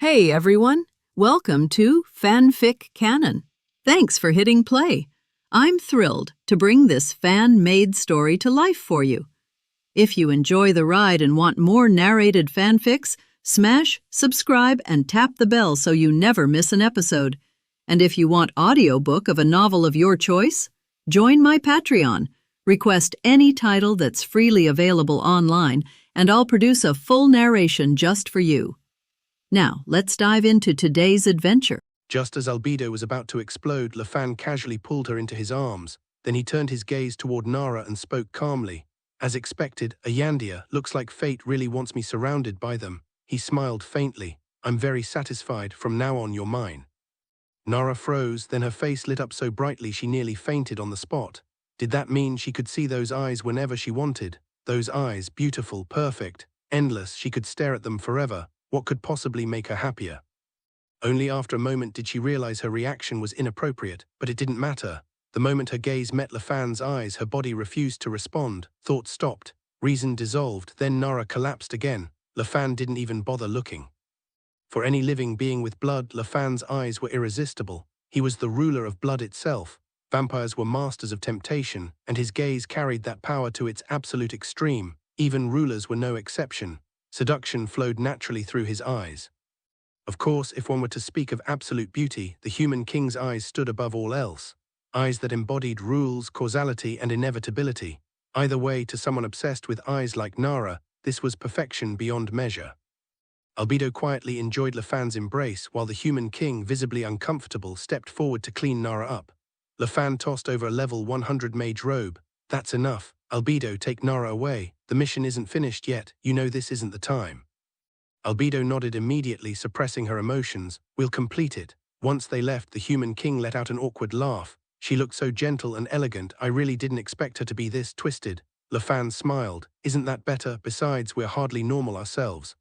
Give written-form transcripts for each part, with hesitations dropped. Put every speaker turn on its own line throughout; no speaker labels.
Hey everyone, welcome to FanFic Canon. Thanks for hitting play. I'm thrilled to bring this fan-made story to life for you. If you enjoy the ride and want more narrated fanfics, smash, subscribe, and tap the bell so you never miss an episode. And if you want audiobook of a novel of your choice, join my Patreon. Request any title that's freely available online, and I'll produce a full narration just for you. Now, let's dive into today's adventure.
Just as Albedo was about to explode, Lafan casually pulled her into his arms. Then he turned his gaze toward Nara and spoke calmly. As expected, Ayandia, looks like fate really wants me surrounded by them. He smiled faintly. I'm very satisfied. From now on, you're mine. Nara froze, then her face lit up so brightly she nearly fainted on the spot. Did that mean she could see those eyes whenever she wanted? Those eyes, beautiful, perfect, endless, she could stare at them forever. What could possibly make her happier? Only after a moment did she realize her reaction was inappropriate, but it didn't matter. The moment her gaze met Lafan's eyes, her body refused to respond. Thought stopped. Reason dissolved. Then Nara collapsed again. Lafan didn't even bother looking. For any living being with blood, Lafan's eyes were irresistible. He was the ruler of blood itself. Vampires were masters of temptation, and his gaze carried that power to its absolute extreme. Even rulers were no exception. Seduction flowed naturally through his eyes. Of course, if one were to speak of absolute beauty, the human king's eyes stood above all else. Eyes that embodied rules, causality, and inevitability. Either way, to someone obsessed with eyes like Nara, this was perfection beyond measure. Albedo quietly enjoyed Lafan's embrace, while the human king, visibly uncomfortable, stepped forward to clean Nara up. Lafan tossed over a level 100 mage robe. That's enough. Albedo, take Nara away. The mission isn't finished yet. You know this isn't the time. Albedo nodded immediately, suppressing her emotions. We'll complete it. Once they left, the human king let out an awkward laugh. She looked so gentle and elegant, I really didn't expect her to be this twisted. Lafan smiled. Isn't that better? Besides, we're hardly normal ourselves.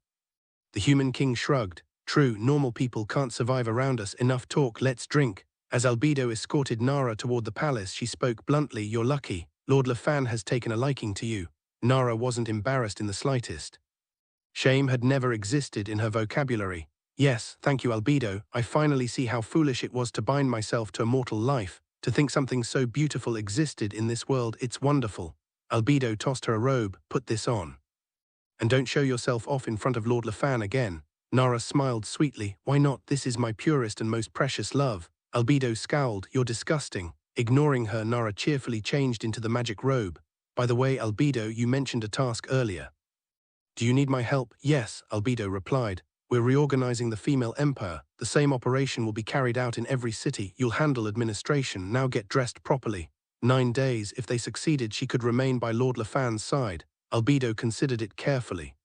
The human king shrugged. True, normal people can't survive around us. Enough talk, let's drink. As Albedo escorted Nara toward the palace, she spoke bluntly. You're lucky. Lord Lafan has taken a liking to you. Nara wasn't embarrassed in the slightest. Shame had never existed in her vocabulary. Yes, thank you, Albedo. I finally see how foolish it was to bind myself to a mortal life. To think something so beautiful existed in this world, it's wonderful. Albedo tossed her a robe. Put this on. And don't show yourself off in front of Lord Lafan again. Nara smiled sweetly. Why not? This is my purest and most precious love. Albedo scowled. You're disgusting. Ignoring her, Nara cheerfully changed into the magic robe. By the way, Albedo, you mentioned a task earlier. Do you need my help? Yes, Albedo replied. We're reorganizing the female empire. The same operation will be carried out in every city. You'll handle administration. Now get dressed properly. 9 days. If they succeeded, she could remain by Lord Lafan's side. Albedo considered it carefully.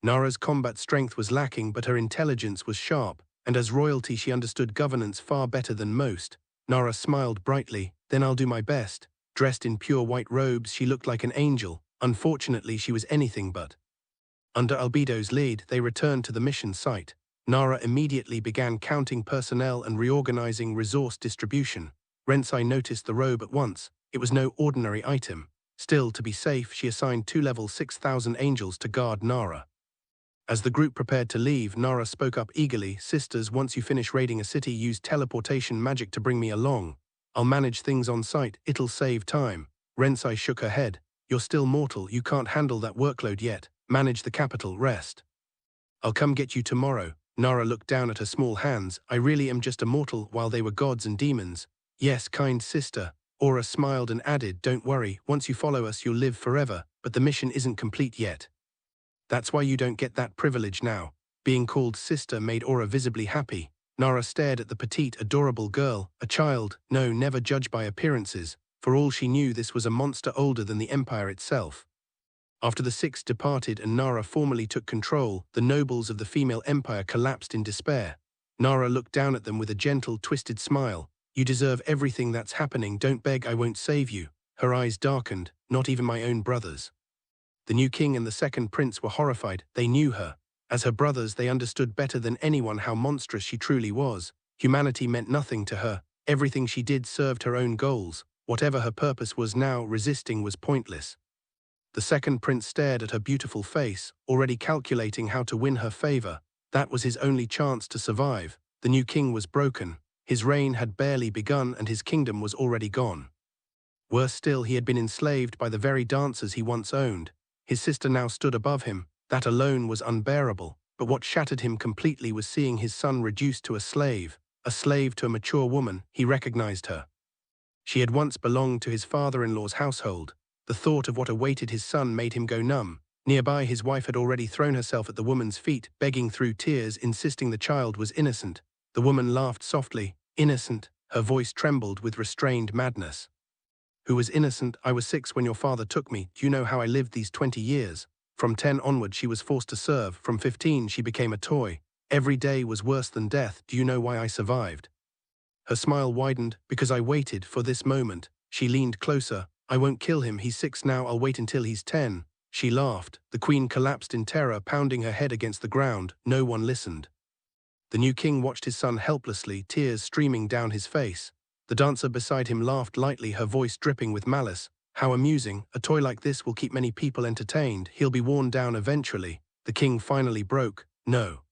Nara's combat strength was lacking, but her intelligence was sharp, and as royalty she understood governance far better than most. Nara smiled brightly. Then I'll do my best. Dressed in pure white robes, she looked like an angel. Unfortunately, she was anything but. Under Albedo's lead, they returned to the mission site. Nara immediately began counting personnel and reorganizing resource distribution. Rensai noticed the robe at once. It was no ordinary item. Still, to be safe, she assigned 2 level 6,000 angels to guard Nara. As the group prepared to leave, Nara spoke up eagerly. Sisters, once you finish raiding a city, use teleportation magic to bring me along. I'll manage things on site. It'll save time. Rensai shook her head. You're still mortal. You can't handle that workload yet. Manage the capital. Rest. I'll come get you tomorrow. Nara looked down at her small hands. I really am just a mortal while they were gods and demons. Yes, kind sister. Aura smiled and added, don't worry. Once you follow us, you'll live forever. But the mission isn't complete yet. That's why you don't get that privilege now. Being called sister made Aura visibly happy. Nara stared at the petite, adorable girl, a child. No, never judge by appearances. For all she knew, this was a monster older than the empire itself. After the 6 departed and Nara formally took control, the nobles of the female empire collapsed in despair. Nara looked down at them with a gentle, twisted smile. You deserve everything that's happening. Don't beg, I won't save you. Her eyes darkened. Not even my own brothers. The new king and the second prince were horrified. They knew her. As her brothers, they understood better than anyone how monstrous she truly was. Humanity meant nothing to her. Everything she did served her own goals. Whatever her purpose was now, resisting was pointless. The second prince stared at her beautiful face, already calculating how to win her favor. That was his only chance to survive. The new king was broken. His reign had barely begun and his kingdom was already gone. Worse still, he had been enslaved by the very dancers he once owned. His sister now stood above him. That alone was unbearable, but what shattered him completely was seeing his son reduced to a slave to a mature woman. He recognized her. She had once belonged to his father-in-law's household. The thought of what awaited his son made him go numb. Nearby, his wife had already thrown herself at the woman's feet, begging through tears, insisting the child was innocent. The woman laughed softly. Innocent? Her voice trembled with restrained madness. Who was innocent? I was 6 when your father took me. Do you know how I lived these 20 years? From 10 onward she was forced to serve. From 15 she became a toy. Every day was worse than death. Do you know why I survived? Her smile widened. Because I waited for this moment. She leaned closer. I won't kill him. He's 6 now. I'll wait until he's 10. She laughed. The queen collapsed in terror, pounding her head against the ground. No one listened. The new king watched his son helplessly, tears streaming down his face. The dancer beside him laughed lightly, her voice dripping with malice. How amusing. A toy like this will keep many people entertained. He'll be worn down eventually. The king finally broke. No.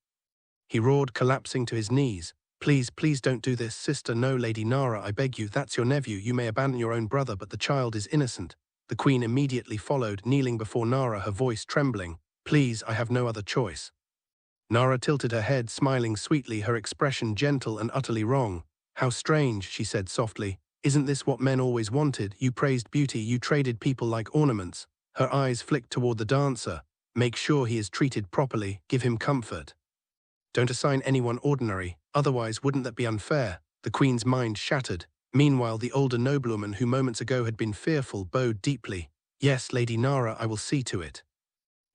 He roared, collapsing to his knees. Please, please don't do this, sister. No, Lady Nara, I beg you. That's your nephew. You may abandon your own brother, but the child is innocent. The queen immediately followed, kneeling before Nara, her voice trembling. Please, I have no other choice. Nara tilted her head, smiling sweetly, her expression gentle and utterly wrong. How strange, she said softly. Isn't this what men always wanted? You praised beauty, you traded people like ornaments. Her eyes flicked toward the dancer. Make sure he is treated properly, give him comfort. Don't assign anyone ordinary, otherwise wouldn't that be unfair? The queen's mind shattered. Meanwhile, the older noblewoman who moments ago had been fearful bowed deeply. Yes, Lady Nara, I will see to it.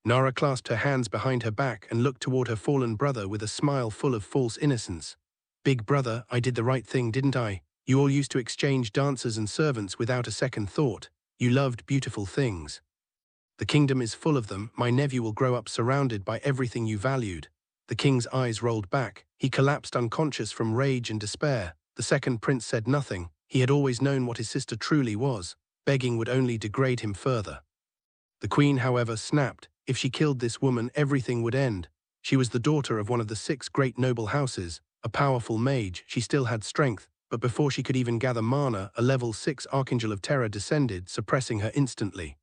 Nara clasped her hands behind her back and looked toward her fallen brother with a smile full of false innocence. Big brother, I did the right thing, didn't I? You all used to exchange dancers and servants without a second thought. You loved beautiful things. The kingdom is full of them. My nephew will grow up surrounded by everything you valued. The king's eyes rolled back. He collapsed unconscious from rage and despair. The second prince said nothing. He had always known what his sister truly was. Begging would only degrade him further. The queen, however, snapped. If she killed this woman, everything would end. She was the daughter of one of the 6 great noble houses, a powerful mage. She still had strength, but before she could even gather mana, a level 6 Archangel of Terror descended, suppressing her instantly.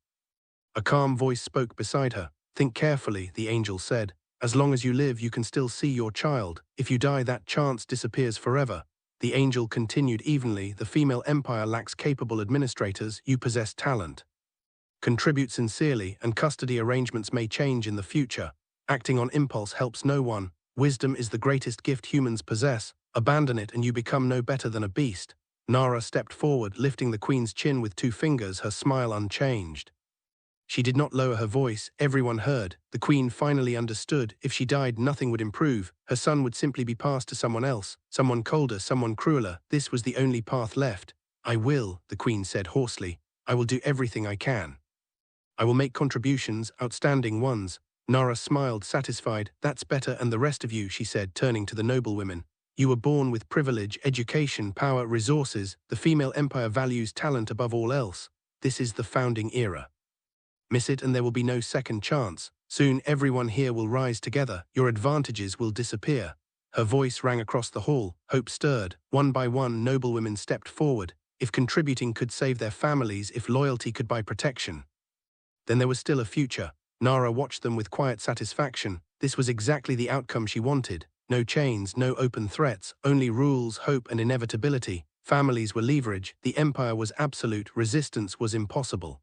A calm voice spoke beside her. Think carefully, the angel said. As long as you live, you can still see your child. If you die, that chance disappears forever. The angel continued evenly. The female empire lacks capable administrators. You possess talent. Contribute sincerely, and custody arrangements may change in the future. Acting on impulse helps no one. Wisdom is the greatest gift humans possess. Abandon it and you become no better than a beast. Nara stepped forward, lifting the queen's chin with 2 fingers, her smile unchanged. She did not lower her voice. Everyone heard. The queen finally understood. If she died, nothing would improve. Her son would simply be passed to someone else, someone colder, someone crueler. This was the only path left. I will, the queen said hoarsely. I will do everything I can. I will make contributions, outstanding ones. Nara smiled, satisfied. That's better, and the rest of you, she said, turning to the noblewomen. You were born with privilege, education, power, resources. The female empire values talent above all else. This is the founding era. Miss it and there will be no second chance. Soon everyone here will rise together. Your advantages will disappear. Her voice rang across the hall. Hope stirred. One by one, noblewomen stepped forward. If contributing could save their families, if loyalty could buy protection, then there was still a future. Nara watched them with quiet satisfaction. This was exactly the outcome she wanted. No chains, no open threats, only rules, hope, and inevitability. Families were leverage. The empire was absolute. Resistance was impossible.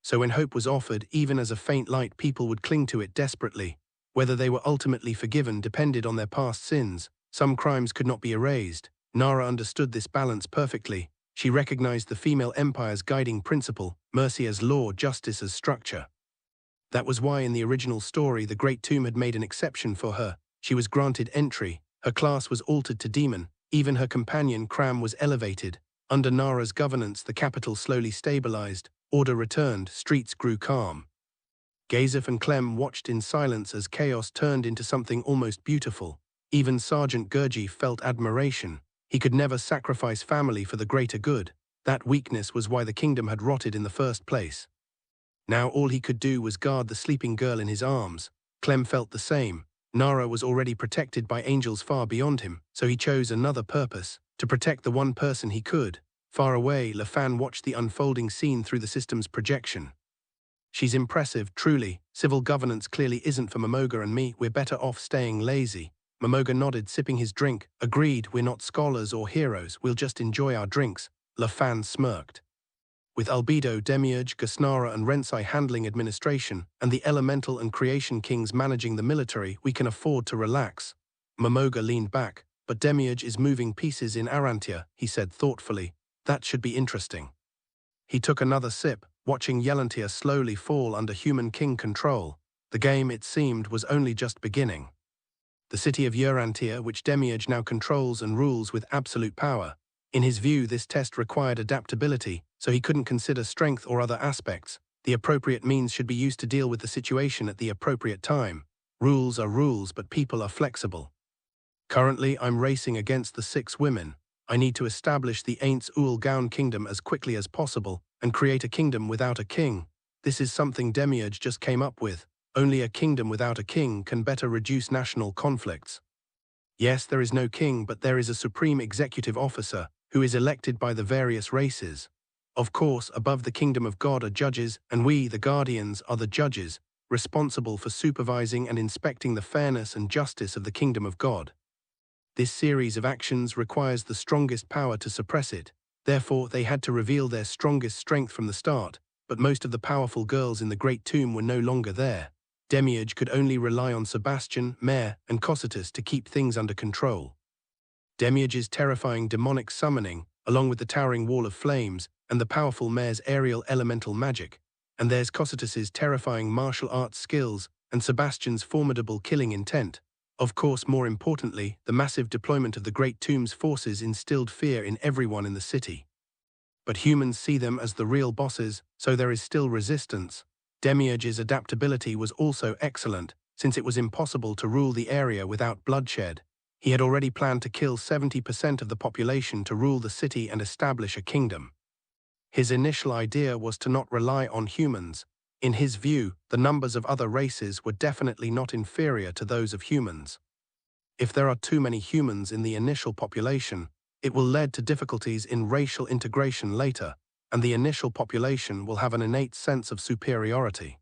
So when hope was offered, even as a faint light, people would cling to it desperately. Whether they were ultimately forgiven depended on their past sins. Some crimes could not be erased. Nara understood this balance perfectly. She recognized the female empire's guiding principle, mercy as law, justice as structure. That was why in the original story the Great Tomb had made an exception for her. She was granted entry. Her class was altered to demon. Even her companion, Cram, was elevated. Under Nara's governance, the capital slowly stabilized. Order returned, streets grew calm. Gazef and Clem watched in silence as chaos turned into something almost beautiful. Even Sergeant Gurji felt admiration. He could never sacrifice family for the greater good. That weakness was why the kingdom had rotted in the first place. Now all he could do was guard the sleeping girl in his arms. Clem felt the same. Nara was already protected by angels far beyond him, so he chose another purpose, to protect the one person he could. Far away, Lafan watched the unfolding scene through the system's projection. She's impressive, truly. Civil governance clearly isn't for Momoga and me. We're better off staying lazy. Momoga nodded, sipping his drink. Agreed, we're not scholars or heroes. We'll just enjoy our drinks. Lafan smirked. With Albedo, Demiurge, Gasnara and Rensai handling administration, and the Elemental and Creation Kings managing the military, we can afford to relax. Momoga leaned back. But Demiurge is moving pieces in Arantia, he said thoughtfully. That should be interesting. He took another sip, watching Yelantia slowly fall under human king control. The game, it seemed, was only just beginning. The city of Urantia, which Demiurge now controls and rules with absolute power. In his view, this test required adaptability, so he couldn't consider strength or other aspects. The appropriate means should be used to deal with the situation at the appropriate time. Rules are rules, but people are flexible. Currently, I'm racing against the 6 women. I need to establish the Ainz Ooal Gown kingdom as quickly as possible and create a kingdom without a king. This is something Demiurge just came up with. Only a kingdom without a king can better reduce national conflicts. Yes, there is no king, but there is a supreme executive officer who is elected by the various races. Of course, above the kingdom of God are judges, and we, the guardians, are the judges, responsible for supervising and inspecting the fairness and justice of the kingdom of God. This series of actions requires the strongest power to suppress it. Therefore, they had to reveal their strongest strength from the start, but most of the powerful girls in the Great Tomb were no longer there. Demiurge could only rely on Sebastian, Mare, and Cocytus to keep things under control. Demiurge's terrifying demonic summoning, along with the towering wall of flames, and the powerful Mare's aerial elemental magic, and there's Cocytus's terrifying martial arts skills, and Sebastian's formidable killing intent. Of course, more importantly, the massive deployment of the Great Tomb's forces instilled fear in everyone in the city. But humans see them as the real bosses, so there is still resistance. Demiurge's adaptability was also excellent, since it was impossible to rule the area without bloodshed. He had already planned to kill 70% of the population to rule the city and establish a kingdom. His initial idea was to not rely on humans. In his view, the numbers of other races were definitely not inferior to those of humans. If there are too many humans in the initial population, it will lead to difficulties in racial integration later, and the initial population will have an innate sense of superiority.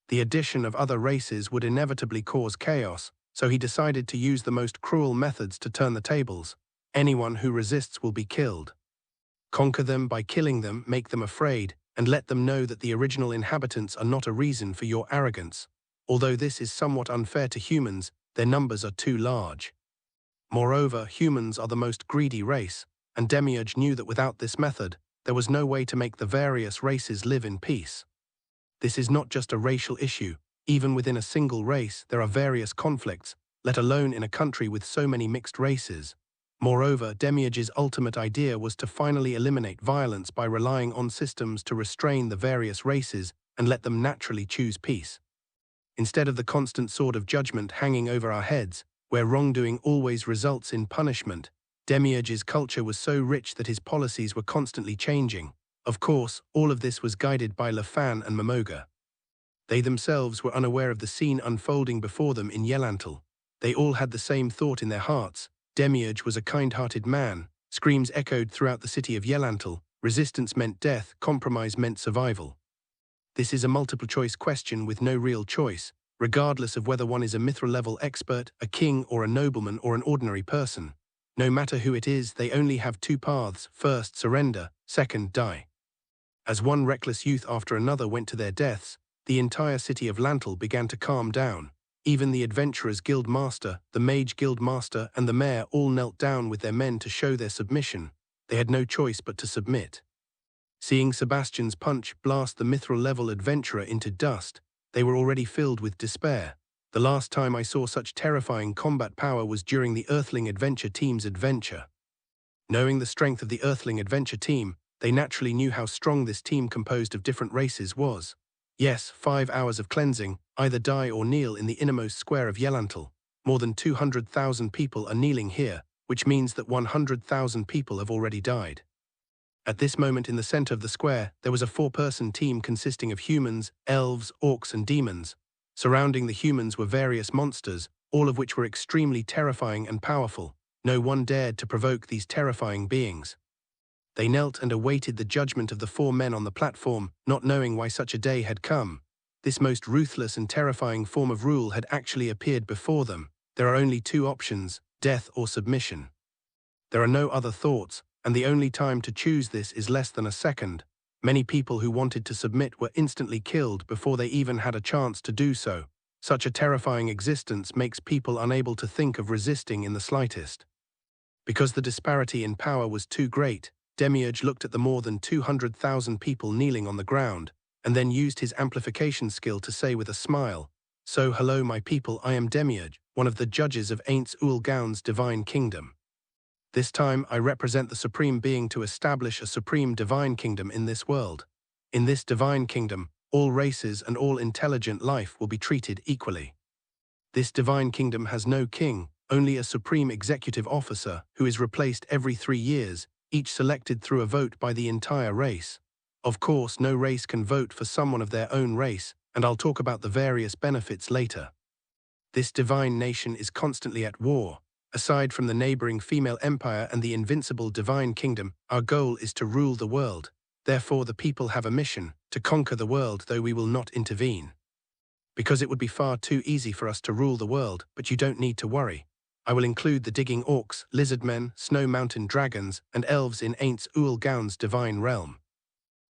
The addition of other races would inevitably cause chaos, so he decided to use the most cruel methods to turn the tables. Anyone who resists will be killed. Conquer them by killing them, make them afraid, and let them know that the original inhabitants are not a reason for your arrogance. Although this is somewhat unfair to humans, their numbers are too large. Moreover, humans are the most greedy race, and Demiurge knew that without this method, there was no way to make the various races live in peace. This is not just a racial issue. Even within a single race, there are various conflicts, let alone in a country with so many mixed races. Moreover, Demiurge's ultimate idea was to finally eliminate violence by relying on systems to restrain the various races and let them naturally choose peace. Instead of the constant sword of judgment hanging over our heads, where wrongdoing always results in punishment, Demiurge's culture was so rich that his policies were constantly changing. Of course, all of this was guided by Lafan and Momoga. They themselves were unaware of the scene unfolding before them in Yelantil. They all had the same thought in their hearts. Demiurge was a kind-hearted man. Screams echoed throughout the city of Yelantil. Resistance meant death, compromise meant survival. This is a multiple-choice question with no real choice, regardless of whether one is a mithril-level expert, a king or a nobleman or an ordinary person. No matter who it is, they only have 2 paths: first, surrender; second, die. As one reckless youth after another went to their deaths, the entire city of Lantil began to calm down. Even the Adventurers Guild Master, the Mage Guild Master, and the Mayor all knelt down with their men to show their submission. They had no choice but to submit. Seeing Sebastian's punch blast the mithril-level adventurer into dust, they were already filled with despair. The last time I saw such terrifying combat power was during the Earthling Adventure Team's adventure. Knowing the strength of the Earthling Adventure Team, they naturally knew how strong this team composed of different races was. Yes, 5 hours of cleansing, either die or kneel in the innermost square of Yelantil. More than 200,000 people are kneeling here, which means that 100,000 people have already died. At this moment in the center of the square, there was a 4-person team consisting of humans, elves, orcs, and demons. Surrounding the humans were various monsters, all of which were extremely terrifying and powerful. No one dared to provoke these terrifying beings. They knelt and awaited the judgment of the 4 men on the platform, not knowing why such a day had come. This most ruthless and terrifying form of rule had actually appeared before them. There are only 2 options, death or submission. There are no other thoughts, and the only time to choose this is less than a second. Many people who wanted to submit were instantly killed before they even had a chance to do so. Such a terrifying existence makes people unable to think of resisting in the slightest. Because the disparity in power was too great, Demiurge looked at the more than 200,000 people kneeling on the ground, and then used his amplification skill to say with a smile, "So hello my people, I am Demiurge, one of the judges of Ainz Ooal Gown's divine kingdom. This time I represent the supreme being to establish a supreme divine kingdom in this world. In this divine kingdom, all races and all intelligent life will be treated equally. This divine kingdom has no king, only a supreme executive officer who is replaced every 3 years, each selected through a vote by the entire race. Of course, no race can vote for someone of their own race, and I'll talk about the various benefits later. This divine nation is constantly at war. Aside from the neighboring female empire and the invincible divine kingdom, our goal is to rule the world. Therefore, the people have a mission, to conquer the world, though we will not intervene. Because it would be far too easy for us to rule the world, but you don't need to worry. I will include the digging orcs, lizardmen, snow mountain dragons, and elves in Ainz Ooal Gown's divine realm.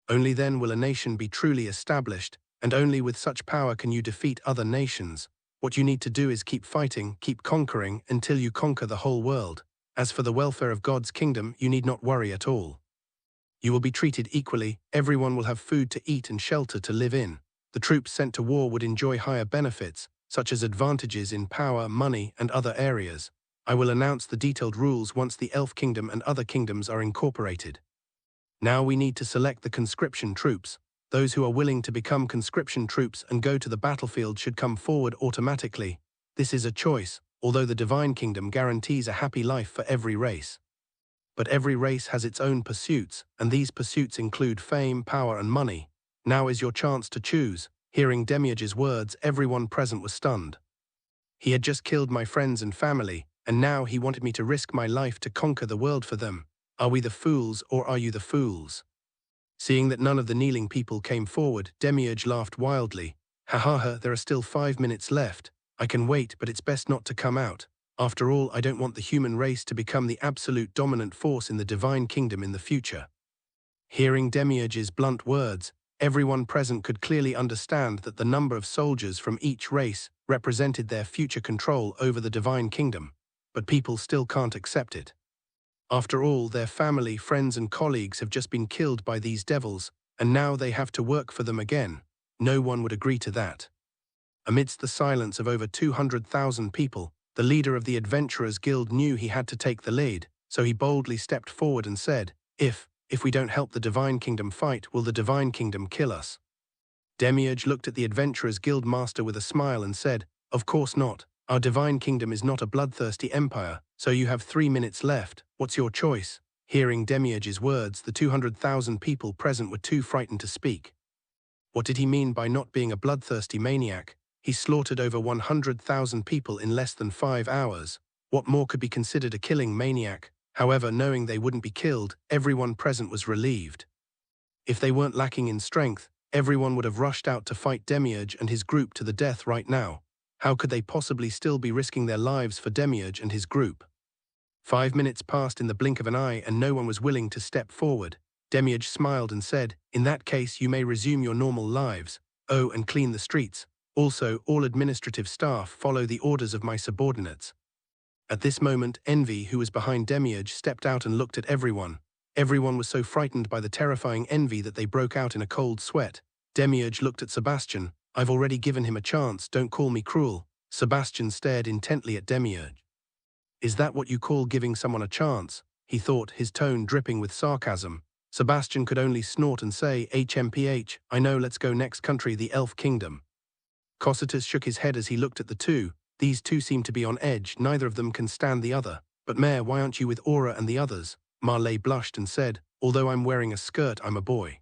Only then will a nation be truly established, and only with such power can you defeat other nations. What you need to do is keep fighting, keep conquering, until you conquer the whole world. As for the welfare of God's kingdom, you need not worry at all. You will be treated equally, everyone will have food to eat and shelter to live in. The troops sent to war would enjoy higher benefits, such as advantages in power, money, and other areas. I will announce the detailed rules once the Elf Kingdom and other kingdoms are incorporated. Now we need to select the conscription troops. Those who are willing to become conscription troops and go to the battlefield should come forward automatically. This is a choice, although the Divine Kingdom guarantees a happy life for every race. But every race has its own pursuits, and these pursuits include fame, power, and money. Now is your chance to choose. Hearing Demiurge's words, everyone present was stunned. He had just killed my friends and family, and now he wanted me to risk my life to conquer the world for them. Are we the fools, or are you the fools? Seeing that none of the kneeling people came forward, Demiurge laughed wildly. Ha ha ha, there are still 5 minutes left. I can wait, but it's best not to come out. After all, I don't want the human race to become the absolute dominant force in the divine kingdom in the future. Hearing Demiurge's blunt words, everyone present could clearly understand that the number of soldiers from each race represented their future control over the divine kingdom, but people still can't accept it. After all, their family, friends, and colleagues have just been killed by these devils, and now they have to work for them again. No one would agree to that. Amidst the silence of over 200,000 people, the leader of the Adventurers Guild knew he had to take the lead, so he boldly stepped forward and said, If we don't help the Divine Kingdom fight, will the Divine Kingdom kill us? Demiurge looked at the Adventurers Guild master with a smile and said, Of course not. Our Divine Kingdom is not a bloodthirsty empire, so you have 3 minutes left. What's your choice? Hearing Demiurge's words, the 200,000 people present were too frightened to speak. What did he mean by not being a bloodthirsty maniac? He slaughtered over 100,000 people in less than 5 hours. What more could be considered a killing maniac? However, knowing they wouldn't be killed, everyone present was relieved. If they weren't lacking in strength, everyone would have rushed out to fight Demiurge and his group to the death right now. How could they possibly still be risking their lives for Demiurge and his group? 5 minutes passed in the blink of an eye and no one was willing to step forward. Demiurge smiled and said, In that case you may resume your normal lives. Oh, and clean the streets. Also, all administrative staff follow the orders of my subordinates. At this moment, Envy, who was behind Demiurge, stepped out and looked at everyone. Everyone was so frightened by the terrifying envy that they broke out in a cold sweat. Demiurge looked at Sebastian. I've already given him a chance, don't call me cruel. Sebastian stared intently at Demiurge. Is that what you call giving someone a chance? He thought, his tone dripping with sarcasm. Sebastian could only snort and say, HMPH, I know, let's go next country, the Elf Kingdom. Cocytus shook his head as he looked at the two. These two seem to be on edge, neither of them can stand the other. But Mayor, why aren't you with Aura and the others? Marley blushed and said, Although I'm wearing a skirt, I'm a boy.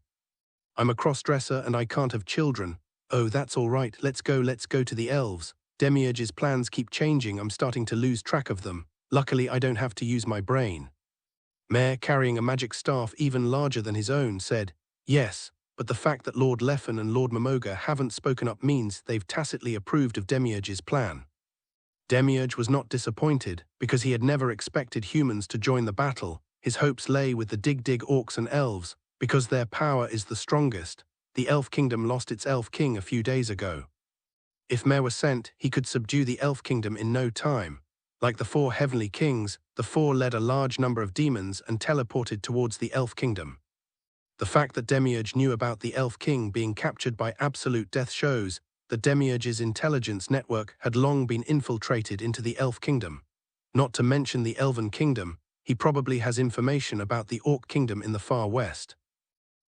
I'm a cross-dresser and I can't have children. Oh, that's all right, let's go to the elves. Demiurge's plans keep changing, I'm starting to lose track of them. Luckily, I don't have to use my brain. Mayor, carrying a magic staff even larger than his own, said, "Yes, but the fact that Lord Leffen and Lord Momoga haven't spoken up means they've tacitly approved of Demiurge's plan." Demiurge was not disappointed, because he had never expected humans to join the battle. His hopes lay with the Dig-Dig orcs and elves, because their power is the strongest. The Elf Kingdom lost its Elf King a few days ago. If Mer were sent, he could subdue the Elf Kingdom in no time. Like the 4 heavenly kings, the 4 led a large number of demons and teleported towards the Elf Kingdom. The fact that Demiurge knew about the Elf King being captured by absolute death shows that Demiurge's intelligence network had long been infiltrated into the Elf Kingdom. Not to mention the Elven Kingdom, he probably has information about the Orc Kingdom in the far west.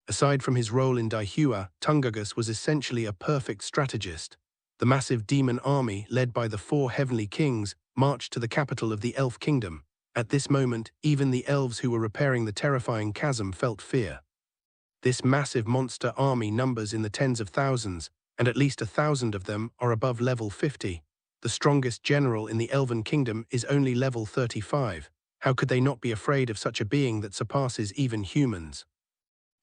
Aside from his role in Daihua, Tungagus was essentially a perfect strategist. The massive demon army, led by the 4 heavenly kings, marched to the capital of the Elf Kingdom. At this moment, even the elves who were repairing the terrifying chasm felt fear. This massive monster army numbers in the tens of thousands, and at least 1,000 of them are above level 50. The strongest general in the Elven Kingdom is only level 35. How could they not be afraid of such a being that surpasses even humans?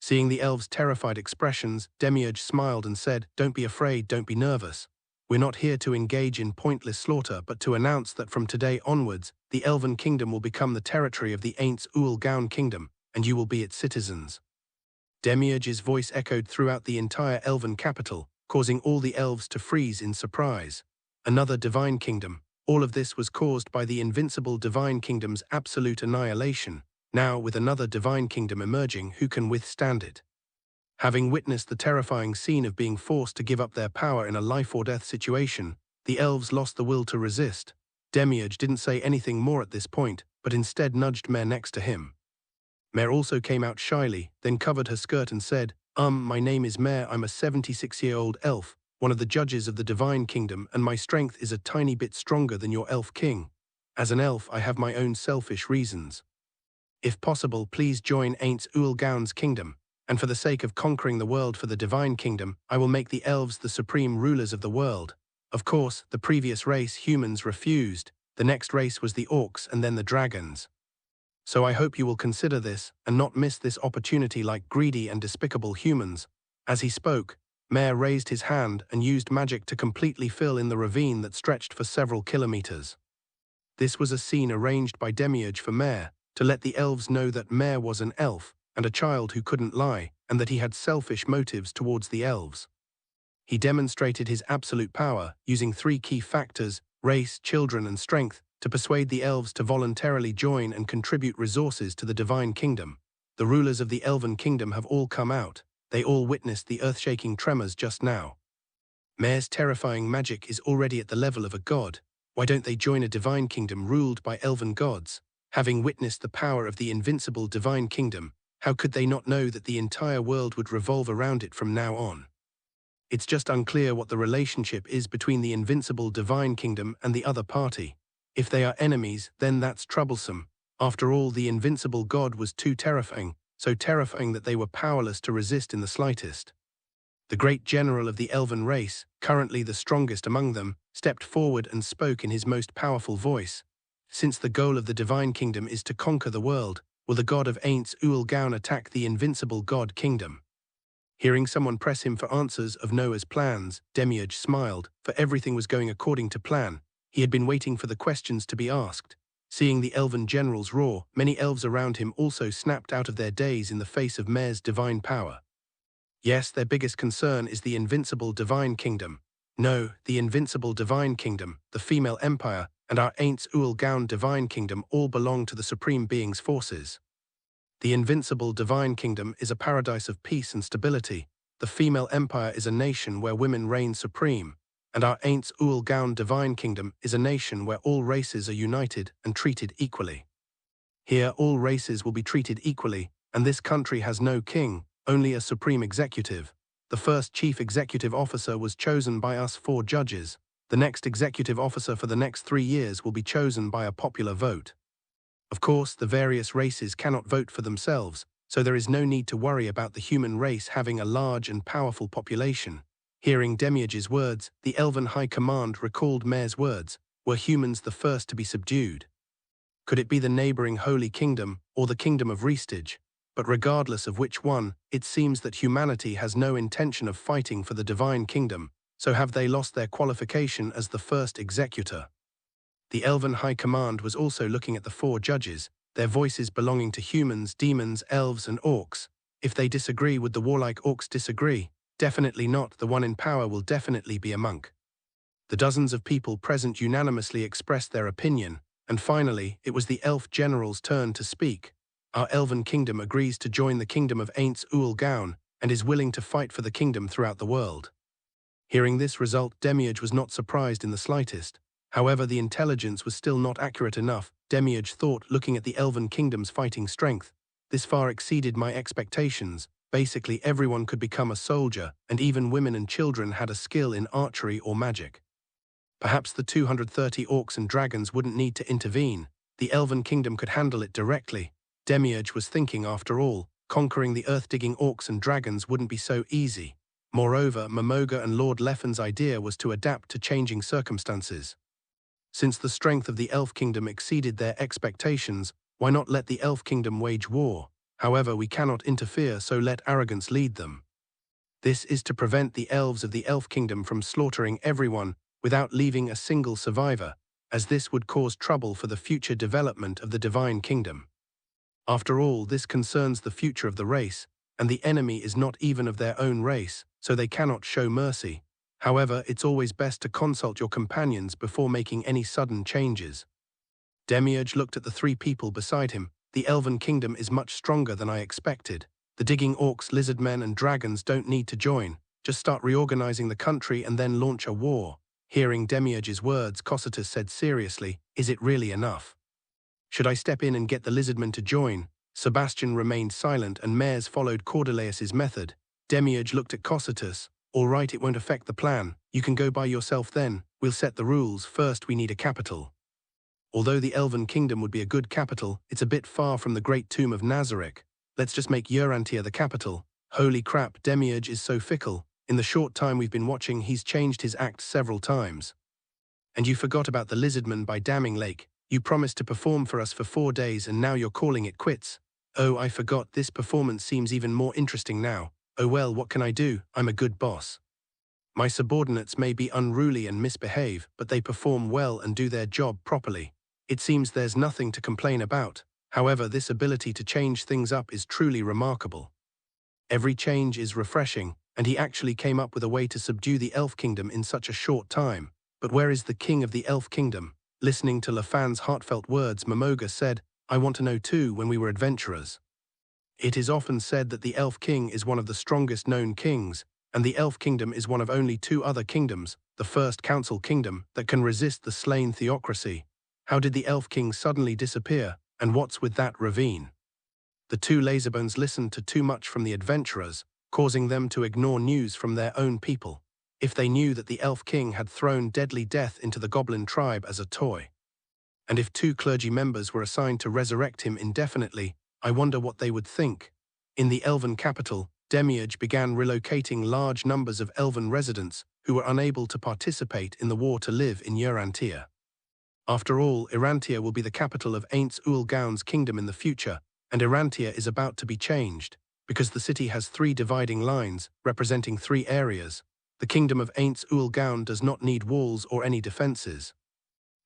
Seeing the elves' terrified expressions, Demiurge smiled and said, "Don't be afraid, don't be nervous. We're not here to engage in pointless slaughter, but to announce that from today onwards, the Elven Kingdom will become the territory of the Ainz Ooal Gown Kingdom, and you will be its citizens." Demiurge's voice echoed throughout the entire Elven capital, causing all the elves to freeze in surprise. Another divine kingdom. All of this was caused by the invincible divine kingdom's absolute annihilation. Now, with another divine kingdom emerging, who can withstand it? Having witnessed the terrifying scene of being forced to give up their power in a life-or-death situation, the elves lost the will to resist. Demiurge didn't say anything more at this point, but instead nudged Mer next to him. Mer also came out shyly, then covered her skirt and said, My name is Mer, I'm a 76-year-old elf, one of the judges of the Divine Kingdom, and my strength is a tiny bit stronger than your elf king. As an elf, I have my own selfish reasons. If possible, please join Ainz Ooal Gown's kingdom, and for the sake of conquering the world for the Divine Kingdom, I will make the elves the supreme rulers of the world. Of course, the previous race, humans, refused. The next race was the orcs and then the dragons. So I hope you will consider this and not miss this opportunity like greedy and despicable humans. As he spoke, Mer raised his hand and used magic to completely fill in the ravine that stretched for several kilometers. This was a scene arranged by Demiurge for Mer, to let the elves know that Mer was an elf and a child who couldn't lie, and that he had selfish motives towards the elves. He demonstrated his absolute power, using 3 key factors, race, children, and strength, to persuade the elves to voluntarily join and contribute resources to the Divine Kingdom. The rulers of the Elven Kingdom have all come out. They all witnessed the earth-shaking tremors just now. Mer's terrifying magic is already at the level of a god. Why don't they join a Divine Kingdom ruled by elven gods? Having witnessed the power of the invincible Divine Kingdom, how could they not know that the entire world would revolve around it from now on? It's just unclear what the relationship is between the invincible Divine Kingdom and the other party. If they are enemies, then that's troublesome. After all, the invincible god was too terrifying, so terrifying that they were powerless to resist in the slightest. The great general of the elven race, currently the strongest among them, stepped forward and spoke in his most powerful voice. Since the goal of the Divine Kingdom is to conquer the world, will the god of Ainz Ooal Gown attack the invincible god kingdom? Hearing someone press him for answers of Noah's plans, Demiurge smiled, for everything was going according to plan. He had been waiting for the questions to be asked. Seeing the elven generals roar, many elves around him also snapped out of their daze in the face of Mer's divine power. Yes, their biggest concern is the invincible Divine Kingdom. No, the invincible Divine Kingdom, the female empire, and our Ainz Ooal Gown Divine Kingdom all belong to the Supreme Being's forces. The invincible Divine Kingdom is a paradise of peace and stability. The female empire is a nation where women reign supreme. And our Ainz Ooal Gown Divine Kingdom is a nation where all races are united and treated equally. Here, all races will be treated equally, and this country has no king, only a supreme executive. The first chief executive officer was chosen by us 4 judges. The next executive officer for the next 3 years will be chosen by a popular vote. Of course, the various races cannot vote for themselves, so there is no need to worry about the human race having a large and powerful population. Hearing Demiurge's words, the Elven High Command recalled Mare's words, "Were humans the first to be subdued? Could it be the neighboring Holy Kingdom or the Kingdom of Restige? But regardless of which one, it seems that humanity has no intention of fighting for the Divine Kingdom, so have they lost their qualification as the first executor?" The Elven High Command was also looking at the four judges, their voices belonging to humans, demons, elves, and orcs. If they disagree, would the warlike orcs disagree? Definitely not. The one in power will definitely be a monk. The dozens of people present unanimously expressed their opinion, and finally, it was the elf general's turn to speak. "Our elven kingdom agrees to join the kingdom of Ainz Ooal Gown and is willing to fight for the kingdom throughout the world." Hearing this result, Demiurge was not surprised in the slightest. However, the intelligence was still not accurate enough. Demiurge thought, looking at the elven kingdom's fighting strength, "This far exceeded my expectations. Basically, everyone could become a soldier, and even women and children had a skill in archery or magic. Perhaps the 230 orcs and dragons wouldn't need to intervene. The elven kingdom could handle it directly." Demiurge was thinking, after all, conquering the earth-digging orcs and dragons wouldn't be so easy. Moreover, Momoga and Lord Leffen's idea was to adapt to changing circumstances. Since the strength of the Elf Kingdom exceeded their expectations, why not let the Elf Kingdom wage war? However, we cannot interfere, so let arrogance lead them. This is to prevent the elves of the Elf Kingdom from slaughtering everyone without leaving a single survivor, as this would cause trouble for the future development of the Divine Kingdom. After all, this concerns the future of the race, and the enemy is not even of their own race, so they cannot show mercy. However, it's always best to consult your companions before making any sudden changes. Demiurge looked at the three people beside him. "The Elven Kingdom is much stronger than I expected. The digging orcs, lizardmen, and dragons don't need to join. Just start reorganizing the country and then launch a war." Hearing Demiurge's words, Cocytus said seriously, "Is it really enough? Should I step in and get the lizardmen to join?" Sebastian remained silent, and Mares followed Cordelius's method. Demiurge looked at Cocytus. "All right, it won't affect the plan. You can go by yourself then. We'll set the rules. First, we need a capital. Although the Elven Kingdom would be a good capital, it's a bit far from the great tomb of Nazarick. Let's just make Urantia the capital." Holy crap, Demiurge is so fickle. In the short time we've been watching, he's changed his act several times. "And you forgot about the lizardmen by Damning Lake. You promised to perform for us for 4 days and now you're calling it quits." "Oh, I forgot. This performance seems even more interesting now. Oh well, what can I do? I'm a good boss. My subordinates may be unruly and misbehave, but they perform well and do their job properly. It seems there's nothing to complain about. However, this ability to change things up is truly remarkable. Every change is refreshing, and he actually came up with a way to subdue the Elf Kingdom in such a short time. But where is the king of the Elf Kingdom?" Listening to Lefan's heartfelt words, Momoga said, "I want to know too. When we were adventurers, it is often said that the Elf King is one of the strongest known kings, and the Elf Kingdom is one of only 2 other kingdoms, the First Council Kingdom, that can resist the slain theocracy. How did the Elf King suddenly disappear, and what's with that ravine?" The 2 Laserbones listened to too much from the adventurers, causing them to ignore news from their own people. If they knew that the Elf King had thrown deadly death into the Goblin tribe as a toy, and if 2 clergy members were assigned to resurrect him indefinitely, I wonder what they would think. In the Elven capital, Demiurge began relocating large numbers of Elven residents who were unable to participate in the war to live in Urantia. After all, Urantia will be the capital of Ainz Ooal Gown's kingdom in the future, and Urantia is about to be changed, because the city has 3 dividing lines, representing 3 areas. The kingdom of Ainz Ooal Gown does not need walls or any defenses.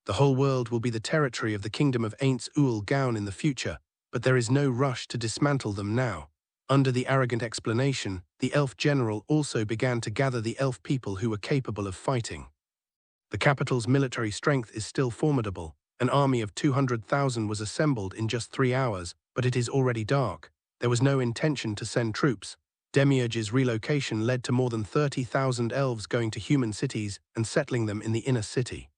The whole world will be the territory of the kingdom of Ainz Ooal Gown in the future, but there is no rush to dismantle them now. Under the arrogant explanation, the elf general also began to gather the elf people who were capable of fighting. The capital's military strength is still formidable. An army of 200,000 was assembled in just 3 hours, but it is already dark. There was no intention to send troops. Demiurge's relocation led to more than 30,000 elves going to human cities and settling them in the inner city.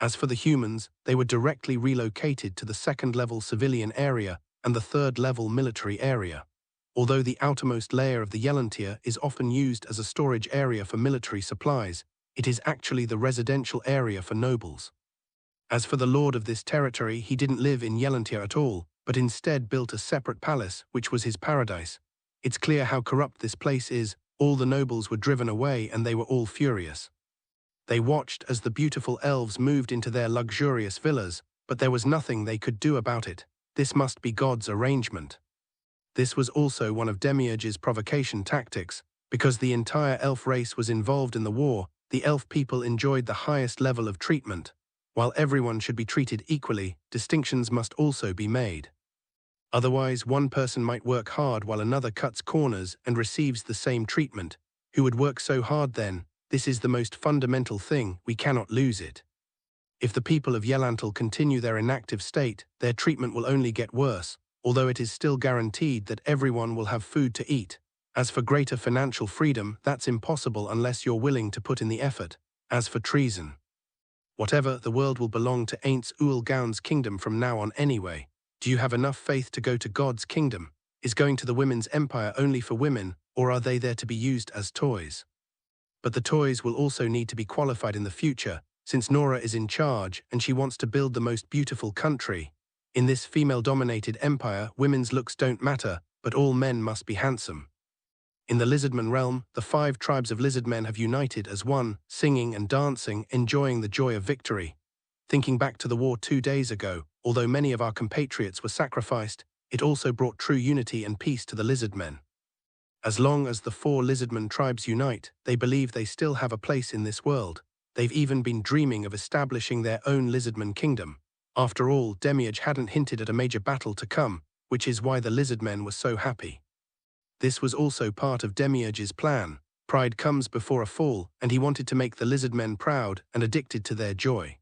As for the humans, they were directly relocated to the 2nd-level civilian area and the 3rd-level military area. Although the outermost layer of the Yelantia is often used as a storage area for military supplies, it is actually the residential area for nobles. As for the lord of this territory, he didn't live in Yelantia at all, but instead built a separate palace, which was his paradise. It's clear how corrupt this place is. All the nobles were driven away and they were all furious. They watched as the beautiful elves moved into their luxurious villas, but there was nothing they could do about it. This must be God's arrangement. This was also one of Demiurge's provocation tactics. Because the entire elf race was involved in the war, the elf people enjoyed the highest level of treatment. While everyone should be treated equally, distinctions must also be made. Otherwise, one person might work hard while another cuts corners and receives the same treatment. Who would work so hard then? This is the most fundamental thing, we cannot lose it. If the people of Yelantl continue their inactive state, their treatment will only get worse, although it is still guaranteed that everyone will have food to eat. As for greater financial freedom, that's impossible unless you're willing to put in the effort. As for treason, whatever, the world will belong to Ainz Ooal Gown's kingdom from now on anyway. Do you have enough faith to go to God's kingdom? Is going to the women's empire only for women, or are they there to be used as toys? But the toys will also need to be qualified in the future, since Nora is in charge and she wants to build the most beautiful country. In this female-dominated empire, women's looks don't matter, but all men must be handsome. In the Lizardman realm, the 5 tribes of lizardmen have united as one, singing and dancing, enjoying the joy of victory. Thinking back to the war 2 days ago, although many of our compatriots were sacrificed, it also brought true unity and peace to the lizardmen. As long as the 4 lizardman tribes unite, they believe they still have a place in this world. They've even been dreaming of establishing their own lizardman kingdom. After all, Demiurge hadn't hinted at a major battle to come, which is why the lizardmen were so happy. This was also part of Demiurge's plan. Pride comes before a fall, and he wanted to make the lizardmen proud and addicted to their joy.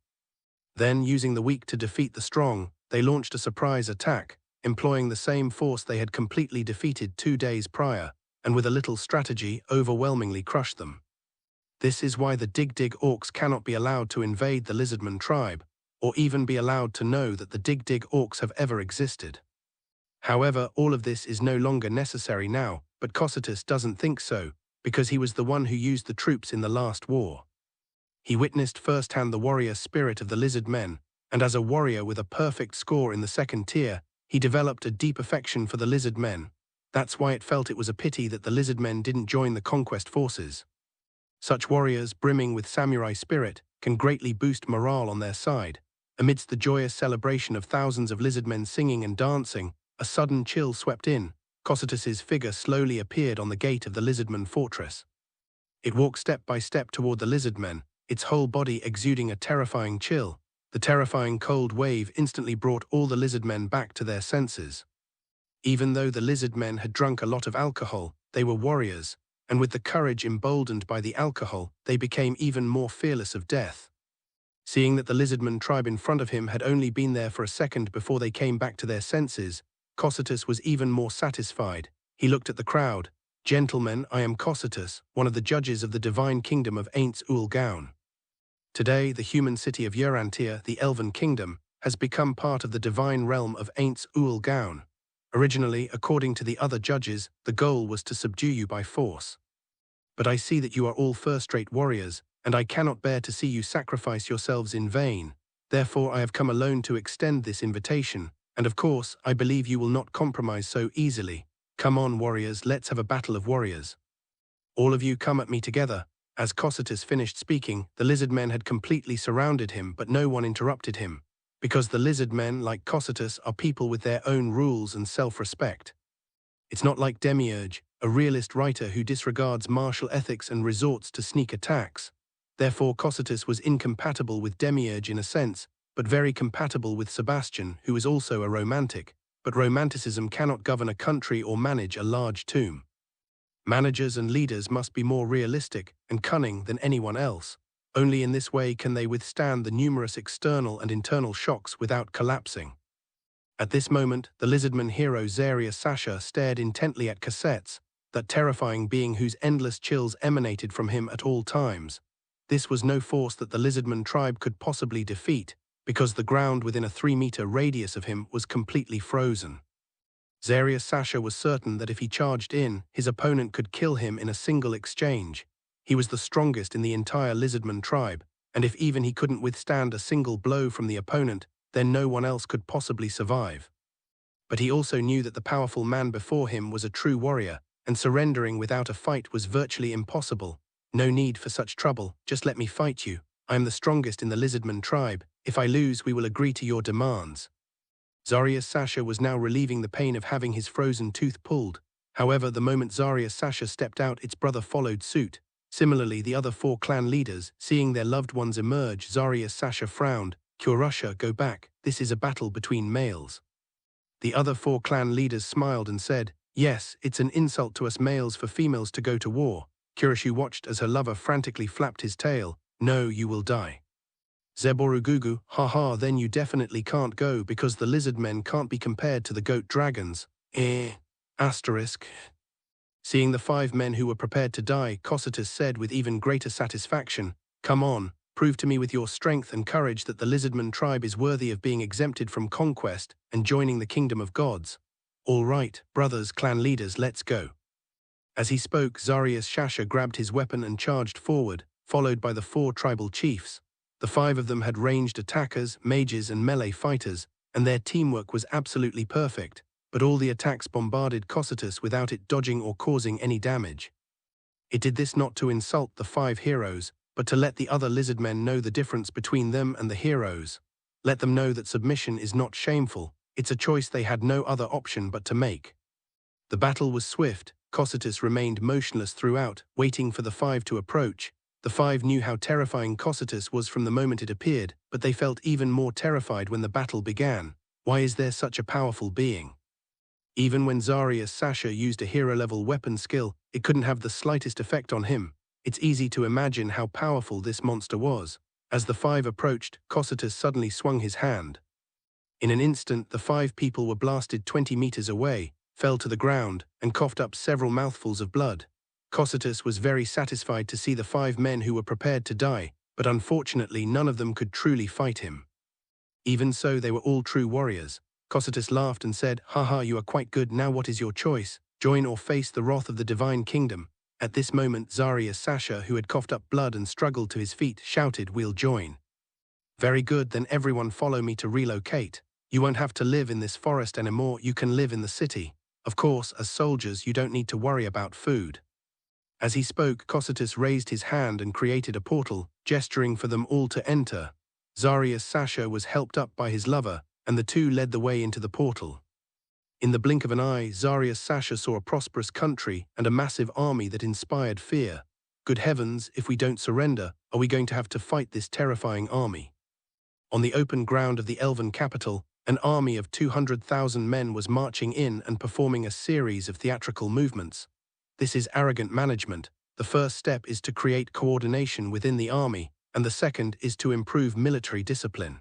Then, using the weak to defeat the strong, they launched a surprise attack, employing the same force they had completely defeated 2 days prior, and with a little strategy, overwhelmingly crushed them. This is why the Dig-Dig orcs cannot be allowed to invade the lizardman tribe, or even be allowed to know that the Dig-Dig orcs have ever existed. However, all of this is no longer necessary now, but Cocytus doesn't think so, because he was the one who used the troops in the last war. He witnessed firsthand the warrior spirit of the lizard men, and as a warrior with a perfect score in the 2nd tier, he developed a deep affection for the lizard men. That's why it felt it was a pity that the lizard men didn't join the conquest forces. Such warriors, brimming with samurai spirit, can greatly boost morale on their side. Amidst the joyous celebration of thousands of lizard men singing and dancing, a sudden chill swept in. Cocytus's figure slowly appeared on the gate of the lizardman fortress. It walked step by step toward the lizardmen, its whole body exuding a terrifying chill. The terrifying cold wave instantly brought all the lizardmen back to their senses. Even though the lizardmen had drunk a lot of alcohol, they were warriors, and with the courage emboldened by the alcohol, they became even more fearless of death. Seeing that the lizardman tribe in front of him had only been there for a second before they came back to their senses, Cocytus was even more satisfied. He looked at the crowd. "Gentlemen, I am Cocytus, one of the judges of the divine kingdom of Ainz Ooal Gown. Today, the human city of Yelantl, the elven kingdom, has become part of the divine realm of Ainz Ooal Gown. Originally, according to the other judges, the goal was to subdue you by force. But I see that you are all first-rate warriors, and I cannot bear to see you sacrifice yourselves in vain. Therefore, I have come alone to extend this invitation, and of course, I believe you will not compromise so easily. Come on, warriors, let's have a battle of warriors. All of you come at me together." As Cocytus finished speaking, the lizard men had completely surrounded him, but no one interrupted him. Because the lizard men, like Cocytus, are people with their own rules and self-respect. It's not like Demiurge, a realist writer who disregards martial ethics and resorts to sneak attacks. Therefore, Cocytus was incompatible with Demiurge in a sense, but very compatible with Sebastian, who is also a romantic. But romanticism cannot govern a country or manage a large tomb. Managers and leaders must be more realistic and cunning than anyone else. Only in this way can they withstand the numerous external and internal shocks without collapsing. At this moment, the lizardman hero Zaria Sasha stared intently at Cassettes, that terrifying being whose endless chills emanated from him at all times. This was no force that the lizardman tribe could possibly defeat, because the ground within a 3-meter radius of him was completely frozen. Zaria Sasha was certain that if he charged in, his opponent could kill him in a single exchange. He was the strongest in the entire lizardman tribe, and if even he couldn't withstand a single blow from the opponent, then no one else could possibly survive. But he also knew that the powerful man before him was a true warrior, and surrendering without a fight was virtually impossible. No need for such trouble, just let me fight you. I am the strongest in the lizardman tribe. If I lose, we will agree to your demands. Zarius Sasha was now relieving the pain of having his frozen tooth pulled. However, the moment Zarius Sasha stepped out, its brother followed suit. Similarly, the other 4 clan leaders, seeing their loved ones emerge, Zarius Sasha frowned. Kurusha, go back. This is a battle between males. The other 4 clan leaders smiled and said, yes, it's an insult to us males for females to go to war. Kurusha watched as her lover frantically flapped his tail. No, you will die. Zeborugugu, haha, then you definitely can't go because the lizard men can't be compared to the goat dragons. Asterisk. Seeing the 5 men who were prepared to die, Cocytus said with even greater satisfaction, come on, prove to me with your strength and courage that the lizardman tribe is worthy of being exempted from conquest and joining the kingdom of gods. All right, brothers, clan leaders, let's go. As he spoke, Zarius Sasha grabbed his weapon and charged forward, followed by the 4 tribal chiefs. The 5 of them had ranged attackers, mages and melee fighters, and their teamwork was absolutely perfect, but all the attacks bombarded Cocytus without it dodging or causing any damage. It did this not to insult the 5 heroes, but to let the other lizardmen know the difference between them and the heroes. Let them know that submission is not shameful, it's a choice they had no other option but to make. The battle was swift. Cocytus remained motionless throughout, waiting for the 5 to approach. The 5 knew how terrifying Cocytus was from the moment it appeared, but they felt even more terrified when the battle began. Why is there such a powerful being? Even when Zarius Sasha used a hero-level weapon skill, it couldn't have the slightest effect on him. It's easy to imagine how powerful this monster was. As the 5 approached, Cocytus suddenly swung his hand. In an instant, the 5 people were blasted 20 meters away, fell to the ground, and coughed up several mouthfuls of blood. Cocytus was very satisfied to see the 5 men who were prepared to die, but unfortunately none of them could truly fight him. Even so, they were all true warriors. Cocytus laughed and said, haha, you are quite good, now what is your choice? Join or face the wrath of the divine kingdom? At this moment, Zarius Sasha, who had coughed up blood and struggled to his feet, shouted, we'll join. Very good, then everyone follow me to relocate. You won't have to live in this forest anymore, you can live in the city. Of course, as soldiers, you don't need to worry about food. As he spoke, Cocytus raised his hand and created a portal, gesturing for them all to enter. Zarius Sasha was helped up by his lover, and the 2 led the way into the portal. In the blink of an eye, Zarius Sasha saw a prosperous country and a massive army that inspired fear. Good heavens, if we don't surrender, are we going to have to fight this terrifying army? On the open ground of the elven capital, an army of 200,000 men was marching in and performing a series of theatrical movements. This is arrogant management. The first step is to create coordination within the army, and the second is to improve military discipline.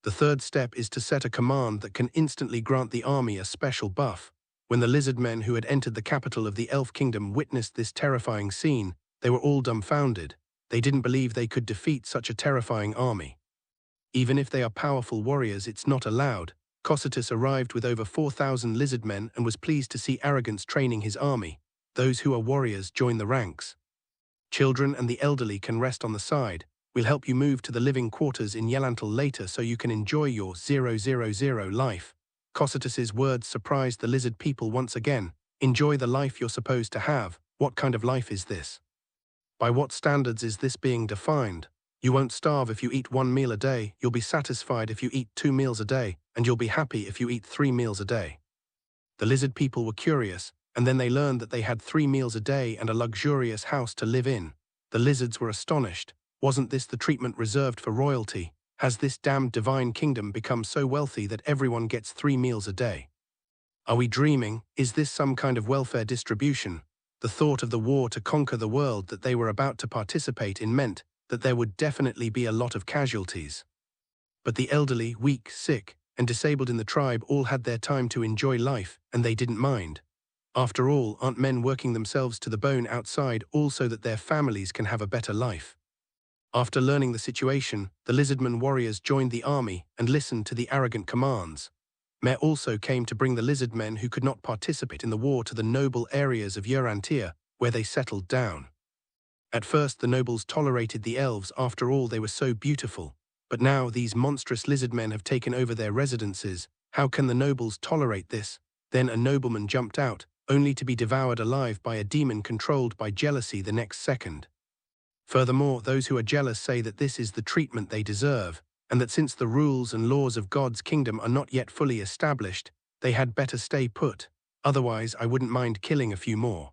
The third step is to set a command that can instantly grant the army a special buff. When the lizard men who had entered the capital of the Elf Kingdom witnessed this terrifying scene, they were all dumbfounded. They didn't believe they could defeat such a terrifying army. Even if they are powerful warriors, it's not allowed. Cocytus arrived with over 4,000 lizard men and was pleased to see Arrogance training his army. Those who are warriors join the ranks. Children and the elderly can rest on the side. We'll help you move to the living quarters in Yelantal later so you can enjoy your 000 life. Cocytus's words surprised the lizard people once again. Enjoy the life you're supposed to have. What kind of life is this? By what standards is this being defined? You won't starve if you eat 1 meal a day, you'll be satisfied if you eat 2 meals a day, and you'll be happy if you eat 3 meals a day. The lizard people were curious, and then they learned that they had 3 meals a day and a luxurious house to live in. The lizards were astonished. Wasn't this the treatment reserved for royalty? Has this damned divine kingdom become so wealthy that everyone gets 3 meals a day? Are we dreaming? Is this some kind of welfare distribution? The thought of the war to conquer the world that they were about to participate in meant that there would definitely be a lot of casualties. But the elderly, weak, sick, and disabled in the tribe all had their time to enjoy life, and they didn't mind. After all, aren't men working themselves to the bone outside all so that their families can have a better life? After learning the situation, the lizardman warriors joined the army and listened to the arrogant commands. Mare also came to bring the lizardmen who could not participate in the war to the noble areas of Urantia, where they settled down. At first the nobles tolerated the elves, after all they were so beautiful, but now these monstrous lizardmen have taken over their residences. How can the nobles tolerate this? Then a nobleman jumped out, only to be devoured alive by a demon controlled by jealousy the next second. Furthermore, those who are jealous say that this is the treatment they deserve, and that since the rules and laws of God's kingdom are not yet fully established, they had better stay put. Otherwise, I wouldn't mind killing a few more.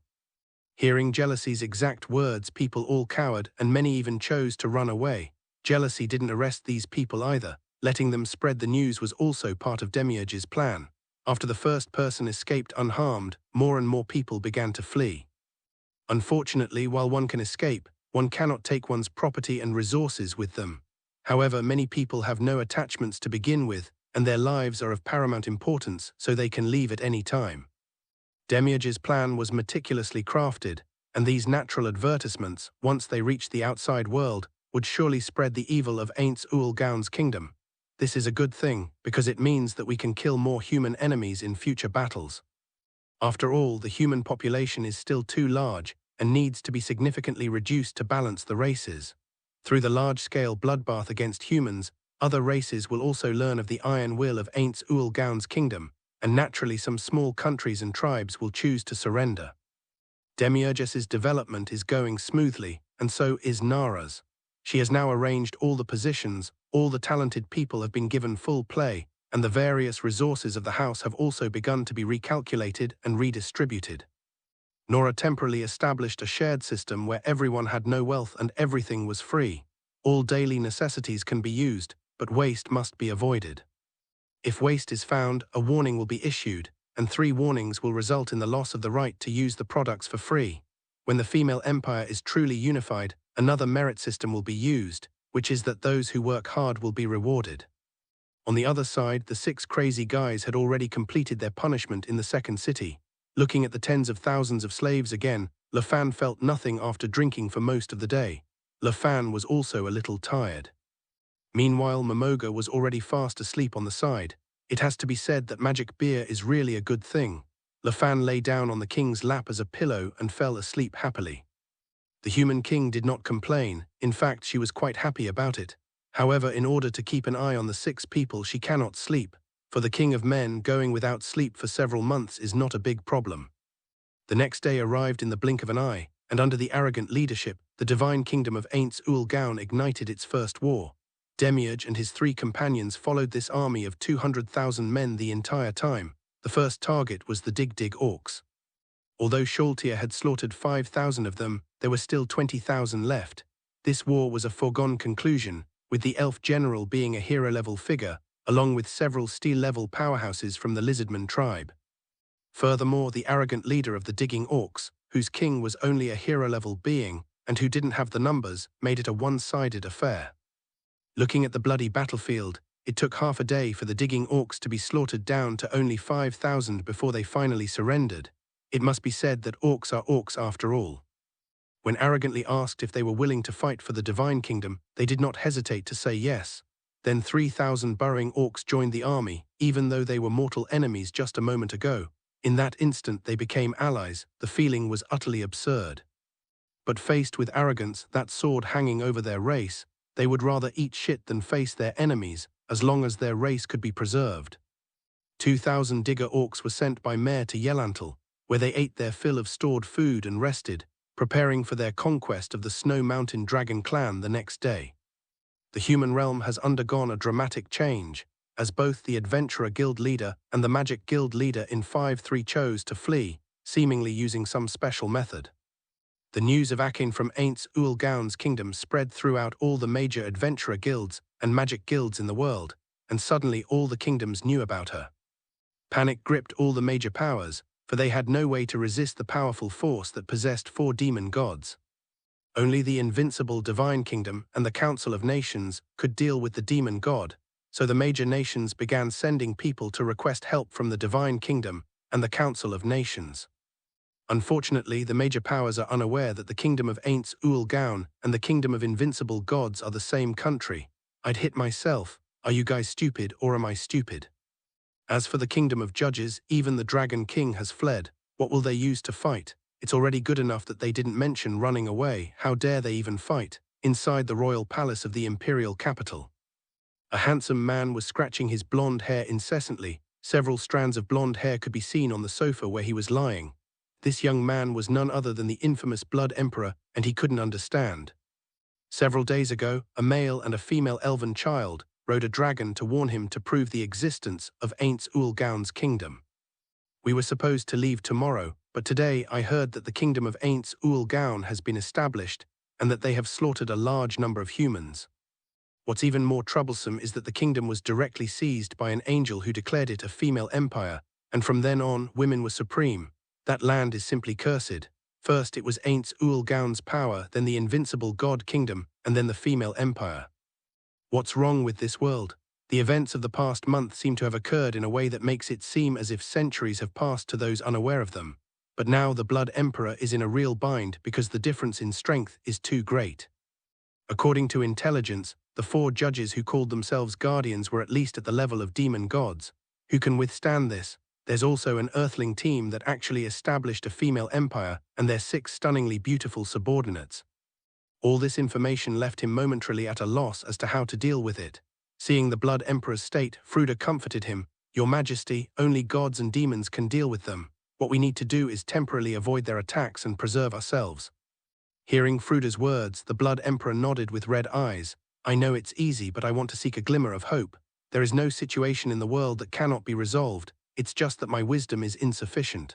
Hearing jealousy's exact words, people all cowered, and many even chose to run away. Jealousy didn't arrest these people either. Letting them spread the news was also part of Demiurge's plan. After the first person escaped unharmed, more and more people began to flee. Unfortunately, while one can escape, one cannot take one's property and resources with them. However, many people have no attachments to begin with, and their lives are of paramount importance, so they can leave at any time. Demiurge's plan was meticulously crafted, and these natural advertisements, once they reached the outside world, would surely spread the evil of Ainz Ooal Gown's kingdom. This is a good thing, because it means that we can kill more human enemies in future battles. After all, the human population is still too large and needs to be significantly reduced to balance the races. Through the large-scale bloodbath against humans, other races will also learn of the iron will of Ainz Ooal Gown's kingdom, and naturally some small countries and tribes will choose to surrender. Demiurge's development is going smoothly, and so is Nara's. She has now arranged all the positions, all the talented people have been given full play, and the various resources of the house have also begun to be recalculated and redistributed. Nora temporarily established a shared system where everyone had no wealth and everything was free. All daily necessities can be used, but waste must be avoided. If waste is found, a warning will be issued, and 3 warnings will result in the loss of the right to use the products for free. When the female empire is truly unified, another merit system will be used, which is that those who work hard will be rewarded. On the other side, the 6 crazy guys had already completed their punishment in the second city. Looking at the tens of thousands of slaves again, Le Fan felt nothing after drinking for most of the day. Le Fan was also a little tired. Meanwhile, Momoga was already fast asleep on the side. It has to be said that magic beer is really a good thing. Le Fan lay down on the king's lap as a pillow and fell asleep happily. The human king did not complain. In fact, she was quite happy about it. However, in order to keep an eye on the 6 people, she cannot sleep. For the king of men, going without sleep for several months is not a big problem. The next day arrived in the blink of an eye, and under the arrogant leadership, the divine kingdom of Ainz Ooal Gown ignited its first war. Demiurge and his 3 companions followed this army of 200,000 men the entire time. The first target was the Dig Orcs. Although Sholtir had slaughtered 5,000 of them, there were still 20,000 left. This war was a foregone conclusion, with the elf general being a hero-level figure, along with several steel-level powerhouses from the Lizardman tribe. Furthermore, the arrogant leader of the Digging Orcs, whose king was only a hero-level being, and who didn't have the numbers, made it a one-sided affair. Looking at the bloody battlefield, it took half a day for the Digging Orcs to be slaughtered down to only 5,000 before they finally surrendered. It must be said that orcs are orcs after all. When arrogantly asked if they were willing to fight for the Divine Kingdom, they did not hesitate to say yes. Then 3,000 burrowing orcs joined the army, even though they were mortal enemies just a moment ago. In that instant they became allies. The feeling was utterly absurd. But faced with arrogance, that sword hanging over their race, they would rather eat shit than face their enemies, as long as their race could be preserved. 2,000 digger orcs were sent by Mare to Yelantal, where they ate their fill of stored food and rested, preparing for their conquest of the Snow Mountain Dragon clan the next day. The human realm has undergone a dramatic change, as both the Adventurer Guild leader and the Magic Guild leader in 5-3 chose to flee, seemingly using some special method. The news of Akin from Ainz Ooal Gown's kingdom spread throughout all the major adventurer guilds and magic guilds in the world, and suddenly all the kingdoms knew about her. Panic gripped all the major powers, for they had no way to resist the powerful force that possessed 4 demon gods. Only the invincible divine kingdom and the Council of Nations could deal with the demon god, so the major nations began sending people to request help from the divine kingdom and the Council of Nations. Unfortunately, the major powers are unaware that the kingdom of Ainz Ooal Gown and the kingdom of invincible gods are the same country. I'd hit myself. Are you guys stupid, or am I stupid? As for the kingdom of judges, even the Dragon King has fled. What will they use to fight? It's already good enough that they didn't mention running away. How dare they even fight? Inside the royal palace of the imperial capital, a handsome man was scratching his blonde hair incessantly. Several strands of blonde hair could be seen on the sofa where he was lying. This young man was none other than the infamous Blood Emperor, and he couldn't understand. Several days ago, a male and a female elven child rode a dragon to warn him to prove the existence of Ainz Ooal Gown's kingdom. We were supposed to leave tomorrow, but today I heard that the kingdom of Ainz Ooal Gown has been established and that they have slaughtered a large number of humans. What's even more troublesome is that the kingdom was directly seized by an angel who declared it a female empire, and from then on, women were supreme. That land is simply cursed. First it was Ainz Ooal Gown's power, then the invincible god kingdom, and then the female empire. What's wrong with this world? The events of the past month seem to have occurred in a way that makes it seem as if centuries have passed to those unaware of them. But now the Blood Emperor is in a real bind because the difference in strength is too great. According to intelligence, the 4 judges who called themselves guardians were at least at the level of demon gods. Who can withstand this? There's also an earthling team that actually established a female empire and their 6 stunningly beautiful subordinates. All this information left him momentarily at a loss as to how to deal with it. Seeing the Blood Emperor's state, Fruda comforted him. "Your Majesty, only gods and demons can deal with them. What we need to do is temporarily avoid their attacks and preserve ourselves." Hearing Fruda's words, the Blood Emperor nodded with red eyes. "I know it's easy, but I want to seek a glimmer of hope. There is no situation in the world that cannot be resolved. It's just that my wisdom is insufficient.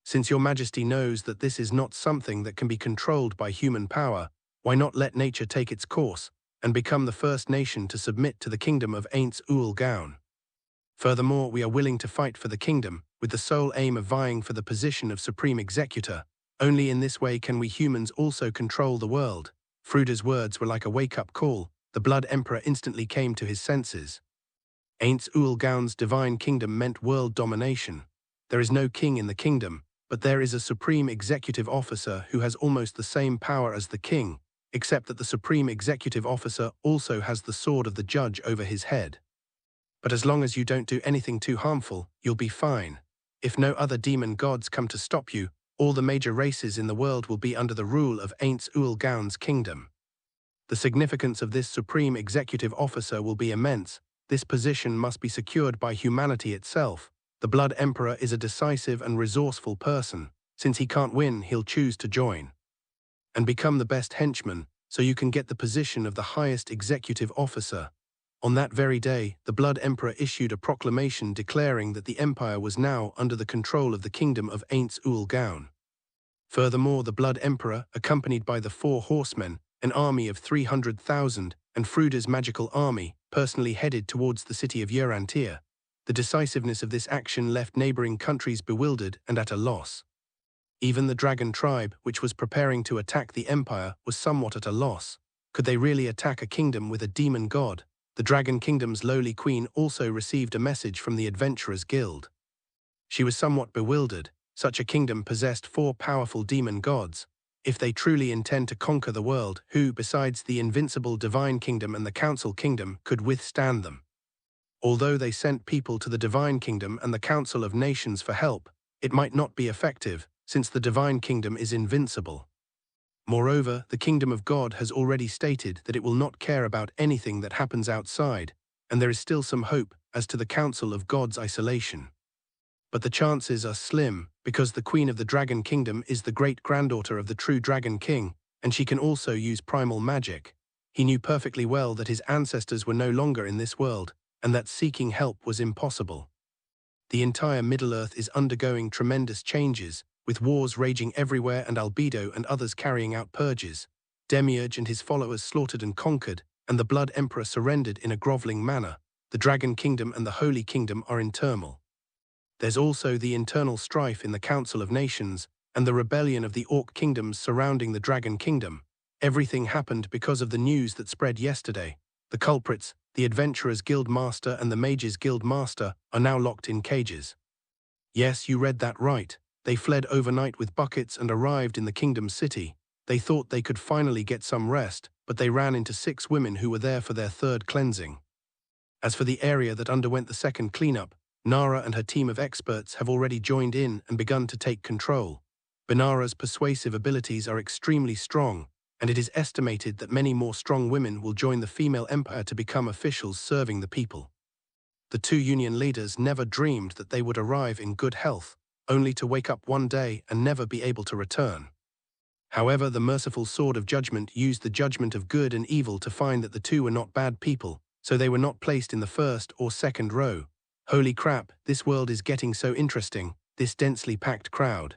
Since your Majesty knows that this is not something that can be controlled by human power, why not let nature take its course and become the first nation to submit to the kingdom of Ainz Ooal Gown? Furthermore, we are willing to fight for the kingdom, with the sole aim of vying for the position of supreme executor. Only in this way can we humans also control the world." Fruda's words were like a wake-up call. The Blood Emperor instantly came to his senses. Ainz Ooal Gown's divine kingdom meant world domination. There is no king in the kingdom, but there is a supreme executive officer who has almost the same power as the king, except that the supreme executive officer also has the sword of the judge over his head. But as long as you don't do anything too harmful, you'll be fine. If no other demon gods come to stop you, all the major races in the world will be under the rule of Ainz Ooal Gown's kingdom. The significance of this supreme executive officer will be immense. This position must be secured by humanity itself. The Blood Emperor is a decisive and resourceful person. Since he can't win, he'll choose to join and become the best henchman, so you can get the position of the highest executive officer. On that very day, the Blood Emperor issued a proclamation declaring that the empire was now under the control of the kingdom of Ainz Ooal Gown. Furthermore, the Blood Emperor, accompanied by the 4 horsemen, an army of 300,000, and Fruda's magical army, personally headed towards the city of Urantia. The decisiveness of this action left neighboring countries bewildered and at a loss. Even the dragon tribe, which was preparing to attack the empire, was somewhat at a loss. Could they really attack a kingdom with a demon god? The Dragon Kingdom's lowly queen also received a message from the Adventurers Guild. She was somewhat bewildered. Such a kingdom possessed 4 powerful demon gods. If they truly intend to conquer the world, who, besides the invincible Divine Kingdom and the Council Kingdom, could withstand them? Although they sent people to the Divine Kingdom and the Council of Nations for help, it might not be effective, since the Divine Kingdom is invincible. Moreover, the Kingdom of God has already stated that it will not care about anything that happens outside, and there is still some hope as to the Council of God's isolation. But the chances are slim, because the Queen of the Dragon Kingdom is the great-granddaughter of the true Dragon King, and she can also use primal magic. He knew perfectly well that his ancestors were no longer in this world, and that seeking help was impossible. The entire Middle-earth is undergoing tremendous changes, with wars raging everywhere and Albedo and others carrying out purges. Demiurge and his followers slaughtered and conquered, and the Blood Emperor surrendered in a groveling manner. The Dragon Kingdom and the Holy Kingdom are in turmoil. There's also the internal strife in the Council of Nations, and the rebellion of the Orc kingdoms surrounding the Dragon Kingdom. Everything happened because of the news that spread yesterday. The culprits, the Adventurers Guild Master and the Mages Guild Master, are now locked in cages. Yes, you read that right. They fled overnight with buckets and arrived in the Kingdom City. They thought they could finally get some rest, but they ran into 6 women who were there for their 3rd cleansing. As for the area that underwent the 2nd cleanup, Nara and her team of experts have already joined in and begun to take control. Banara's persuasive abilities are extremely strong, and it is estimated that many more strong women will join the female empire to become officials serving the people. The 2 union leaders never dreamed that they would arrive in good health. only to wake up one day and never be able to return. However, the merciful sword of judgment used the judgment of good and evil to find that the two were not bad people, so they were not placed in the first or second row. Holy crap, this world is getting so interesting, this densely packed crowd.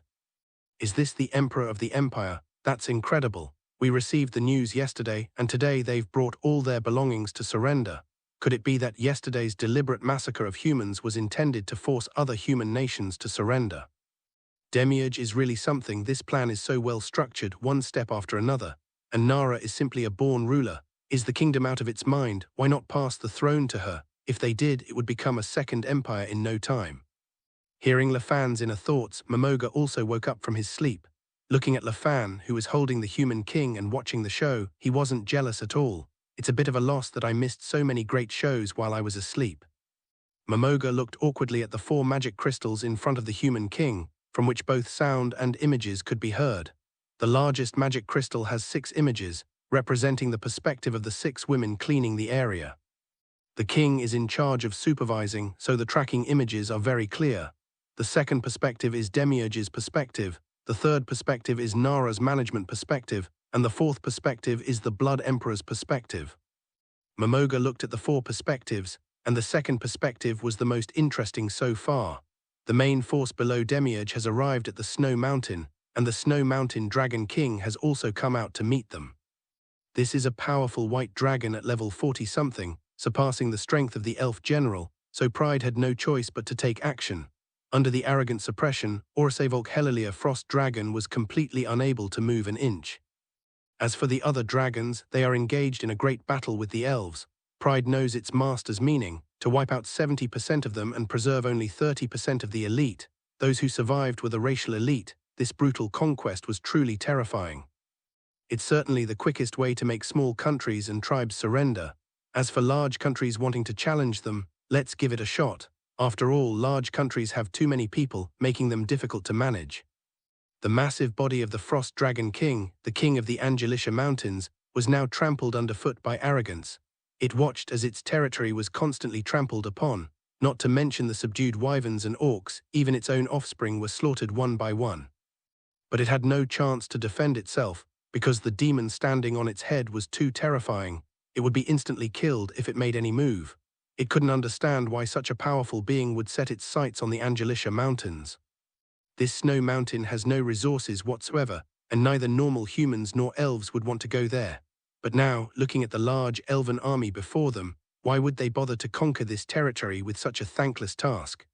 Is this the Emperor of the Empire? That's incredible. We received the news yesterday, and today they've brought all their belongings to surrender. Could it be that yesterday's deliberate massacre of humans was intended to force other human nations to surrender? Demiurge is really something. This plan is so well structured, one step after another, and Nara is simply a born ruler. Is the kingdom out of its mind? Why not pass the throne to her? If they did, it would become a second empire in no time. Hearing Lafan's inner thoughts, Momoga also woke up from his sleep. Looking at Lafan, who was holding the human king and watching the show, he wasn't jealous at all. It's a bit of a loss that I missed so many great shows while I was asleep. Momoga looked awkwardly at the 4 magic crystals in front of the human king, from which both sound and images could be heard. The largest magic crystal has 6 images, representing the perspective of the 6 women cleaning the area. The king is in charge of supervising, so the tracking images are very clear. The second perspective is Demiurge's perspective, the third perspective is Nara's management perspective, and the fourth perspective is the Blood Emperor's perspective. Momoga looked at the 4 perspectives, and the second perspective was the most interesting so far. The main force below Demiurge has arrived at the Snow Mountain, and the Snow Mountain Dragon King has also come out to meet them. This is a powerful white dragon at level 40-something, surpassing the strength of the elf general, so Pride had no choice but to take action. Under the arrogant suppression, Orsevolk Helilia Frost Dragon was completely unable to move an inch. As for the other dragons, they are engaged in a great battle with the elves. Pride knows its master's meaning, to wipe out 70% of them and preserve only 30% of the elite. Those who survived were the racial elite. This brutal conquest was truly terrifying. It's certainly the quickest way to make small countries and tribes surrender. As for large countries wanting to challenge them, let's give it a shot. After all, large countries have too many people, making them difficult to manage. The massive body of the Frost Dragon King, the king of the Angelicia Mountains, was now trampled underfoot by arrogance. It watched as its territory was constantly trampled upon, not to mention the subdued wyverns and orcs. Even its own offspring were slaughtered one by one. But it had no chance to defend itself, because the demon standing on its head was too terrifying. It would be instantly killed if it made any move. It couldn't understand why such a powerful being would set its sights on the Angelicia Mountains. This snow mountain has no resources whatsoever, and neither normal humans nor elves would want to go there. But now, looking at the large elven army before them, why would they bother to conquer this territory with such a thankless task?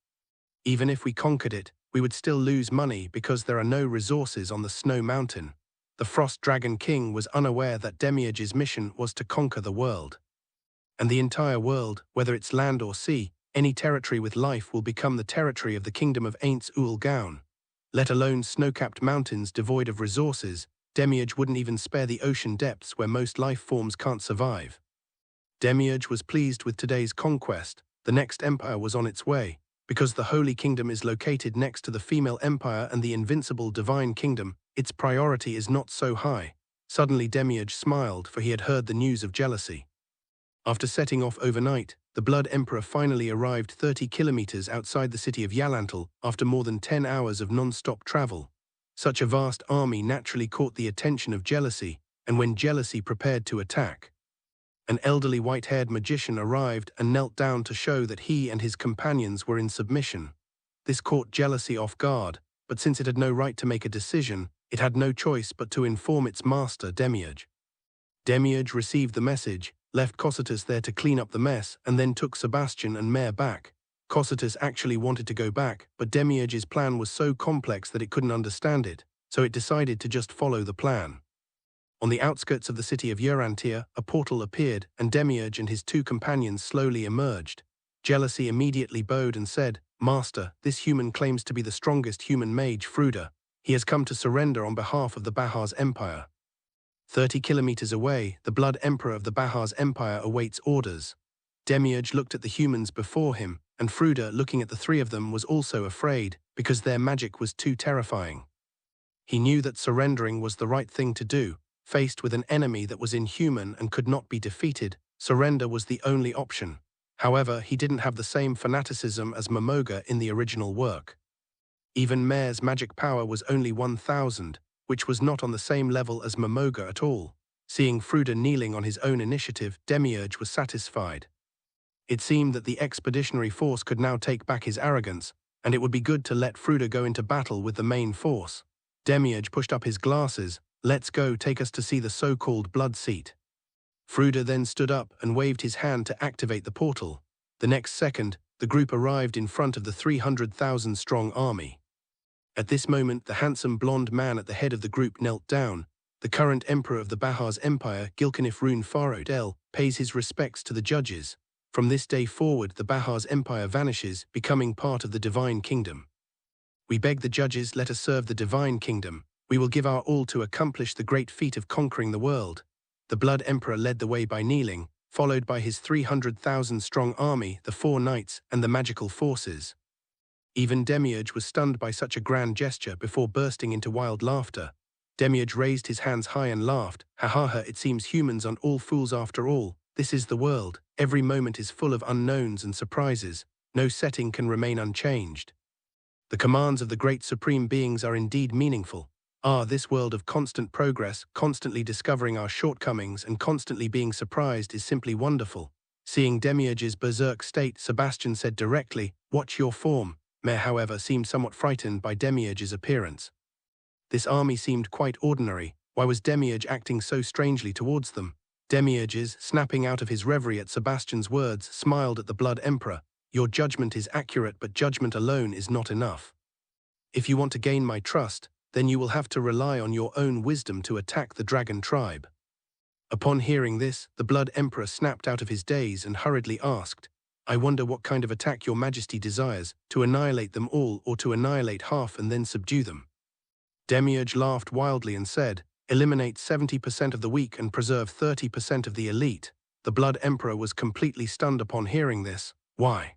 Even if we conquered it, we would still lose money because there are no resources on the snow mountain. The Frost Dragon King was unaware that Demiurge's mission was to conquer the world. And the entire world, whether it's land or sea, any territory with life will become the territory of the kingdom of Ainz Ooal Gown. Let alone snow-capped mountains devoid of resources, Demiurge wouldn't even spare the ocean depths where most life forms can't survive. Demiurge was pleased with today's conquest. The next empire was on its way. Because the Holy Kingdom is located next to the Female Empire and the Invincible Divine Kingdom, its priority is not so high. Suddenly Demiurge smiled, for he had heard the news of jealousy. After setting off overnight, the Blood Emperor finally arrived 30 kilometers outside the city of Yalantal after more than 10 hours of non-stop travel. Such a vast army naturally caught the attention of jealousy, and when jealousy prepared to attack, an elderly white-haired magician arrived and knelt down to show that he and his companions were in submission. This caught jealousy off guard, but since it had no right to make a decision, it had no choice but to inform its master, Demiurge. Demiurge received the message, left Cocytus there to clean up the mess, and then took Sebastian and Mare back. Cocytus actually wanted to go back, but Demiurge's plan was so complex that it couldn't understand it, so it decided to just follow the plan. On the outskirts of the city of Urantia, a portal appeared, and Demiurge and his 2 companions slowly emerged. Jealousy immediately bowed and said, "Master, this human claims to be the strongest human mage, Fruda. He has come to surrender on behalf of the Bahar's Empire." 30 kilometers away, the Blood Emperor of the Bahar's Empire awaits orders. Demiurge looked at the humans before him, and Fruda, looking at the 3 of them, was also afraid, because their magic was too terrifying. He knew that surrendering was the right thing to do. Faced with an enemy that was inhuman and could not be defeated, surrender was the only option. However, he didn't have the same fanaticism as Momoga in the original work. Even Mare's magic power was only 1,000, which was not on the same level as Momoga at all. Seeing Fruda kneeling on his own initiative, Demiurge was satisfied. It seemed that the expeditionary force could now take back his arrogance, and it would be good to let Fruda go into battle with the main force. Demiurge pushed up his glasses. "Let's go, take us to see the so-called blood seat." Fruda then stood up and waved his hand to activate the portal. The next second, the group arrived in front of the 300,000-strong army. At this moment, the handsome blonde man at the head of the group knelt down. The current emperor of the Bahar's empire, Gilkanif Rune Farodel, pays his respects to the judges. From this day forward, the Bahar's empire vanishes, becoming part of the divine kingdom. We beg the judges, let us serve the divine kingdom. We will give our all to accomplish the great feat of conquering the world. The Blood Emperor led the way by kneeling, followed by his 300,000-strong army, the 4 knights, and the magical forces. Even Demiurge was stunned by such a grand gesture before bursting into wild laughter. Demiurge raised his hands high and laughed. "Ha ha ha, it seems humans aren't all fools after all. This is the world. Every moment is full of unknowns and surprises. No setting can remain unchanged. The commands of the great supreme beings are indeed meaningful. This world of constant progress, constantly discovering our shortcomings and constantly being surprised is simply wonderful." Seeing Demiurge's berserk state, Sebastian said directly, "Watch your form." Mare, however, seemed somewhat frightened by Demiurge's appearance. This army seemed quite ordinary. Why was Demiurge acting so strangely towards them? Demiurge, snapping out of his reverie at Sebastian's words, smiled at the Blood Emperor. "Your judgment is accurate, but judgment alone is not enough. If you want to gain my trust, then you will have to rely on your own wisdom to attack the dragon tribe." Upon hearing this, the Blood Emperor snapped out of his daze and hurriedly asked, "I wonder what kind of attack your majesty desires, to annihilate them all or to annihilate half and then subdue them?" Demiurge laughed wildly and said, "Eliminate 70% of the weak and preserve 30% of the elite." The Blood Emperor was completely stunned upon hearing this. Why?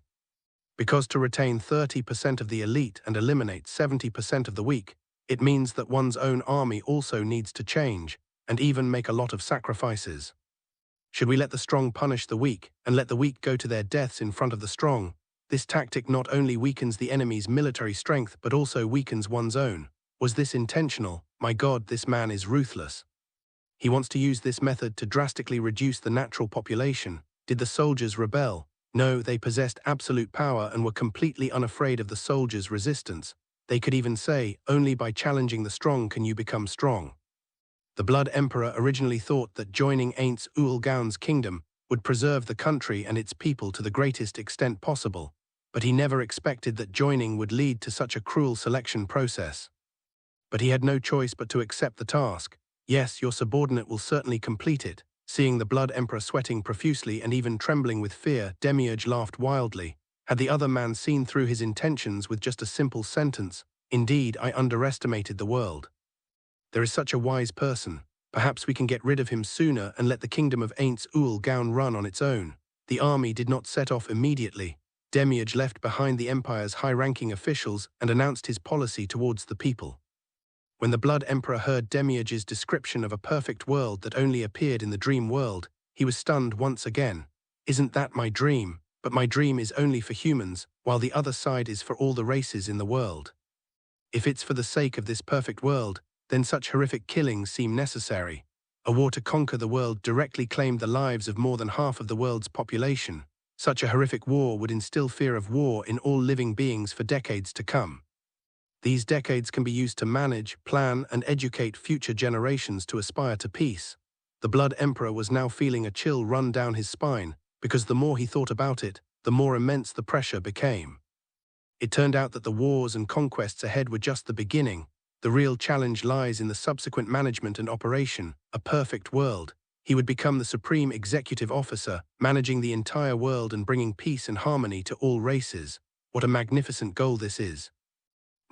Because to retain 30% of the elite and eliminate 70% of the weak, it means that one's own army also needs to change, and even make a lot of sacrifices. Should we let the strong punish the weak, and let the weak go to their deaths in front of the strong? This tactic not only weakens the enemy's military strength but also weakens one's own. Was this intentional? My God, this man is ruthless. He wants to use this method to drastically reduce the natural population. Did the soldiers rebel? No, they possessed absolute power and were completely unafraid of the soldiers' resistance. They could even say, "Only by challenging the strong can you become strong." The Blood Emperor originally thought that joining Ainz Ooal Gown's kingdom would preserve the country and its people to the greatest extent possible, but he never expected that joining would lead to such a cruel selection process. But he had no choice but to accept the task. "Yes, your subordinate will certainly complete it." Seeing the Blood Emperor sweating profusely and even trembling with fear, Demiurge laughed wildly. Had the other man seen through his intentions with just a simple sentence, "Indeed, I underestimated the world. There is such a wise person. Perhaps we can get rid of him sooner and let the kingdom of Ainz Ooal Gown run on its own." The army did not set off immediately. Demiurge left behind the empire's high-ranking officials and announced his policy towards the people. When the Blood Emperor heard Demiurge's description of a perfect world that only appeared in the dream world, he was stunned once again. "Isn't that my dream? But my dream is only for humans, while the other side is for all the races in the world. If it's for the sake of this perfect world, then such horrific killings seem necessary. A war to conquer the world directly claimed the lives of more than half of the world's population. Such a horrific war would instill fear of war in all living beings for decades to come. These decades can be used to manage, plan, and educate future generations to aspire to peace." The Blood Emperor was now feeling a chill run down his spine, because the more he thought about it, the more immense the pressure became. It turned out that the wars and conquests ahead were just the beginning. The real challenge lies in the subsequent management and operation, a perfect world. He would become the supreme executive officer, managing the entire world and bringing peace and harmony to all races. What a magnificent goal this is.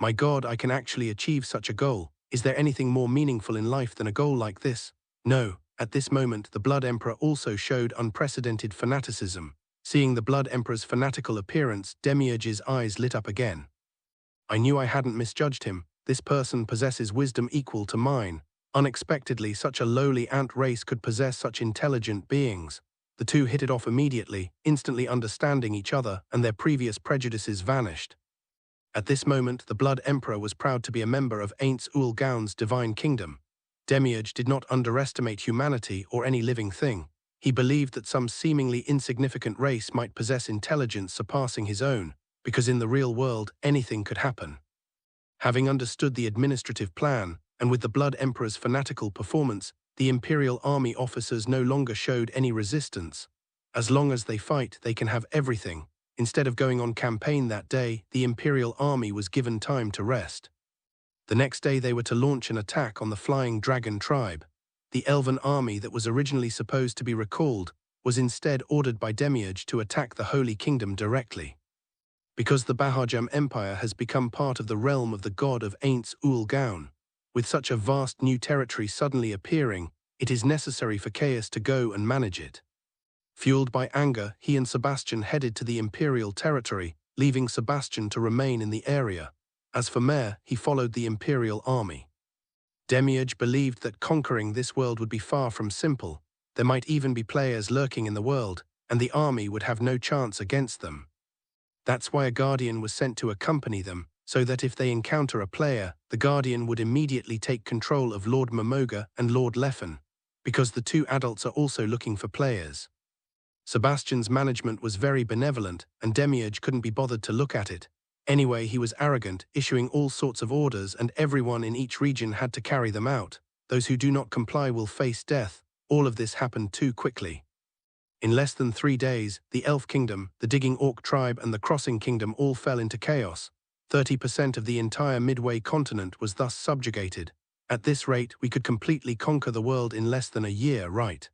My God, I can actually achieve such a goal. Is there anything more meaningful in life than a goal like this? No. At this moment, the Blood Emperor also showed unprecedented fanaticism. Seeing the Blood Emperor's fanatical appearance, Demiurge's eyes lit up again. I knew I hadn't misjudged him. This person possesses wisdom equal to mine. Unexpectedly, such a lowly ant race could possess such intelligent beings. The two hit it off immediately, instantly understanding each other, and their previous prejudices vanished. At this moment, the Blood Emperor was proud to be a member of Ainz Ooal Gown's divine kingdom. Demiurge did not underestimate humanity or any living thing. He believed that some seemingly insignificant race might possess intelligence surpassing his own, because in the real world, anything could happen. Having understood the administrative plan, and with the Blood Emperor's fanatical performance, the Imperial Army officers no longer showed any resistance. As long as they fight, they can have everything. Instead of going on campaign that day, the Imperial Army was given time to rest. The next day they were to launch an attack on the Flying Dragon tribe. The elven army that was originally supposed to be recalled was instead ordered by Demiurge to attack the Holy Kingdom directly. Because the Bahajam Empire has become part of the realm of the god of Ainz Ooal Gown, with such a vast new territory suddenly appearing, it is necessary for Caius to go and manage it. Fueled by anger, he and Sebastian headed to the Imperial territory, leaving Sebastian to remain in the area. As for Mare, he followed the Imperial army. Demiurge believed that conquering this world would be far from simple. There might even be players lurking in the world, and the army would have no chance against them. That's why a guardian was sent to accompany them, so that if they encounter a player, the guardian would immediately take control of Lord Momoga and Lord Leffen, because the two adults are also looking for players. Sebastian's management was very benevolent, and Demiurge couldn't be bothered to look at it. Anyway, he was arrogant, issuing all sorts of orders, and everyone in each region had to carry them out. Those who do not comply will face death. All of this happened too quickly. In less than 3 days, the Elf Kingdom, the Digging Orc tribe, and the Crossing Kingdom all fell into chaos. 30% of the entire Midway continent was thus subjugated. At this rate, we could completely conquer the world in less than a year, right?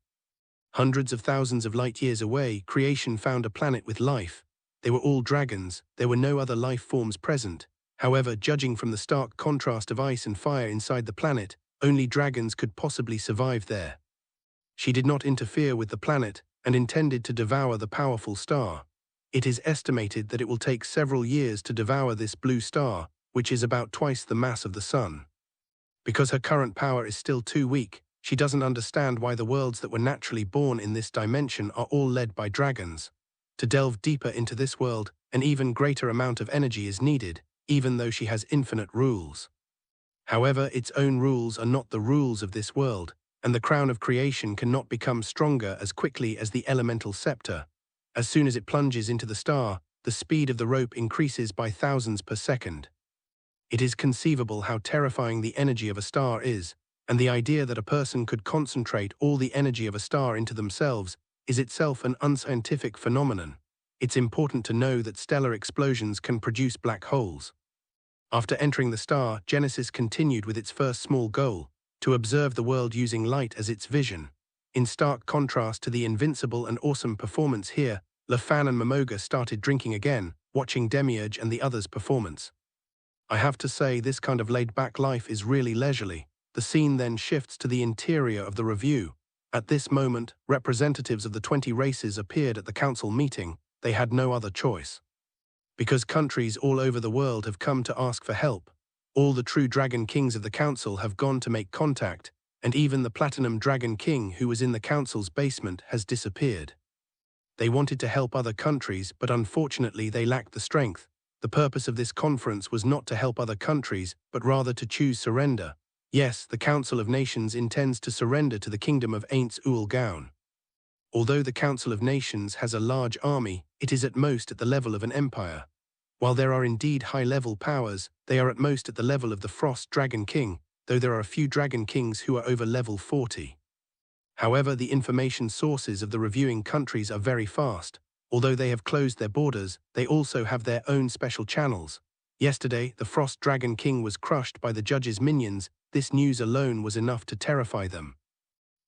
Hundreds of thousands of light years away, creation found a planet with life. They were all dragons. There were no other life forms present. However, judging from the stark contrast of ice and fire inside the planet, only dragons could possibly survive there. She did not interfere with the planet and intended to devour the powerful star. It is estimated that it will take several years to devour this blue star, which is about twice the mass of the sun. Because her current power is still too weak, she doesn't understand why the worlds that were naturally born in this dimension are all led by dragons. To delve deeper into this world, an even greater amount of energy is needed, even though she has infinite rules. However, its own rules are not the rules of this world, and the crown of creation cannot become stronger as quickly as the elemental scepter. As soon as it plunges into the star, the speed of the rope increases by thousands per second. It is conceivable how terrifying the energy of a star is, and the idea that a person could concentrate all the energy of a star into themselves is itself an unscientific phenomenon. It's important to know that stellar explosions can produce black holes. After entering the star, Genesis continued with its first small goal, to observe the world using light as its vision. In stark contrast to the invincible and awesome performance here, Leffen and Momoga started drinking again, watching Demiurge and the others' performance. I have to say, this kind of laid-back life is really leisurely. The scene then shifts to the interior of the review. At this moment, representatives of the 20 races appeared at the council meeting. They had no other choice. Because countries all over the world have come to ask for help, all the true Dragon Kings of the council have gone to make contact, and even the Platinum Dragon King who was in the council's basement has disappeared. They wanted to help other countries, but unfortunately they lacked the strength. The purpose of this conference was not to help other countries, but rather to choose surrender. Yes, the Council of Nations intends to surrender to the kingdom of Ainz Ooal Gown. Although the Council of Nations has a large army, it is at most at the level of an empire. While there are indeed high-level powers, they are at most at the level of the Frost Dragon King, though there are a few Dragon Kings who are over level 40. However, the information sources of the reviewing countries are very fast. Although they have closed their borders, they also have their own special channels. Yesterday, the Frost Dragon King was crushed by the judge's minions. This news alone was enough to terrify them.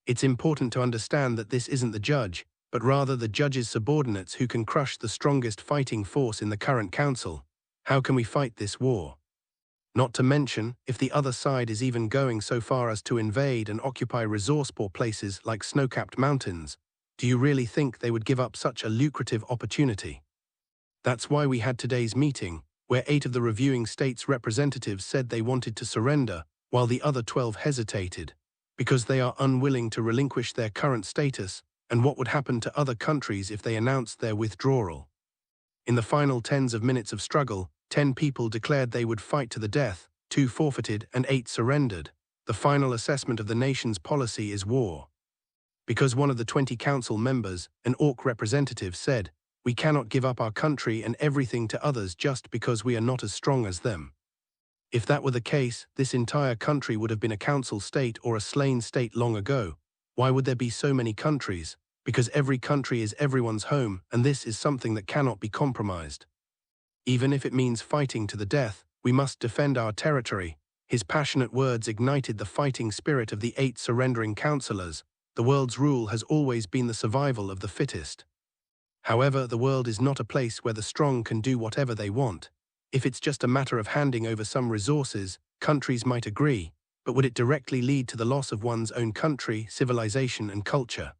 It's important to understand that this isn't the judge, but rather the judge's subordinates who can crush the strongest fighting force in the current council. How can we fight this war? Not to mention, if the other side is even going so far as to invade and occupy resource-poor places like snow-capped mountains, do you really think they would give up such a lucrative opportunity? That's why we had today's meeting, where 8 of the reviewing states' representatives said they wanted to surrender, while the other 12 hesitated, because they are unwilling to relinquish their current status, and what would happen to other countries if they announced their withdrawal. In the final tens of minutes of struggle, 10 people declared they would fight to the death, 2 forfeited and 8 surrendered. The final assessment of the nation's policy is war. Because one of the 20 council members, an Orc representative, said, "We cannot give up our country and everything to others just because we are not as strong as them." If that were the case, this entire country would have been a council state or a slain state long ago. Why would there be so many countries? Because every country is everyone's home, and this is something that cannot be compromised. Even if it means fighting to the death, we must defend our territory. His passionate words ignited the fighting spirit of the 8 surrendering councillors. The world's rule has always been the survival of the fittest. However, the world is not a place where the strong can do whatever they want. If it's just a matter of handing over some resources, countries might agree, but would it directly lead to the loss of one's own country, civilization, and culture?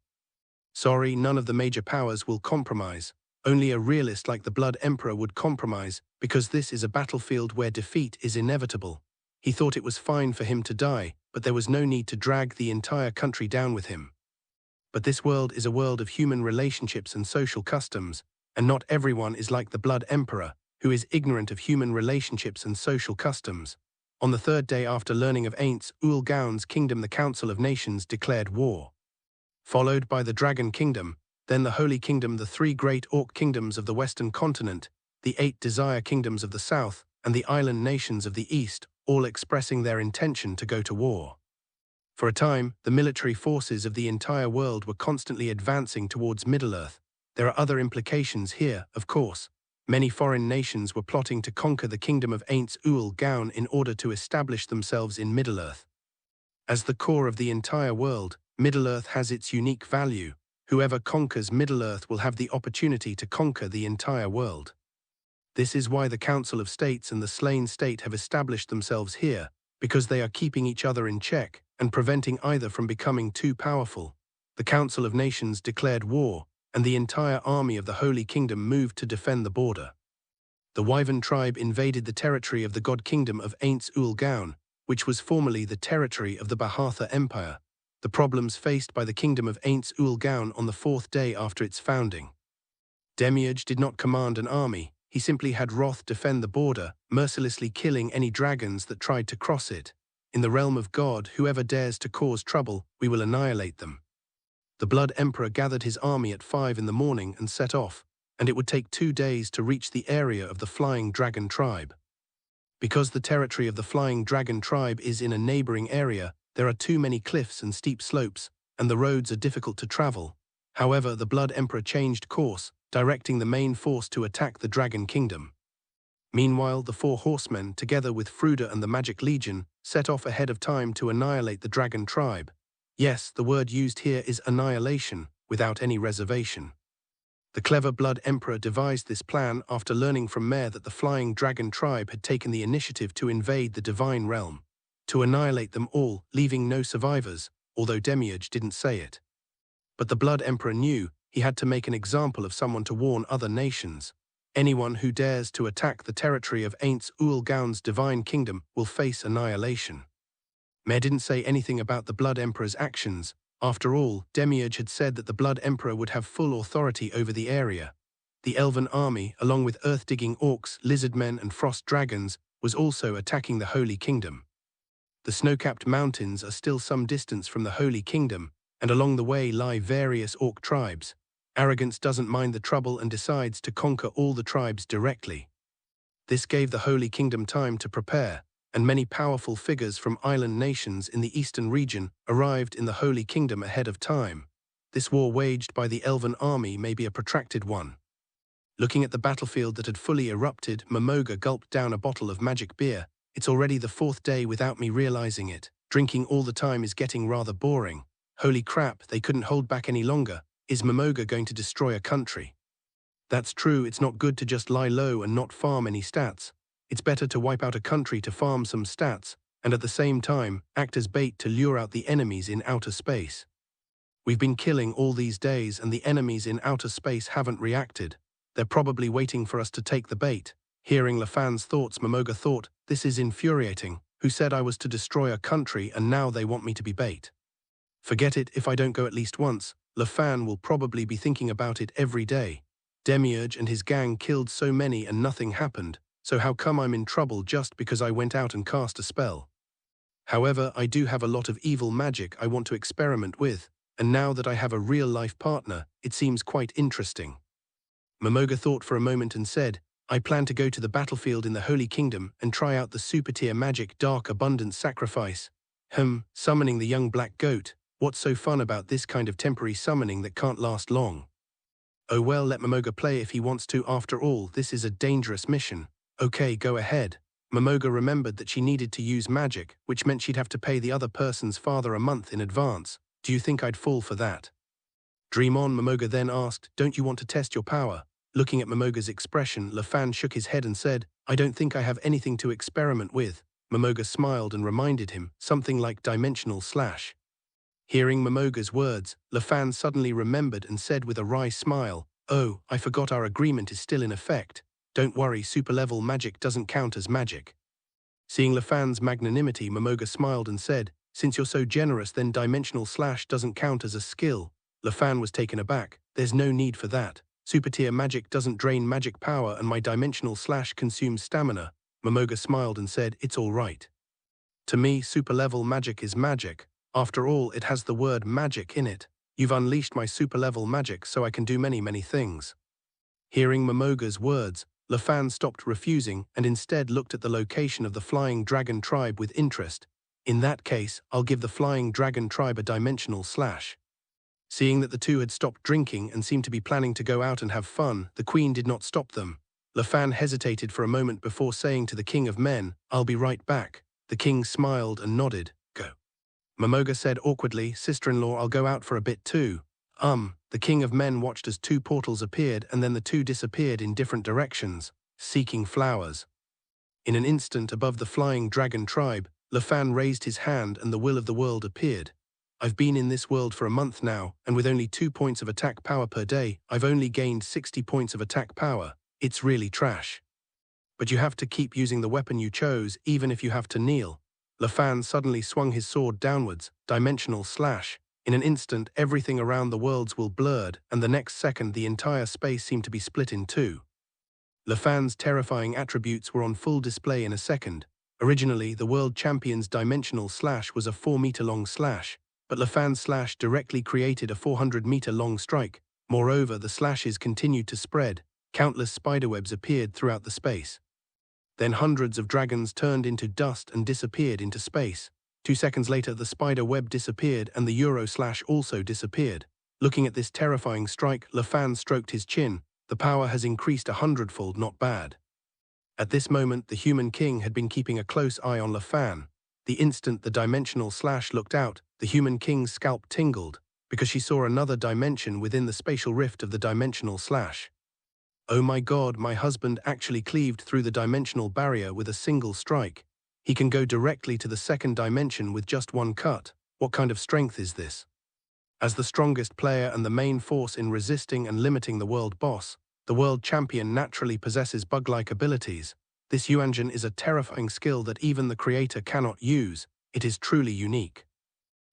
Sorry, none of the major powers will compromise. Only a realist like the Blood Emperor would compromise, because this is a battlefield where defeat is inevitable. He thought it was fine for him to die, but there was no need to drag the entire country down with him. But this world is a world of human relationships and social customs, and not everyone is like the Blood Emperor, who is ignorant of human relationships and social customs. On the 3rd day after learning of Ainz Ooal Gown's kingdom, the Council of Nations declared war. Followed by the Dragon Kingdom, then the Holy Kingdom, the 3 great Orc kingdoms of the Western continent, the 8 Desire kingdoms of the South, and the island nations of the East, all expressing their intention to go to war. For a time, the military forces of the entire world were constantly advancing towards Middle-earth. There are other implications here, of course. Many foreign nations were plotting to conquer the kingdom of Ainz Ooal Gown in order to establish themselves in Middle-earth. As the core of the entire world, Middle-earth has its unique value. Whoever conquers Middle-earth will have the opportunity to conquer the entire world. This is why the Council of States and the Slain State have established themselves here, because they are keeping each other in check and preventing either from becoming too powerful. The Council of Nations declared war, and the entire army of the Holy Kingdom moved to defend the border. The Wyvern tribe invaded the territory of the God Kingdom of Ainz Ooal Gown, which was formerly the territory of the Bahatha Empire. The problems faced by the Kingdom of Ainz Ooal Gown on the 4th day after its founding. Demiurge did not command an army, he simply had Wrath defend the border, mercilessly killing any dragons that tried to cross it. In the realm of God, whoever dares to cause trouble, we will annihilate them. The Blood Emperor gathered his army at 5 in the morning and set off, and it would take 2 days to reach the area of the Flying Dragon tribe. Because the territory of the Flying Dragon tribe is in a neighboring area, there are too many cliffs and steep slopes, and the roads are difficult to travel. However, the Blood Emperor changed course, directing the main force to attack the Dragon Kingdom. Meanwhile, the 4 horsemen, together with Fruda and the Magic Legion, set off ahead of time to annihilate the Dragon tribe. Yes, the word used here is annihilation, without any reservation. The clever Blood Emperor devised this plan after learning from Mare that the Flying Dragon tribe had taken the initiative to invade the Divine Realm, to annihilate them all, leaving no survivors, although Demiurge didn't say it. But the Blood Emperor knew he had to make an example of someone to warn other nations. Anyone who dares to attack the territory of Ainz Ooal Gown's divine kingdom will face annihilation. Mare didn't say anything about the Blood Emperor's actions. After all, Demiurge had said that the Blood Emperor would have full authority over the area. The Elven army, along with earth-digging orcs, lizardmen and frost dragons, was also attacking the Holy Kingdom. The snow-capped mountains are still some distance from the Holy Kingdom, and along the way lie various orc tribes. Arrogance doesn't mind the trouble and decides to conquer all the tribes directly. This gave the Holy Kingdom time to prepare, and many powerful figures from island nations in the eastern region arrived in the Holy Kingdom ahead of time. This war waged by the Elven army may be a protracted one. Looking at the battlefield that had fully erupted, Momoga gulped down a bottle of magic beer. It's already the 4th day without me realizing it. Drinking all the time is getting rather boring. Holy crap, they couldn't hold back any longer. Is Momoga going to destroy a country? That's true, it's not good to just lie low and not farm any stats. It's better to wipe out a country to farm some stats, and at the same time, act as bait to lure out the enemies in outer space. We've been killing all these days and the enemies in outer space haven't reacted. They're probably waiting for us to take the bait. Hearing LaFan's thoughts, Momoga thought, this is infuriating. Who said I was to destroy a country and now they want me to be bait? Forget it, if I don't go at least once, LaFan will probably be thinking about it every day. Demiurge and his gang killed so many and nothing happened, so how come I'm in trouble just because I went out and cast a spell? However, I do have a lot of evil magic I want to experiment with, and now that I have a real-life partner, it seems quite interesting. Momoga thought for a moment and said, I plan to go to the battlefield in the Holy Kingdom and try out the super-tier magic Dark Abundance Sacrifice. Summoning the young black goat. What's so fun about this kind of temporary summoning that can't last long? Oh well, let Momoga play if he wants to. After all, this is a dangerous mission. Okay, go ahead. Momoga remembered that she needed to use magic, which meant she'd have to pay the other person's father a month in advance. Do you think I'd fall for that? Dream on, Momoga then asked. Don't you want to test your power? Looking at Momoga's expression, LeFan shook his head and said, I don't think I have anything to experiment with. Momoga smiled and reminded him, something like dimensional slash. Hearing Momoga's words, LeFan suddenly remembered and said with a wry smile, Oh, I forgot our agreement is still in effect. Don't worry, super-level magic doesn't count as magic. Seeing LeFan's magnanimity, Momoga smiled and said, Since you're so generous, then dimensional slash doesn't count as a skill. LeFan was taken aback. There's no need for that. Super-tier magic doesn't drain magic power and my dimensional slash consumes stamina. Momoga smiled and said, It's all right. To me, super-level magic is magic. After all, it has the word magic in it. You've unleashed my super-level magic so I can do many, many things. Hearing Momoga's words, LeFan stopped refusing and instead looked at the location of the Flying Dragon tribe with interest. In that case, I'll give the Flying Dragon tribe a dimensional slash. Seeing that the two had stopped drinking and seemed to be planning to go out and have fun, the queen did not stop them. LeFan hesitated for a moment before saying to the King of Men, I'll be right back. The king smiled and nodded. Go. Momoga said awkwardly, Sister-in-law, I'll go out for a bit too. The King of Men watched as two portals appeared and then the two disappeared in different directions, seeking flowers. In an instant above the Flying Dragon tribe, LeFan raised his hand and the Will of the World appeared. I've been in this world for a month now, and with only 2 points of attack power per day, I've only gained 60 points of attack power. It's really trash. But you have to keep using the weapon you chose, even if you have to kneel. LeFan suddenly swung his sword downwards, dimensional slash. In an instant, everything around the worlds will blurred, and the next second the entire space seemed to be split in two. LeFan's terrifying attributes were on full display in a second. Originally, the world champion's dimensional slash was a 4-meter-long slash, but LeFan's slash directly created a 400-meter-long strike. Moreover, the slashes continued to spread. Countless spiderwebs appeared throughout the space. Then hundreds of dragons turned into dust and disappeared into space. 2 seconds later, the spider web disappeared and the Euro slash also disappeared. Looking at this terrifying strike, LeFan stroked his chin. The power has increased 100-fold, not bad. At this moment, the human king had been keeping a close eye on LeFan. The instant the dimensional slash looked out, the human king's scalp tingled, because she saw another dimension within the spatial rift of the dimensional slash. Oh my god, my husband actually cleaved through the dimensional barrier with a single strike. He can go directly to the second dimension with just one cut. What kind of strength is this? As the strongest player and the main force in resisting and limiting the world boss, the world champion naturally possesses bug-like abilities. This Yuanjin is a terrifying skill that even the creator cannot use. It is truly unique.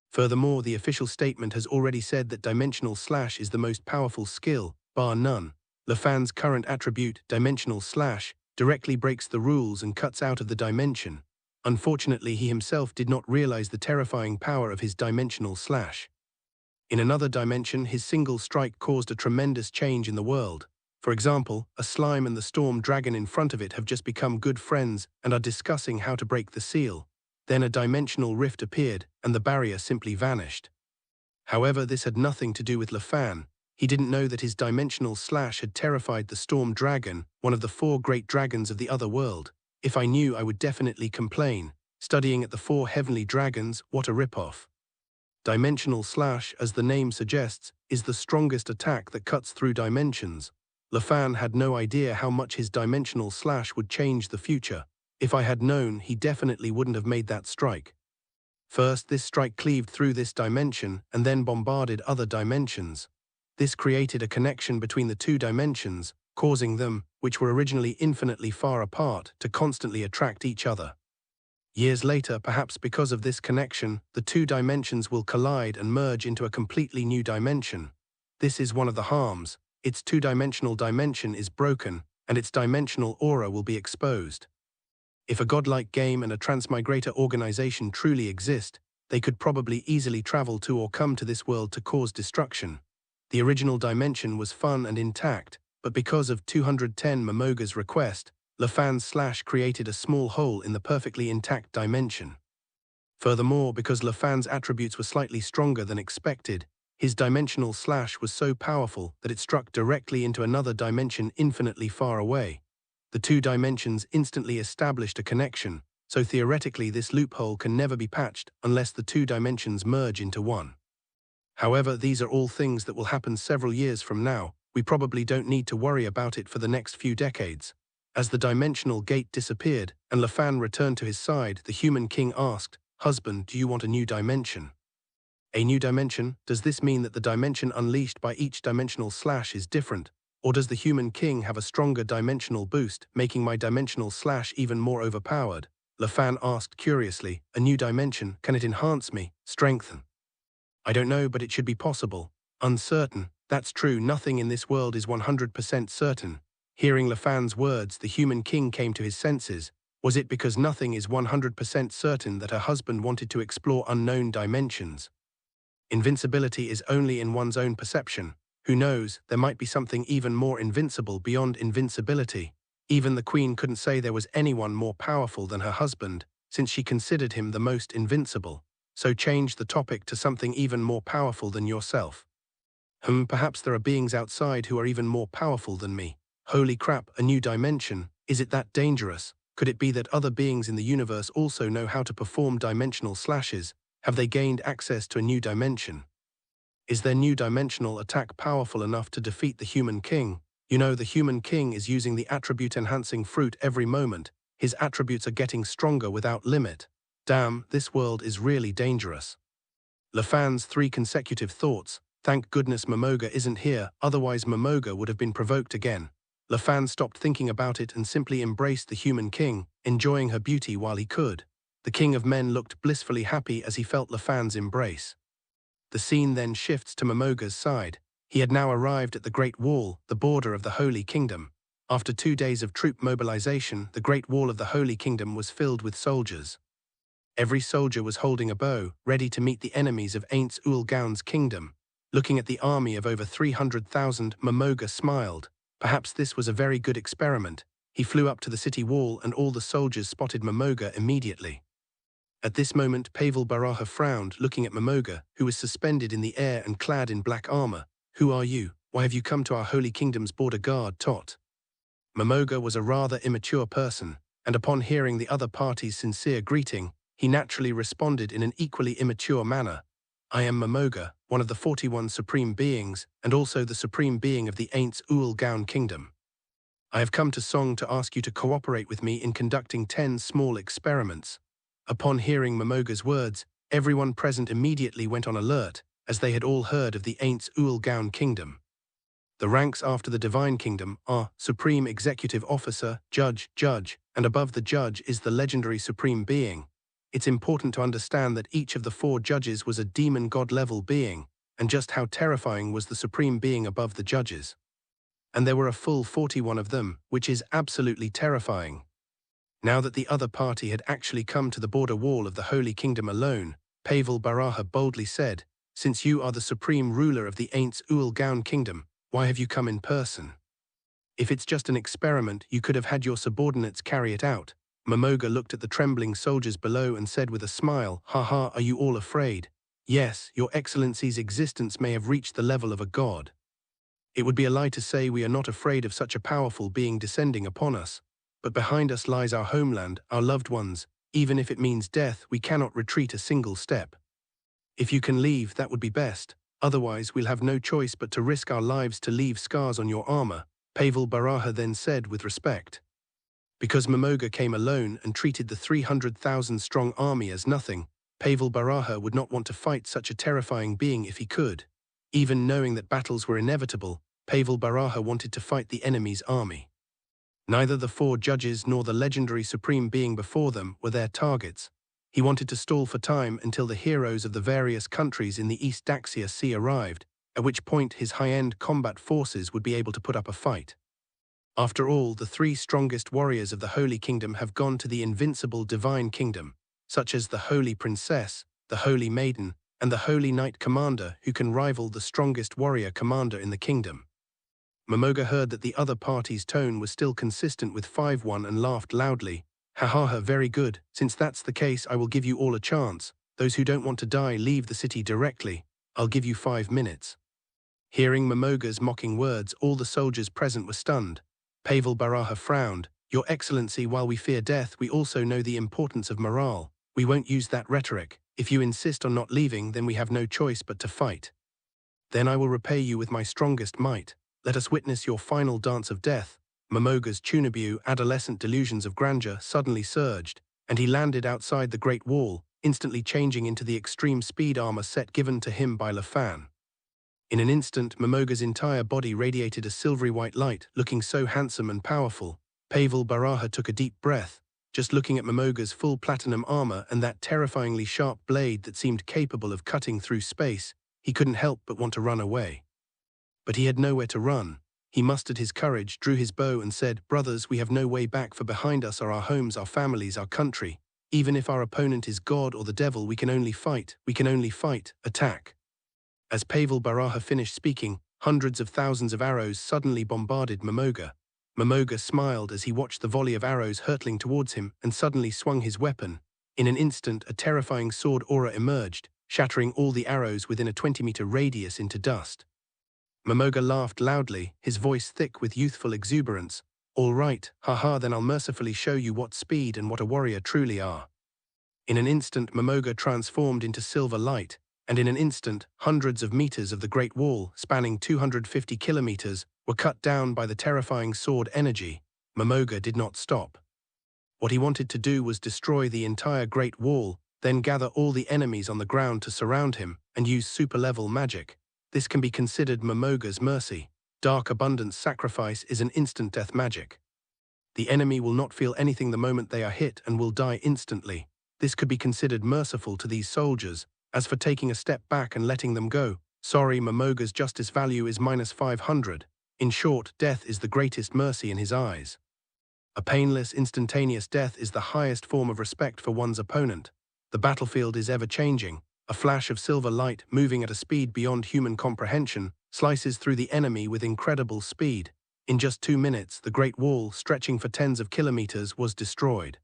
Furthermore, the official statement has already said that dimensional slash is the most powerful skill, bar none. LeFan's current attribute, dimensional slash, directly breaks the rules and cuts out of the dimension. Unfortunately, he himself did not realize the terrifying power of his dimensional slash. In another dimension, his single strike caused a tremendous change in the world. For example, a slime and the storm dragon in front of it have just become good friends and are discussing how to break the seal. Then a dimensional rift appeared, and the barrier simply vanished. However, this had nothing to do with LeFan. He didn't know that his dimensional slash had terrified the storm dragon, one of the 4 great dragons of the other world. If I knew, I would definitely complain. Studying at the 4 heavenly dragons, what a rip-off. Dimensional slash, as the name suggests, is the strongest attack that cuts through dimensions. LeFan had no idea how much his dimensional slash would change the future. If I had known, he definitely wouldn't have made that strike. First, this strike cleaved through this dimension and then bombarded other dimensions. This created a connection between the 2 dimensions, causing them, which were originally infinitely far apart, to constantly attract each other. Years later, perhaps because of this connection, the 2 dimensions will collide and merge into a completely new dimension. This is one of the harms. its two-dimensional dimension is broken, and its dimensional aura will be exposed. If a godlike game and a transmigrator organization truly exist, they could probably easily travel to or come to this world to cause destruction. The original dimension was fun and intact, but because of 210 Momoga's request, LaFan created a small hole in the perfectly intact dimension. Furthermore, because LaFan's attributes were slightly stronger than expected, his dimensional slash was so powerful that it struck directly into another dimension infinitely far away. The two dimensions instantly established a connection, so theoretically this loophole can never be patched unless the two dimensions merge into one. However, these are all things that will happen several years from now. We probably don't need to worry about it for the next few decades. As the dimensional gate disappeared and LaFan returned to his side, the human king asked, "Husband, do you want a new dimension?" A new dimension? Does this mean that the dimension unleashed by each dimensional slash is different? Or does the human king have a stronger dimensional boost, making my dimensional slash even more overpowered? LaFan asked curiously, "A new dimension, can it enhance me, strengthen?" "I don't know, but it should be possible." "Uncertain." "That's true, nothing in this world is 100% certain." Hearing LaFan's words, the human king came to his senses. Was it because nothing is 100% certain that her husband wanted to explore unknown dimensions? Invincibility is only in one's own perception. Who knows, there might be something even more invincible beyond invincibility. Even the queen couldn't say there was anyone more powerful than her husband, since she considered him the most invincible. So change the topic to something even more powerful than yourself. Perhaps there are beings outside who are even more powerful than me. Holy crap, a new dimension. Is it that dangerous? Could it be that other beings in the universe also know how to perform dimensional slashes? Have they gained access to a new dimension? Is their new dimensional attack powerful enough to defeat the human king? You know, the human king is using the attribute-enhancing fruit every moment. His attributes are getting stronger without limit. Damn, this world is really dangerous. LaFan's 3 consecutive thoughts. Thank goodness Momoga isn't here, otherwise Momoga would have been provoked again. LaFan stopped thinking about it and simply embraced the human king, enjoying her beauty while he could. The king of men looked blissfully happy as he felt LaFan's embrace. The scene then shifts to Momoga's side. He had now arrived at the Great Wall, the border of the Holy Kingdom. After 2 days of troop mobilization, the Great Wall of the Holy Kingdom was filled with soldiers. Every soldier was holding a bow, ready to meet the enemies of Ainz Ooal Gown's kingdom. Looking at the army of over 300,000, Momoga smiled. Perhaps this was a very good experiment. He flew up to the city wall and all the soldiers spotted Momoga immediately. At this moment, Pavel Baraha frowned, looking at Momoga, who was suspended in the air and clad in black armor. "Who are you? Why have you come to our Holy Kingdom's border guard, Tot?" Momoga was a rather immature person, and upon hearing the other party's sincere greeting, he naturally responded in an equally immature manner. "I am Momoga, one of the 41 supreme beings, and also the supreme being of the Ainz Ooal Gown kingdom. I have come to Song to ask you to cooperate with me in conducting 10 small experiments." Upon hearing Momoga's words, everyone present immediately went on alert, as they had all heard of the Ainz Ooal Gown kingdom. The ranks after the Divine Kingdom are Supreme Executive Officer, Judge, and above the Judge is the legendary Supreme Being. It's important to understand that each of the 4 judges was a demon god-level being, and just how terrifying was the Supreme Being above the judges. And there were a full 41 of them, which is absolutely terrifying. Now that the other party had actually come to the border wall of the Holy Kingdom alone, Pavel Baraha boldly said, "Since you are the supreme ruler of the Ainz Ooal Gown kingdom, why have you come in person? If it's just an experiment, you could have had your subordinates carry it out." Momoga looked at the trembling soldiers below and said with a smile, "Haha, are you all afraid? Yes, your excellency's existence may have reached the level of a god. It would be a lie to say we are not afraid of such a powerful being descending upon us. But behind us lies our homeland, our loved ones. Even if it means death, we cannot retreat a single step. If you can leave, that would be best. Otherwise, we'll have no choice but to risk our lives to leave scars on your armor," Pavel Baraha then said with respect. Because Momoga came alone and treated the 300,000-strong army as nothing, Pavel Baraha would not want to fight such a terrifying being if he could. Even knowing that battles were inevitable, Pavel Baraha wanted to fight the enemy's army. Neither the 4 judges nor the legendary supreme being before them were their targets. He wanted to stall for time until the heroes of the various countries in the East Daxia Sea arrived. at which point his high-end combat forces would be able to put up a fight. After all, the three strongest warriors of the Holy Kingdom have gone to the invincible Divine Kingdom, such as the Holy Princess, the Holy Maiden, and the Holy Knight Commander, who can rival the strongest warrior commander in the kingdom. Momoga heard that the other party's tone was still consistent with 5-1 and laughed loudly. Ha ha ha, very good. Since that's the case, I will give you all a chance. Those who don't want to die leave the city directly. I'll give you 5 minutes. Hearing Momoga's mocking words, all the soldiers present were stunned. Pavel Baraha frowned. Your Excellency, while we fear death, we also know the importance of morale. We won't use that rhetoric. If you insist on not leaving, then we have no choice but to fight. Then I will repay you with my strongest might. Let us witness your final dance of death. Momoga's Tunabu adolescent delusions of grandeur suddenly surged, and he landed outside the Great Wall, instantly changing into the extreme speed armor set given to him by Lafan. In an instant, Momoga's entire body radiated a silvery white light, looking so handsome and powerful. Pavel Baraha took a deep breath, just looking at Momoga's full platinum armor and that terrifyingly sharp blade that seemed capable of cutting through space. He couldn't help but want to run away. But he had nowhere to run. He mustered his courage, drew his bow and said, "Brothers, we have no way back, for behind us are our homes, our families, our country. Even if our opponent is God or the devil, we can only fight, attack." As Pavel Baraha finished speaking, hundreds of thousands of arrows suddenly bombarded Momoga. Momoga smiled as he watched the volley of arrows hurtling towards him and suddenly swung his weapon. In an instant, a terrifying sword aura emerged, shattering all the arrows within a 20-meter radius into dust. Momoga laughed loudly, his voice thick with youthful exuberance. "All right, haha, then I'll mercifully show you what speed and what a warrior truly are." In an instant, Momoga transformed into silver light, and in an instant, hundreds of meters of the Great Wall, spanning 250 kilometers, were cut down by the terrifying sword energy. Momoga did not stop. What he wanted to do was destroy the entire Great Wall, then gather all the enemies on the ground to surround him, and use super-level magic. This can be considered Momoga's mercy. Dark Abundance Sacrifice is an instant death magic. The enemy will not feel anything the moment they are hit and will die instantly. This could be considered merciful to these soldiers. As for taking a step back and letting them go, sorry, Momoga's justice value is -500. In short, death is the greatest mercy in his eyes. A painless, instantaneous death is the highest form of respect for one's opponent. The battlefield is ever-changing. A flash of silver light, moving at a speed beyond human comprehension, slices through the enemy with incredible speed. In just 2 minutes, the Great Wall, stretching for tens of kilometers, was destroyed.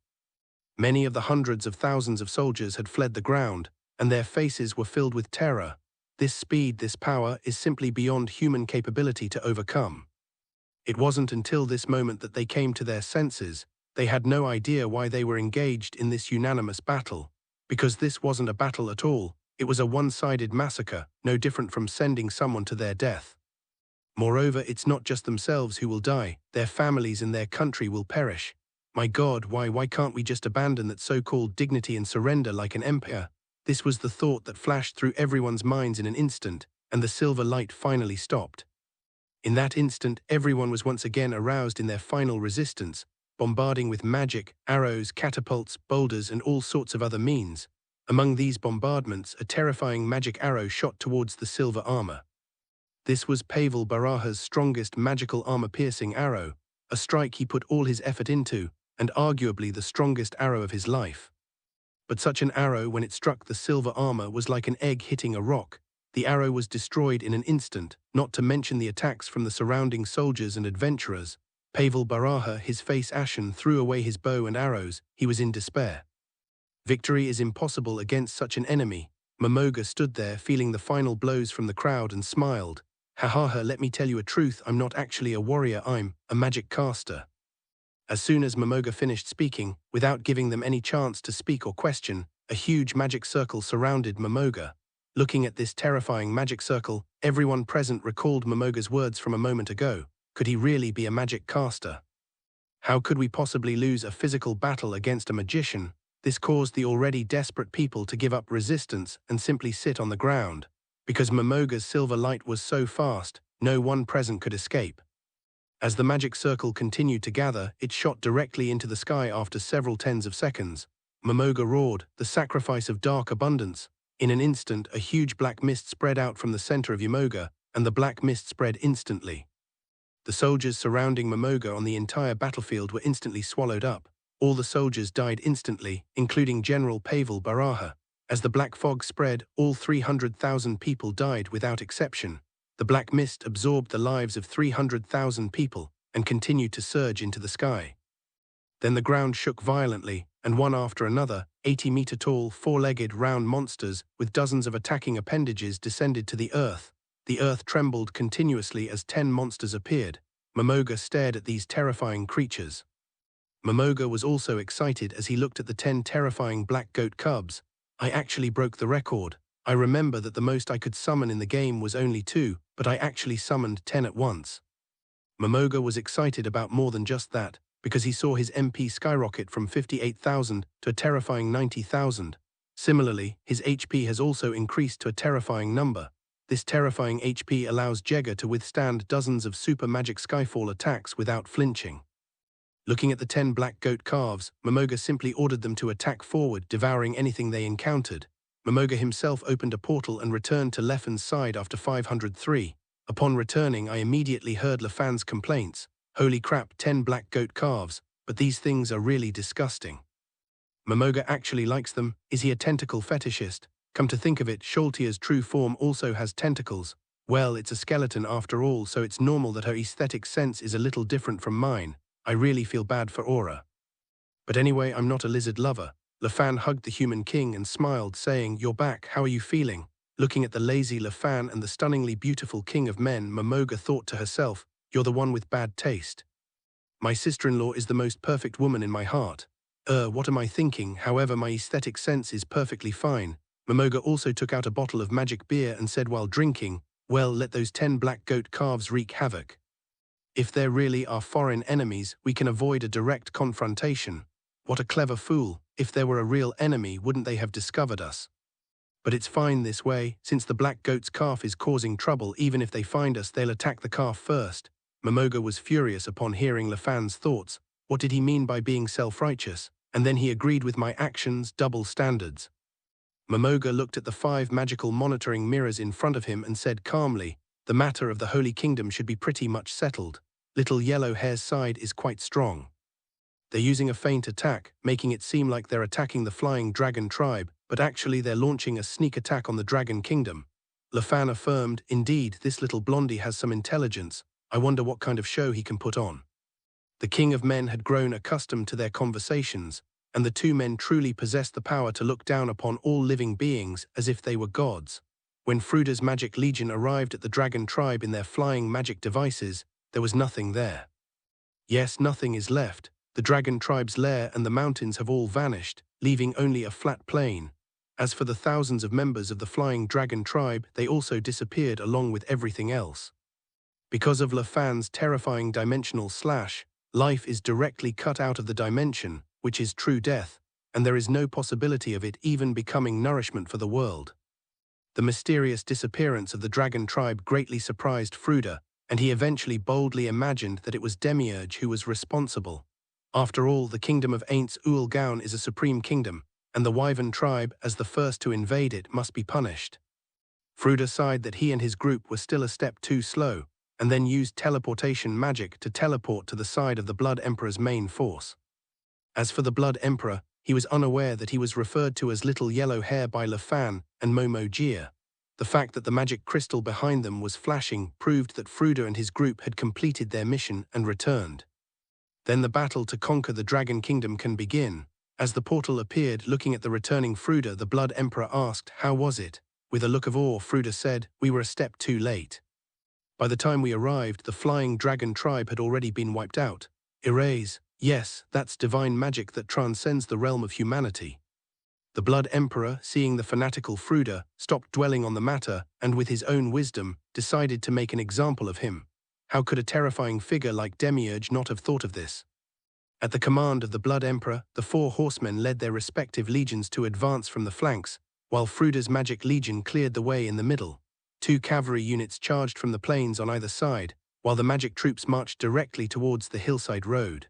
Many of the hundreds of thousands of soldiers had fled the ground, and their faces were filled with terror. This speed, this power, is simply beyond human capability to overcome. It wasn't until this moment that they came to their senses. They had no idea why they were engaged in this unanimous battle. Because this wasn't a battle at all, it was a one-sided massacre, no different from sending someone to their death. Moreover, it's not just themselves who will die, their families and their country will perish. My God, why can't we just abandon that so-called dignity and surrender like an empire? This was the thought that flashed through everyone's minds in an instant, and the silver light finally stopped. In that instant, everyone was once again aroused in their final resistance, bombarding with magic, arrows, catapults, boulders, and all sorts of other means. Among these bombardments, a terrifying magic arrow shot towards the silver armor. This was Pavel Baraha's strongest magical armor-piercing arrow, a strike he put all his effort into, and arguably the strongest arrow of his life. But such an arrow, when it struck the silver armor, was like an egg hitting a rock. The arrow was destroyed in an instant, not to mention the attacks from the surrounding soldiers and adventurers. Pavel Baraha, his face ashen, threw away his bow and arrows. He was in despair. Victory is impossible against such an enemy. Momoga stood there, feeling the final blows from the crowd, and smiled. Ha ha ha, let me tell you a truth, I'm not actually a warrior, I'm a magic caster. As soon as Momoga finished speaking, without giving them any chance to speak or question, a huge magic circle surrounded Momoga. Looking at this terrifying magic circle, everyone present recalled Momoga's words from a moment ago. Could he really be a magic caster? How could we possibly lose a physical battle against a magician? This caused the already desperate people to give up resistance and simply sit on the ground. Because Momoga's silver light was so fast, no one present could escape. As the magic circle continued to gather, it shot directly into the sky after several tens of seconds. Momoga roared, "The sacrifice of dark abundance." In an instant, a huge black mist spread out from the center of Momoga, and the black mist spread instantly. The soldiers surrounding Momoga on the entire battlefield were instantly swallowed up. All the soldiers died instantly, including General Pavel Baraha. As the black fog spread, all 300,000 people died without exception. The black mist absorbed the lives of 300,000 people and continued to surge into the sky. Then the ground shook violently, and one after another, 80-meter-tall, four-legged, round monsters with dozens of attacking appendages descended to the earth. The earth trembled continuously as 10 monsters appeared. Momoga stared at these terrifying creatures. Momoga was also excited as he looked at the 10 terrifying black goat cubs. I actually broke the record. I remember that the most I could summon in the game was only 2, but I actually summoned 10 at once. Momoga was excited about more than just that, because he saw his MP skyrocket from 58,000 to a terrifying 90,000. Similarly, his HP has also increased to a terrifying number. This terrifying HP allows Jegga to withstand dozens of super magic Skyfall attacks without flinching. Looking at the 10 black goat calves, Momoga simply ordered them to attack forward, devouring anything they encountered. Momoga himself opened a portal and returned to Lefan's side after 503. Upon returning, I immediately heard Lefan's complaints. Holy crap, 10 black goat calves, but these things are really disgusting. Momoga actually likes them. Is he a tentacle fetishist? Come to think of it, Sholtia's true form also has tentacles. Well, it's a skeleton after all, so it's normal that her aesthetic sense is a little different from mine. I really feel bad for Aura. But anyway, I'm not a lizard lover. Lefan hugged the human king and smiled, saying, "You're back, how are you feeling?" Looking at the lazy Lefan and the stunningly beautiful king of men, Momoga thought to herself, "You're the one with bad taste. My sister-in-law is the most perfect woman in my heart. What am I thinking? However, my aesthetic sense is perfectly fine." Momoga also took out a bottle of magic beer and said while drinking, "Well, let those 10 black goat calves wreak havoc. If there really are foreign enemies, we can avoid a direct confrontation. What a clever fool. If there were a real enemy, wouldn't they have discovered us? But it's fine this way, since the black goat's calf is causing trouble. Even if they find us, they'll attack the calf first." Momoga was furious upon hearing Lefan's thoughts. What did he mean by being self-righteous? And then he agreed with my actions, double standards. Momoga looked at the 5 magical monitoring mirrors in front of him and said calmly, "The matter of the Holy Kingdom should be pretty much settled. Little Yellow Hair's side is quite strong. They're using a feint attack, making it seem like they're attacking the Flying Dragon tribe, but actually they're launching a sneak attack on the Dragon Kingdom." Lefan affirmed, "Indeed, this little blondie has some intelligence. I wonder what kind of show he can put on." The King of Men had grown accustomed to their conversations, and the 2 men truly possessed the power to look down upon all living beings as if they were gods. When Fruda's Magic Legion arrived at the Dragon tribe in their flying magic devices, there was nothing there. Yes, nothing is left. The Dragon tribe's lair and the mountains have all vanished, leaving only a flat plain. As for the thousands of members of the Flying Dragon tribe, they also disappeared along with everything else. Because of Lefan's terrifying dimensional slash, life is directly cut out of the dimension, which is true death, and there is no possibility of it even becoming nourishment for the world. The mysterious disappearance of the Dragon tribe greatly surprised Fruda, and he eventually boldly imagined that it was Demiurge who was responsible. After all, the kingdom of Ainz Ooal Gown is a supreme kingdom, and the Wyvern tribe, as the first to invade it, must be punished. Fruda sighed that he and his group were still a step too slow, and then used teleportation magic to teleport to the side of the Blood Emperor's main force. As for the Blood Emperor, he was unaware that he was referred to as Little Yellow Hair by Lefan and Momo Gia. The fact that the magic crystal behind them was flashing proved that Fruda and his group had completed their mission and returned. Then the battle to conquer the Dragon Kingdom can begin. As the portal appeared, looking at the returning Fruda, the Blood Emperor asked, "How was it?" With a look of awe, Fruda said, "We were a step too late. By the time we arrived, the Flying Dragon tribe had already been wiped out. Erase. Yes, that's divine magic that transcends the realm of humanity." The Blood Emperor, seeing the fanatical Fruda, stopped dwelling on the matter and with his own wisdom, decided to make an example of him. How could a terrifying figure like Demiurge not have thought of this? At the command of the Blood Emperor, the 4 horsemen led their respective legions to advance from the flanks, while Fruda's magic legion cleared the way in the middle. 2 cavalry units charged from the plains on either side, while the magic troops marched directly towards the hillside road.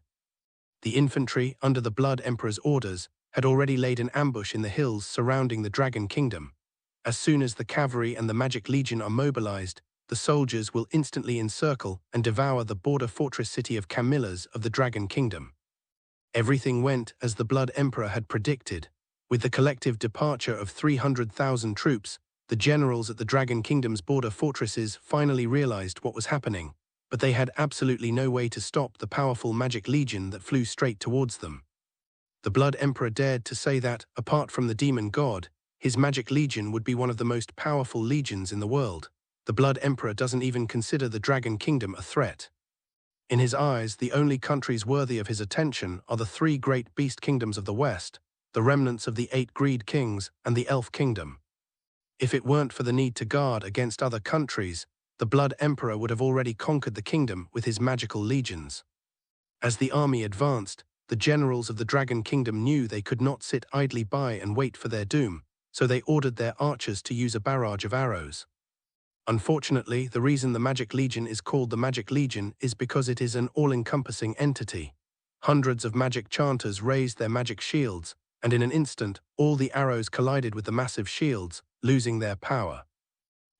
The infantry, under the Blood Emperor's orders, had already laid an ambush in the hills surrounding the Dragon Kingdom. As soon as the cavalry and the magic legion are mobilized, the soldiers will instantly encircle and devour the border fortress city of Camillus of the Dragon Kingdom. Everything went as the Blood Emperor had predicted. With the collective departure of 300,000 troops, the generals at the Dragon Kingdom's border fortresses finally realized what was happening, but they had absolutely no way to stop the powerful magic legion that flew straight towards them. The Blood Emperor dared to say that, apart from the demon god, his magic legion would be one of the most powerful legions in the world. The Blood Emperor doesn't even consider the Dragon Kingdom a threat. In his eyes, the only countries worthy of his attention are the three great beast kingdoms of the West, the remnants of the 8 Greed Kings, and the Elf Kingdom. If it weren't for the need to guard against other countries, the Blood Emperor would have already conquered the kingdom with his magical legions. As the army advanced, the generals of the Dragon Kingdom knew they could not sit idly by and wait for their doom, so they ordered their archers to use a barrage of arrows. Unfortunately, the reason the Magic Legion is called the Magic Legion is because it is an all-encompassing entity. Hundreds of magic chanters raised their magic shields, and in an instant, all the arrows collided with the massive shields, losing their power.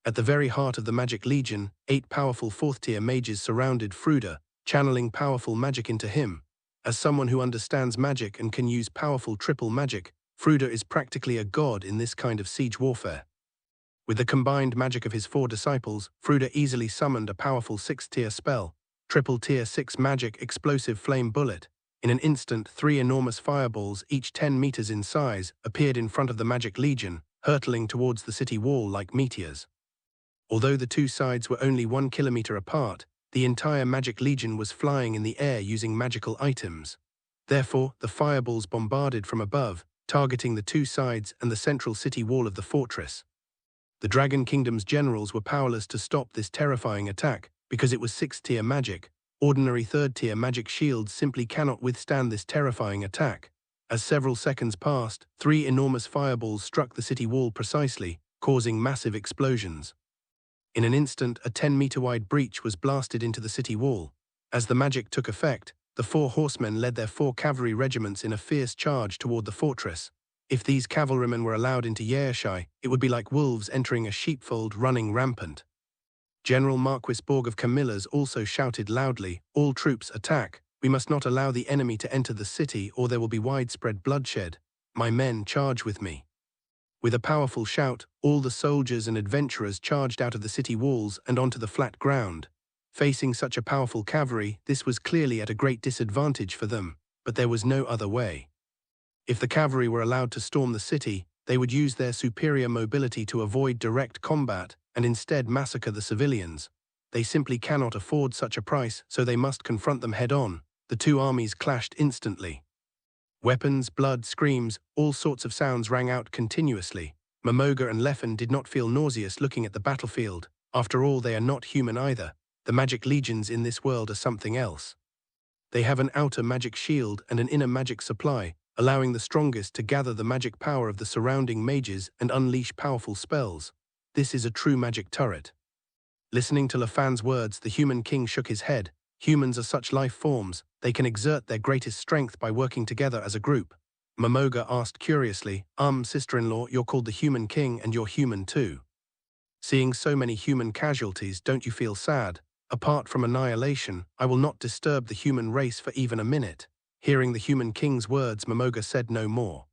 At the very heart of the Magic Legion, 8 powerful 4th-tier mages surrounded Fruda, channeling powerful magic into him. As someone who understands magic and can use powerful triple magic, Fruda is practically a god in this kind of siege warfare. With the combined magic of his 4 disciples, Fruda easily summoned a powerful 6th-tier spell, triple tier 6 magic explosive flame bullet. In an instant, 3 enormous fireballs, each 10 meters in size, appeared in front of the Magic Legion, hurtling towards the city wall like meteors. Although the two sides were only 1 kilometer apart, the entire Magic Legion was flying in the air using magical items. Therefore, the fireballs bombarded from above, targeting the two sides and the central city wall of the fortress. The Dragon Kingdom's generals were powerless to stop this terrifying attack, because it was 6th-tier magic. Ordinary 3rd-tier magic shields simply cannot withstand this terrifying attack. As several seconds passed, 3 enormous fireballs struck the city wall precisely, causing massive explosions. In an instant, a 10-meter-wide breach was blasted into the city wall. As the magic took effect, the 4 horsemen led their 4 cavalry regiments in a fierce charge toward the fortress. If these cavalrymen were allowed into Yeershai, it would be like wolves entering a sheepfold running rampant. General Marquis Borg of Camillus also shouted loudly, "All troops attack! We must not allow the enemy to enter the city or there will be widespread bloodshed. My men, charge with me." With a powerful shout, all the soldiers and adventurers charged out of the city walls and onto the flat ground. Facing such a powerful cavalry, this was clearly at a great disadvantage for them, but there was no other way. If the cavalry were allowed to storm the city, they would use their superior mobility to avoid direct combat and instead massacre the civilians. They simply cannot afford such a price, so they must confront them head-on. The two armies clashed instantly. Weapons, blood, screams, all sorts of sounds rang out continuously. Momoga and Leffen did not feel nauseous looking at the battlefield. After all, they are not human either. The magic legions in this world are something else. They have an outer magic shield and an inner magic supply, allowing the strongest to gather the magic power of the surrounding mages and unleash powerful spells. This is a true magic turret. Listening to Lefan's words, the human king shook his head. Humans are such life forms, they can exert their greatest strength by working together as a group. Momoga asked curiously, sister-in-law, you're called the human king and you're human too. Seeing so many human casualties, don't you feel sad? Apart from annihilation, I will not disturb the human race for even a minute. Hearing the human king's words, Momoga said no more.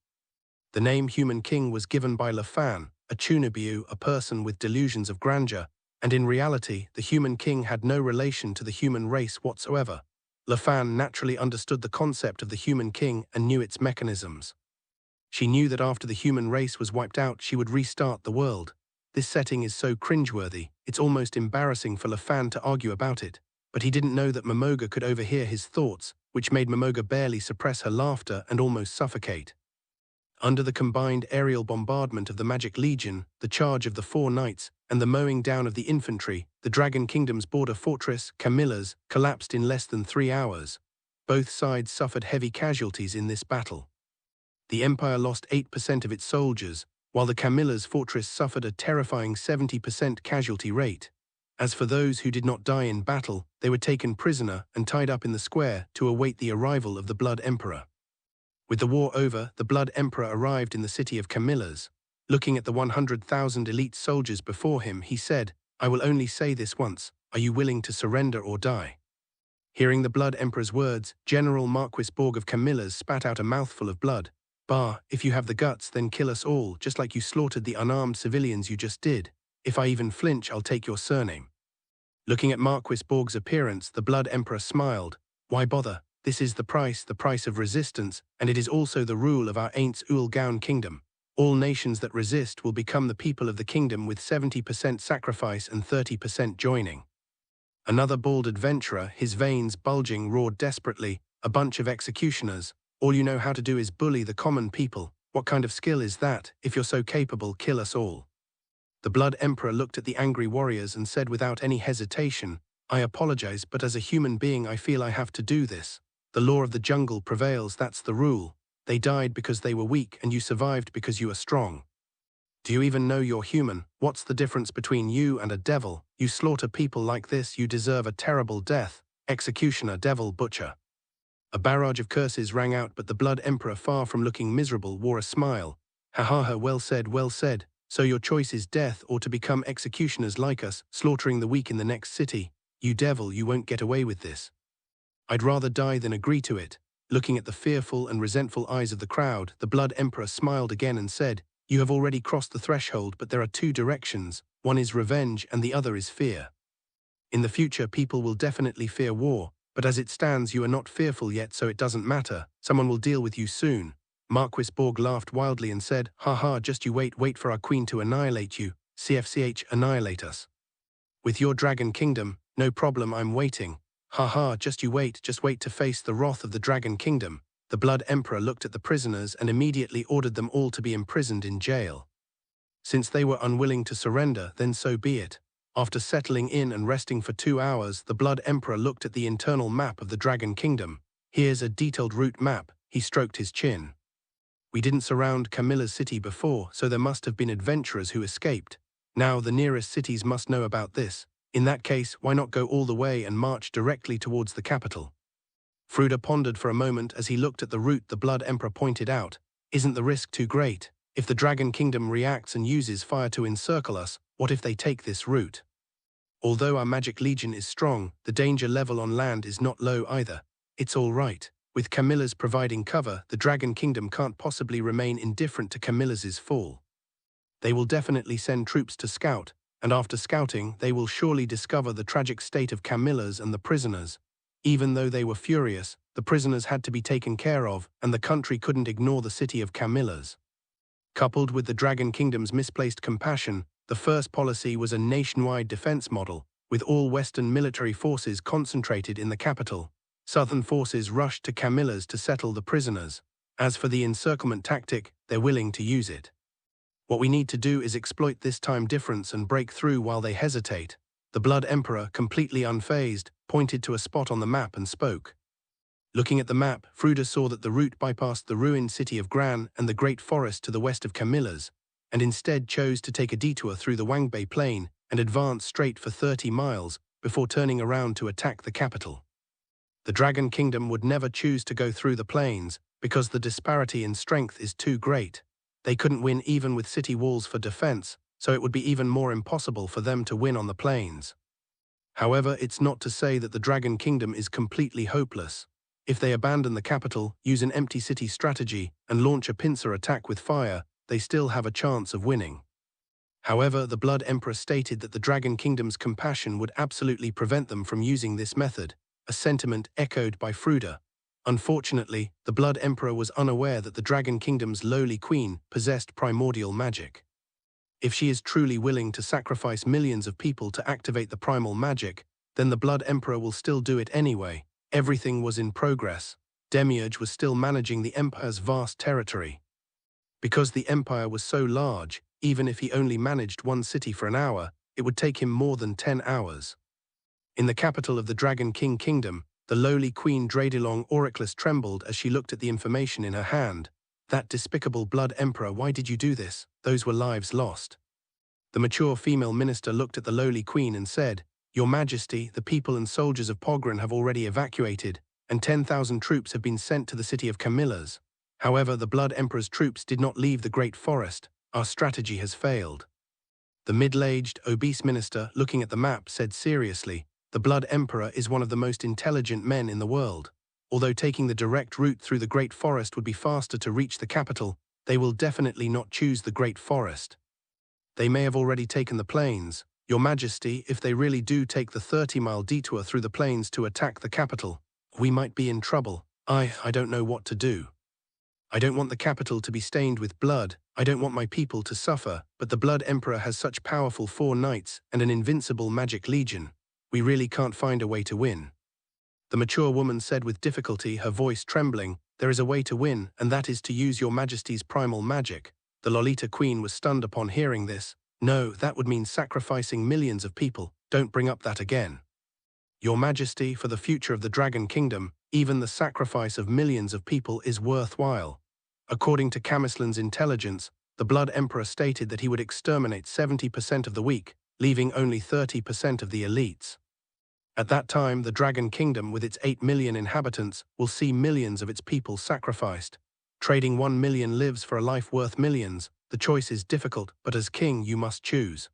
The name human king was given by Lefan, a Chunabiu, a person with delusions of grandeur, and in reality, the human king had no relation to the human race whatsoever. Lefan naturally understood the concept of the human king and knew its mechanisms. She knew that after the human race was wiped out, she would restart the world. This setting is so cringeworthy, it's almost embarrassing for Lefan to argue about it. But he didn't know that Momoga could overhear his thoughts, which made Momoga barely suppress her laughter and almost suffocate. Under the combined aerial bombardment of the Magic Legion, the charge of the 4 knights, and the mowing down of the infantry, the Dragon Kingdom's border fortress, Camillus, collapsed in less than 3 hours. Both sides suffered heavy casualties in this battle. The Empire lost 8% of its soldiers, while the Camillus fortress suffered a terrifying 70% casualty rate. As for those who did not die in battle, they were taken prisoner and tied up in the square to await the arrival of the Blood Emperor. With the war over, the Blood Emperor arrived in the city of Camillus. Looking at the 100,000 elite soldiers before him, he said, I will only say this once. Are you willing to surrender or die? Hearing the Blood Emperor's words, General Marquis Borg of Camillas spat out a mouthful of blood. Bah, if you have the guts, then kill us all, just like you slaughtered the unarmed civilians you just did. If I even flinch, I'll take your surname. Looking at Marquis Borg's appearance, the Blood Emperor smiled. Why bother? This is the price of resistance, and it is also the rule of our Ainz Ooal Gown kingdom. All nations that resist will become the people of the kingdom with 70% sacrifice and 30% joining. Another bald adventurer, his veins bulging, roared desperately, a bunch of executioners. All you know how to do is bully the common people. What kind of skill is that? If you're so capable, kill us all. The Blood Emperor looked at the angry warriors and said without any hesitation, I apologize, but as a human being I feel I have to do this. The law of the jungle prevails, that's the rule. They died because they were weak and you survived because you are strong. Do you even know you're human? What's the difference between you and a devil? You slaughter people like this, you deserve a terrible death. Executioner, devil, butcher. A barrage of curses rang out, but the Blood Emperor, far from looking miserable, wore a smile. Ha ha ha, well said, well said. So your choice is death or to become executioners like us, slaughtering the weak in the next city. You devil, you won't get away with this. I'd rather die than agree to it. Looking at the fearful and resentful eyes of the crowd, the Blood Emperor smiled again and said, you have already crossed the threshold, but there are two directions. One is revenge and the other is fear. In the future, people will definitely fear war, but as it stands, you are not fearful yet, so it doesn't matter. Someone will deal with you soon. Marquis Borg laughed wildly and said, ha ha, just you wait for our queen to annihilate you. CFCH, annihilate us. With your dragon kingdom, no problem, I'm waiting. Ha ha, just wait to face the wrath of the dragon kingdom. The Blood Emperor looked at the prisoners and immediately ordered them all to be imprisoned in jail. Since they were unwilling to surrender, then so be it. After settling in and resting for 2 hours, the Blood Emperor looked at the internal map of the Dragon Kingdom. Here's a detailed route map. He stroked his chin. We didn't surround Camilla's city before, so there must have been adventurers who escaped. Now the nearest cities must know about this. In that case, why not go all the way and march directly towards the capital? Fruda pondered for a moment as he looked at the route the Blood Emperor pointed out. Isn't the risk too great? If the Dragon Kingdom reacts and uses fire to encircle us, what if they take this route? Although our magic legion is strong, the danger level on land is not low either. It's all right. With Camilla's providing cover, the Dragon Kingdom can't possibly remain indifferent to Camilla's fall. They will definitely send troops to scout, and after scouting, they will surely discover the tragic state of Camilla's and the prisoners. Even though they were furious, the prisoners had to be taken care of, and the country couldn't ignore the city of Camilla's. Coupled with the Dragon Kingdom's misplaced compassion, the first policy was a nationwide defense model, with all Western military forces concentrated in the capital. Southern forces rushed to Camilla's to settle the prisoners. As for the encirclement tactic, they're willing to use it. What we need to do is exploit this time difference and break through while they hesitate. The Blood Emperor, completely unfazed, pointed to a spot on the map and spoke. Looking at the map, Fruda saw that the route bypassed the ruined city of Gran and the great forest to the west of Camilla's, and instead chose to take a detour through the Wangbei Plain and advance straight for 30 miles before turning around to attack the capital. The Dragon Kingdom would never choose to go through the plains because the disparity in strength is too great. They couldn't win even with city walls for defense, so it would be even more impossible for them to win on the plains. However, it's not to say that the Dragon Kingdom is completely hopeless. If they abandon the capital, use an empty city strategy, and launch a pincer attack with fire, they still have a chance of winning. However, the Blood Emperor stated that the Dragon Kingdom's compassion would absolutely prevent them from using this method, a sentiment echoed by Fruda. Unfortunately, the Blood Emperor was unaware that the Dragon Kingdom's lowly queen possessed primordial magic. If she is truly willing to sacrifice millions of people to activate the primal magic, then the Blood Emperor will still do it anyway. Everything was in progress. Demiurge was still managing the Empire's vast territory. Because the Empire was so large, even if he only managed one city for an hour, it would take him more than 10 hours. In the capital of the Dragon King Kingdom, the lowly Queen Dradelong Oraclus trembled as she looked at the information in her hand. That despicable Blood Emperor, why did you do this? Those were lives lost. The mature female minister looked at the lowly queen and said, Your Majesty, the people and soldiers of Pogran have already evacuated, and 10,000 troops have been sent to the city of Camilla's. However, the Blood Emperor's troops did not leave the Great Forest. Our strategy has failed. The middle-aged, obese minister, looking at the map, said seriously, "The Blood Emperor is one of the most intelligent men in the world. Although taking the direct route through the Great Forest would be faster to reach the capital, they will definitely not choose the Great Forest. They may have already taken the plains. Your Majesty, if they really do take the 30-mile detour through the plains to attack the capital, we might be in trouble. I don't know what to do. I don't want the capital to be stained with blood. I don't want my people to suffer, but the Blood Emperor has such powerful 4 knights and an invincible magic legion. We really can't find a way to win." The mature woman said with difficulty, her voice trembling, "There is a way to win, and that is to use your Majesty's primal magic." The Lolita Queen was stunned upon hearing this. "No, that would mean sacrificing millions of people. Don't bring up that again. Your Majesty, for the future of the Dragon Kingdom, even the sacrifice of millions of people is worthwhile." According to Camislan's intelligence, the Blood Emperor stated that he would exterminate 70% of the weak, leaving only 30% of the elites. At that time, the Dragon Kingdom, with its 8 million inhabitants, will see millions of its people sacrificed. Trading 1 million lives for a life worth millions, the choice is difficult, but as king you must choose.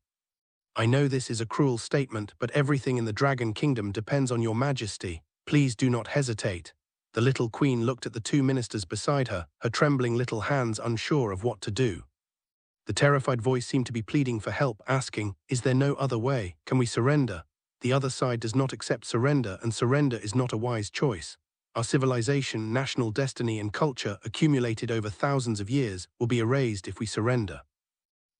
I know this is a cruel statement, but everything in the Dragon Kingdom depends on your Majesty. Please do not hesitate. The little queen looked at the 2 ministers beside her, her trembling little hands unsure of what to do. The terrified voice seemed to be pleading for help, asking, "Is there no other way? Can we surrender? The other side does not accept surrender, and surrender is not a wise choice. Our civilization, national destiny, and culture, accumulated over thousands of years, will be erased if we surrender.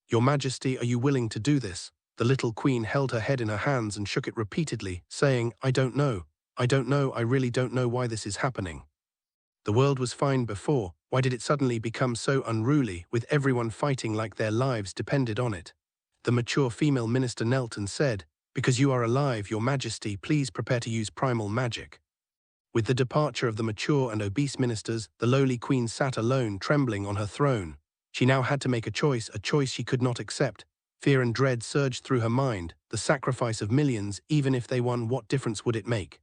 Your Majesty, are you willing to do this?" The little queen held her head in her hands and shook it repeatedly, saying, "I don't know. I don't know. I really don't know why this is happening. The world was fine before. Why did it suddenly become so unruly, with everyone fighting like their lives depended on it?" The mature female minister knelt and said, "Because you are alive, Your Majesty, please prepare to use primal magic." With the departure of the mature and obese ministers, the lowly queen sat alone, trembling on her throne. She now had to make a choice she could not accept. Fear and dread surged through her mind. The sacrifice of millions, even if they won, what difference would it make?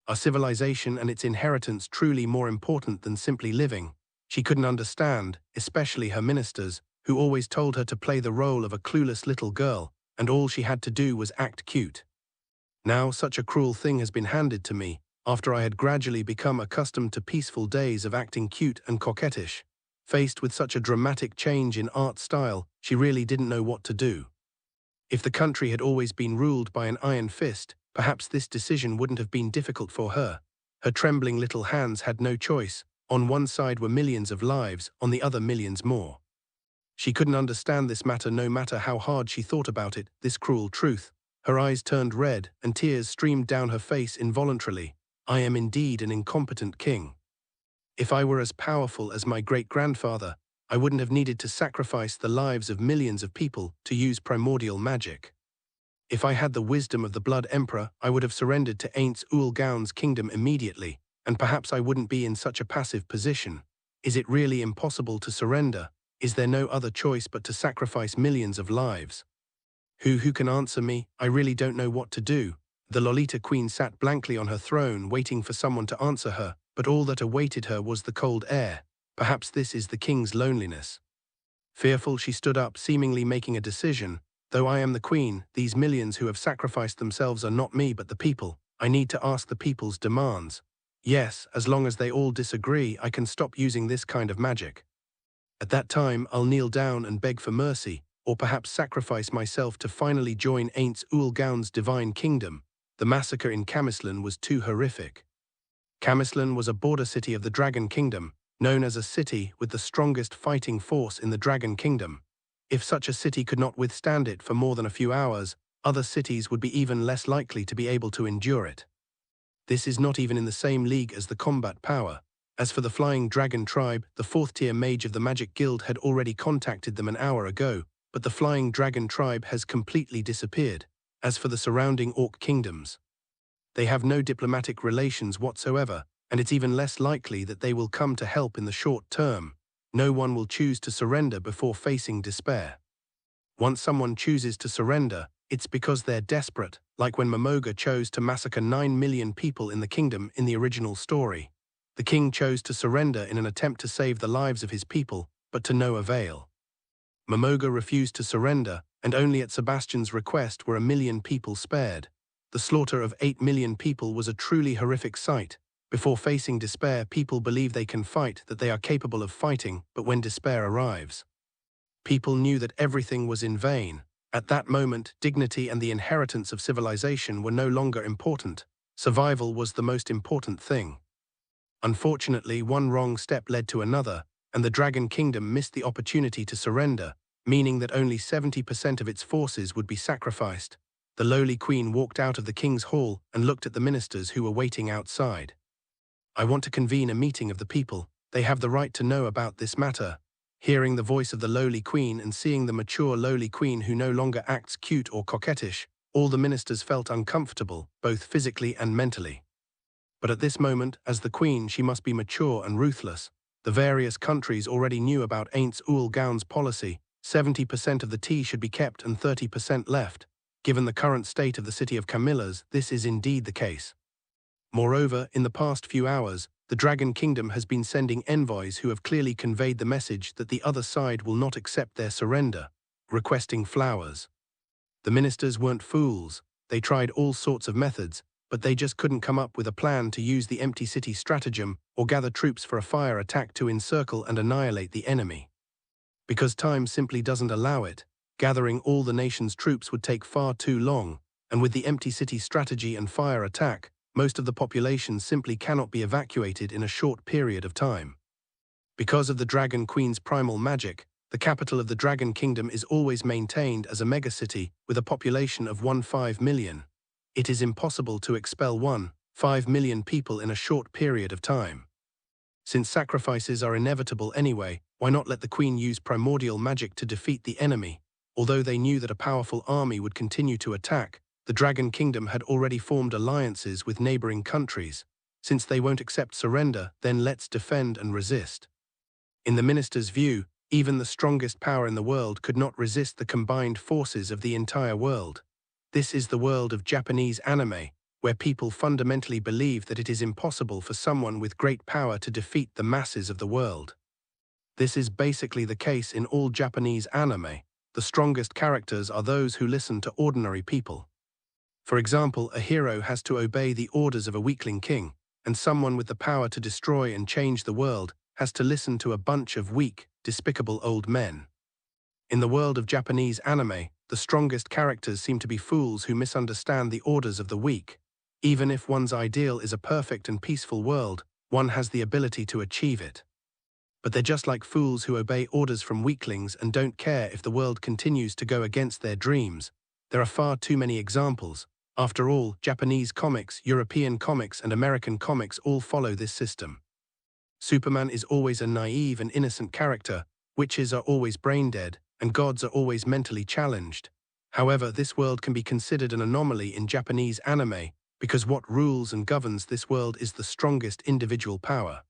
Are civilization and its inheritance truly more important than simply living? She couldn't understand, especially her ministers, who always told her to play the role of a clueless little girl, and all she had to do was act cute. Now such a cruel thing has been handed to me, after I had gradually become accustomed to peaceful days of acting cute and coquettish. Faced with such a dramatic change in art style, she really didn't know what to do. If the country had always been ruled by an iron fist, perhaps this decision wouldn't have been difficult for her. Her trembling little hands had no choice. On one side were millions of lives, on the other millions more. She couldn't understand this matter no matter how hard she thought about it, this cruel truth. Her eyes turned red, and tears streamed down her face involuntarily. I am indeed an incompetent king. If I were as powerful as my great-grandfather, I wouldn't have needed to sacrifice the lives of millions of people to use primordial magic. If I had the wisdom of the Blood Emperor, I would have surrendered to Ainz Ooal Gown's kingdom immediately, and perhaps I wouldn't be in such a passive position. Is it really impossible to surrender? Is there no other choice but to sacrifice millions of lives? Who can answer me? I really don't know what to do. The Lolita Queen sat blankly on her throne, waiting for someone to answer her, but all that awaited her was the cold air. Perhaps this is the king's loneliness. Fearful, she stood up, seemingly making a decision. Though I am the queen, these millions who have sacrificed themselves are not me but the people. I need to ask the people's demands. Yes, as long as they all disagree, I can stop using this kind of magic. At that time, I'll kneel down and beg for mercy, or perhaps sacrifice myself to finally join Ainz Ooal Gown's divine kingdom. The massacre in Camislan was too horrific. Camislan was a border city of the Dragon Kingdom, known as a city with the strongest fighting force in the Dragon Kingdom. If such a city could not withstand it for more than a few hours, other cities would be even less likely to be able to endure it. This is not even in the same league as the combat power. As for the Flying Dragon tribe, the 4th-tier mage of the Magic Guild had already contacted them an hour ago, but the Flying Dragon tribe has completely disappeared. As for the surrounding Orc kingdoms, they have no diplomatic relations whatsoever, and it's even less likely that they will come to help in the short term. No one will choose to surrender before facing despair. Once someone chooses to surrender, it's because they're desperate, like when Momoga chose to massacre 9 million people in the kingdom in the original story. The king chose to surrender in an attempt to save the lives of his people, but to no avail. Momoga refused to surrender, and only at Sebastian's request were 1 million people spared. The slaughter of 8 million people was a truly horrific sight. Before facing despair, people believe they can fight, that they are capable of fighting, but when despair arrives, people knew that everything was in vain. At that moment, dignity and the inheritance of civilization were no longer important. Survival was the most important thing. Unfortunately, one wrong step led to another, and the Dragon Kingdom missed the opportunity to surrender, meaning that only 70% of its forces would be sacrificed. The lowly queen walked out of the king's hall and looked at the ministers who were waiting outside. "I want to convene a meeting of the people. They have the right to know about this matter." Hearing the voice of the lowly queen and seeing the mature lowly queen who no longer acts cute or coquettish, all the ministers felt uncomfortable, both physically and mentally. But at this moment, as the queen, she must be mature and ruthless. The various countries already knew about Ainz Ooal Gown's policy. 70% of the tea should be kept and 30% left. Given the current state of the city of Camillas, this is indeed the case. Moreover, in the past few hours, the Dragon Kingdom has been sending envoys who have clearly conveyed the message that the other side will not accept their surrender, requesting flowers. The ministers weren't fools. They tried all sorts of methods, but they just couldn't come up with a plan to use the empty city stratagem or gather troops for a fire attack to encircle and annihilate the enemy. Because time simply doesn't allow it, gathering all the nation's troops would take far too long, and with the empty city strategy and fire attack, most of the population simply cannot be evacuated in a short period of time. Because of the Dragon Queen's primal magic, the capital of the Dragon Kingdom is always maintained as a megacity with a population of 15 million. It is impossible to expel 15 million people in a short period of time. Since sacrifices are inevitable anyway, why not let the Queen use primordial magic to defeat the enemy? Although they knew that a powerful army would continue to attack, the Dragon Kingdom had already formed alliances with neighboring countries. Since they won't accept surrender, then let's defend and resist. In the minister's view, even the strongest power in the world could not resist the combined forces of the entire world. This is the world of Japanese anime, where people fundamentally believe that it is impossible for someone with great power to defeat the masses of the world. This is basically the case in all Japanese anime. The strongest characters are those who listen to ordinary people. For example, a hero has to obey the orders of a weakling king, and someone with the power to destroy and change the world has to listen to a bunch of weak, despicable old men. In the world of Japanese anime, the strongest characters seem to be fools who misunderstand the orders of the weak. Even if one's ideal is a perfect and peaceful world, one has the ability to achieve it. But they're just like fools who obey orders from weaklings and don't care if the world continues to go against their dreams. There are far too many examples. After all, Japanese comics, European comics, and American comics all follow this system. Superman is always a naive and innocent character, witches are always brain-dead, and gods are always mentally challenged. However, this world can be considered an anomaly in Japanese anime, because what rules and governs this world is the strongest individual power.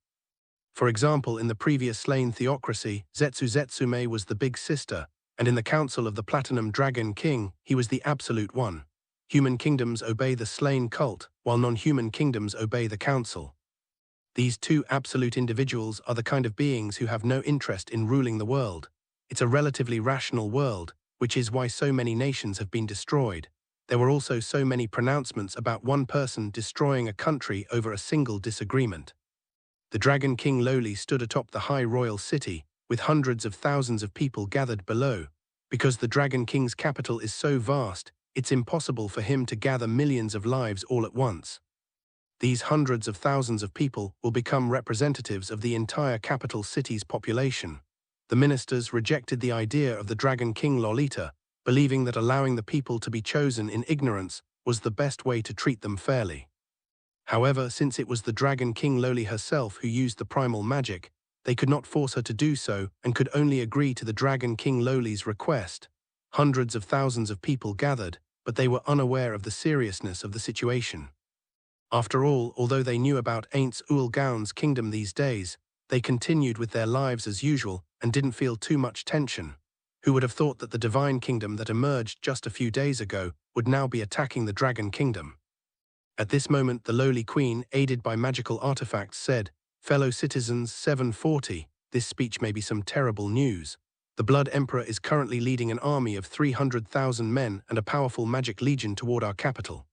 For example, in the previous slain theocracy, Zetsu Zetsume was the big sister, and in the Council of the Platinum Dragon King, he was the absolute one. Human kingdoms obey the slain cult, while non-human kingdoms obey the council. These two absolute individuals are the kind of beings who have no interest in ruling the world. It's a relatively rational world, which is why so many nations have been destroyed. There were also so many pronouncements about one person destroying a country over a single disagreement. The Dragon King Lowly stood atop the high royal city, with hundreds of thousands of people gathered below. Because the Dragon King's capital is so vast, it's impossible for him to gather millions of lives all at once. These hundreds of thousands of people will become representatives of the entire capital city's population. The ministers rejected the idea of the Dragon King Lolita, believing that allowing the people to be chosen in ignorance was the best way to treat them fairly. However, since it was the Dragon King Loli herself who used the primal magic, they could not force her to do so and could only agree to the Dragon King Loli's request. Hundreds of thousands of people gathered, but they were unaware of the seriousness of the situation. After all, although they knew about Ainz Ooal Gown's kingdom these days, they continued with their lives as usual and didn't feel too much tension. Who would have thought that the divine kingdom that emerged just a few days ago would now be attacking the Dragon Kingdom? At this moment, the lowly queen, aided by magical artifacts, said, "Fellow citizens, 740, this speech may be some terrible news. The Blood Emperor is currently leading an army of 300,000 men and a powerful magic legion toward our capital.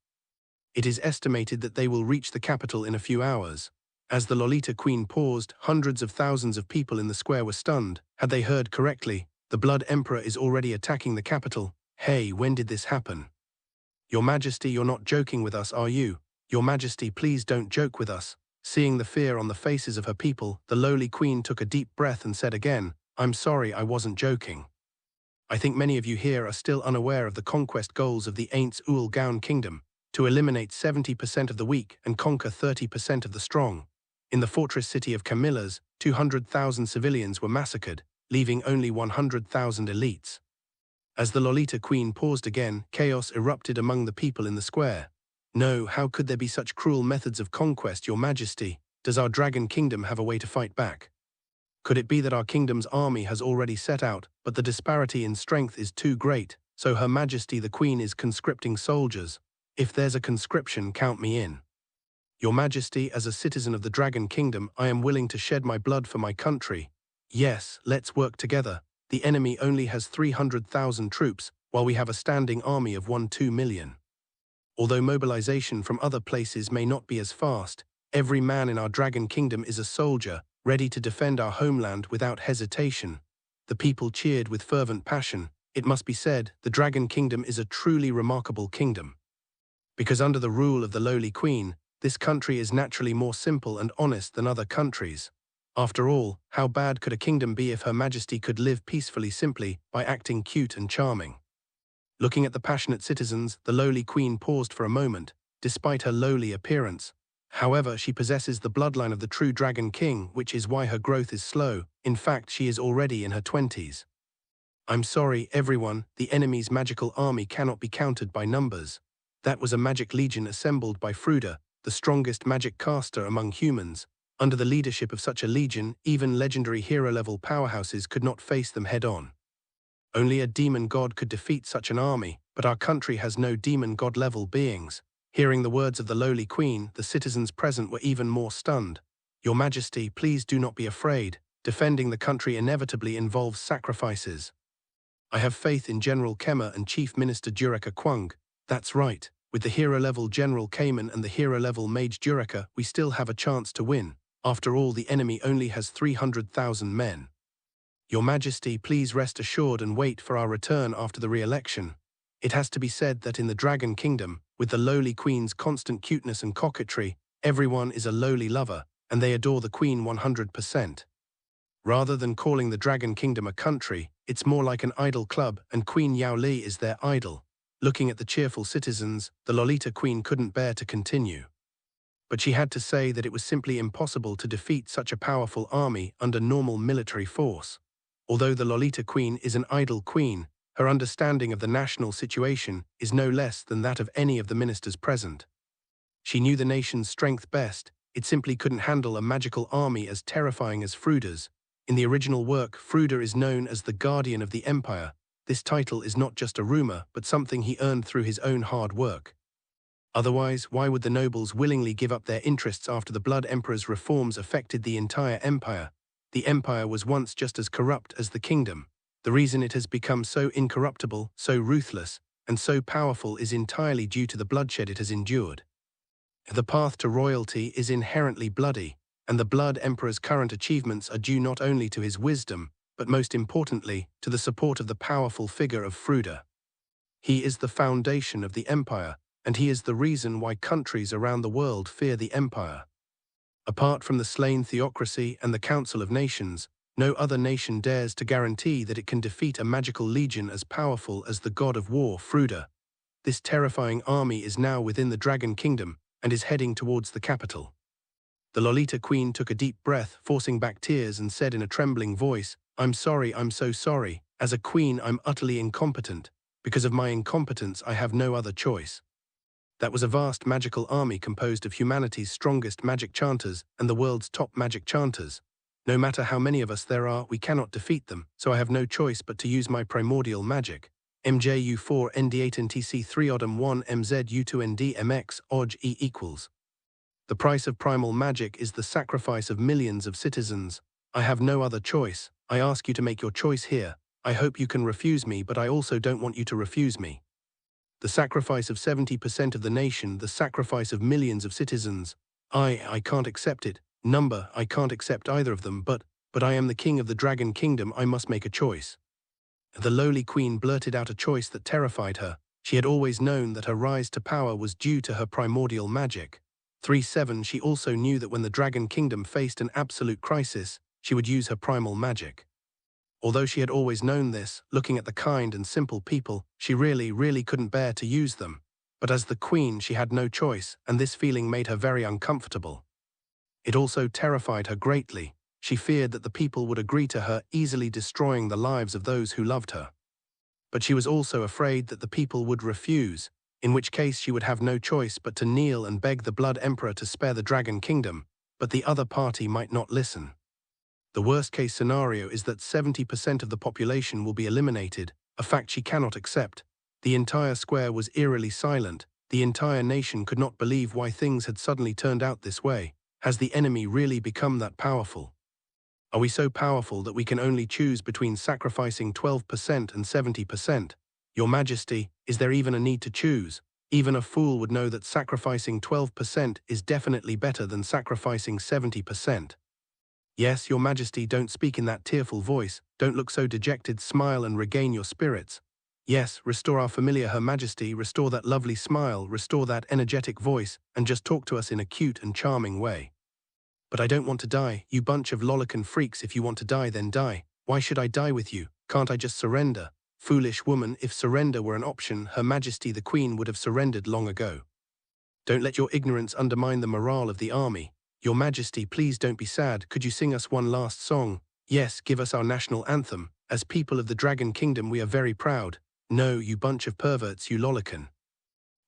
It is estimated that they will reach the capital in a few hours. As the Lolita Queen paused, hundreds of thousands of people in the square were stunned. Had they heard correctly? The Blood Emperor is already attacking the capital. Hey, when did this happen? Your Majesty, you're not joking with us, are you? Your Majesty, please don't joke with us. Seeing the fear on the faces of her people, the lowly queen took a deep breath and said again, I'm sorry, I wasn't joking. I think many of you here are still unaware of the conquest goals of the Ainz Ooal Gown kingdom, to eliminate 70% of the weak and conquer 30% of the strong. In the fortress city of Camillas, 200,000 civilians were massacred, leaving only 100,000 elites. As the Lolita Queen paused again, chaos erupted among the people in the square. No, how could there be such cruel methods of conquest, Your Majesty? Does our dragon kingdom have a way to fight back? Could it be that our kingdom's army has already set out, but the disparity in strength is too great, so Her Majesty the Queen is conscripting soldiers? If there's a conscription, count me in. Your Majesty, as a citizen of the Dragon Kingdom, I am willing to shed my blood for my country. Yes, let's work together. The enemy only has 300,000 troops, while we have a standing army of 1-2 million. Although mobilization from other places may not be as fast, every man in our Dragon Kingdom is a soldier, ready to defend our homeland without hesitation. The people cheered with fervent passion. It must be said, the Dragon Kingdom is a truly remarkable kingdom. Because under the rule of the lowly queen, this country is naturally more simple and honest than other countries. After all, how bad could a kingdom be if Her Majesty could live peacefully simply by acting cute and charming? Looking at the passionate citizens, the lowly queen paused for a moment, despite her lowly appearance. However, she possesses the bloodline of the true Dragon King, which is why her growth is slow. In fact, she is already in her 20s. I'm sorry, everyone, the enemy's magical army cannot be counted by numbers. That was a magic legion assembled by Fruda, the strongest magic caster among humans. Under the leadership of such a legion, even legendary hero-level powerhouses could not face them head-on. Only a demon god could defeat such an army, but our country has no demon god-level beings. Hearing the words of the lowly queen, the citizens present were even more stunned. Your Majesty, please do not be afraid. Defending the country inevitably involves sacrifices. I have faith in General Kemmer and Chief Minister Dureka Kwang. That's right. With the hero-level General Kamen and the hero-level Mage Dureka, we still have a chance to win. After all, the enemy only has 300,000 men. Your Majesty, please rest assured and wait for our return after the re-election. It has to be said that in the Dragon Kingdom, with the lowly queen's constant cuteness and coquetry, everyone is a lowly lover, and they adore the queen 100%. Rather than calling the Dragon Kingdom a country, it's more like an idol club, and Queen Yao Li is their idol. Looking at the cheerful citizens, the Lolita Queen couldn't bear to continue. But she had to say that it was simply impossible to defeat such a powerful army under normal military force. Although the Lolita Queen is an idol queen, her understanding of the national situation is no less than that of any of the ministers present. She knew the nation's strength best. It simply couldn't handle a magical army as terrifying as Fruda's. In the original work, Fruda is known as the Guardian of the Empire. This title is not just a rumor, but something he earned through his own hard work. Otherwise, why would the nobles willingly give up their interests after the Blood Emperor's reforms affected the entire empire? The empire was once just as corrupt as the kingdom. The reason it has become so incorruptible, so ruthless, and so powerful is entirely due to the bloodshed it has endured. The path to royalty is inherently bloody, and the Blood Emperor's current achievements are due not only to his wisdom, but most importantly, to the support of the powerful figure of Fruda. He is the foundation of the empire, and he is the reason why countries around the world fear the empire. Apart from the slain theocracy and the Council of Nations, no other nation dares to guarantee that it can defeat a magical legion as powerful as the god of war, Fruda. This terrifying army is now within the Dragon Kingdom and is heading towards the capital. The Lolita Queen took a deep breath, forcing back tears, and said in a trembling voice, I'm sorry, I'm so sorry. As a queen, I'm utterly incompetent. Because of my incompetence, I have no other choice. That was a vast magical army composed of humanity's strongest magic chanters and the world's top magic chanters. No matter how many of us there are, we cannot defeat them, so I have no choice but to use my primordial magic. MJU4 ND8 NTC 3 ODM 1 MZU2 ND MX OJ E equals. The price of primal magic is the sacrifice of millions of citizens. I have no other choice. I ask you to make your choice here. I hope you can refuse me, but I also don't want you to refuse me. The sacrifice of 70% of the nation, the sacrifice of millions of citizens. I can't accept it. Number, I can't accept either of them, but I am the king of the Dragon Kingdom, I must make a choice. The lowly queen blurted out a choice that terrified her. She had always known that her rise to power was due to her primordial magic. 3-7 She also knew that when the Dragon Kingdom faced an absolute crisis, she would use her primal magic. Although she had always known this, looking at the kind and simple people, she really couldn't bear to use them. But as the queen, she had no choice, and this feeling made her very uncomfortable. It also terrified her greatly. She feared that the people would agree to her, easily destroying the lives of those who loved her. But she was also afraid that the people would refuse, in which case she would have no choice but to kneel and beg the Blood Emperor to spare the Dragon Kingdom, but the other party might not listen. The worst-case scenario is that 70% of the population will be eliminated, a fact she cannot accept. The entire square was eerily silent. The entire nation could not believe why things had suddenly turned out this way. Has the enemy really become that powerful? Are we so powerful that we can only choose between sacrificing 12% and 70%? Your Majesty, is there even a need to choose? Even a fool would know that sacrificing 12% is definitely better than sacrificing 70%. Yes, Your Majesty, don't speak in that tearful voice, don't look so dejected, smile and regain your spirits. Yes, restore our familiar Her Majesty, restore that lovely smile, restore that energetic voice, and just talk to us in a cute and charming way. But I don't want to die, you bunch of lolican freaks. If you want to die, then die. Why should I die with you? Can't I just surrender? Foolish woman, if surrender were an option, Her Majesty the Queen would have surrendered long ago. Don't let your ignorance undermine the morale of the army. Your Majesty, please don't be sad. Could you sing us one last song? Yes, give us our national anthem. As people of the Dragon Kingdom, we are very proud. No, you bunch of perverts, you lolican.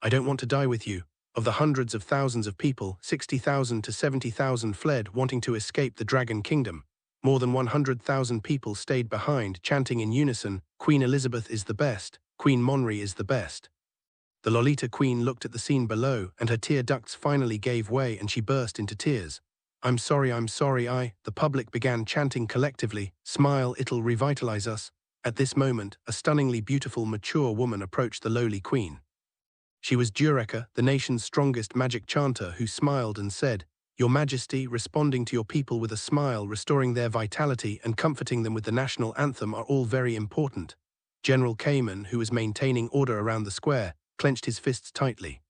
I don't want to die with you. Of the hundreds of thousands of people, 60,000 to 70,000 fled, wanting to escape the Dragon Kingdom. More than 100,000 people stayed behind, chanting in unison, Queen Elizabeth is the best, Queen Monry is the best. The Lolita Queen looked at the scene below, and her tear ducts finally gave way and she burst into tears. I'm sorry, the public began chanting collectively, smile, it'll revitalize us. At this moment, a stunningly beautiful, mature woman approached the lowly queen. She was Dureka, the nation's strongest magic chanter, who smiled and said, Your Majesty, responding to your people with a smile, restoring their vitality and comforting them with the national anthem are all very important. General Cayman, who was maintaining order around the square, clenched his fists tightly.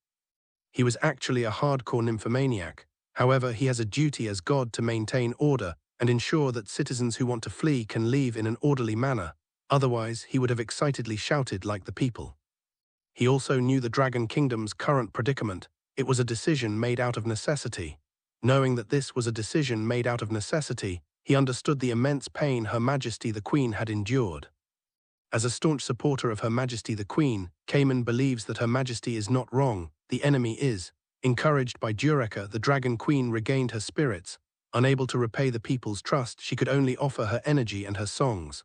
He was actually a hardcore nymphomaniac. However, he has a duty as God to maintain order and ensure that citizens who want to flee can leave in an orderly manner. Otherwise, he would have excitedly shouted like the people. He also knew the Dragon Kingdom's current predicament. It was a decision made out of necessity. Knowing that this was a decision made out of necessity, he understood the immense pain Her Majesty the Queen had endured. As a staunch supporter of Her Majesty the Queen, Cayman believes that Her Majesty is not wrong, the enemy is. Encouraged by Dureka, the Dragon Queen regained her spirits. Unable to repay the people's trust, she could only offer her energy and her songs.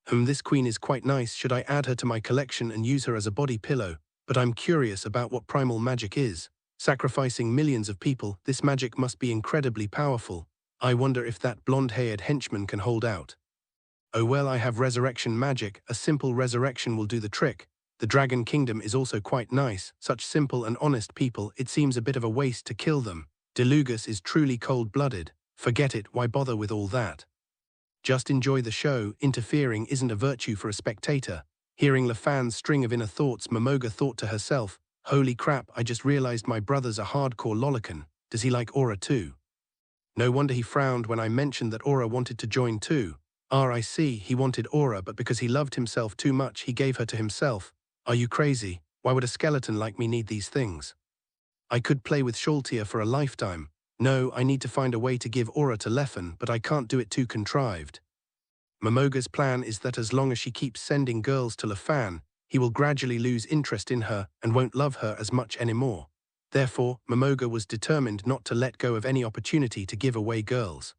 This queen is quite nice, should I add her to my collection and use her as a body pillow? But I'm curious about what primal magic is. Sacrificing millions of people, this magic must be incredibly powerful. I wonder if that blonde-haired henchman can hold out. Oh well, I have resurrection magic, a simple resurrection will do the trick. The Dragon Kingdom is also quite nice, such simple and honest people, it seems a bit of a waste to kill them. Delugus is truly cold-blooded. Forget it, why bother with all that? Just enjoy the show, interfering isn't a virtue for a spectator. Hearing LaFan's string of inner thoughts, Momoga thought to herself, holy crap, I just realized my brother's a hardcore lolican. Does he like Aura too? No wonder he frowned when I mentioned that Aura wanted to join too. I see, he wanted Aura, but because he loved himself too much, he gave her to himself. Are you crazy? Why would a skeleton like me need these things? I could play with Sholtia for a lifetime. No, I need to find a way to give Aura to Leffen, but I can't do it too contrived. Momoga's plan is that as long as she keeps sending girls to Lafan, he will gradually lose interest in her and won't love her as much anymore. Therefore, Momoga was determined not to let go of any opportunity to give away girls.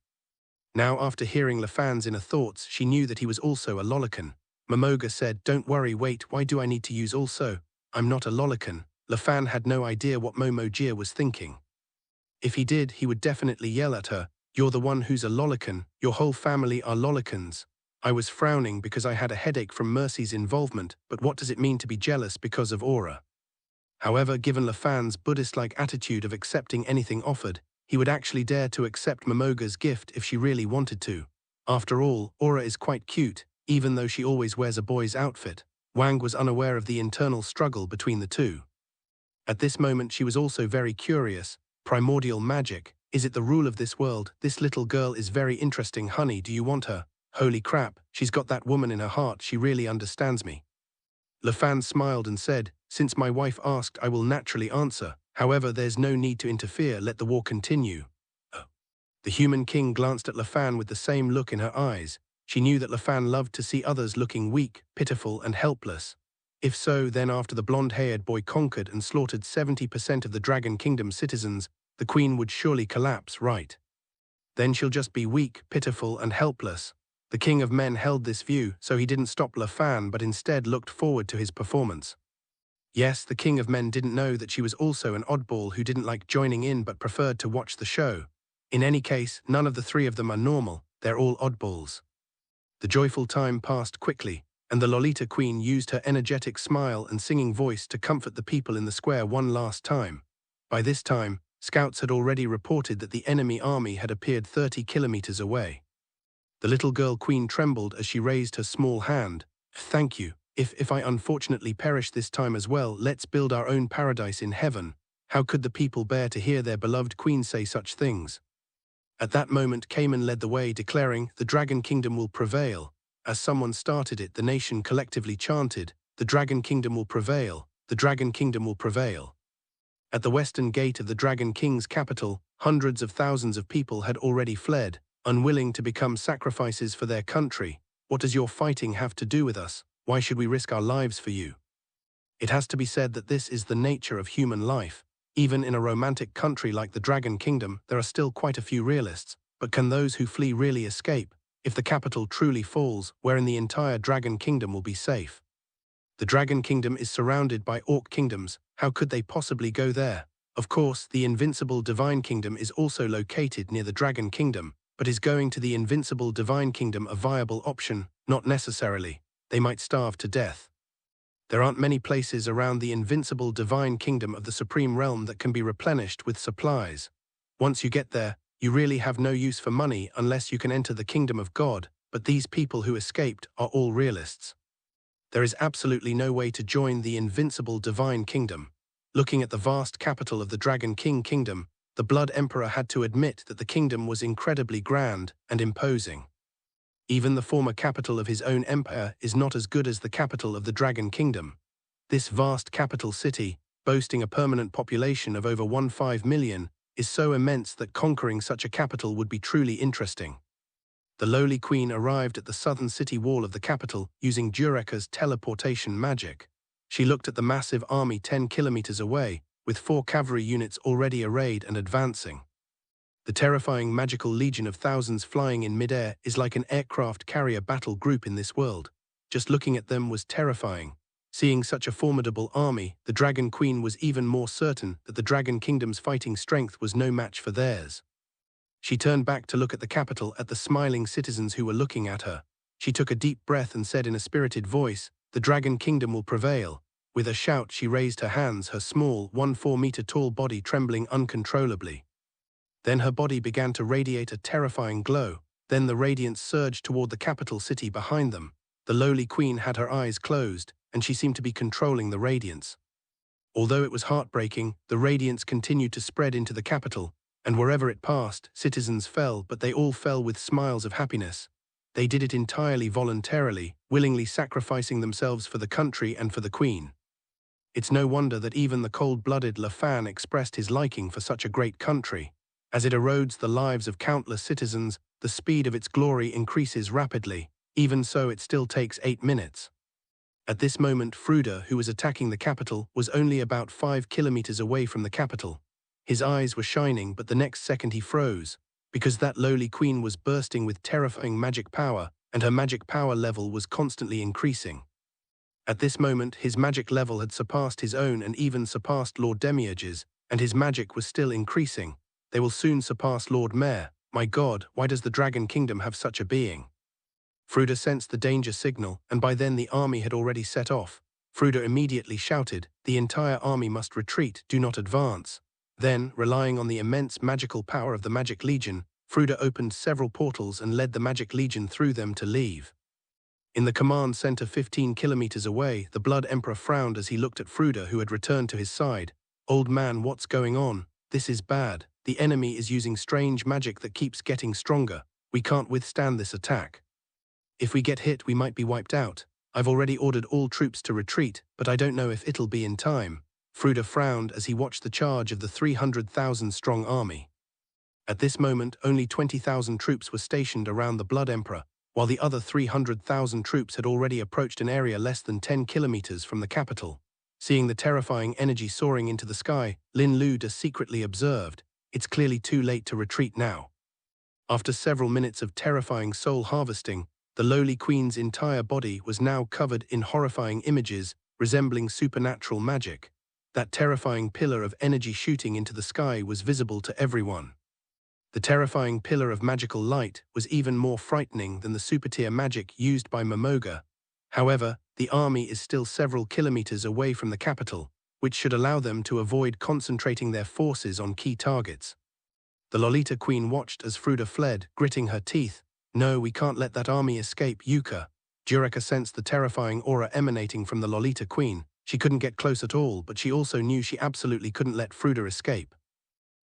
Now, after hearing Lafan's inner thoughts, she knew that he was also a lolican. Momoga said, don't worry, wait, why do I need to use also? I'm not a lolican. Lafan had no idea what Momojia was thinking. If he did, he would definitely yell at her, you're the one who's a lolican, your whole family are lolicans. I was frowning because I had a headache from Mercy's involvement, but what does it mean to be jealous because of Aura? However, given LaFan's Buddhist-like attitude of accepting anything offered, he would actually dare to accept Momoga's gift if she really wanted to. After all, Aura is quite cute, even though she always wears a boy's outfit. Wang was unaware of the internal struggle between the two. At this moment she was also very curious. Primordial magic. Is it the rule of this world? This little girl is very interesting, honey, do you want her? Holy crap, she's got that woman in her heart, she really understands me. LaFan smiled and said, since my wife asked, I will naturally answer. However, there's no need to interfere, let the war continue. The human king glanced at LaFan with the same look in her eyes. She knew that LaFan loved to see others looking weak, pitiful and helpless. If so, then after the blonde-haired boy conquered and slaughtered 70% of the Dragon Kingdom's citizens, the queen would surely collapse, right? Then she'll just be weak, pitiful and helpless. The King of Men held this view, so he didn't stop LaFan but instead looked forward to his performance. Yes, the King of Men didn't know that she was also an oddball who didn't like joining in but preferred to watch the show. In any case, none of the three of them are normal, they're all oddballs. The joyful time passed quickly, and the Lolita Queen used her energetic smile and singing voice to comfort the people in the square one last time. By this time, scouts had already reported that the enemy army had appeared 30 kilometers away. The little girl queen trembled as she raised her small hand. Thank you. If I unfortunately perish this time as well, let's build our own paradise in heaven. How could the people bear to hear their beloved queen say such things? At that moment, Cayman led the way, declaring, the Dragon Kingdom will prevail. As someone started it, the nation collectively chanted, the Dragon Kingdom will prevail, the Dragon Kingdom will prevail. At the western gate of the Dragon King's capital, hundreds of thousands of people had already fled, unwilling to become sacrifices for their country. What does your fighting have to do with us? Why should we risk our lives for you? It has to be said that this is the nature of human life. Even in a romantic country like the Dragon Kingdom, there are still quite a few realists. But can those who flee really escape? If the capital truly falls, wherein the entire Dragon Kingdom will be safe? The Dragon Kingdom is surrounded by Orc kingdoms. How could they possibly go there? Of course, the invincible Divine Kingdom is also located near the Dragon Kingdom, but is going to the invincible Divine Kingdom a viable option? Not necessarily. They might starve to death. There aren't many places around the invincible Divine Kingdom of the Supreme Realm that can be replenished with supplies. Once you get there, you really have no use for money unless you can enter the Kingdom of God, but these people who escaped are all realists. There is absolutely no way to join the invincible Divine Kingdom. Looking at the vast capital of the Dragon King Kingdom, the Blood Emperor had to admit that the kingdom was incredibly grand and imposing. Even the former capital of his own empire is not as good as the capital of the Dragon Kingdom. This vast capital city, boasting a permanent population of over 15 million, is so immense that conquering such a capital would be truly interesting. The lowly queen arrived at the southern city wall of the capital using Dureka's teleportation magic. She looked at the massive army 10 kilometers away, with 4 cavalry units already arrayed and advancing. The terrifying magical legion of thousands flying in midair is like an aircraft carrier battle group in this world. Just looking at them was terrifying. Seeing such a formidable army, the Dragon Queen was even more certain that the Dragon Kingdom's fighting strength was no match for theirs. She turned back to look at the capital, at the smiling citizens who were looking at her. She took a deep breath and said in a spirited voice, the Dragon Kingdom will prevail. With a shout, she raised her hands, her small, 4-meter-tall body trembling uncontrollably. Then her body began to radiate a terrifying glow. Then the radiance surged toward the capital city behind them. The lowly queen had her eyes closed, and she seemed to be controlling the radiance. Although it was heartbreaking, the radiance continued to spread into the capital, and wherever it passed, citizens fell, but they all fell with smiles of happiness. They did it entirely voluntarily, willingly sacrificing themselves for the country and for the queen. It's no wonder that even the cold-blooded LaFan expressed his liking for such a great country. As it erodes the lives of countless citizens, the speed of its glory increases rapidly. Even so, it still takes 8 minutes. At this moment, Fruda, who was attacking the capital, was only about 5 kilometers away from the capital. His eyes were shining, but the next second he froze, because that lowly queen was bursting with terrifying magic power, and her magic power level was constantly increasing. At this moment, his magic level had surpassed his own and even surpassed Lord Demiurge's, and his magic was still increasing. They will soon surpass Lord Mayor. My God, why does the Dragon Kingdom have such a being? Fruda sensed the danger signal, and by then the army had already set off. Fruda immediately shouted, "The entire army must retreat, do not advance." Then, relying on the immense magical power of the Magic Legion, Fruda opened several portals and led the Magic Legion through them to leave. In the command center 15 kilometers away, the Blood Emperor frowned as he looked at Fruda, who had returned to his side. "Old man, what's going on? This is bad. The enemy is using strange magic that keeps getting stronger. We can't withstand this attack. If we get hit, we might be wiped out. I've already ordered all troops to retreat, but I don't know if it'll be in time." Fruda frowned as he watched the charge of the 300,000-strong army. At this moment, only 20,000 troops were stationed around the Blood Emperor, while the other 300,000 troops had already approached an area less than 10 kilometers from the capital. Seeing the terrifying energy soaring into the sky, Lin Luda secretly observed, "It's clearly too late to retreat now." After several minutes of terrifying soul harvesting, the lowly queen's entire body was now covered in horrifying images resembling supernatural magic. That terrifying pillar of energy shooting into the sky was visible to everyone. The terrifying pillar of magical light was even more frightening than the super-tier magic used by Momoga. However, the army is still several kilometers away from the capital, which should allow them to avoid concentrating their forces on key targets. The Lolita Queen watched as Fruda fled, gritting her teeth. "No, we can't let that army escape, Yuka." Jureka sensed the terrifying aura emanating from the Lolita Queen. She couldn't get close at all, but she also knew she absolutely couldn't let Fruda escape.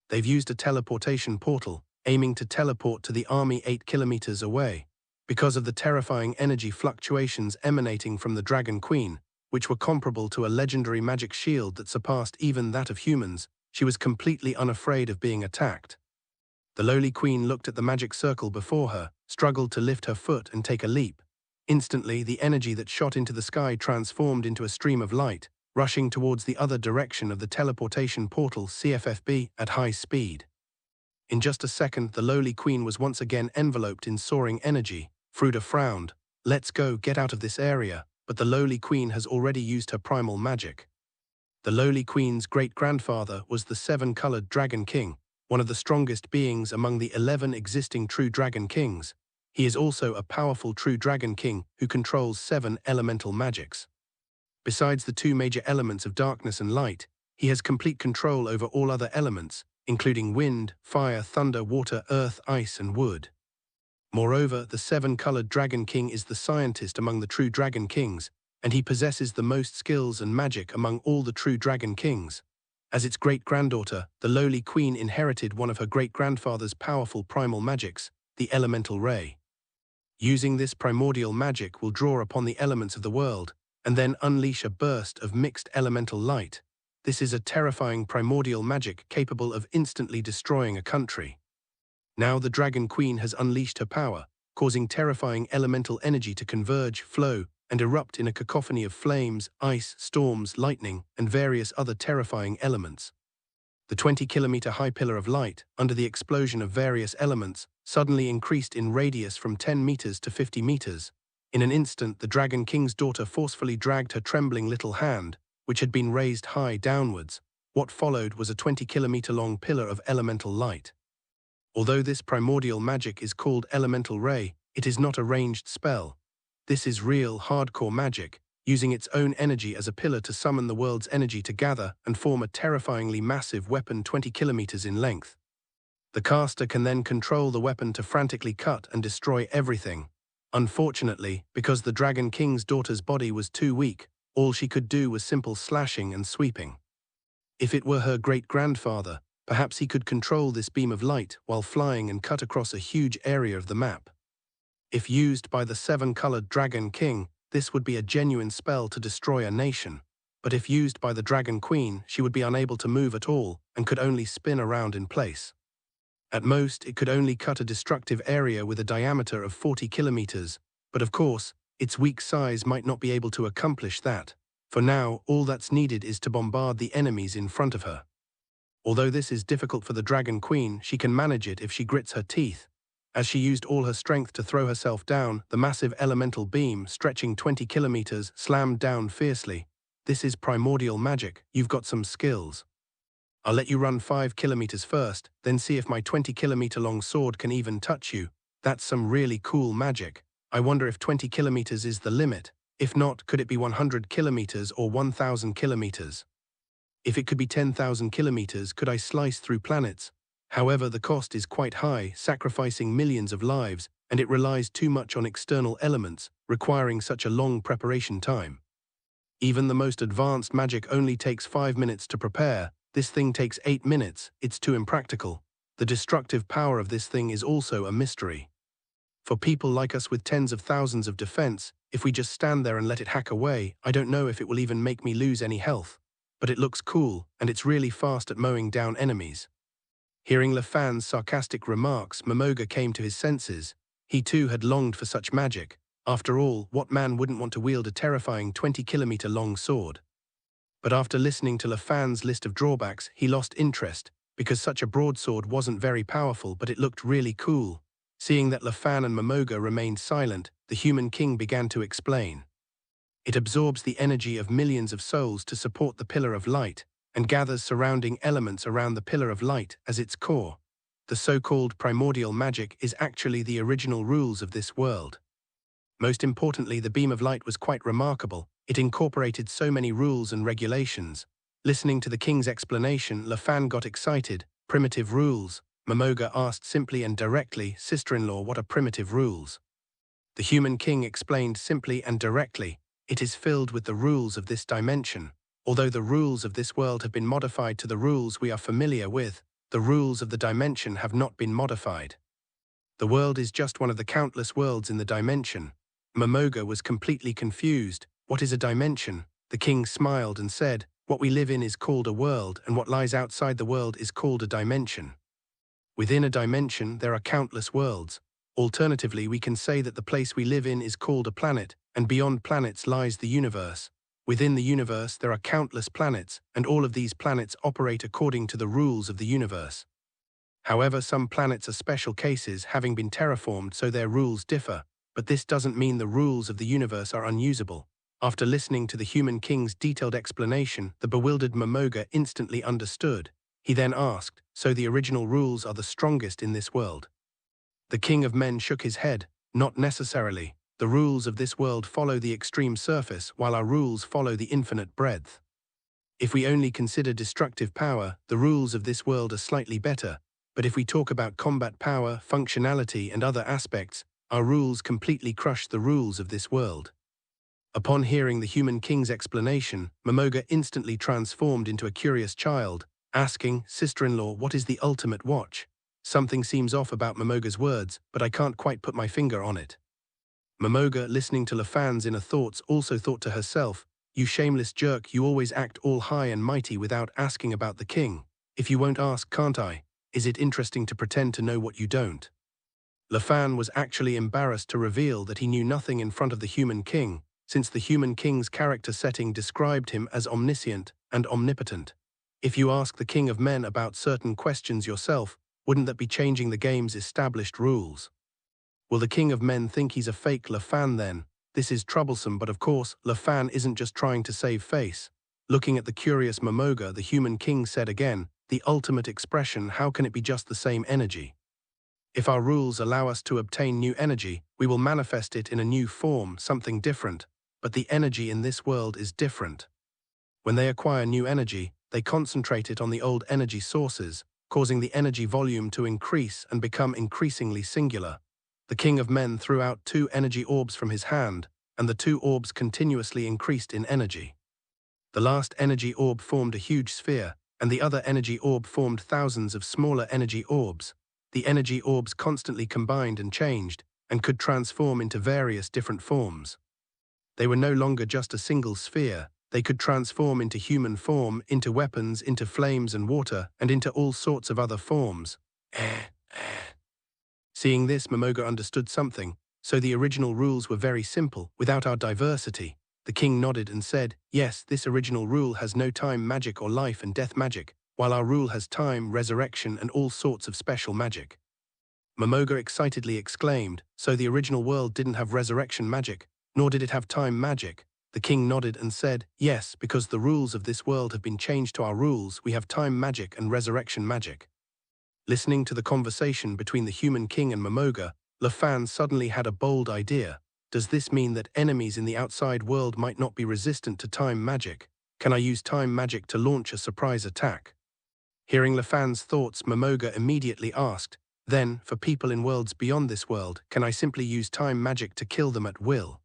They've used a teleportation portal, aiming to teleport to the army 8 kilometers away. Because of the terrifying energy fluctuations emanating from the Dragon Queen, which were comparable to a legendary magic shield that surpassed even that of humans, she was completely unafraid of being attacked. The lowly queen looked at the magic circle before her, struggled to lift her foot and take a leap. Instantly, the energy that shot into the sky transformed into a stream of light, rushing towards the other direction of the teleportation portal CFFB at high speed. In just a second, the lowly queen was once again enveloped in soaring energy. Fruda frowned. "Let's go, get out of this area," but the lowly queen has already used her primal magic. The lowly queen's great-grandfather was the 7-colored Dragon King, one of the strongest beings among the 11 existing true Dragon Kings. He is also a powerful true Dragon King who controls 7 elemental magics. Besides the 2 major elements of darkness and light, he has complete control over all other elements, including wind, fire, thunder, water, earth, ice, and wood. Moreover, the 7-colored Dragon King is the scientist among the true Dragon Kings, and he possesses the most skills and magic among all the true Dragon Kings. As its great-granddaughter, the lowly queen inherited one of her great-grandfather's powerful primal magics, the elemental ray. Using this primordial magic will draw upon the elements of the world, and then unleash a burst of mixed elemental light. This is a terrifying primordial magic capable of instantly destroying a country. Now the Dragon Queen has unleashed her power, causing terrifying elemental energy to converge, flow, and erupt in a cacophony of flames, ice, storms, lightning, and various other terrifying elements. The 20-kilometer high pillar of light, under the explosion of various elements, suddenly increased in radius from 10 meters to 50 meters. In an instant, the Dragon King's daughter forcefully dragged her trembling little hand, which had been raised high downwards. What followed was a 20-kilometer-long pillar of elemental light. Although this primordial magic is called Elemental Ray, it is not a ranged spell. This is real, hardcore magic, using its own energy as a pillar to summon the world's energy to gather and form a terrifyingly massive weapon 20 kilometers in length. The caster can then control the weapon to frantically cut and destroy everything. Unfortunately, because the Dragon King's daughter's body was too weak, all she could do was simple slashing and sweeping. If it were her great-grandfather, perhaps he could control this beam of light while flying and cut across a huge area of the map. If used by the 7-colored Dragon King, this would be a genuine spell to destroy a nation. But if used by the Dragon Queen, she would be unable to move at all and could only spin around in place. At most, it could only cut a destructive area with a diameter of 40 kilometers, but of course, its weak size might not be able to accomplish that. For now, all that's needed is to bombard the enemies in front of her. Although this is difficult for the Dragon Queen, she can manage it if she grits her teeth. As she used all her strength to throw herself down, the massive elemental beam, stretching 20 kilometers, slammed down fiercely. "This is primordial magic, you've got some skills. I'll let you run 5 kilometers first, then see if my 20-kilometer-long sword can even touch you. That's some really cool magic. I wonder if 20 kilometers is the limit. If not, could it be 100 kilometers or 1,000 kilometers? If it could be 10,000 kilometers, could I slice through planets? However, the cost is quite high, sacrificing millions of lives, and it relies too much on external elements, requiring such a long preparation time. Even the most advanced magic only takes 5 minutes to prepare. This thing takes 8 minutes. It's too impractical. The destructive power of this thing is also a mystery. For people like us with tens of thousands of defense, if we just stand there and let it hack away, I don't know if it will even make me lose any health. But it looks cool, and it's really fast at mowing down enemies. Hearing LaFan's sarcastic remarks, Momoga came to his senses. He too had longed for such magic. After all, what man wouldn't want to wield a terrifying 20-kilometer-long sword? But after listening to LaFan's list of drawbacks, he lost interest, because such a broadsword wasn't very powerful, but it looked really cool. Seeing that LaFan and Momoga remained silent, the human king began to explain. It absorbs the energy of millions of souls to support the Pillar of Light, and gathers surrounding elements around the Pillar of Light as its core. The so-called primordial magic is actually the original rules of this world. Most importantly, the beam of light was quite remarkable. It incorporated so many rules and regulations. Listening to the king's explanation, LaFan got excited. Primitive rules. Momoga asked simply and directly, "Sister-in-law, what are primitive rules?" The human king explained simply and directly, "It is filled with the rules of this dimension. Although the rules of this world have been modified to the rules we are familiar with, the rules of the dimension have not been modified. The world is just one of the countless worlds in the dimension." Momoga was completely confused. What is a dimension? The king smiled and said, "What we live in is called a world, and what lies outside the world is called a dimension. Within a dimension, there are countless worlds. Alternatively, we can say that the place we live in is called a planet, and beyond planets lies the universe. Within the universe, there are countless planets, and all of these planets operate according to the rules of the universe. However, some planets are special cases, having been terraformed, so their rules differ. But this doesn't mean the rules of the universe are unusable." After listening to the human king's detailed explanation, the bewildered Momoga instantly understood. He then asked, "So the original rules are the strongest in this world?" The king of men shook his head. "Not necessarily. The rules of this world follow the extreme surface, while our rules follow the infinite breadth. If we only consider destructive power, the rules of this world are slightly better. But if we talk about combat power, functionality, and other aspects, our rules completely crush the rules of this world." Upon hearing the human king's explanation, Momoga instantly transformed into a curious child, asking, "Sister-in-law, what is the ultimate watch?" Something seems off about Momoga's words, but I can't quite put my finger on it. Momoga, listening to LaFan's inner thoughts, also thought to herself, "You shameless jerk, you always act all high and mighty without asking about the king. If you won't ask, can't I? Is it interesting to pretend to know what you don't?" LaFan was actually embarrassed to reveal that he knew nothing in front of the human king, since the human king's character setting described him as omniscient and omnipotent. If you ask the king of men about certain questions yourself, wouldn't that be changing the game's established rules? Will the king of men think he's a fake LaFan then? This is troublesome, but of course, LaFan isn't just trying to save face. Looking at the curious Momoga, the human king said again, "The ultimate expression, how can it be just the same energy? If our rules allow us to obtain new energy, we will manifest it in a new form, something different. But the energy in this world is different. When they acquire new energy, they concentrate it on the old energy sources, causing the energy volume to increase and become increasingly singular." The king of men threw out 2 energy orbs from his hand, and the 2 orbs continuously increased in energy. The last energy orb formed a huge sphere, and the other energy orb formed thousands of smaller energy orbs. The energy orbs constantly combined and changed, and could transform into various different forms. They were no longer just a single sphere. They could transform into human form, into weapons, into flames and water, and into all sorts of other forms. Seeing this, Momoga understood something. So the original rules were very simple, without our diversity. The king nodded and said, "Yes, this original rule has no time magic or life and death magic, while our rule has time, resurrection, and all sorts of special magic." Momoga excitedly exclaimed, "So the original world didn't have resurrection magic, nor did it have time magic?" The king nodded and said, "Yes, because the rules of this world have been changed to our rules, we have time magic and resurrection magic." Listening to the conversation between the human king and Momoga, Fan suddenly had a bold idea. Does this mean that enemies in the outside world might not be resistant to time magic? Can I use time magic to launch a surprise attack? Hearing Fan's thoughts, Momoga immediately asked, then, for people in worlds beyond this world, can I simply use time magic to kill them at will?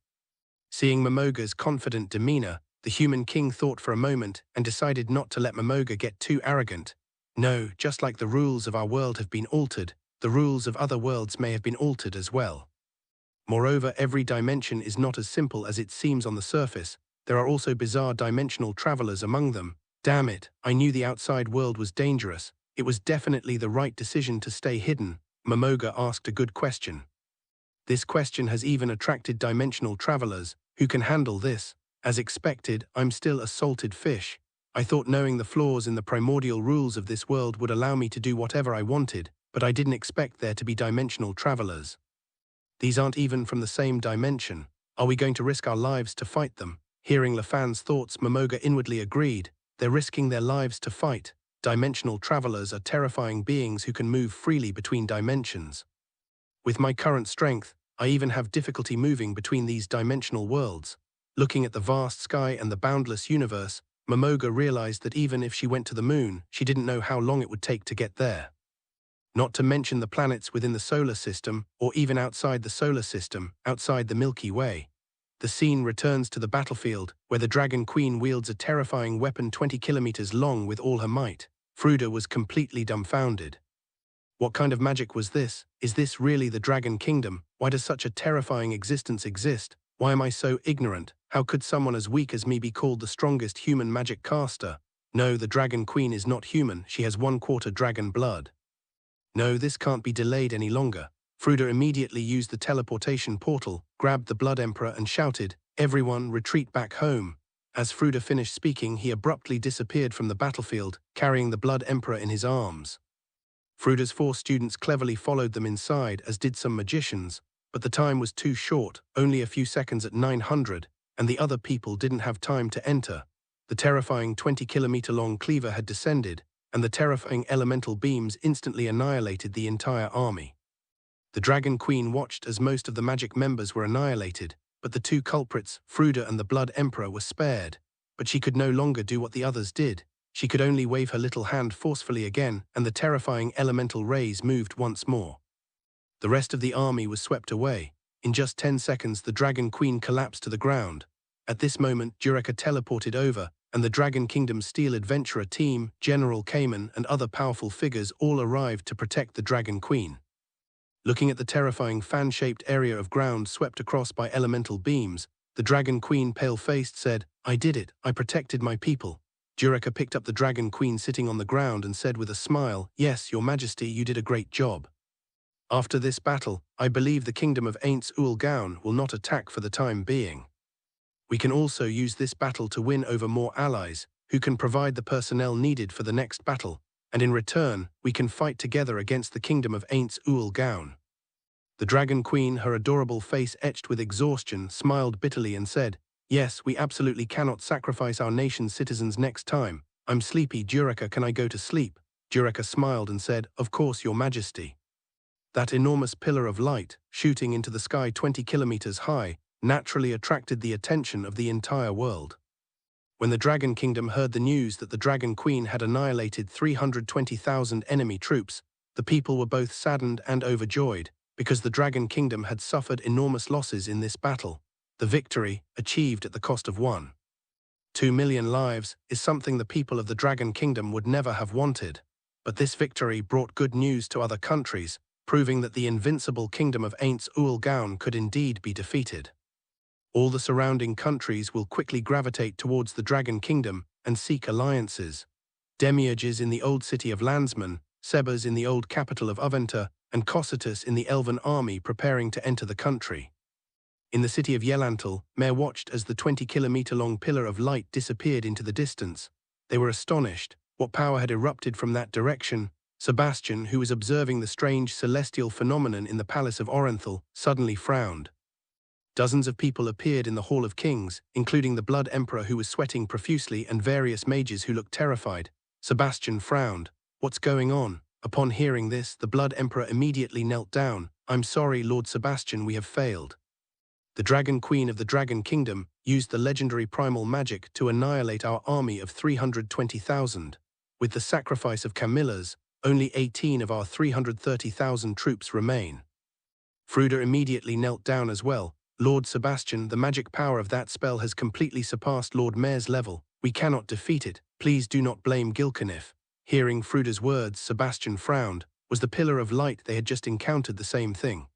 Seeing Momoga's confident demeanor, the human king thought for a moment and decided not to let Momoga get too arrogant. No, just like the rules of our world have been altered, the rules of other worlds may have been altered as well. Moreover, every dimension is not as simple as it seems on the surface. There are also bizarre dimensional travelers among them. Damn it, I knew the outside world was dangerous. It was definitely the right decision to stay hidden. Momoga asked a good question. This question has even attracted dimensional travelers. Who can handle this? As expected, I'm still a salted fish. I thought knowing the flaws in the primordial rules of this world would allow me to do whatever I wanted, but I didn't expect there to be dimensional travelers. These aren't even from the same dimension. Are we going to risk our lives to fight them? Hearing Fan's thoughts, Momoga inwardly agreed. They're risking their lives to fight. Dimensional travelers are terrifying beings who can move freely between dimensions. With my current strength, I even have difficulty moving between these dimensional worlds. Looking at the vast sky and the boundless universe, Momoga realized that even if she went to the moon, she didn't know how long it would take to get there. Not to mention the planets within the solar system, or even outside the solar system, outside the Milky Way. The scene returns to the battlefield, where the Dragon Queen wields a terrifying weapon 20 kilometers long with all her might. Fruda was completely dumbfounded. What kind of magic was this? Is this really the Dragon Kingdom? Why does such a terrifying existence exist? Why am I so ignorant? How could someone as weak as me be called the strongest human magic caster? No, the Dragon Queen is not human. She has 1/4 dragon blood. No, this can't be delayed any longer. Fruda immediately used the teleportation portal, grabbed the Blood Emperor and shouted, "Everyone, retreat back home." As Fruda finished speaking, he abruptly disappeared from the battlefield, carrying the Blood Emperor in his arms. Fruda's 4 students cleverly followed them inside, as did some magicians, but the time was too short, only a few seconds at 900, and the other people didn't have time to enter. The terrifying 20-kilometer-long cleaver had descended, and the terrifying elemental beams instantly annihilated the entire army. The Dragon Queen watched as most of the magic members were annihilated, but the 2 culprits, Fruda and the Blood Emperor, were spared. But she could no longer do what the others did. She could only wave her little hand forcefully again, and the terrifying elemental rays moved once more. The rest of the army was swept away. In just 10 seconds, the Dragon Queen collapsed to the ground. At this moment, Jureka teleported over, and the Dragon Kingdom's Steel Adventurer team, General Cayman, and other powerful figures all arrived to protect the Dragon Queen. Looking at the terrifying fan-shaped area of ground swept across by elemental beams, the Dragon Queen, pale-faced, said, "I did it. I protected my people." Jureka picked up the Dragon Queen sitting on the ground and said with a smile, "Yes, Your Majesty, you did a great job. After this battle, I believe the kingdom of Ainz Ooal Gown will not attack for the time being. We can also use this battle to win over more allies, who can provide the personnel needed for the next battle, and in return, we can fight together against the kingdom of Ainz Ooal Gown." The Dragon Queen, her adorable face etched with exhaustion, smiled bitterly and said, "Yes, we absolutely cannot sacrifice our nation's citizens next time. I'm sleepy, Jureka, can I go to sleep?" Jureka smiled and said, "Of course, Your Majesty." That enormous pillar of light, shooting into the sky 20 kilometers high, naturally attracted the attention of the entire world. When the Dragon Kingdom heard the news that the Dragon Queen had annihilated 320,000 enemy troops, the people were both saddened and overjoyed, because the Dragon Kingdom had suffered enormous losses in this battle. The victory, achieved at the cost of 1.2 million lives, is something the people of the Dragon Kingdom would never have wanted. But this victory brought good news to other countries, proving that the invincible kingdom of Ainz Ooal Gown could indeed be defeated. All the surrounding countries will quickly gravitate towards the Dragon Kingdom and seek alliances. Demiurges in the old city of Landsman, Sebas in the old capital of Oventa, and Cocytus in the Elven army preparing to enter the country. In the city of Yelantal, Mare watched as the 20-kilometer-long pillar of light disappeared into the distance. They were astonished. What power had erupted from that direction? Sebastian, who was observing the strange celestial phenomenon in the palace of Orenthal, suddenly frowned. Dozens of people appeared in the Hall of Kings, including the Blood Emperor, who was sweating profusely, and various mages who looked terrified. Sebastian frowned. "What's going on?" Upon hearing this, the Blood Emperor immediately knelt down. "I'm sorry, Lord Sebastian, we have failed." The Dragon Queen of the Dragon Kingdom used the legendary primal magic to annihilate our army of 320,000. With the sacrifice of Camilla's, only 18 of our 330,000 troops remain. Fruda immediately knelt down as well. "Lord Sebastian, the magic power of that spell has completely surpassed Lord Mayor's level. We cannot defeat it. Please do not blame Gilcanif." Hearing Fruda's words, Sebastian frowned. Was the pillar of light they had just encountered the same thing?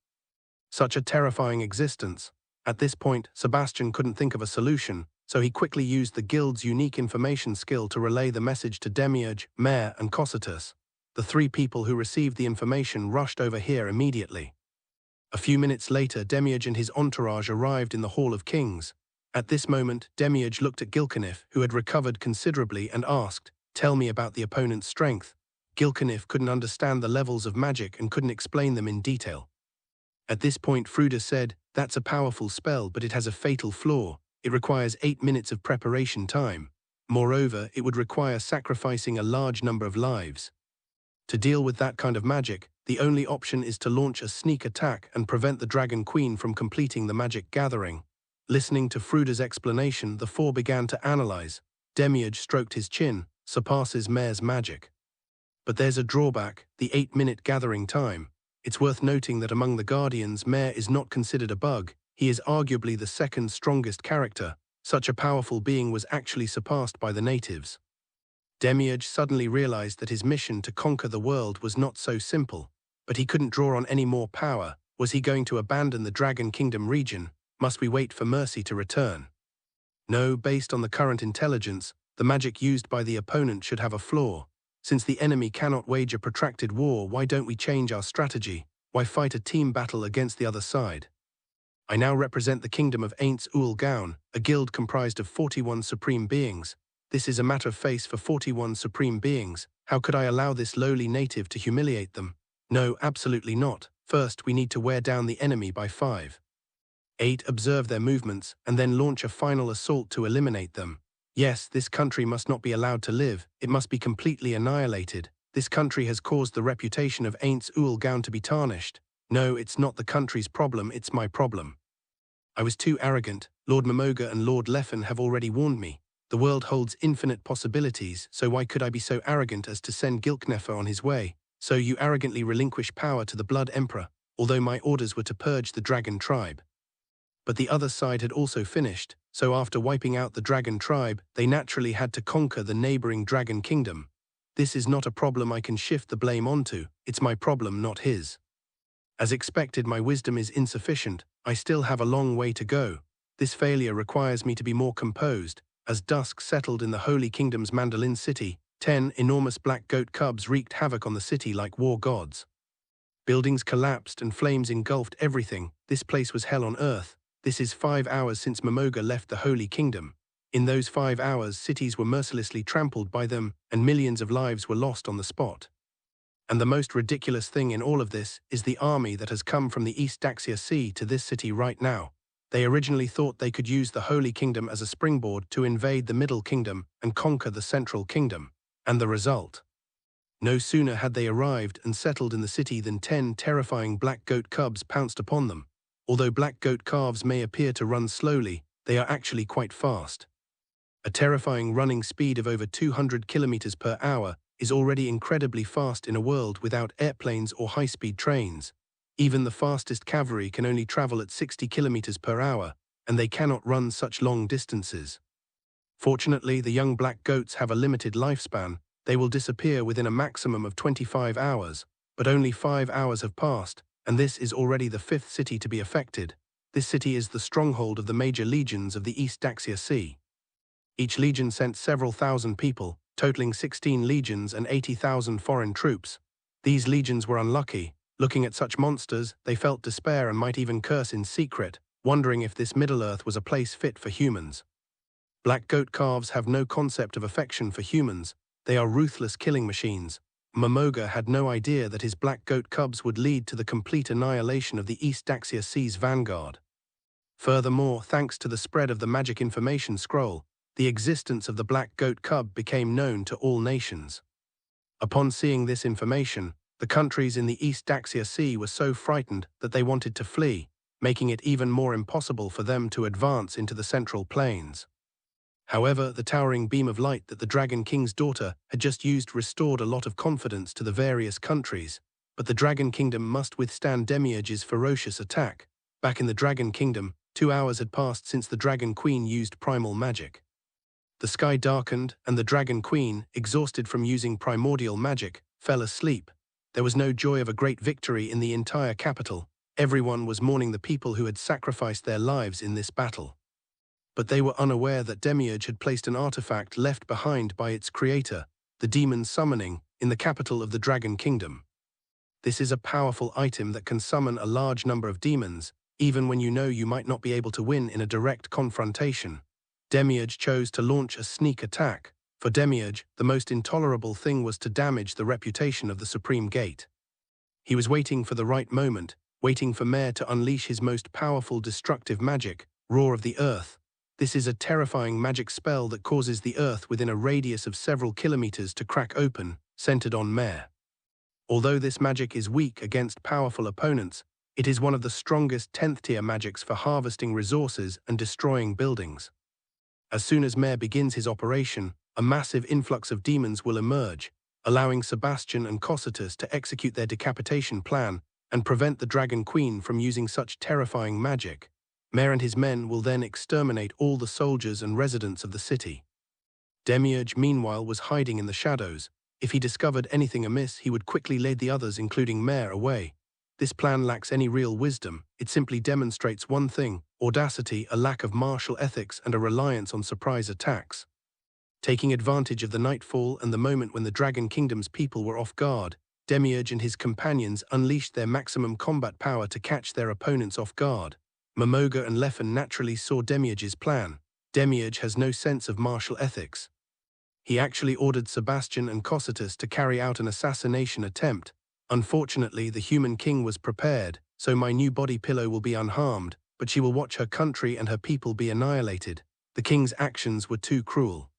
Such a terrifying existence. At this point, Sebastian couldn't think of a solution, so he quickly used the guild's unique information skill to relay the message to Demiurge, Mayor, and Cocytus. The three people who received the information rushed over here immediately. A few minutes later, Demiurge and his entourage arrived in the Hall of Kings. At this moment, Demiurge looked at Gilcanif, who had recovered considerably, and asked, "Tell me about the opponent's strength." Gilcanif couldn't understand the levels of magic and couldn't explain them in detail. At this point, Fruda said, "That's a powerful spell, but it has a fatal flaw. It requires 8 minutes of preparation time. Moreover, it would require sacrificing a large number of lives. To deal with that kind of magic, the only option is to launch a sneak attack and prevent the Dragon Queen from completing the magic gathering." Listening to Fruda's explanation, the four began to analyze. Demiurge stroked his chin. "Surpasses Mayor's magic. But there's a drawback, the 8-minute gathering time. It's worth noting that among the Guardians, Mayor is not considered a bug. He is arguably the second strongest character. Such a powerful being was actually surpassed by the natives." Demiurge suddenly realized that his mission to conquer the world was not so simple. But he couldn't draw on any more power. Was he going to abandon the Dragon Kingdom region? Must we wait for mercy to return? No, based on the current intelligence, the magic used by the opponent should have a flaw. Since the enemy cannot wage a protracted war, why don't we change our strategy? Why fight a team battle against the other side? I now represent the kingdom of Ainz Ooal Gown, a guild comprised of 41 supreme beings. This is a matter of face for 41 supreme beings. How could I allow this lowly native to humiliate them? No, absolutely not. First, we need to wear down the enemy by 5. 8. Observe their movements, and then launch a final assault to eliminate them. Yes, this country must not be allowed to live. It must be completely annihilated. This country has caused the reputation of Ainz Ooal Gown to be tarnished. No, it's not the country's problem, it's my problem. I was too arrogant. Lord Momoga and Lord Leffen have already warned me. The world holds infinite possibilities, so why could I be so arrogant as to send Gilknefer on his way? So you arrogantly relinquish power to the Blood Emperor, although my orders were to purge the Dragon Tribe. But the other side had also finished, so after wiping out the Dragon Tribe, they naturally had to conquer the neighboring Dragon Kingdom. This is not a problem I can shift the blame onto, it's my problem, not his. As expected, my wisdom is insufficient. I still have a long way to go. This failure requires me to be more composed. As dusk settled in the Holy Kingdom's Mandolin City, 10 enormous black goat cubs wreaked havoc on the city like war gods. Buildings collapsed and flames engulfed everything. This place was hell on earth. This is 5 hours since Momoga left the Holy Kingdom. In those 5 hours, cities were mercilessly trampled by them, and millions of lives were lost on the spot. And the most ridiculous thing in all of this is the army that has come from the East Daxia Sea to this city right now. They originally thought they could use the Holy Kingdom as a springboard to invade the Middle Kingdom and conquer the Central Kingdom. And the result? No sooner had they arrived and settled in the city than 10 terrifying black goat cubs pounced upon them. Although black goat calves may appear to run slowly, they are actually quite fast. A terrifying running speed of over 200 kilometers per hour is already incredibly fast in a world without airplanes or high-speed trains. Even the fastest cavalry can only travel at 60 kilometers per hour, and they cannot run such long distances. Fortunately, the young black goats have a limited lifespan. They will disappear within a maximum of 25 hours, but only 5 hours have passed, and this is already the 5th city to be affected. This city is the stronghold of the major legions of the East Daxia Sea. Each legion sent several thousand people, totaling 16 legions and 80,000 foreign troops. These legions were unlucky. Looking at such monsters, they felt despair and might even curse in secret, wondering if this Middle-earth was a place fit for humans. Black goat calves have no concept of affection for humans. They are ruthless killing machines. Momoga had no idea that his black goat cubs would lead to the complete annihilation of the East Daxia Sea's vanguard. Furthermore, thanks to the spread of the magic information scroll, the existence of the black goat cub became known to all nations. Upon seeing this information, the countries in the East Daxia Sea were so frightened that they wanted to flee, making it even more impossible for them to advance into the Central Plains. However, the towering beam of light that the Dragon King's daughter had just used restored a lot of confidence to the various countries, but the Dragon Kingdom must withstand Demiurge's ferocious attack. Back in the Dragon Kingdom, 2 hours had passed since the Dragon Queen used primal magic. The sky darkened, and the Dragon Queen, exhausted from using primordial magic, fell asleep. There was no joy of a great victory in the entire capital. Everyone was mourning the people who had sacrificed their lives in this battle. But they were unaware that Demiurge had placed an artifact left behind by its creator, the demon summoning, in the capital of the Dragon Kingdom. This is a powerful item that can summon a large number of demons, even when you know you might not be able to win in a direct confrontation. Demiurge chose to launch a sneak attack. For Demiurge, the most intolerable thing was to damage the reputation of the Supreme Gate. He was waiting for the right moment, waiting for Mare to unleash his most powerful destructive magic, Roar of the Earth. This is a terrifying magic spell that causes the earth within a radius of several kilometers to crack open, centered on Mare. Although this magic is weak against powerful opponents, it is one of the strongest 10th-tier magics for harvesting resources and destroying buildings. As soon as Mare begins his operation, a massive influx of demons will emerge, allowing Sebastian and Cocytus to execute their decapitation plan and prevent the Dragon Queen from using such terrifying magic. Mare and his men will then exterminate all the soldiers and residents of the city. Demiurge, meanwhile, was hiding in the shadows. If he discovered anything amiss, he would quickly lead the others, including Mare, away. This plan lacks any real wisdom. It simply demonstrates one thing: audacity, a lack of martial ethics, and a reliance on surprise attacks. Taking advantage of the nightfall and the moment when the Dragon Kingdom's people were off guard, Demiurge and his companions unleashed their maximum combat power to catch their opponents off guard. Momoga and Leffen naturally saw Demiurge's plan. Demiurge has no sense of martial ethics. He actually ordered Sebastian and Cocytus to carry out an assassination attempt. Unfortunately, the human king was prepared, so my new body pillow will be unharmed, but she will watch her country and her people be annihilated. The king's actions were too cruel.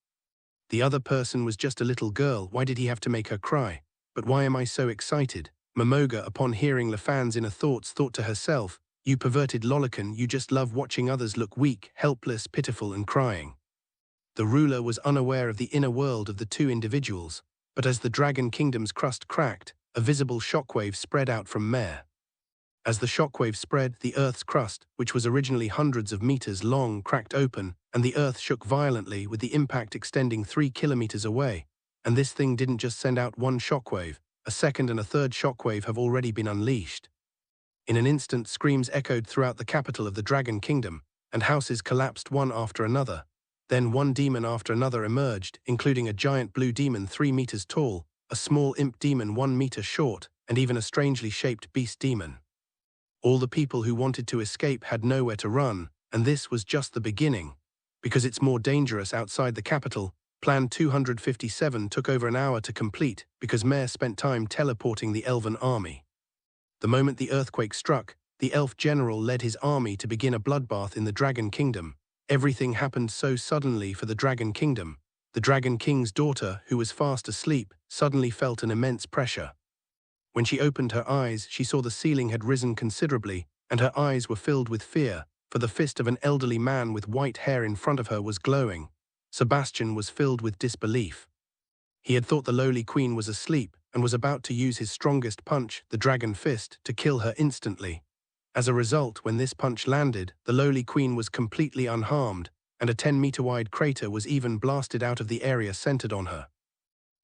The other person was just a little girl. Why did he have to make her cry? But why am I so excited? Momoga, upon hearing Leffan's inner thoughts, thought to herself, "You perverted lolicon, you just love watching others look weak, helpless, pitiful, and crying." The ruler was unaware of the inner world of the two individuals, but as the Dragon Kingdom's crust cracked, a visible shockwave spread out from Mare. As the shockwave spread, the Earth's crust, which was originally hundreds of meters long, cracked open, and the Earth shook violently, with the impact extending 3 kilometers away. And this thing didn't just send out one shockwave, a second and a third shockwave have already been unleashed. In an instant, screams echoed throughout the capital of the Dragon Kingdom, and houses collapsed one after another. Then one demon after another emerged, including a giant blue demon 3 meters tall, a small imp demon 1 meter short, and even a strangely shaped beast demon. All the people who wanted to escape had nowhere to run, and this was just the beginning. Because it's more dangerous outside the capital, Plan 257 took over an hour to complete because Mare spent time teleporting the elven army. The moment the earthquake struck, the elf general led his army to begin a bloodbath in the Dragon Kingdom. Everything happened so suddenly for the Dragon Kingdom. The Dragon King's daughter, who was fast asleep, suddenly felt an immense pressure. When she opened her eyes, she saw the ceiling had risen considerably, and her eyes were filled with fear, for the fist of an elderly man with white hair in front of her was glowing. Sebastian was filled with disbelief. He had thought the lowly queen was asleep and was about to use his strongest punch, the dragon fist, to kill her instantly. As a result, when this punch landed, the lowly queen was completely unharmed, and a 10-meter-wide crater was even blasted out of the area centered on her.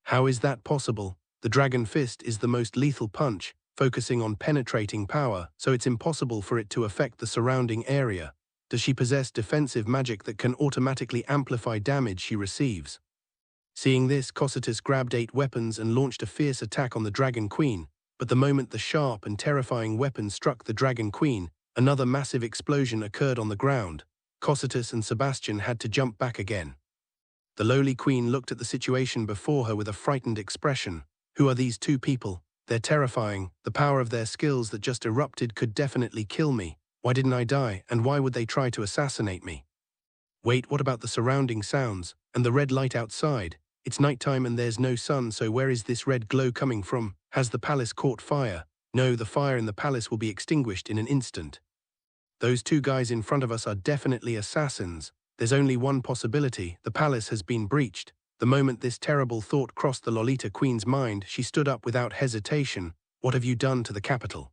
How is that possible? The dragon fist is the most lethal punch, focusing on penetrating power, so it's impossible for it to affect the surrounding area. Does she possess defensive magic that can automatically amplify damage she receives? Seeing this, Cocytus grabbed 8 weapons and launched a fierce attack on the Dragon Queen, but the moment the sharp and terrifying weapon struck the Dragon Queen, another massive explosion occurred on the ground. Cocytus and Sebastian had to jump back again. The lowly queen looked at the situation before her with a frightened expression. Who are these two people? They're terrifying. The power of their skills that just erupted could definitely kill me. Why didn't I die, and why would they try to assassinate me? Wait, what about the surrounding sounds, and the red light outside? It's nighttime and there's no sun, so where is this red glow coming from? Has the palace caught fire? No, the fire in the palace will be extinguished in an instant. Those two guys in front of us are definitely assassins. There's only one possibility: the palace has been breached. The moment this terrible thought crossed the Lolita Queen's mind, she stood up without hesitation. What have you done to the capital?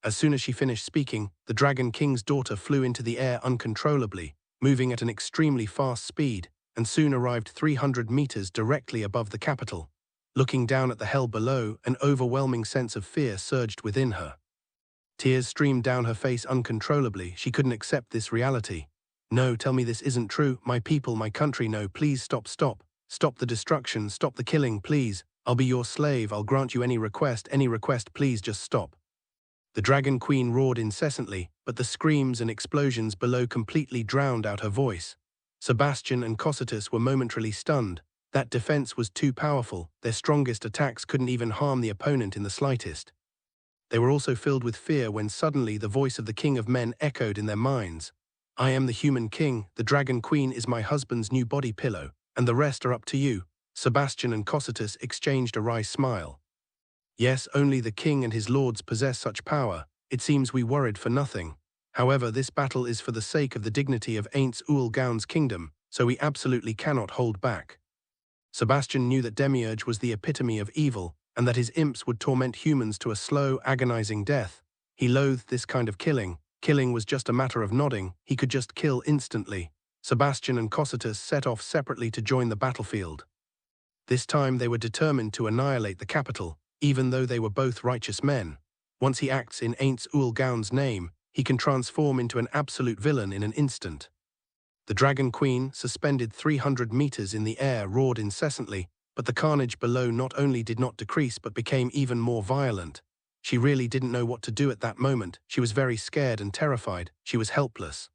As soon as she finished speaking, the Dragon King's daughter flew into the air uncontrollably, moving at an extremely fast speed, and soon arrived 300 meters directly above the capital. Looking down at the hell below, an overwhelming sense of fear surged within her. Tears streamed down her face uncontrollably. She couldn't accept this reality. No, tell me this isn't true. My people, my country, no, please stop, stop. Stop the destruction, stop the killing, please. I'll be your slave, I'll grant you any request, please just stop. The Dragon Queen roared incessantly, but the screams and explosions below completely drowned out her voice. Sebastian and Cocytus were momentarily stunned. That defense was too powerful. Their strongest attacks couldn't even harm the opponent in the slightest. They were also filled with fear when suddenly the voice of the King of Men echoed in their minds. I am the human king, the Dragon Queen is my husband's new body pillow, and the rest are up to you. Sebastian and Cocytus exchanged a wry smile. Yes, only the king and his lords possess such power. It seems we worried for nothing. However, this battle is for the sake of the dignity of Ainz Ooal Gown's kingdom, so we absolutely cannot hold back. Sebastian knew that Demiurge was the epitome of evil, and that his imps would torment humans to a slow, agonizing death. He loathed this kind of killing. Killing was just a matter of nodding. He could just kill instantly. Sebastian and Cocytus set off separately to join the battlefield. This time they were determined to annihilate the capital, even though they were both righteous men. Once he acts in Ainz Ooal Gown's name, he can transform into an absolute villain in an instant. The Dragon Queen, suspended 300 meters in the air, roared incessantly, but the carnage below not only did not decrease but became even more violent. She really didn't know what to do at that moment. She was very scared and terrified. She was helpless.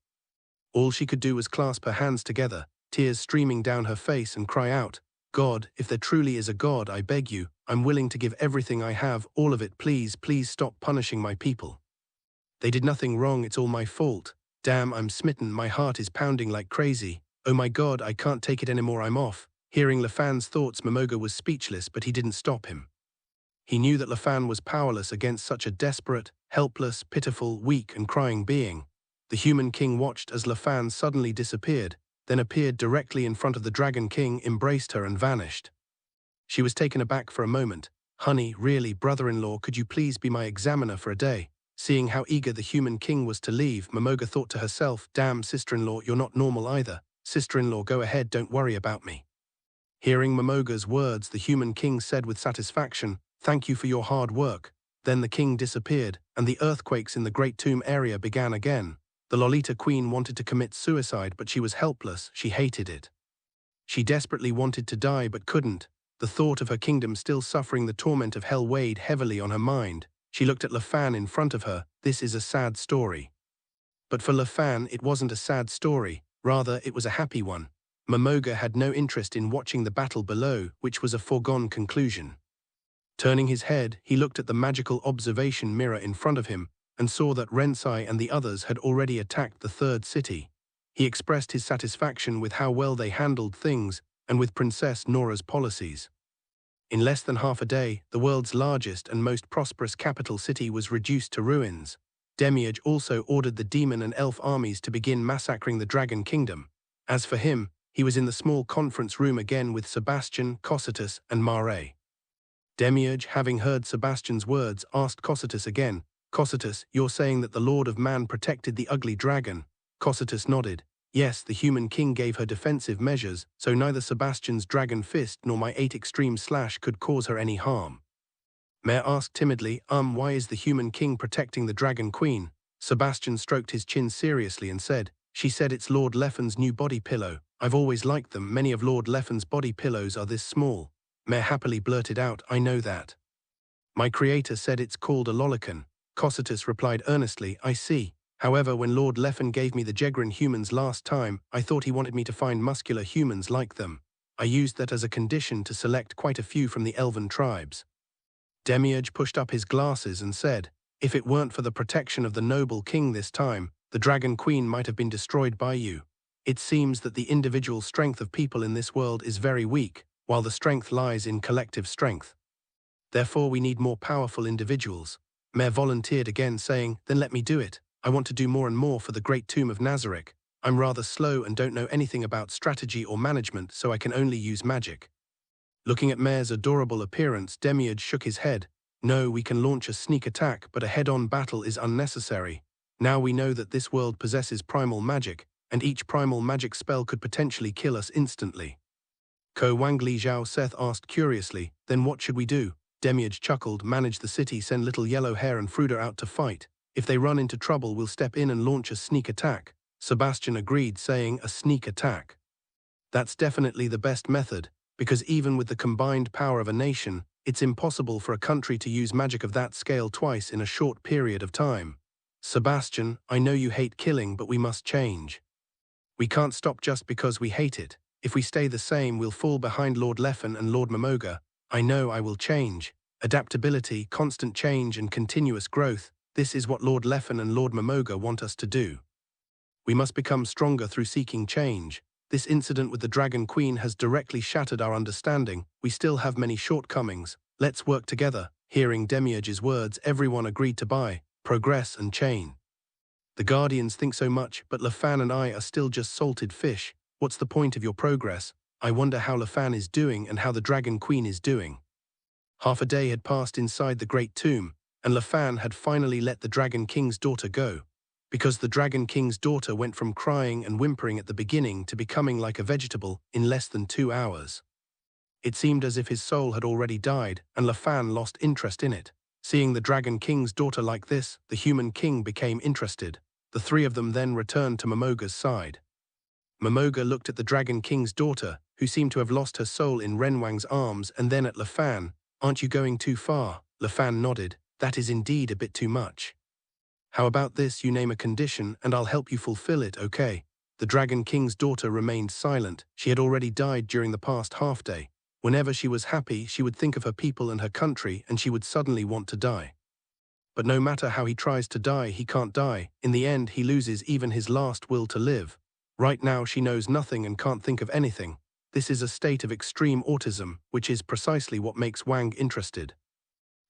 All she could do was clasp her hands together, tears streaming down her face, and cry out, God, if there truly is a God, I beg you, I'm willing to give everything I have, all of it, please, please stop punishing my people. They did nothing wrong, it's all my fault. Damn, I'm smitten, my heart is pounding like crazy. Oh my God, I can't take it anymore, I'm off. Hearing Lefan's thoughts, Momoga was speechless, but he didn't stop him. He knew that Lefan was powerless against such a desperate, helpless, pitiful, weak and crying being. The human king watched as Lefan suddenly disappeared, then appeared directly in front of the Dragon King, embraced her and vanished. She was taken aback for a moment. Honey, really, brother-in-law, could you please be my examiner for a day? Seeing how eager the human king was to leave, Momoga thought to herself, damn, sister-in-law, you're not normal either. Sister-in-law, go ahead, don't worry about me. Hearing Momoga's words, the human king said with satisfaction, thank you for your hard work. Then the king disappeared, and the earthquakes in the Great Tomb area began again. The Lolita Queen wanted to commit suicide, but she was helpless. She hated it. She desperately wanted to die but couldn't. The thought of her kingdom still suffering the torment of hell weighed heavily on her mind. She looked at Lefan in front of her. This is a sad story. But for Lefan, it wasn't a sad story. Rather, it was a happy one. Momoga had no interest in watching the battle below, which was a foregone conclusion. Turning his head, he looked at the magical observation mirror in front of him and saw that Rensai and the others had already attacked the third city. He expressed his satisfaction with how well they handled things and with Princess Nora's policies. In less than half a day, the world's largest and most prosperous capital city was reduced to ruins. Demiurge also ordered the demon and elf armies to begin massacring the Dragon Kingdom. As for him, he was in the small conference room again with Sebastian, Cocytus, and Mare. Demiurge, having heard Sebastian's words, asked Cocytus again, Cocytus, you're saying that the Lord of Man protected the ugly dragon? Cocytus nodded. Yes, the human king gave her defensive measures, so neither Sebastian's dragon fist nor my 8 extreme slash could cause her any harm. Mare asked timidly, why is the human king protecting the Dragon Queen? Sebastian stroked his chin seriously and said, she said it's Lord Lefan's new body pillow. I've always liked them. Many of Lord Lefan's body pillows are this small. Mare happily blurted out, I know that. My creator said it's called a lolican. Cocytus replied earnestly, I see. However, when Lord Lefan gave me the Jegrin humans last time, I thought he wanted me to find muscular humans like them. I used that as a condition to select quite a few from the elven tribes. Demiurge pushed up his glasses and said, if it weren't for the protection of the noble king this time, the Dragon Queen might have been destroyed by you. It seems that the individual strength of people in this world is very weak. while the strength lies in collective strength. Therefore, we need more powerful individuals. Mare volunteered again, saying, "Then let me do it. I want to do more and more for the great tomb of Nazareth. I'm rather slow and don't know anything about strategy or management, so I can only use magic." Looking at Mare's adorable appearance, Demiurge shook his head. "No, we can launch a sneak attack, but a head-on battle is unnecessary. Now we know that this world possesses primal magic, and each primal magic spell could potentially kill us instantly." Ko Wang Li Zhao Seth asked curiously, "Then what should we do?" Demiurge chuckled, "Manage the city, send little yellow hair and Fruda out to fight. If they run into trouble, we'll step in and launch a sneak attack." Sebastian agreed, saying, "A sneak attack. That's definitely the best method, because even with the combined power of a nation, it's impossible for a country to use magic of that scale twice in a short period of time." "Sebastian, I know you hate killing, but we must change. We can't stop just because we hate it. If we stay the same, we'll fall behind Lord Leffen and Lord Momoga. I know I will change. Adaptability, constant change and continuous growth, this is what Lord Leffen and Lord Momoga want us to do. We must become stronger through seeking change. This incident with the Dragon Queen has directly shattered our understanding. We still have many shortcomings. Let's work together." Hearing Demiurge's words, everyone agreed to buy, progress and chain. "The Guardians think so much, but Lefan and I are still just salted fish. What's the point of your progress? I wonder how Lefan is doing and how the Dragon Queen is doing." Half a day had passed inside the Great Tomb, and Lefan had finally let the Dragon King's daughter go. Because the Dragon King's daughter went from crying and whimpering at the beginning to becoming like a vegetable in less than 2 hours. It seemed as if his soul had already died, and Lefan lost interest in it. Seeing the Dragon King's daughter like this, the human king became interested. The three of them then returned to Momoga's side. Momoga looked at the Dragon King's daughter, who seemed to have lost her soul in Renwang's arms, and then at Lefan. "Aren't you going too far?" Lefan nodded. "That is indeed a bit too much. How about this, you name a condition, and I'll help you fulfill it, okay?" The Dragon King's daughter remained silent. She had already died during the past half-day. Whenever she was happy, she would think of her people and her country, and she would suddenly want to die. But no matter how he tries to die, he can't die. In the end, he loses even his last will to live. Right now, she knows nothing and can't think of anything. This is a state of extreme autism, which is precisely what makes Wang interested.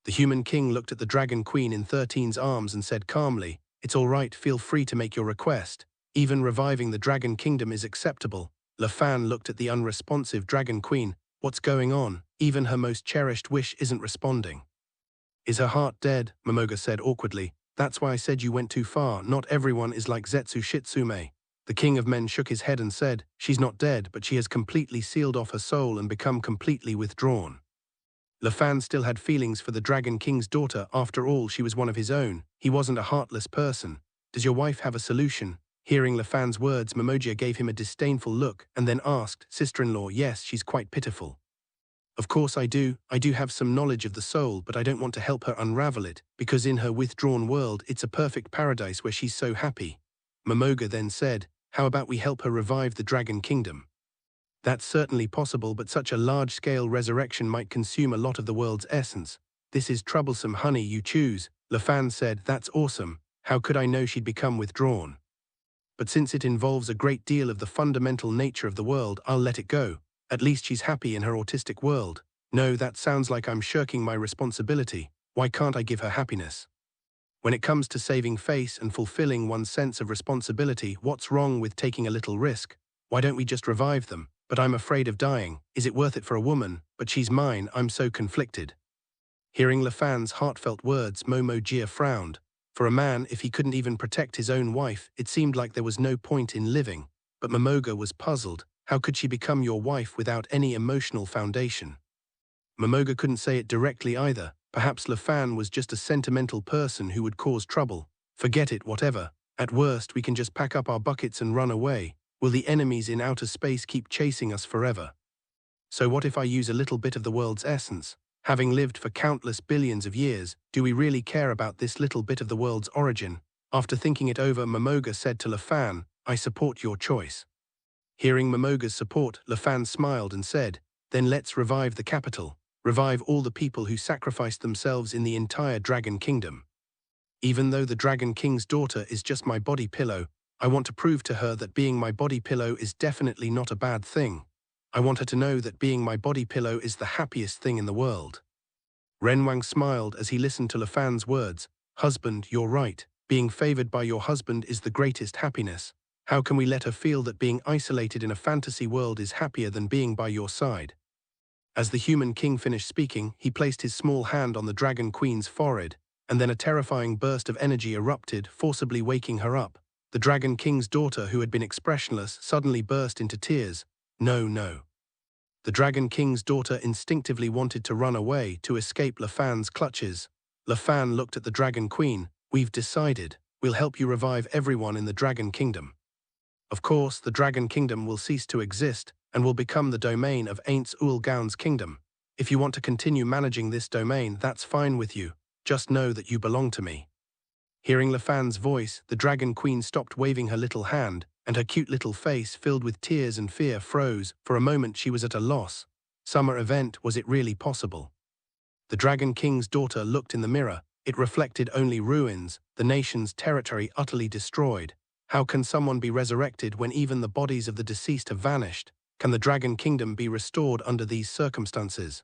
The human king looked at the Dragon Queen in 13's arms and said calmly, "It's all right, feel free to make your request. Even reviving the Dragon Kingdom is acceptable." Lefan looked at the unresponsive Dragon Queen. "What's going on? Even her most cherished wish isn't responding." "Is her heart dead?" Momoga said awkwardly. "That's why I said you went too far. Not everyone is like Zetsu Shitsume." The King of Men shook his head and said, "She's not dead, but she has completely sealed off her soul and become completely withdrawn." Lefan still had feelings for the Dragon King's daughter. After all, she was one of his own. He wasn't a heartless person. "Does your wife have a solution?" Hearing Lefan's words, Momoga gave him a disdainful look and then asked, "Sister-in-law, yes, she's quite pitiful." "Of course I do. I do have some knowledge of the soul, but I don't want to help her unravel it, because in her withdrawn world, it's a perfect paradise where she's so happy." Momoga then said, "How about we help her revive the Dragon Kingdom?" "That's certainly possible, but such a large-scale resurrection might consume a lot of the world's essence. This is troublesome, honey, you choose." Lefan said, "That's awesome. How could I know she'd become withdrawn? But since it involves a great deal of the fundamental nature of the world, I'll let it go. At least she's happy in her autistic world." "No, that sounds like I'm shirking my responsibility. Why can't I give her happiness? When it comes to saving face and fulfilling one's sense of responsibility, what's wrong with taking a little risk? Why don't we just revive them? But I'm afraid of dying. Is it worth it for a woman? But she's mine, I'm so conflicted." Hearing Lefan's heartfelt words, Momo Jia frowned. For a man, if he couldn't even protect his own wife, it seemed like there was no point in living. But Momoga was puzzled. How could she become your wife without any emotional foundation? Momoga couldn't say it directly either. Perhaps Lefan was just a sentimental person who would cause trouble. "Forget it, whatever. At worst, we can just pack up our buckets and run away. Will the enemies in outer space keep chasing us forever? So what if I use a little bit of the world's essence? Having lived for countless billions of years, do we really care about this little bit of the world's origin?" After thinking it over, Momoga said to Lefan, "I support your choice." Hearing Momoga's support, Lefan smiled and said, "Then let's revive the capital. Revive all the people who sacrificed themselves in the entire Dragon Kingdom. Even though the Dragon King's daughter is just my body pillow, I want to prove to her that being my body pillow is definitely not a bad thing." I want her to know that being my body pillow is the happiest thing in the world." Renwang smiled as he listened to Lefan's words. "Husband, you're right. Being favored by your husband is the greatest happiness. How can we let her feel that being isolated in a fantasy world is happier than being by your side?" As the human king finished speaking, he placed his small hand on the dragon queen's forehead, and then a terrifying burst of energy erupted, forcibly waking her up. The dragon king's daughter, who had been expressionless, suddenly burst into tears. "No, no." The dragon king's daughter instinctively wanted to run away, to escape Lefan's clutches. Lefan looked at the dragon queen. "We've decided. We'll help you revive everyone in the dragon kingdom. Of course, the dragon kingdom will cease to exist and will become the domain of Ainz Ooal Gown's kingdom. If you want to continue managing this domain, that's fine with you. Just know that you belong to me." Hearing Lefan's voice, the dragon queen stopped waving her little hand, and her cute little face, filled with tears and fear, froze. For a moment she was at a loss. Summer event, was it really possible? The dragon king's daughter looked in the mirror. It reflected only ruins, the nation's territory utterly destroyed. How can someone be resurrected when even the bodies of the deceased have vanished? Can the dragon kingdom be restored under these circumstances?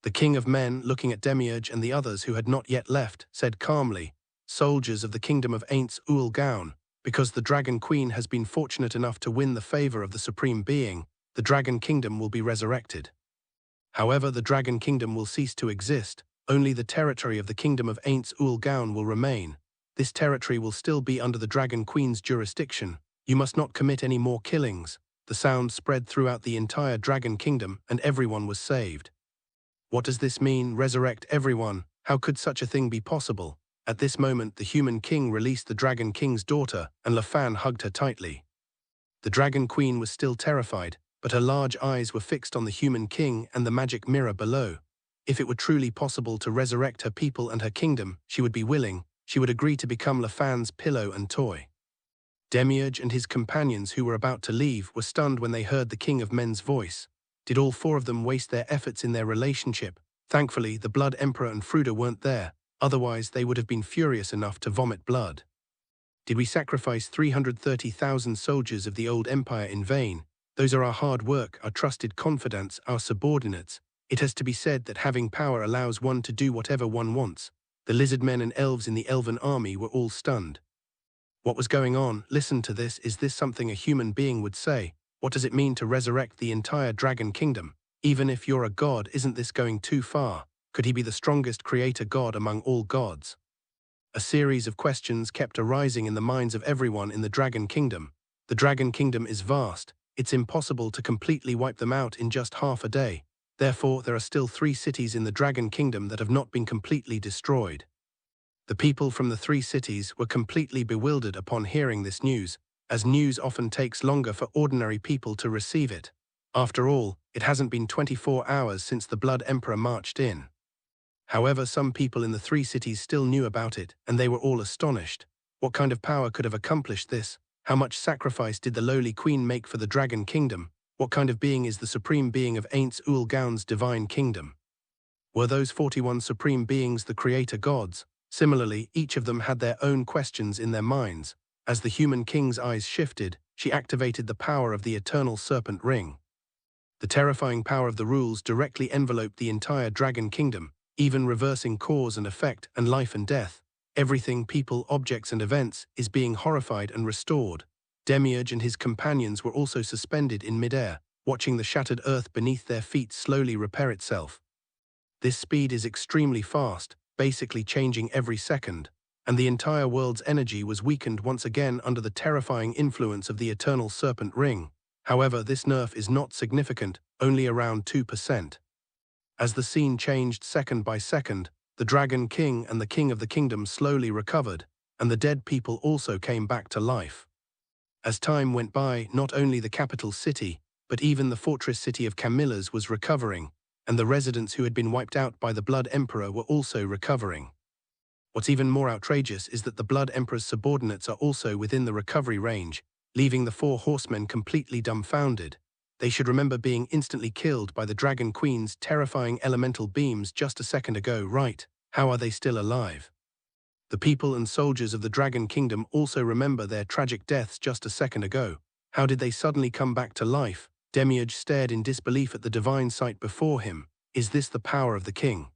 The king of men, looking at Demiurge and the others who had not yet left, said calmly, "Soldiers of the kingdom of Ainz Ooal Gown, because the dragon queen has been fortunate enough to win the favor of the supreme being, the dragon kingdom will be resurrected. However, the dragon kingdom will cease to exist. Only the territory of the kingdom of Ainz Ooal Gown will remain. This territory will still be under the dragon queen's jurisdiction. You must not commit any more killings." The sound spread throughout the entire dragon kingdom, and everyone was saved. What does this mean, resurrect everyone? How could such a thing be possible? At this moment, the human king released the dragon king's daughter, and Lefan hugged her tightly. The dragon queen was still terrified, but her large eyes were fixed on the human king and the magic mirror below. If it were truly possible to resurrect her people and her kingdom, she would be willing. She would agree to become Lefan's pillow and toy. Demiurge and his companions, who were about to leave, were stunned when they heard the king of men's voice. Did all four of them waste their efforts in their relationship? Thankfully, the Blood Emperor and Fruda weren't there. Otherwise, they would have been furious enough to vomit blood. Did we sacrifice 330,000 soldiers of the old empire in vain? Those are our hard work, our trusted confidants, our subordinates. It has to be said that having power allows one to do whatever one wants. The lizard men and elves in the elven army were all stunned. What was going on? Listen to this. Is this something a human being would say? What does it mean to resurrect the entire dragon kingdom? Even if you're a god, isn't this going too far? Could he be the strongest creator god among all gods? A series of questions kept arising in the minds of everyone in the dragon kingdom. The dragon kingdom is vast. It's impossible to completely wipe them out in just half a day. Therefore, there are still 3 cities in the dragon kingdom that have not been completely destroyed. The people from the 3 cities were completely bewildered upon hearing this news, as news often takes longer for ordinary people to receive it. After all, it hasn't been 24 hours since the Blood Emperor marched in. However, some people in the 3 cities still knew about it, and they were all astonished. What kind of power could have accomplished this? How much sacrifice did the lowly queen make for the dragon kingdom? What kind of being is the supreme being of Ainz Ooal Gown's divine kingdom? Were those 41 supreme beings the creator gods? Similarly, each of them had their own questions in their minds. As the human king's eyes shifted, she activated the power of the eternal serpent ring. The terrifying power of the rules directly enveloped the entire dragon kingdom, even reversing cause and effect and life and death. Everything, people, objects and events, is being horrified and restored. Demiurge and his companions were also suspended in midair, watching the shattered earth beneath their feet slowly repair itself. This speed is extremely fast, basically changing every second, and the entire world's energy was weakened once again under the terrifying influence of the eternal serpent ring. However, this nerf is not significant, only around 2%. As the scene changed second by second, the Dragon King and the King of the Kingdom slowly recovered, and the dead people also came back to life. As time went by, not only the capital city, but even the fortress city of Camillus was recovering, and the residents who had been wiped out by the Blood Emperor were also recovering. What's even more outrageous is that the Blood Emperor's subordinates are also within the recovery range, leaving the 4 horsemen completely dumbfounded. They should remember being instantly killed by the Dragon Queen's terrifying elemental beams just a second ago, right? How are they still alive? The people and soldiers of the Dragon Kingdom also remember their tragic deaths just a second ago. How did they suddenly come back to life? Demiurge stared in disbelief at the divine sight before him. Is this the power of the king?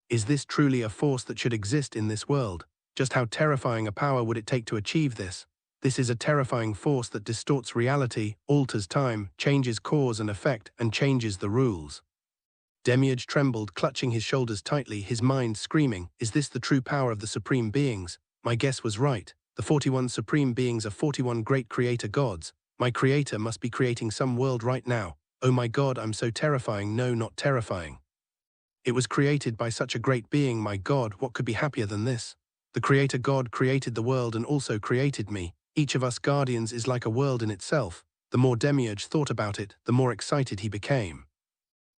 Is this truly a force that should exist in this world? Just how terrifying a power would it take to achieve this? This is a terrifying force that distorts reality, alters time, changes cause and effect, and changes the rules. Demiurge trembled, clutching his shoulders tightly, his mind screaming, is this the true power of the supreme beings? My guess was right. The 41 supreme beings are 41 great creator gods. My creator must be creating some world right now. Oh my God, I'm so terrifying. No, not terrifying. It was created by such a great being. My God, what could be happier than this? The creator God created the world and also created me. Each of us guardians is like a world in itself. The more Demiurge thought about it, the more excited he became.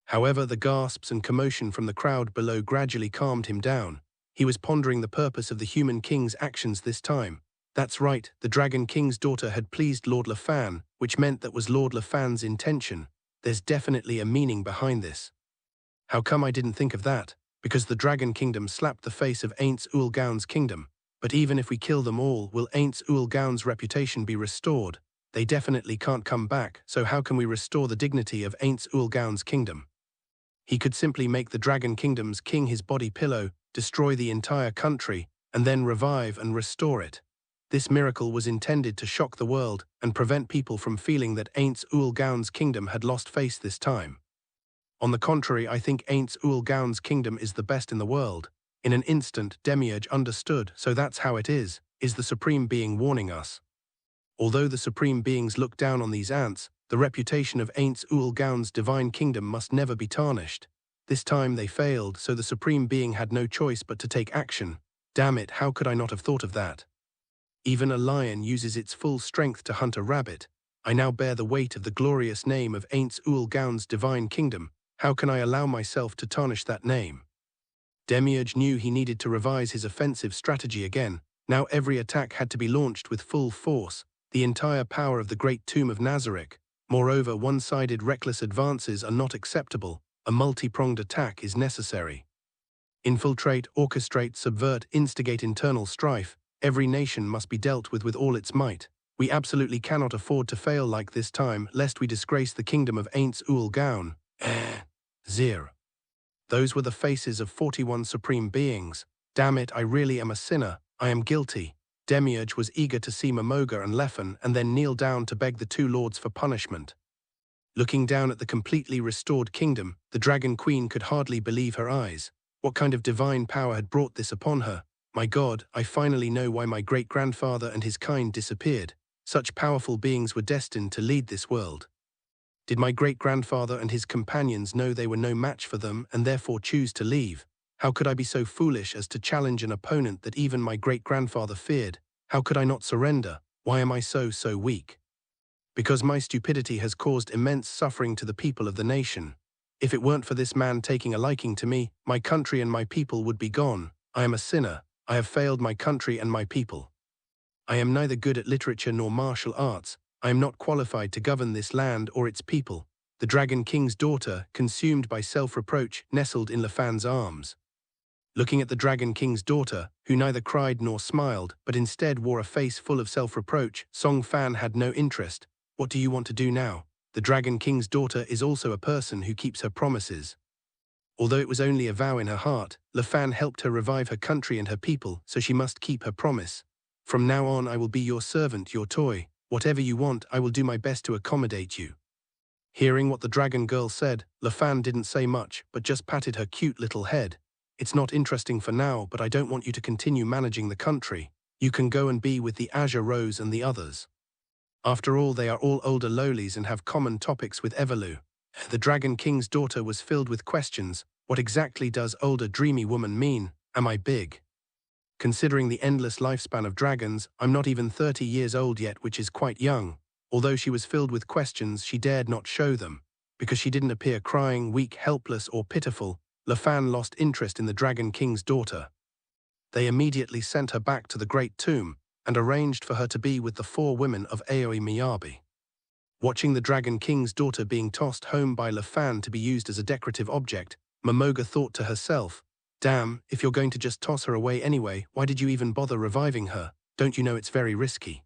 However, the gasps and commotion from the crowd below gradually calmed him down. He was pondering the purpose of the human king's actions this time. That's right, the Dragon King's daughter had pleased Lord Lafan, which meant that was Lord Lafan's intention. There's definitely a meaning behind this. How come I didn't think of that? Because the Dragon Kingdom slapped the face of Ainz Ooal Gown's kingdom. But even if we kill them all, will Ainz Ooal Gown's reputation be restored? They definitely can't come back, so how can we restore the dignity of Ainz Ooal Gown's kingdom? He could simply make the Dragon Kingdom's king his body pillow, destroy the entire country, and then revive and restore it. This miracle was intended to shock the world and prevent people from feeling that Ainz Ooal Gown's kingdom had lost face this time. On the contrary, I think Ainz Ooal Gown's kingdom is the best in the world. In an instant, Demiurge understood, so that's how it is the Supreme Being warning us. Although the Supreme Beings look down on these ants, the reputation of Ainz Ooal Gown's divine kingdom must never be tarnished. This time they failed, so the Supreme Being had no choice but to take action. Damn it, how could I not have thought of that? Even a lion uses its full strength to hunt a rabbit. I now bear the weight of the glorious name of Ainz Ooal Gown's divine kingdom. How can I allow myself to tarnish that name? Demiurge knew he needed to revise his offensive strategy again. Now every attack had to be launched with full force, the entire power of the great tomb of Nazareth. Moreover, one-sided reckless advances are not acceptable. A multi-pronged attack is necessary. Infiltrate, orchestrate, subvert, instigate internal strife. Every nation must be dealt with all its might. We absolutely cannot afford to fail like this time, lest we disgrace the kingdom of Ainz Ooal Gown. Zir. Those were the faces of 41 supreme beings. Damn it, I really am a sinner. I am guilty. Demiurge was eager to see Momoga and Lefan and then kneel down to beg the two lords for punishment. Looking down at the completely restored kingdom, the Dragon Queen could hardly believe her eyes. What kind of divine power had brought this upon her? My God, I finally know why my great-grandfather and his kind disappeared. Such powerful beings were destined to lead this world. Did my great-grandfather and his companions know they were no match for them and therefore choose to leave? How could I be so foolish as to challenge an opponent that even my great-grandfather feared? How could I not surrender? Why am I so weak? Because my stupidity has caused immense suffering to the people of the nation. If it weren't for this man taking a liking to me, my country and my people would be gone. I am a sinner. I have failed my country and my people. I am neither good at literature nor martial arts. I am not qualified to govern this land or its people. The Dragon King's daughter, consumed by self-reproach, nestled in Lafan's arms. Looking at the Dragon King's daughter, who neither cried nor smiled, but instead wore a face full of self-reproach, Song Fan had no interest. What do you want to do now? The Dragon King's daughter is also a person who keeps her promises. Although it was only a vow in her heart, Lafan helped her revive her country and her people, so she must keep her promise. From now on I will be your servant, your toy. Whatever you want, I will do my best to accommodate you. Hearing what the dragon girl said, Lafan didn't say much, but just patted her cute little head. It's not interesting for now, but I don't want you to continue managing the country. You can go and be with the Azure Rose and the others. After all, they are all older lowlies and have common topics with Everlu. The Dragon King's daughter was filled with questions. What exactly does older dreamy woman mean? Am I big? Considering the endless lifespan of dragons, I'm not even 30 years old yet, which is quite young. Although she was filled with questions, she dared not show them. Because she didn't appear crying, weak, helpless, or pitiful, Lafan lost interest in the Dragon King's daughter. They immediately sent her back to the Great Tomb and arranged for her to be with the 4 women of Aoi Miyabi. Watching the Dragon King's daughter being tossed home by Lafan to be used as a decorative object, Momoga thought to herself, damn, if you're going to just toss her away anyway, why did you even bother reviving her? Don't you know it's very risky?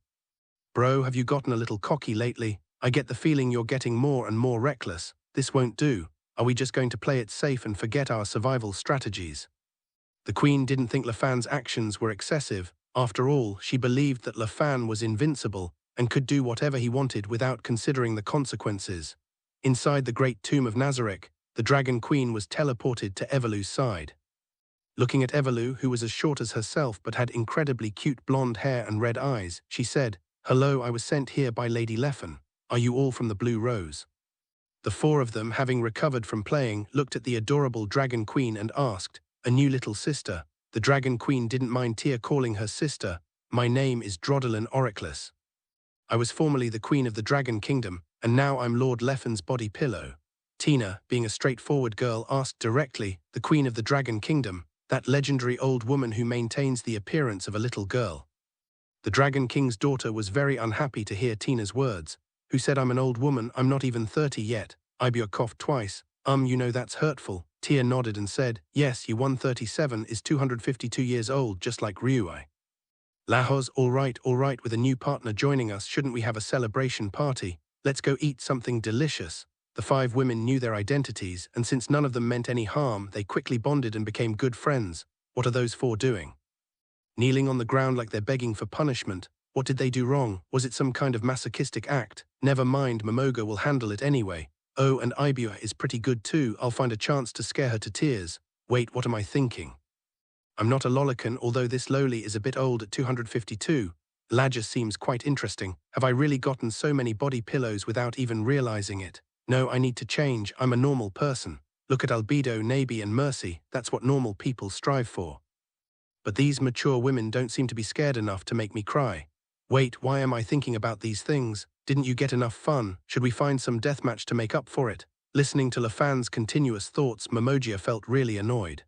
Bro, have you gotten a little cocky lately? I get the feeling you're getting more and more reckless. This won't do. Are we just going to play it safe and forget our survival strategies? The Queen didn't think Lafan's actions were excessive. After all, she believed that Lafan was invincible and could do whatever he wanted without considering the consequences. Inside the great tomb of Nazareth, the Dragon Queen was teleported to Evolu's side. Looking at Evolu, who was as short as herself but had incredibly cute blonde hair and red eyes, she said, "Hello, I was sent here by Lady Lefan. Are you all from the Blue Rose?" The four of them, having recovered from playing, looked at the adorable Dragon Queen and asked, "A new little sister?" The Dragon Queen didn't mind Tia calling her sister. "My name is Drodolin Oriclus. I was formerly the Queen of the Dragon Kingdom, and now I'm Lord Lefan's body pillow." Tina, being a straightforward girl, asked directly, "The Queen of the Dragon Kingdom, that legendary old woman who maintains the appearance of a little girl?" The Dragon King's daughter was very unhappy to hear Tina's words. "Who said I'm an old woman? I'm not even 30 yet." Ibia coughed twice. You know that's hurtful." Tia nodded and said, "Yes, you 137 is 252 years old, just like Ryuai." "Lahoz, all right, with a new partner joining us, shouldn't we have a celebration party? Let's go eat something delicious." The five women knew their identities, and since none of them meant any harm, they quickly bonded and became good friends. What are those four doing? Kneeling on the ground like they're begging for punishment. What did they do wrong? Was it some kind of masochistic act? Never mind, Momoga will handle it anyway. Oh, and Ibua is pretty good too. I'll find a chance to scare her to tears. Wait, what am I thinking? I'm not a lolicon, although this loli is a bit old at 252. Ladger seems quite interesting. Have I really gotten so many body pillows without even realizing it? No, I need to change. I'm a normal person. Look at Albedo, Nabi and Mercy. That's what normal people strive for. But these mature women don't seem to be scared enough to make me cry. Wait, why am I thinking about these things? Didn't you get enough fun? Should we find some deathmatch to make up for it? Listening to Lafan's continuous thoughts, Momogia felt really annoyed.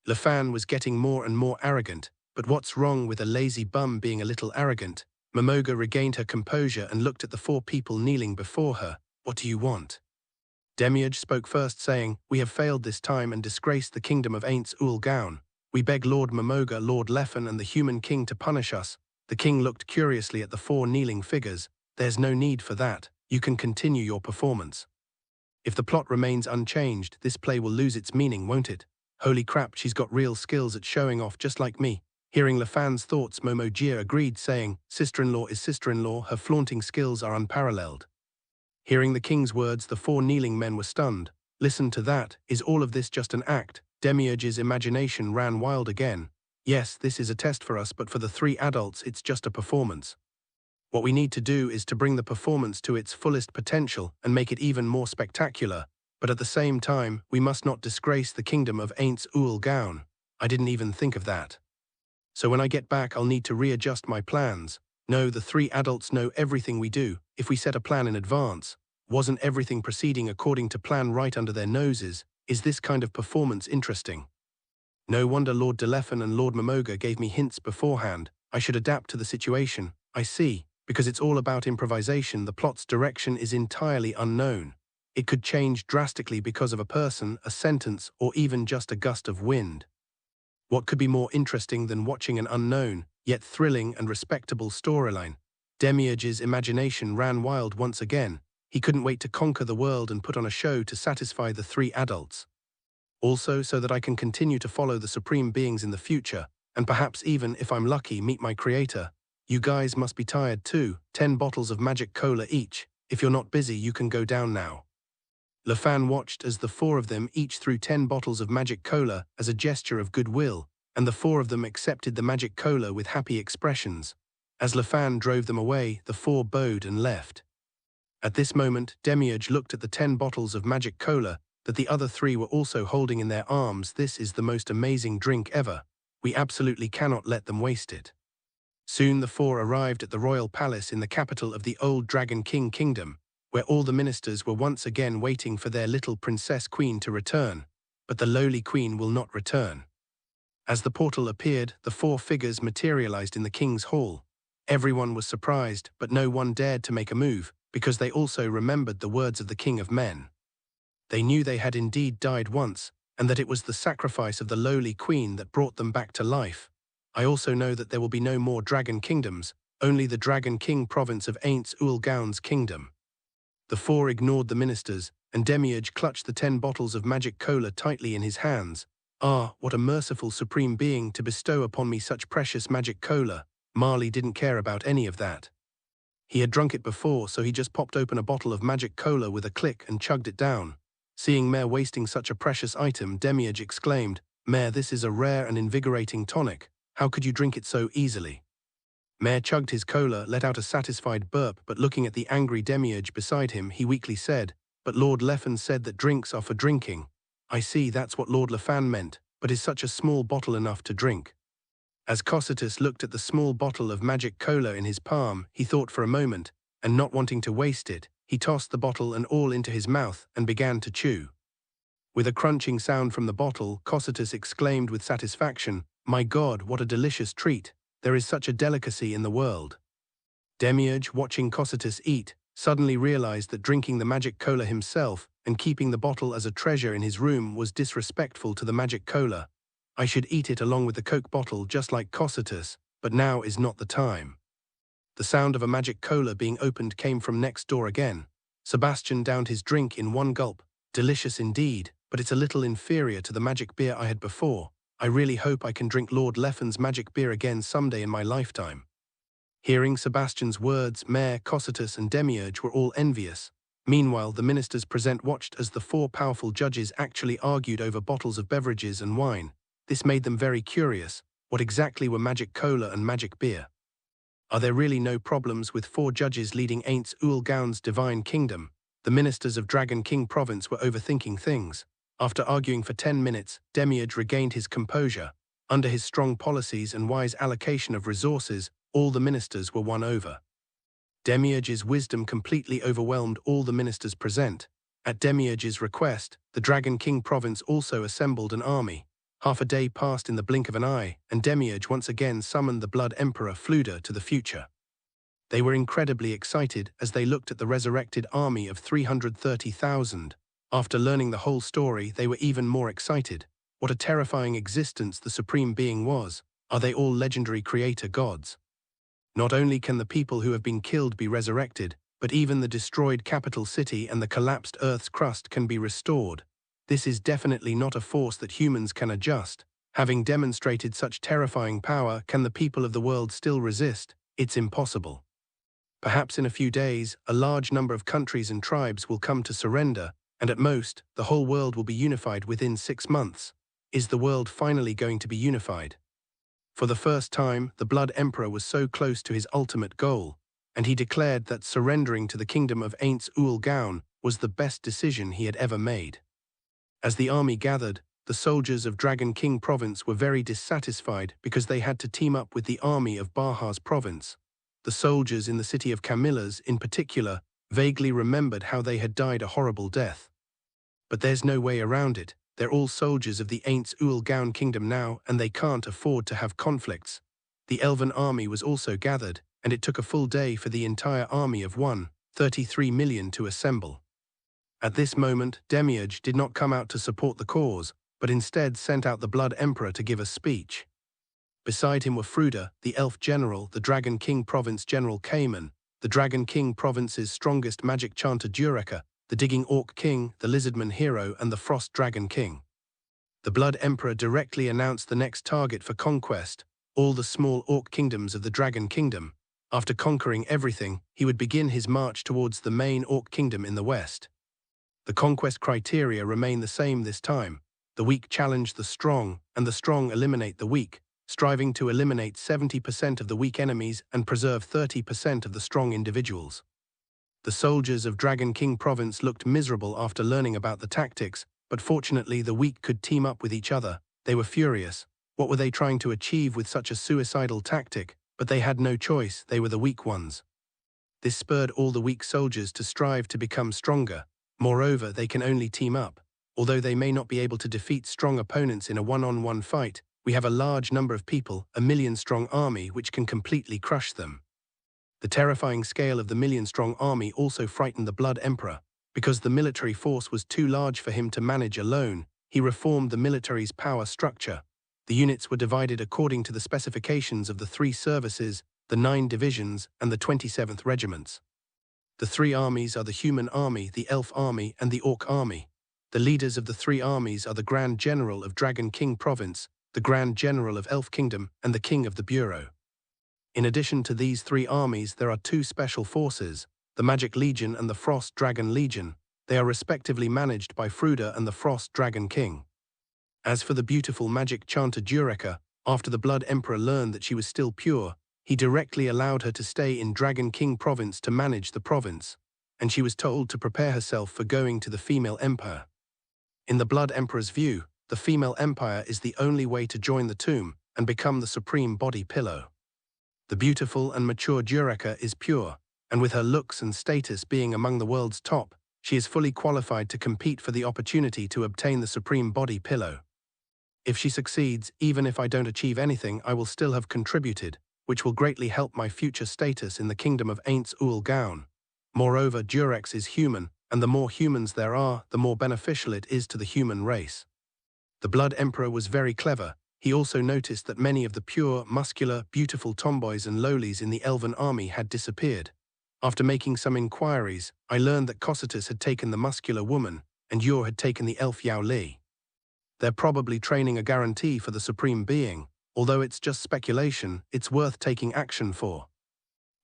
Lafan was getting more and more arrogant, but what's wrong with a lazy bum being a little arrogant? Momoga regained her composure and looked at the four people kneeling before her. "What do you want?" Demiurge spoke first, saying, "We have failed this time and disgraced the kingdom of Ainz Ooal Gown. We beg Lord Momoga, Lord Lefan and the human king to punish us." The king looked curiously at the four kneeling figures. "There's no need for that. You can continue your performance. If the plot remains unchanged, this play will lose its meaning, won't it? Holy crap, she's got real skills at showing off, just like me." Hearing Lafan's thoughts, Momogia agreed, saying, "Sister-in-law is sister-in-law, her flaunting skills are unparalleled." Hearing the king's words, the four kneeling men were stunned. Listen to that. Is all of this just an act? Demiurge's imagination ran wild again. "Yes, this is a test for us, but for the three adults, it's just a performance. What we need to do is to bring the performance to its fullest potential and make it even more spectacular. But at the same time, we must not disgrace the kingdom of Ainz Ooal Gown." I didn't even think of that. "So when I get back, I'll need to readjust my plans. No, the three adults know everything we do. If we set a plan in advance, wasn't everything proceeding according to plan right under their noses? Is this kind of performance interesting? No wonder Lord Delefan and Lord Momoga gave me hints beforehand. I should adapt to the situation. I see. Because it's all about improvisation, the plot's direction is entirely unknown. It could change drastically because of a person, a sentence, or even just a gust of wind. What could be more interesting than watching an unknown, yet thrilling and respectable storyline? Demiurge's imagination ran wild once again. He couldn't wait to conquer the world and put on a show to satisfy the three adults. Also, so that I can continue to follow the supreme beings in the future, and perhaps even, if I'm lucky, meet my creator. You guys must be tired too. 10 bottles of magic cola each. If you're not busy, you can go down now." Lafan watched as the four of them each threw 10 bottles of magic cola as a gesture of goodwill, and the four of them accepted the magic cola with happy expressions. As Lafan drove them away, the four bowed and left. At this moment, Demiurge looked at the 10 bottles of magic cola that the other three were also holding in their arms. "This is the most amazing drink ever. We absolutely cannot let them waste it." Soon the four arrived at the royal palace in the capital of the old Dragon King kingdom, where all the ministers were once again waiting for their little princess queen to return. But the lowly queen will not return. As the portal appeared, the four figures materialized in the king's hall. Everyone was surprised, but no one dared to make a move, because they also remembered the words of the King of Men. They knew they had indeed died once, and that it was the sacrifice of the lowly queen that brought them back to life. I also know that there will be no more dragon kingdoms, only the Dragon King province of Ainz Ooal Gown's kingdom. The four ignored the ministers, and Demiurge clutched the 10 bottles of magic cola tightly in his hands. Ah, what a merciful supreme being to bestow upon me such precious magic cola. Marley didn't care about any of that. He had drunk it before, so he just popped open a bottle of magic cola with a click and chugged it down. Seeing Mare wasting such a precious item, Demiurge exclaimed, "Mare, this is a rare and invigorating tonic. How could you drink it so easily?" Mare chugged his cola, let out a satisfied burp, but looking at the angry Demiurge beside him, he weakly said, "But Lord Lefan said that drinks are for drinking." "I see, that's what Lord Lefan meant, but is such a small bottle enough to drink?" As Cocytus looked at the small bottle of magic cola in his palm, he thought for a moment, and not wanting to waste it, he tossed the bottle and all into his mouth and began to chew. With a crunching sound from the bottle, Cocytus exclaimed with satisfaction, "My God, what a delicious treat! There is such a delicacy in the world." Demiurge, watching Cocytus eat, suddenly realized that drinking the magic cola himself and keeping the bottle as a treasure in his room was disrespectful to the magic cola. "I should eat it along with the Coke bottle just like Cocytus, but now is not the time." The sound of a magic cola being opened came from next door again. Sebastian downed his drink in one gulp. "Delicious indeed, but it's a little inferior to the magic beer I had before. I really hope I can drink Lord Lefan's magic beer again someday in my lifetime." Hearing Sebastian's words, Mare, Cocytus and Demiurge were all envious. Meanwhile, the ministers present watched as the four powerful judges actually argued over bottles of beverages and wine. This made them very curious. What exactly were magic cola and magic beer? Are there really no problems with four judges leading Ainz Ooal Gown's divine kingdom? The ministers of Dragon King province were overthinking things. After arguing for 10 minutes, Demiurge regained his composure. Under his strong policies and wise allocation of resources, all the ministers were won over. Demiurge's wisdom completely overwhelmed all the ministers present. At Demiurge's request, the Dragon King province also assembled an army. Half a day passed in the blink of an eye, and Demiurge once again summoned the Blood Emperor Fluda to the future. They were incredibly excited as they looked at the resurrected army of 330,000. After learning the whole story, they were even more excited. What a terrifying existence the Supreme Being was. Are they all legendary creator gods? Not only can the people who have been killed be resurrected, but even the destroyed capital city and the collapsed Earth's crust can be restored. This is definitely not a force that humans can adjust. Having demonstrated such terrifying power, can the people of the world still resist? It's impossible. Perhaps in a few days, a large number of countries and tribes will come to surrender, and at most, the whole world will be unified within 6 months. Is the world finally going to be unified? For the first time, the Blood Emperor was so close to his ultimate goal, and he declared that surrendering to the kingdom of Ainz Ooal Gown was the best decision he had ever made. As the army gathered, the soldiers of Dragon King province were very dissatisfied because they had to team up with the army of Baja's province. The soldiers in the city of Camillas, in particular, vaguely remembered how they had died a horrible death. But there's no way around it. They're all soldiers of the Ainz Ooal Gown kingdom now, and they can't afford to have conflicts. The elven army was also gathered, and it took a full day for the entire army of 1.33 million to assemble. At this moment, Demiurge did not come out to support the cause, but instead sent out the Blood Emperor to give a speech. Beside him were Fruda, the elf general, the Dragon King province general Cayman, the Dragon King province's strongest magic chanter Dureka, the Digging Orc King, the Lizardman Hero, and the Frost Dragon King. The Blood Emperor directly announced the next target for conquest, all the small orc kingdoms of the Dragon Kingdom. After conquering everything, he would begin his march towards the main orc kingdom in the west. The conquest criteria remain the same this time. The weak challenge the strong, and the strong eliminate the weak, striving to eliminate 70% of the weak enemies and preserve 30% of the strong individuals. The soldiers of Dragon King province looked miserable after learning about the tactics, but fortunately the weak could team up with each other. They were furious. What were they trying to achieve with such a suicidal tactic? But they had no choice, they were the weak ones. This spurred all the weak soldiers to strive to become stronger. Moreover, they can only team up. Although they may not be able to defeat strong opponents in a one-on-one fight, we have a large number of people, a million-strong army which can completely crush them. The terrifying scale of the million-strong army also frightened the Blood Emperor. Because the military force was too large for him to manage alone, he reformed the military's power structure. The units were divided according to the specifications of the 3 services, the 9 divisions, and the 27th regiments. The three armies are the human army, the elf army, and the orc army. The leaders of the three armies are the Grand General of Dragon King Province, the Grand General of Elf Kingdom, and the King of the Bureau. In addition to these three armies, there are two special forces, the Magic Legion and the Frost Dragon Legion. They are respectively managed by Fruda and the Frost Dragon King. As for the beautiful magic chanter Dureka, after the Blood Emperor learned that she was still pure, he directly allowed her to stay in Dragon King Province to manage the province, and she was told to prepare herself for going to the female empire. In the Blood Emperor's view, the female empire is the only way to join the tomb and become the supreme body pillow. The beautiful and mature Dureka is pure, and with her looks and status being among the world's top, she is fully qualified to compete for the opportunity to obtain the supreme body pillow. If she succeeds, even if I don't achieve anything, I will still have contributed, which will greatly help my future status in the kingdom of Ainz Ooal Gown. Moreover, Durex is human, and the more humans there are, the more beneficial it is to the human race. The Blood Emperor was very clever. He also noticed that many of the pure, muscular, beautiful tomboys and lowlies in the elven army had disappeared. After making some inquiries, I learned that Cocytus had taken the muscular woman, and Yor had taken the elf Yao Li. They're probably training a guarantee for the Supreme Being. Although it's just speculation, it's worth taking action for.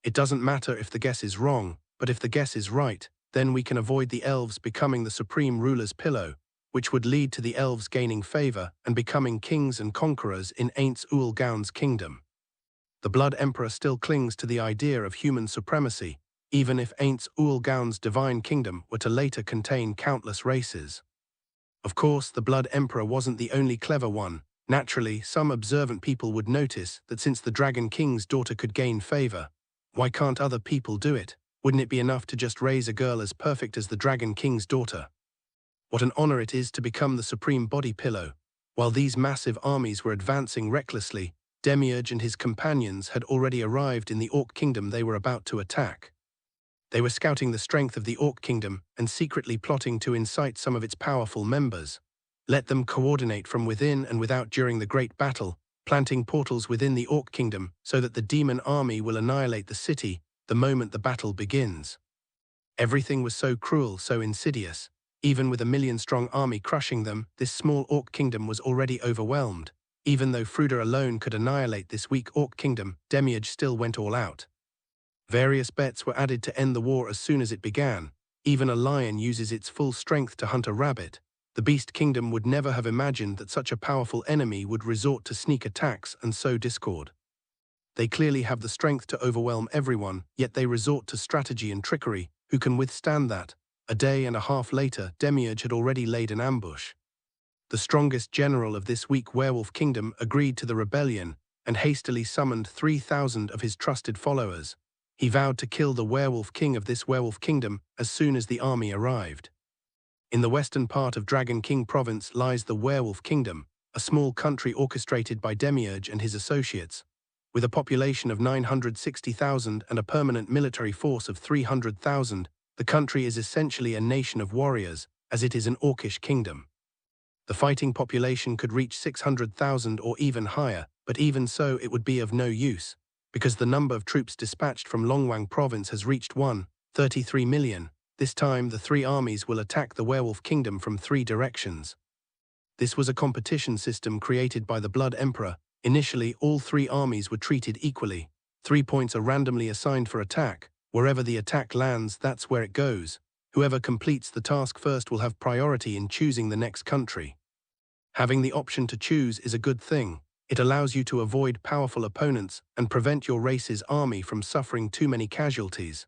It doesn't matter if the guess is wrong, but if the guess is right, then we can avoid the elves becoming the Supreme Ruler's pillow, which would lead to the elves gaining favor and becoming kings and conquerors in Ainz Ooal Gown's kingdom. The Blood Emperor still clings to the idea of human supremacy, even if Ainz Ooal Gown's divine kingdom were to later contain countless races. Of course, the Blood Emperor wasn't the only clever one. Naturally, some observant people would notice that since the Dragon King's daughter could gain favor, why can't other people do it? Wouldn't it be enough to just raise a girl as perfect as the Dragon King's daughter? What an honor it is to become the supreme body pillow. While these massive armies were advancing recklessly, Demiurge and his companions had already arrived in the Orc Kingdom they were about to attack. They were scouting the strength of the Orc Kingdom and secretly plotting to incite some of its powerful members. Let them coordinate from within and without during the great battle, planting portals within the Orc Kingdom so that the demon army will annihilate the city the moment the battle begins. Everything was so cruel, so insidious. Even with a million-strong army crushing them, this small Orc Kingdom was already overwhelmed. Even though Fruda alone could annihilate this weak Orc Kingdom, Demiurge still went all out. Various bets were added to end the war as soon as it began. Even a lion uses its full strength to hunt a rabbit. The Beast Kingdom would never have imagined that such a powerful enemy would resort to sneak attacks and sow discord. They clearly have the strength to overwhelm everyone, yet they resort to strategy and trickery. Who can withstand that? A day and a half later, Demiurge had already laid an ambush. The strongest general of this weak werewolf kingdom agreed to the rebellion and hastily summoned 3,000 of his trusted followers. He vowed to kill the werewolf king of this werewolf kingdom as soon as the army arrived. In the western part of Dragon King Province lies the Werewolf Kingdom, a small country orchestrated by Demiurge and his associates. With a population of 960,000 and a permanent military force of 300,000, the country is essentially a nation of warriors, as it is an orcish kingdom. The fighting population could reach 600,000 or even higher, but even so it would be of no use, because the number of troops dispatched from Longwang Province has reached 1.33 million. This time, the three armies will attack the Werewolf Kingdom from three directions. This was a competition system created by the Blood Emperor. Initially, all three armies were treated equally. 3 points are randomly assigned for attack. Wherever the attack lands, that's where it goes. Whoever completes the task first will have priority in choosing the next country. Having the option to choose is a good thing. It allows you to avoid powerful opponents and prevent your race's army from suffering too many casualties.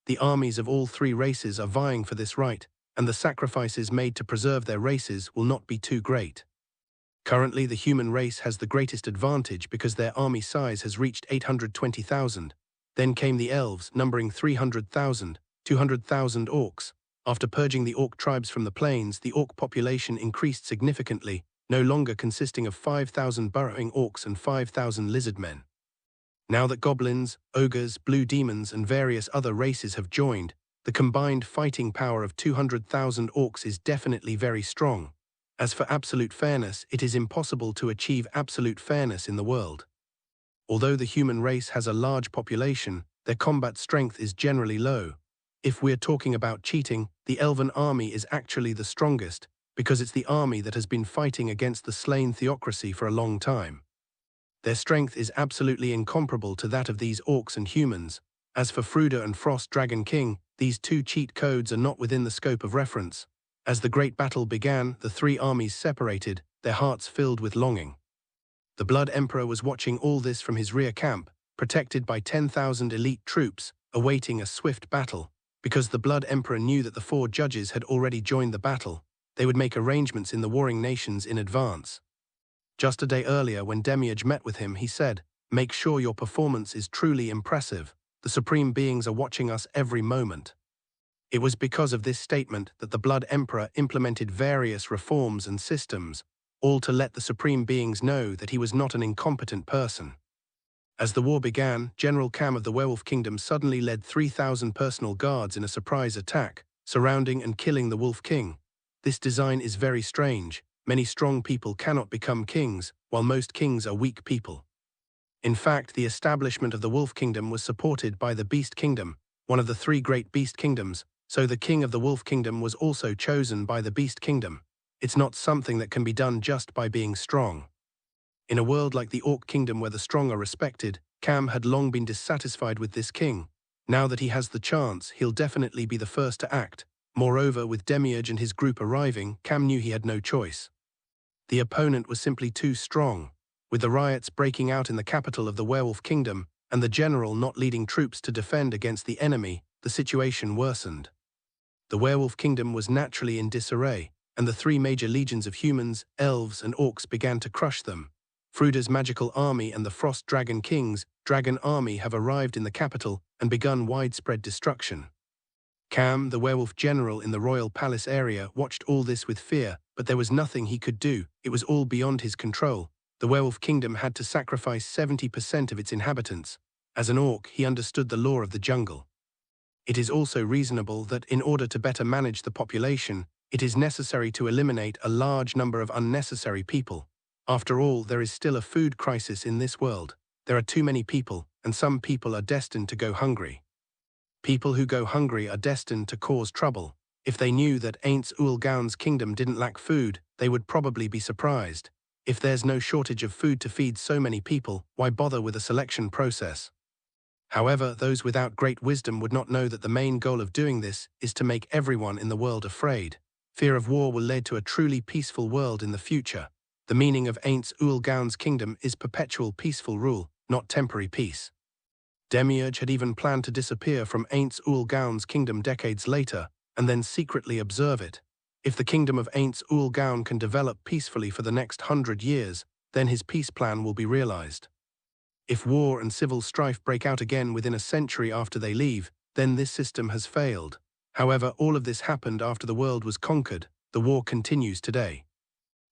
The armies of all three races are vying for this right, and the sacrifices made to preserve their races will not be too great. Currently, the human race has the greatest advantage because their army size has reached 820,000. Then came the elves, numbering 300,000, 200,000 orcs. After purging the orc tribes from the plains, the orc population increased significantly, no longer consisting of 5,000 burrowing orcs and 5,000 lizardmen. Now that goblins, ogres, blue demons, and various other races have joined, the combined fighting power of 200,000 orcs is definitely very strong. As for absolute fairness, it is impossible to achieve absolute fairness in the world. Although the human race has a large population, their combat strength is generally low. If we're talking about cheating, the elven army is actually the strongest, because it's the army that has been fighting against the slain theocracy for a long time. Their strength is absolutely incomparable to that of these orcs and humans. As for Fruda and Frost Dragon King, these two cheat codes are not within the scope of reference. As the great battle began, the three armies separated, their hearts filled with longing. The Blood Emperor was watching all this from his rear camp, protected by 10,000 elite troops, awaiting a swift battle. Because the Blood Emperor knew that the four judges had already joined the battle, they would make arrangements in the warring nations in advance. Just a day earlier, when Demiurge met with him, he said, "Make sure your performance is truly impressive. The Supreme Beings are watching us every moment." It was because of this statement that the Blood Emperor implemented various reforms and systems, all to let the Supreme Beings know that he was not an incompetent person. As the war began, General Cam of the Werewolf Kingdom suddenly led 3,000 personal guards in a surprise attack, surrounding and killing the Wolf King. This design is very strange. Many strong people cannot become kings, while most kings are weak people. In fact, the establishment of the Wolf Kingdom was supported by the Beast Kingdom, one of the three great beast kingdoms, so the king of the Wolf Kingdom was also chosen by the Beast Kingdom. It's not something that can be done just by being strong. In a world like the Orc Kingdom where the strong are respected, Cam had long been dissatisfied with this king. Now that he has the chance, he'll definitely be the first to act. Moreover, with Demiurge and his group arriving, Cam knew he had no choice. The opponent was simply too strong. With the riots breaking out in the capital of the Werewolf Kingdom, and the general not leading troops to defend against the enemy, the situation worsened. The Werewolf Kingdom was naturally in disarray, and the three major legions of humans, elves, and orcs began to crush them. Fruda's magical army and the Frost Dragon King's dragon army have arrived in the capital and begun widespread destruction. Cam, the werewolf general in the royal palace area, watched all this with fear, but there was nothing he could do. It was all beyond his control. The Werewolf Kingdom had to sacrifice 70% of its inhabitants. As an orc, he understood the law of the jungle. It is also reasonable that in order to better manage the population, it is necessary to eliminate a large number of unnecessary people. After all, there is still a food crisis in this world. There are too many people, and some people are destined to go hungry. People who go hungry are destined to cause trouble. If they knew that Ainz Ooal Gown's kingdom didn't lack food, they would probably be surprised. If there's no shortage of food to feed so many people, why bother with a selection process? However, those without great wisdom would not know that the main goal of doing this is to make everyone in the world afraid. Fear of war will lead to a truly peaceful world in the future. The meaning of Ainz Ooal Gown's kingdom is perpetual peaceful rule, not temporary peace. Demiurge had even planned to disappear from Ainz Ooal Gown's kingdom decades later, and then secretly observe it. If the kingdom of Ainz Ooal Gown can develop peacefully for the next 100 years, then his peace plan will be realized. If war and civil strife break out again within a century after they leave, then this system has failed. However, all of this happened after the world was conquered. The war continues today.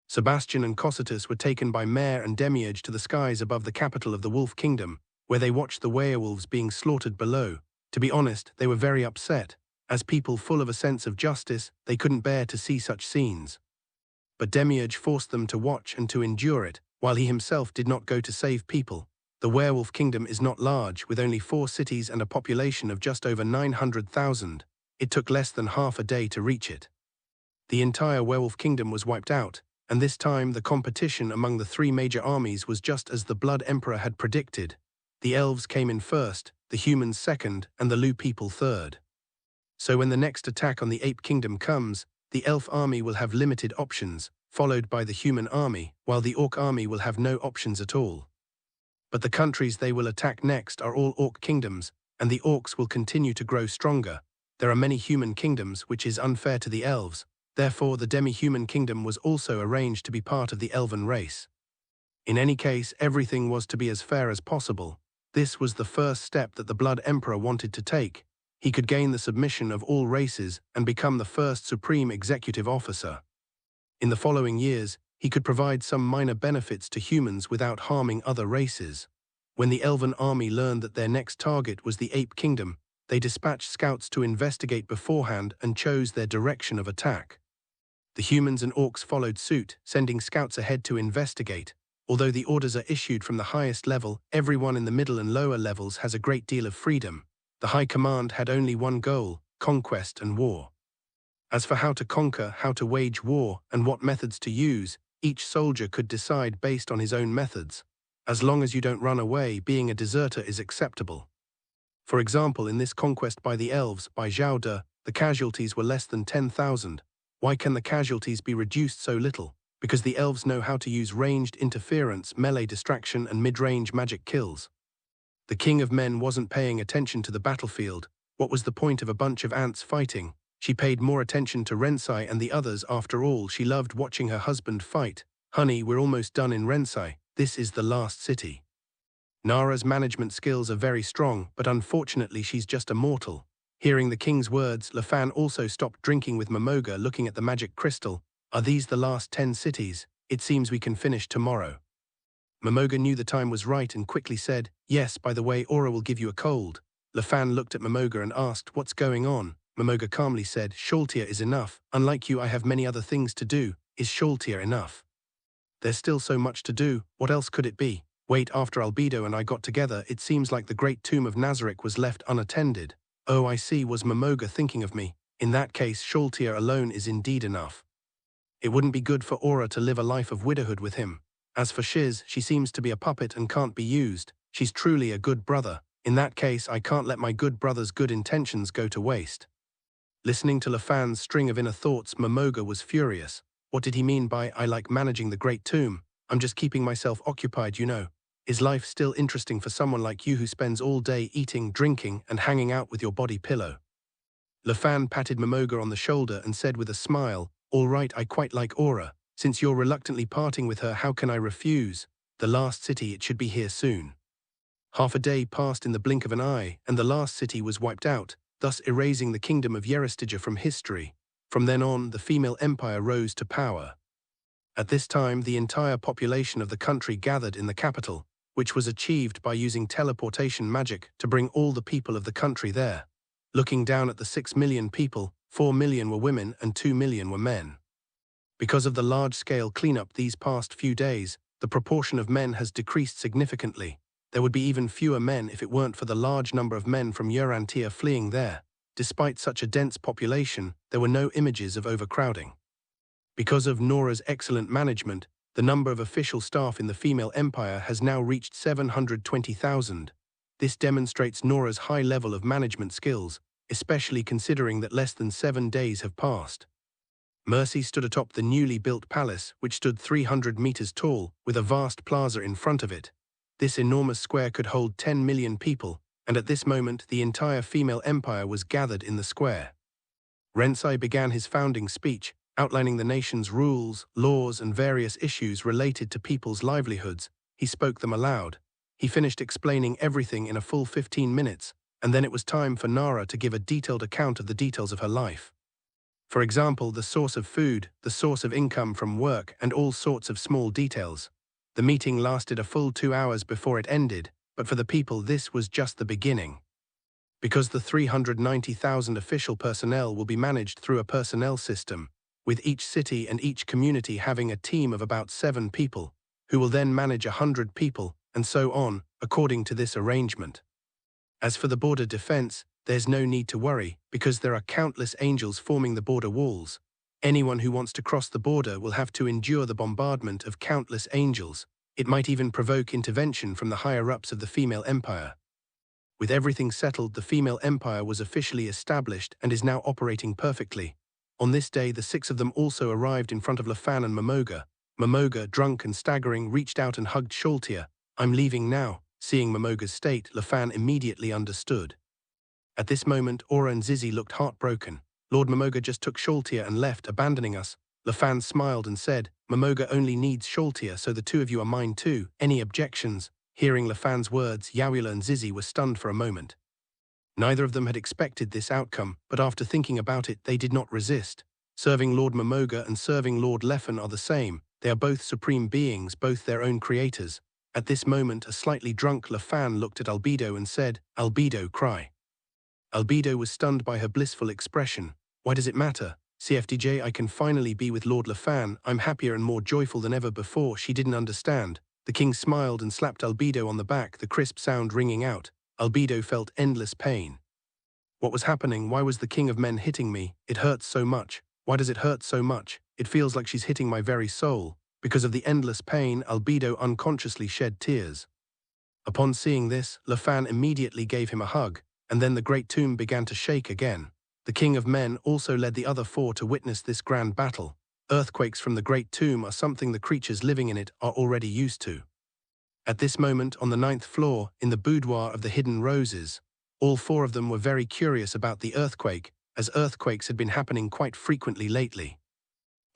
Sebastian and Cocytus were taken by Mare and Demiurge to the skies above the capital of the Wolf Kingdom, where they watched the werewolves being slaughtered below. To be honest, they were very upset. As people full of a sense of justice, they couldn't bear to see such scenes. But Demiurge forced them to watch and to endure it, while he himself did not go to save people. The Werewolf Kingdom is not large, with only 4 cities and a population of just over 900,000. It took less than half a day to reach it. The entire Werewolf Kingdom was wiped out, and this time the competition among the 3 major armies was just as the Blood Emperor had predicted. The elves came in first, the humans second, and the Lu people third. So when the next attack on the Ape Kingdom comes, the elf army will have limited options, followed by the human army, while the orc army will have no options at all. But the countries they will attack next are all orc kingdoms, and the orcs will continue to grow stronger. There are many human kingdoms, which is unfair to the elves. Therefore, the demi-human kingdom was also arranged to be part of the elven race. In any case, everything was to be as fair as possible. This was the first step that the Blood Emperor wanted to take. He could gain the submission of all races and become the first supreme executive officer. In the following years, he could provide some minor benefits to humans without harming other races. When the elven army learned that their next target was the Ape Kingdom, they dispatched scouts to investigate beforehand and chose their direction of attack. The humans and orcs followed suit, sending scouts ahead to investigate. Although the orders are issued from the highest level, everyone in the middle and lower levels has a great deal of freedom. The High Command had only one goal: conquest and war. As for how to conquer, how to wage war, and what methods to use, each soldier could decide based on his own methods. As long as you don't run away, being a deserter is acceptable. For example, in this conquest by the elves, by Zhao De, the casualties were less than 10,000. Why can the casualties be reduced so little? Because the elves know how to use ranged interference, melee distraction, and mid-range magic kills. The King of Men wasn't paying attention to the battlefield. What was the point of a bunch of ants fighting? She paid more attention to Rensai and the others. After all, she loved watching her husband fight. Honey, we're almost done in Rensai. This is the last city. Nara's management skills are very strong, but unfortunately she's just a mortal. Hearing the king's words, Lafan also stopped drinking with Momoga, looking at the magic crystal. Are these the last 10 cities? It seems we can finish tomorrow. Momoga knew the time was right and quickly said, yes, by the way, Aura will give you a cold. Lafan looked at Momoga and asked, what's going on? Momoga calmly said, Sholtia is enough. Unlike you, I have many other things to do. Is Sholtia enough? There's still so much to do. What else could it be? Wait, after Albedo and I got together, it seems like the great tomb of Nazarick was left unattended. Oh, I see, was Momoga thinking of me? In that case, Sholtia alone is indeed enough. It wouldn't be good for Aura to live a life of widowhood with him. As for Shiz, she seems to be a puppet and can't be used. She's truly a good brother. In that case, I can't let my good brother's good intentions go to waste. Listening to Lafan's string of inner thoughts, Momoga was furious. What did he mean by, I like managing the great tomb? I'm just keeping myself occupied, you know. Is life still interesting for someone like you who spends all day eating, drinking, and hanging out with your body pillow? Lafan patted Momoga on the shoulder and said with a smile, all right, I quite like Aura. Since you're reluctantly parting with her, how can I refuse? The last city, it should be here soon. Half a day passed in the blink of an eye, and the last city was wiped out, thus erasing the kingdom of Yeristija from history. From then on, the female empire rose to power. At this time, the entire population of the country gathered in the capital, which was achieved by using teleportation magic to bring all the people of the country there. Looking down at the 6 million people, 4 million were women and 2 million were men. Because of the large-scale cleanup these past few days, the proportion of men has decreased significantly. There would be even fewer men if it weren't for the large number of men from Urantia fleeing there. Despite such a dense population, there were no images of overcrowding. Because of Nora's excellent management, the number of official staff in the female empire has now reached 720,000. This demonstrates Nora's high level of management skills, especially considering that less than 7 days have passed. Mercy stood atop the newly built palace, which stood 300 meters tall, with a vast plaza in front of it. This enormous square could hold 10 million people, and at this moment the entire female empire was gathered in the square. Rensai began his founding speech, outlining the nation's rules, laws, and various issues related to people's livelihoods. He spoke them aloud. He finished explaining everything in a full 15 minutes, and then it was time for Nara to give a detailed account of the details of her life. For example, the source of food, the source of income from work, and all sorts of small details. The meeting lasted a full 2 hours before it ended, but for the people this was just the beginning. Because the 390,000 official personnel will be managed through a personnel system, with each city and each community having a team of about 7 people, who will then manage 100 people, and so on, according to this arrangement. As for the border defense, there's no need to worry, because there are countless angels forming the border walls. Anyone who wants to cross the border will have to endure the bombardment of countless angels. It might even provoke intervention from the higher-ups of the female empire. With everything settled, the female empire was officially established and is now operating perfectly. On this day, the 6 of them also arrived in front of Lafan and Momoga. Momoga, drunk and staggering, reached out and hugged Sholtia. I'm leaving now. Seeing Momoga's state, Lafan immediately understood. At this moment, Aura and Zizi looked heartbroken. Lord Momoga just took Sholtia and left, abandoning us. Lafan smiled and said, Momoga only needs Sholtia, so the 2 of you are mine too. Any objections? Hearing Lafan's words, Yawila and Zizi were stunned for a moment. Neither of them had expected this outcome, but after thinking about it, they did not resist. Serving Lord Momoga and serving Lord Lefan are the same. They are both supreme beings, both their own creators. At this moment, a slightly drunk Lafan looked at Albedo and said, Albedo, cry. Albedo was stunned by her blissful expression. Why does it matter? CFDJ, I can finally be with Lord Lafan. I'm happier and more joyful than ever before. She didn't understand. The king smiled and slapped Albedo on the back, the crisp sound ringing out. Albedo felt endless pain. What was happening? Why was the king of men hitting me? It hurts so much. Why does it hurt so much? It feels like she's hitting my very soul. Because of the endless pain, Albedo unconsciously shed tears. Upon seeing this, Lafan immediately gave him a hug, and then the great tomb began to shake again. The king of men also led the other four to witness this grand battle. Earthquakes from the great tomb are something the creatures living in it are already used to. At this moment, on the 9th floor, in the boudoir of the Hidden Roses, all four of them were very curious about the earthquake, as earthquakes had been happening quite frequently lately.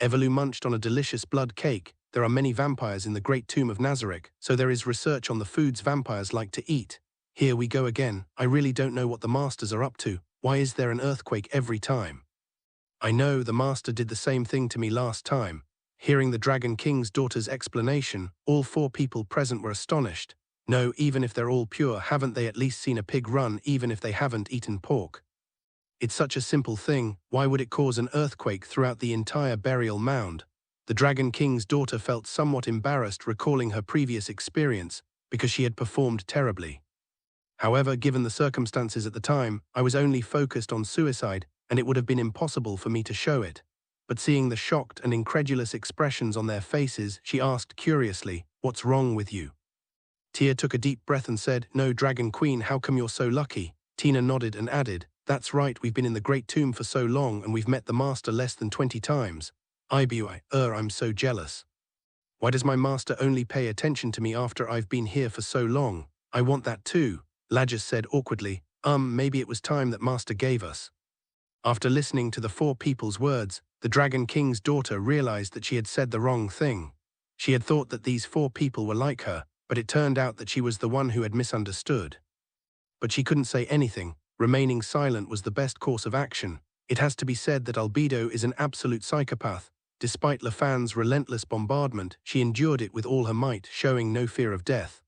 Evelou munched on a delicious blood cake. There are many vampires in the great tomb of Nazareth, so there is research on the foods vampires like to eat. Here we go again. I really don't know what the masters are up to. Why is there an earthquake every time? I know the master did the same thing to me last time. Hearing the Dragon King's daughter's explanation, all four people present were astonished. No, even if they're all pure, haven't they at least seen a pig run even if they haven't eaten pork? It's such a simple thing, why would it cause an earthquake throughout the entire burial mound? The Dragon King's daughter felt somewhat embarrassed recalling her previous experience because she had performed terribly. However, given the circumstances at the time, I was only focused on suicide and it would have been impossible for me to show it. But seeing the shocked and incredulous expressions on their faces, she asked curiously, "What's wrong with you?" Tia took a deep breath and said, "No, Dragon Queen, how come you're so lucky?" Tina nodded and added, "That's right, we've been in the Great Tomb for so long and we've met the master less than 20 times. I'm so jealous. Why does my master only pay attention to me after I've been here for so long? I want that too," Lajas said awkwardly. Maybe it was time that master gave us." After listening to the four people's words, the Dragon King's daughter realized that she had said the wrong thing. She had thought that these four people were like her, but it turned out that she was the one who had misunderstood. But she couldn't say anything. Remaining silent was the best course of action. It has to be said that Albedo is an absolute psychopath. Despite Lafan's relentless bombardment, she endured it with all her might, showing no fear of death.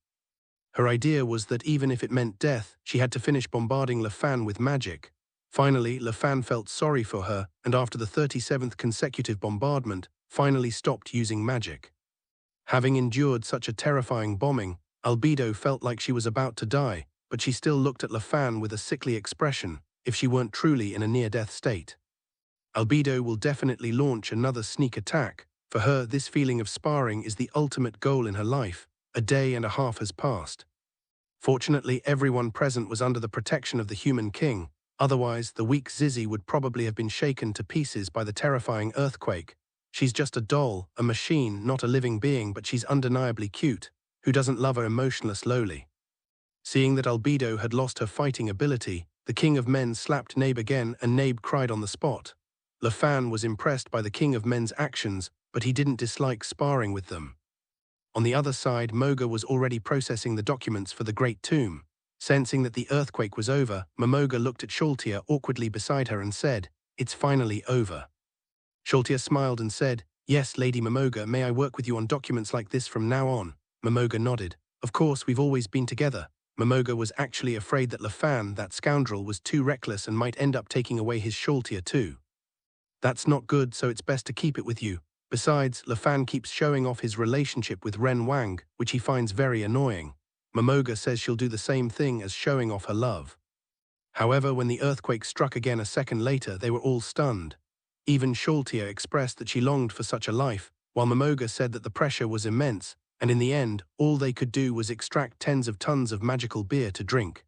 Her idea was that even if it meant death, she had to finish bombarding Lafan with magic. Finally, Lafan felt sorry for her, and after the 37th consecutive bombardment, finally stopped using magic. Having endured such a terrifying bombing, Albedo felt like she was about to die, but she still looked at Lafan with a sickly expression, if she weren't truly in a near-death state. Albedo will definitely launch another sneak attack. For her, this feeling of sparring is the ultimate goal in her life. A day and a half has passed. Fortunately, everyone present was under the protection of the human king. Otherwise, the weak Zizi would probably have been shaken to pieces by the terrifying earthquake. She's just a doll, a machine, not a living being, but she's undeniably cute. Who doesn't love her emotionless lowly? Seeing that Albedo had lost her fighting ability, the king of men slapped Nabe again and Nabe cried on the spot. Lafan was impressed by the king of men's actions, but he didn't dislike sparring with them. On the other side, Moga was already processing the documents for the Great Tomb. Sensing that the earthquake was over, Momoga looked at Sholtia awkwardly beside her and said, "It's finally over." Sholtia smiled and said, "Yes, Lady Momoga, may I work with you on documents like this from now on?" Momoga nodded. "Of course, we've always been together." Momoga was actually afraid that Lafan, that scoundrel, was too reckless and might end up taking away his Sholtia too. "That's not good, so it's best to keep it with you. Besides, Lafan keeps showing off his relationship with Ren Wang, which he finds very annoying. Momoga says she'll do the same thing as showing off her love." However, when the earthquake struck again a second later, they were all stunned. Even Sholtia expressed that she longed for such a life, while Momoga said that the pressure was immense, and in the end, all they could do was extract tens of tons of magical beer to drink.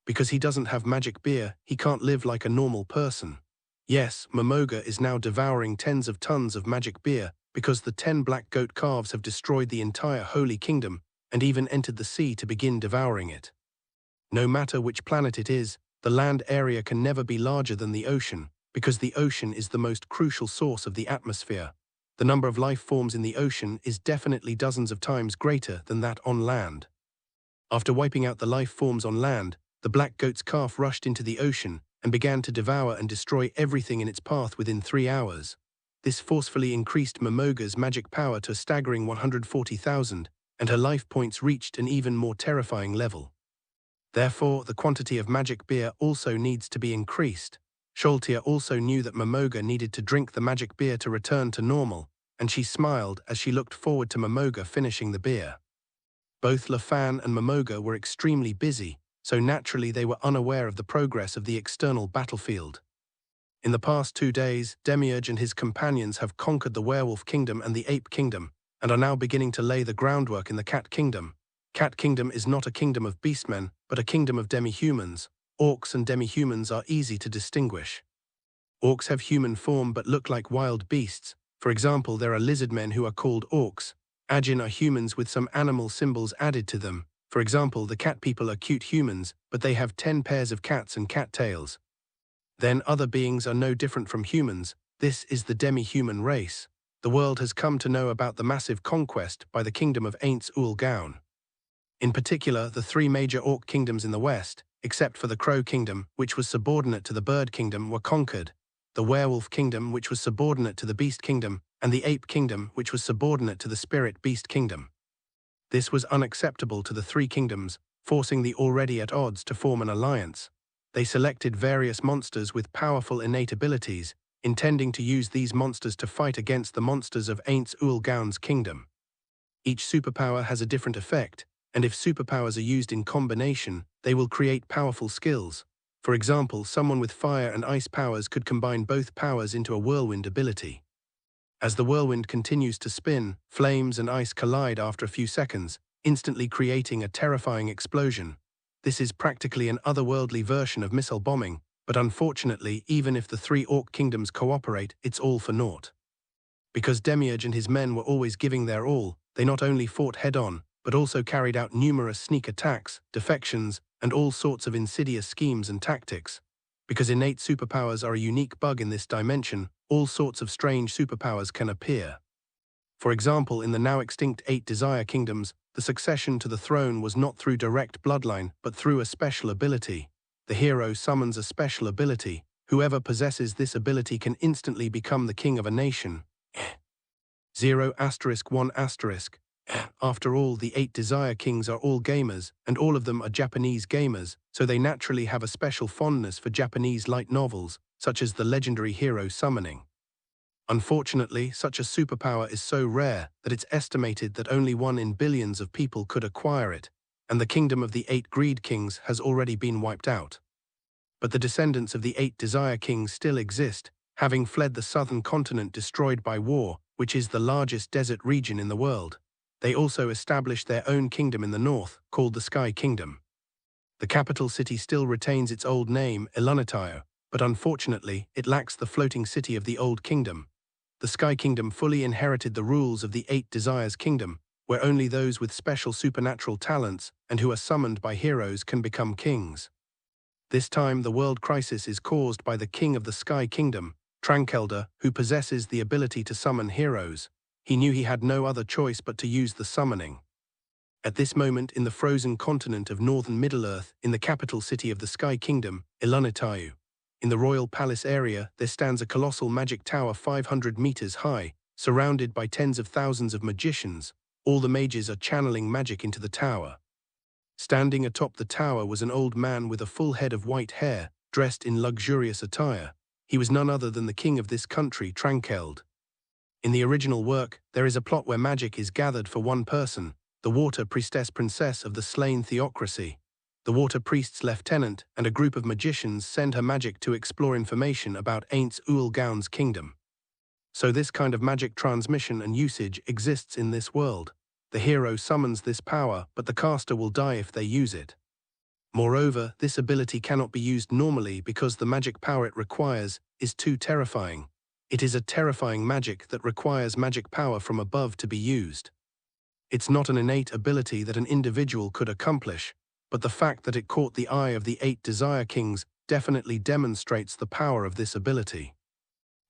Because he doesn't have magic beer, he can't live like a normal person. Yes, Momoga is now devouring tens of tons of magic beer because the 10 black goat calves have destroyed the entire Holy Kingdom and even entered the sea to begin devouring it. No matter which planet it is, the land area can never be larger than the ocean, because the ocean is the most crucial source of the atmosphere. The number of life forms in the ocean is definitely dozens of times greater than that on land. After wiping out the life forms on land, the black goat's calf rushed into the ocean and began to devour and destroy everything in its path within 3 hours. This forcefully increased Momoga's magic power to a staggering 140,000, and her life points reached an even more terrifying level. Therefore, the quantity of magic beer also needs to be increased. Sholtia also knew that Momoga needed to drink the magic beer to return to normal, and she smiled as she looked forward to Momoga finishing the beer. Both Lafan and Momoga were extremely busy, so naturally they were unaware of the progress of the external battlefield. In the past 2 days, Demiurge and his companions have conquered the werewolf kingdom and the ape kingdom, and are now beginning to lay the groundwork in the cat kingdom. Cat kingdom is not a kingdom of beastmen, but a kingdom of demi-humans. Orcs and demi-humans are easy to distinguish. Orcs have human form but look like wild beasts. For example, there are lizard men who are called orcs. Ajin are humans with some animal symbols added to them. For example, the cat people are cute humans, but they have 10 pairs of cats and cat tails. Then other beings are no different from humans. This is the demi-human race. The world has come to know about the massive conquest by the kingdom of Ainz Ooal Gown. In particular, the 3 major orc kingdoms in the west, except for the crow kingdom, which was subordinate to the bird kingdom, were conquered. The werewolf kingdom, which was subordinate to the beast kingdom, and the ape kingdom, which was subordinate to the spirit beast kingdom. This was unacceptable to the 3 kingdoms, forcing the already at odds to form an alliance. They selected various monsters with powerful innate abilities, intending to use these monsters to fight against the monsters of Ainz Ooal Gown's kingdom. Each superpower has a different effect, and if superpowers are used in combination, they will create powerful skills. For example, someone with fire and ice powers could combine both powers into a whirlwind ability. As the whirlwind continues to spin, flames and ice collide after a few seconds, instantly creating a terrifying explosion. This is practically an otherworldly version of missile bombing, but unfortunately, even if the 3 orc kingdoms cooperate, it's all for naught. Because Demiurge and his men were always giving their all, they not only fought head-on, but also carried out numerous sneak attacks, defections, and all sorts of insidious schemes and tactics. Because innate superpowers are a unique bug in this dimension, all sorts of strange superpowers can appear. For example, in the now extinct 8 Desire Kingdoms, the succession to the throne was not through direct bloodline, but through a special ability. The hero summons a special ability. Whoever possesses this ability can instantly become the king of a nation. 0*1*. After all, the 8 Desire Kings are all gamers, and all of them are Japanese gamers, so they naturally have a special fondness for Japanese light novels, such as the legendary hero summoning. Unfortunately, such a superpower is so rare that it's estimated that only 1 in billions of people could acquire it, and the kingdom of the 8 Greed Kings has already been wiped out. But the descendants of the 8 Desire Kings still exist, having fled the southern continent destroyed by war, which is the largest desert region in the world. They also established their own kingdom in the north, called the Sky Kingdom. The capital city still retains its old name, Ilunitayo, but unfortunately, it lacks the floating city of the Old Kingdom. The Sky Kingdom fully inherited the rules of the 8 Desires Kingdom, where only those with special supernatural talents and who are summoned by heroes can become kings. This time, the world crisis is caused by the king of the Sky Kingdom, Trankelder, who possesses the ability to summon heroes. He knew he had no other choice but to use the summoning. At this moment, in the frozen continent of northern Middle-earth, in the capital city of the Sky Kingdom, Ilunitayo, in the royal palace area, there stands a colossal magic tower 500 meters high, surrounded by tens of thousands of magicians. All the mages are channeling magic into the tower. Standing atop the tower was an old man with a full head of white hair, dressed in luxurious attire. He was none other than the king of this country, Trankeld. In the original work, there is a plot where magic is gathered for one person, the water princess of the slain theocracy. The water priest's lieutenant and a group of magicians send her magic to explore information about Ainz Ooal Gown's kingdom. So this kind of magic transmission and usage exists in this world. The hero summons this power, but the caster will die if they use it. Moreover, this ability cannot be used normally because the magic power it requires is too terrifying. It is a terrifying magic that requires magic power from above to be used. It's not an innate ability that an individual could accomplish, but the fact that it caught the eye of the 8 Desire Kings definitely demonstrates the power of this ability.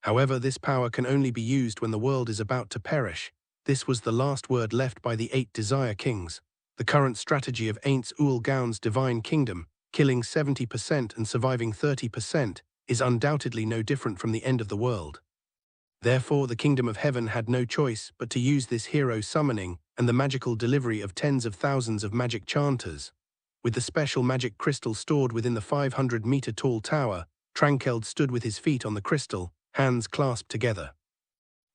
However, this power can only be used when the world is about to perish. This was the last word left by the 8 Desire Kings. The current strategy of Ainz Ooal Gown's divine kingdom, killing 70% and surviving 30%, is undoubtedly no different from the end of the world. Therefore, the kingdom of heaven had no choice but to use this hero summoning and the magical delivery of tens of thousands of magic chanters. With the special magic crystal stored within the 500-meter-tall tower, Trankeld stood with his feet on the crystal, hands clasped together.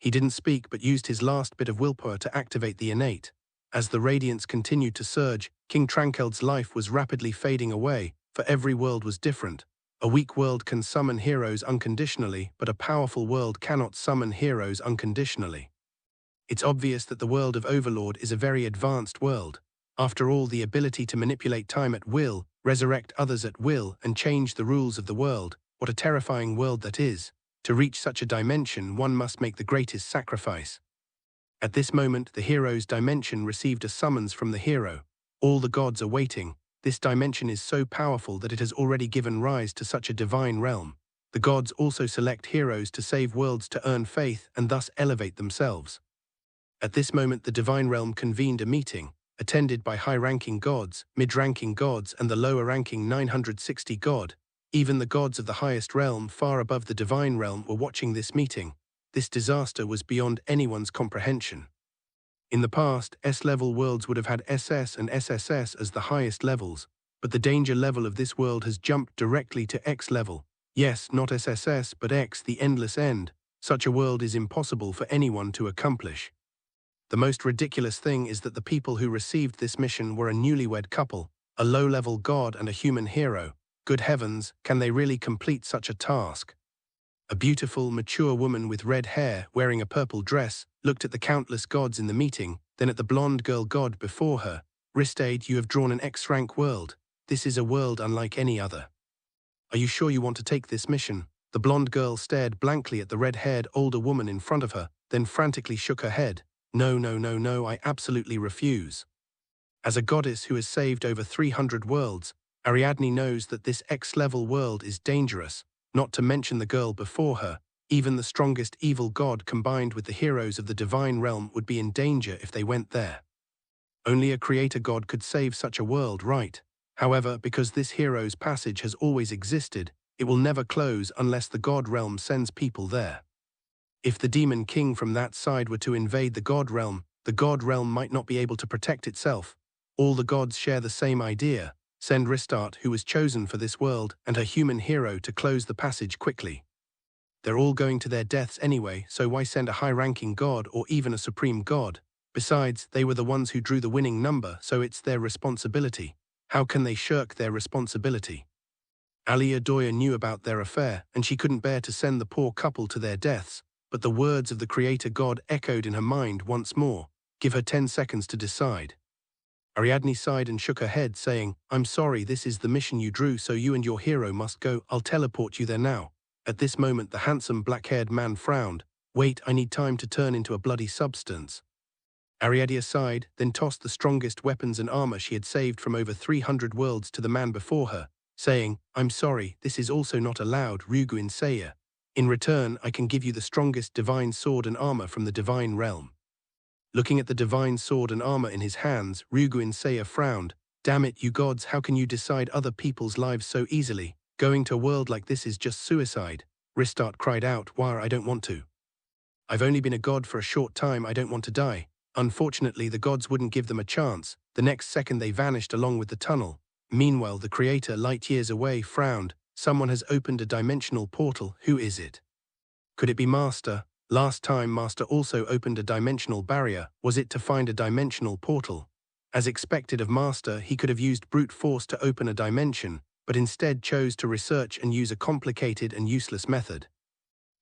He didn't speak but used his last bit of willpower to activate the innate. As the radiance continued to surge, King Trankeld's life was rapidly fading away, for every world was different. A weak world can summon heroes unconditionally, but a powerful world cannot summon heroes unconditionally. It's obvious that the world of Overlord is a very advanced world. After all, the ability to manipulate time at will, resurrect others at will, and change the rules of the world, what a terrifying world that is. To reach such a dimension, one must make the greatest sacrifice. At this moment, the hero's dimension received a summons from the hero. All the gods are waiting. This dimension is so powerful that it has already given rise to such a divine realm. The gods also select heroes to save worlds to earn faith and thus elevate themselves. At this moment, the divine realm convened a meeting, attended by high-ranking gods, mid-ranking gods, and the lower-ranking 960 god. Even the gods of the highest realm, far above the divine realm, were watching this meeting. This disaster was beyond anyone's comprehension. In the past, S-level worlds would have had SS and SSS as the highest levels, but the danger level of this world has jumped directly to X level. Yes, not SSS, but X, the endless end. Such a world is impossible for anyone to accomplish. The most ridiculous thing is that the people who received this mission were a newlywed couple, a low-level god and a human hero. Good heavens, can they really complete such a task? A beautiful, mature woman with red hair, wearing a purple dress, looked at the countless gods in the meeting, then at the blonde girl god before her. Ristade, you have drawn an X-rank world. This is a world unlike any other. Are you sure you want to take this mission? The blonde girl stared blankly at the red-haired older woman in front of her, then frantically shook her head. No, no, no, no, I absolutely refuse. As a goddess who has saved over 300 worlds, Ariadne knows that this X-level world is dangerous, not to mention the girl before her. Even the strongest evil god combined with the heroes of the divine realm would be in danger if they went there. Only a creator god could save such a world, right? However, because this hero's passage has always existed, it will never close unless the god realm sends people there. If the demon king from that side were to invade the god realm might not be able to protect itself. All the gods share the same idea. Send Ristart, who was chosen for this world, and her human hero to close the passage quickly. They're all going to their deaths anyway, so why send a high-ranking god or even a supreme god? Besides, they were the ones who drew the winning number, so it's their responsibility. How can they shirk their responsibility? Alia Doya knew about their affair, and she couldn't bear to send the poor couple to their deaths, but the words of the creator god echoed in her mind once more. Give her 10 seconds to decide. Ariadne sighed and shook her head, saying, I'm sorry, this is the mission you drew, so you and your hero must go. I'll teleport you there now. At this moment, the handsome black-haired man frowned. Wait, I need time to turn into a bloody substance. Ariadne sighed, then tossed the strongest weapons and armor she had saved from over 300 worlds to the man before her, saying, I'm sorry, this is also not allowed, Ruguin Saya. In return, I can give you the strongest divine sword and armor from the divine realm. Looking at the divine sword and armor in his hands, Ruguin Saya frowned. Damn it, you gods, how can you decide other people's lives so easily? Going to a world like this is just suicide. Ristart cried out, Why, I don't want to. I've only been a god for a short time, I don't want to die. Unfortunately, the gods wouldn't give them a chance. The next second they vanished along with the tunnel. Meanwhile, the creator, light years away, frowned. Someone has opened a dimensional portal. Who is it? Could it be Master? Last time Master also opened a dimensional barrier. Was it to find a dimensional portal? As expected of Master, he could have used brute force to open a dimension, but instead chose to research and use a complicated and useless method.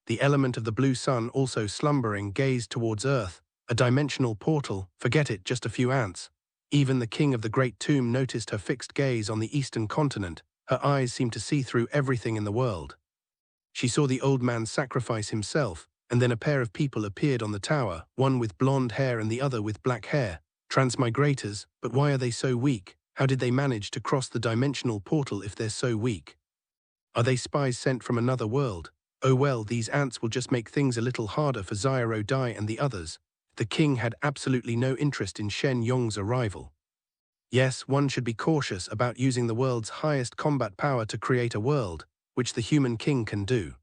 The element of the blue sun, also slumbering, gazed towards Earth. A dimensional portal, forget it, just a few ants. Even the king of the great tomb noticed her fixed gaze on the eastern continent. Her eyes seemed to see through everything in the world. She saw the old man sacrifice himself, and then a pair of people appeared on the tower, one with blonde hair and the other with black hair. Transmigrators, but why are they so weak? How did they manage to cross the dimensional portal if they're so weak? Are they spies sent from another world? Oh well, these ants will just make things a little harder for Xiao Dai and the others. The king had absolutely no interest in Shen Yong's arrival. Yes, one should be cautious about using the world's highest combat power to create a world, which the human king can do.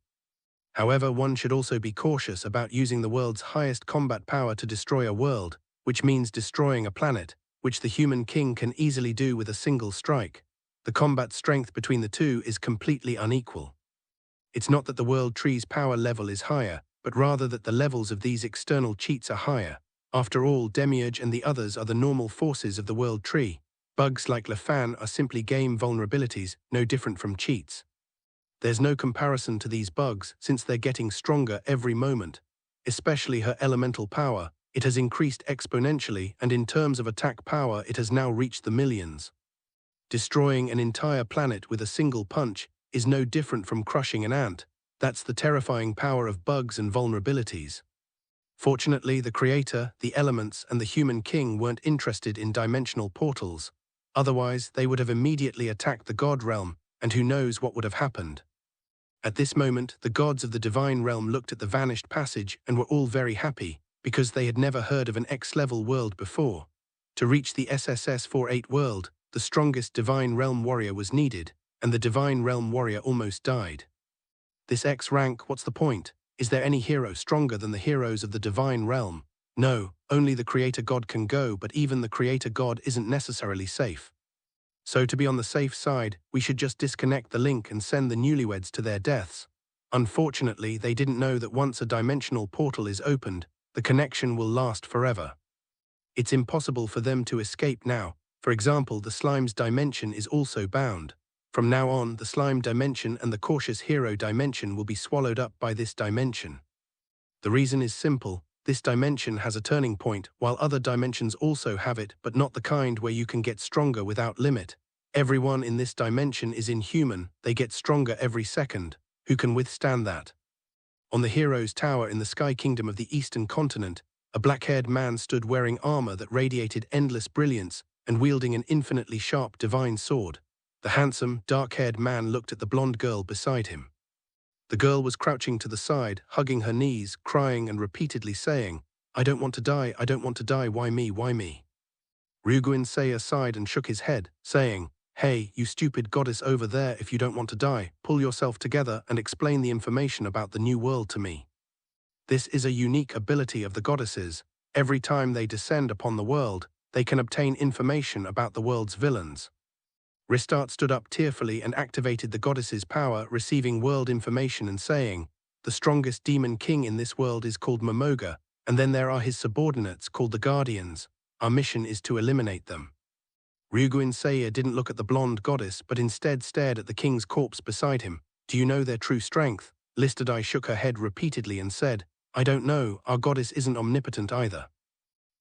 However, one should also be cautious about using the world's highest combat power to destroy a world, which means destroying a planet, which the human king can easily do with a single strike. The combat strength between the two is completely unequal. It's not that the world tree's power level is higher, but rather that the levels of these external cheats are higher. After all, Demiurge and the others are the normal forces of the world tree. Bugs like LaFan are simply game vulnerabilities, no different from cheats. There's no comparison to these bugs since they're getting stronger every moment. Especially her elemental power, it has increased exponentially, and in terms of attack power it has now reached the millions. Destroying an entire planet with a single punch is no different from crushing an ant. That's the terrifying power of bugs and vulnerabilities. Fortunately, the creator, the elements, and the human king weren't interested in dimensional portals. Otherwise, they would have immediately attacked the god realm, and who knows what would have happened. At this moment, the gods of the divine realm looked at the vanished passage and were all very happy, because they had never heard of an X-level world before. To reach the SSS-48 world, the strongest divine realm warrior was needed, and the divine realm warrior almost died. This X rank, what's the point? Is there any hero stronger than the heroes of the divine realm? No, only the creator god can go, but even the creator god isn't necessarily safe. So to be on the safe side, we should just disconnect the link and send the newlyweds to their deaths. Unfortunately, they didn't know that once a dimensional portal is opened, the connection will last forever. It's impossible for them to escape now. For example, the slime's dimension is also bound. From now on, the slime dimension and the cautious hero dimension will be swallowed up by this dimension. The reason is simple. This dimension has a turning point, while other dimensions also have it, but not the kind where you can get stronger without limit. Everyone in this dimension is inhuman, they get stronger every second. Who can withstand that? On the hero's tower in the Sky Kingdom of the Eastern Continent, a black-haired man stood wearing armor that radiated endless brilliance and wielding an infinitely sharp divine sword. The handsome, dark-haired man looked at the blonde girl beside him. The girl was crouching to the side, hugging her knees, crying and repeatedly saying, "I don't want to die, I don't want to die, why me, why me?" Ruguin Saya sighed and shook his head, saying, "Hey, you stupid goddess over there, if you don't want to die, pull yourself together and explain the information about the new world to me." This is a unique ability of the goddesses. Every time they descend upon the world, they can obtain information about the world's villains. Ristart stood up tearfully and activated the goddess's power, receiving world information and saying, "The strongest demon king in this world is called Momoga, and then there are his subordinates called the Guardians. Our mission is to eliminate them." Ruguin Saya didn't look at the blonde goddess, but instead stared at the king's corpse beside him. "Do you know their true strength?" Listadai shook her head repeatedly and said, "I don't know, our goddess isn't omnipotent either.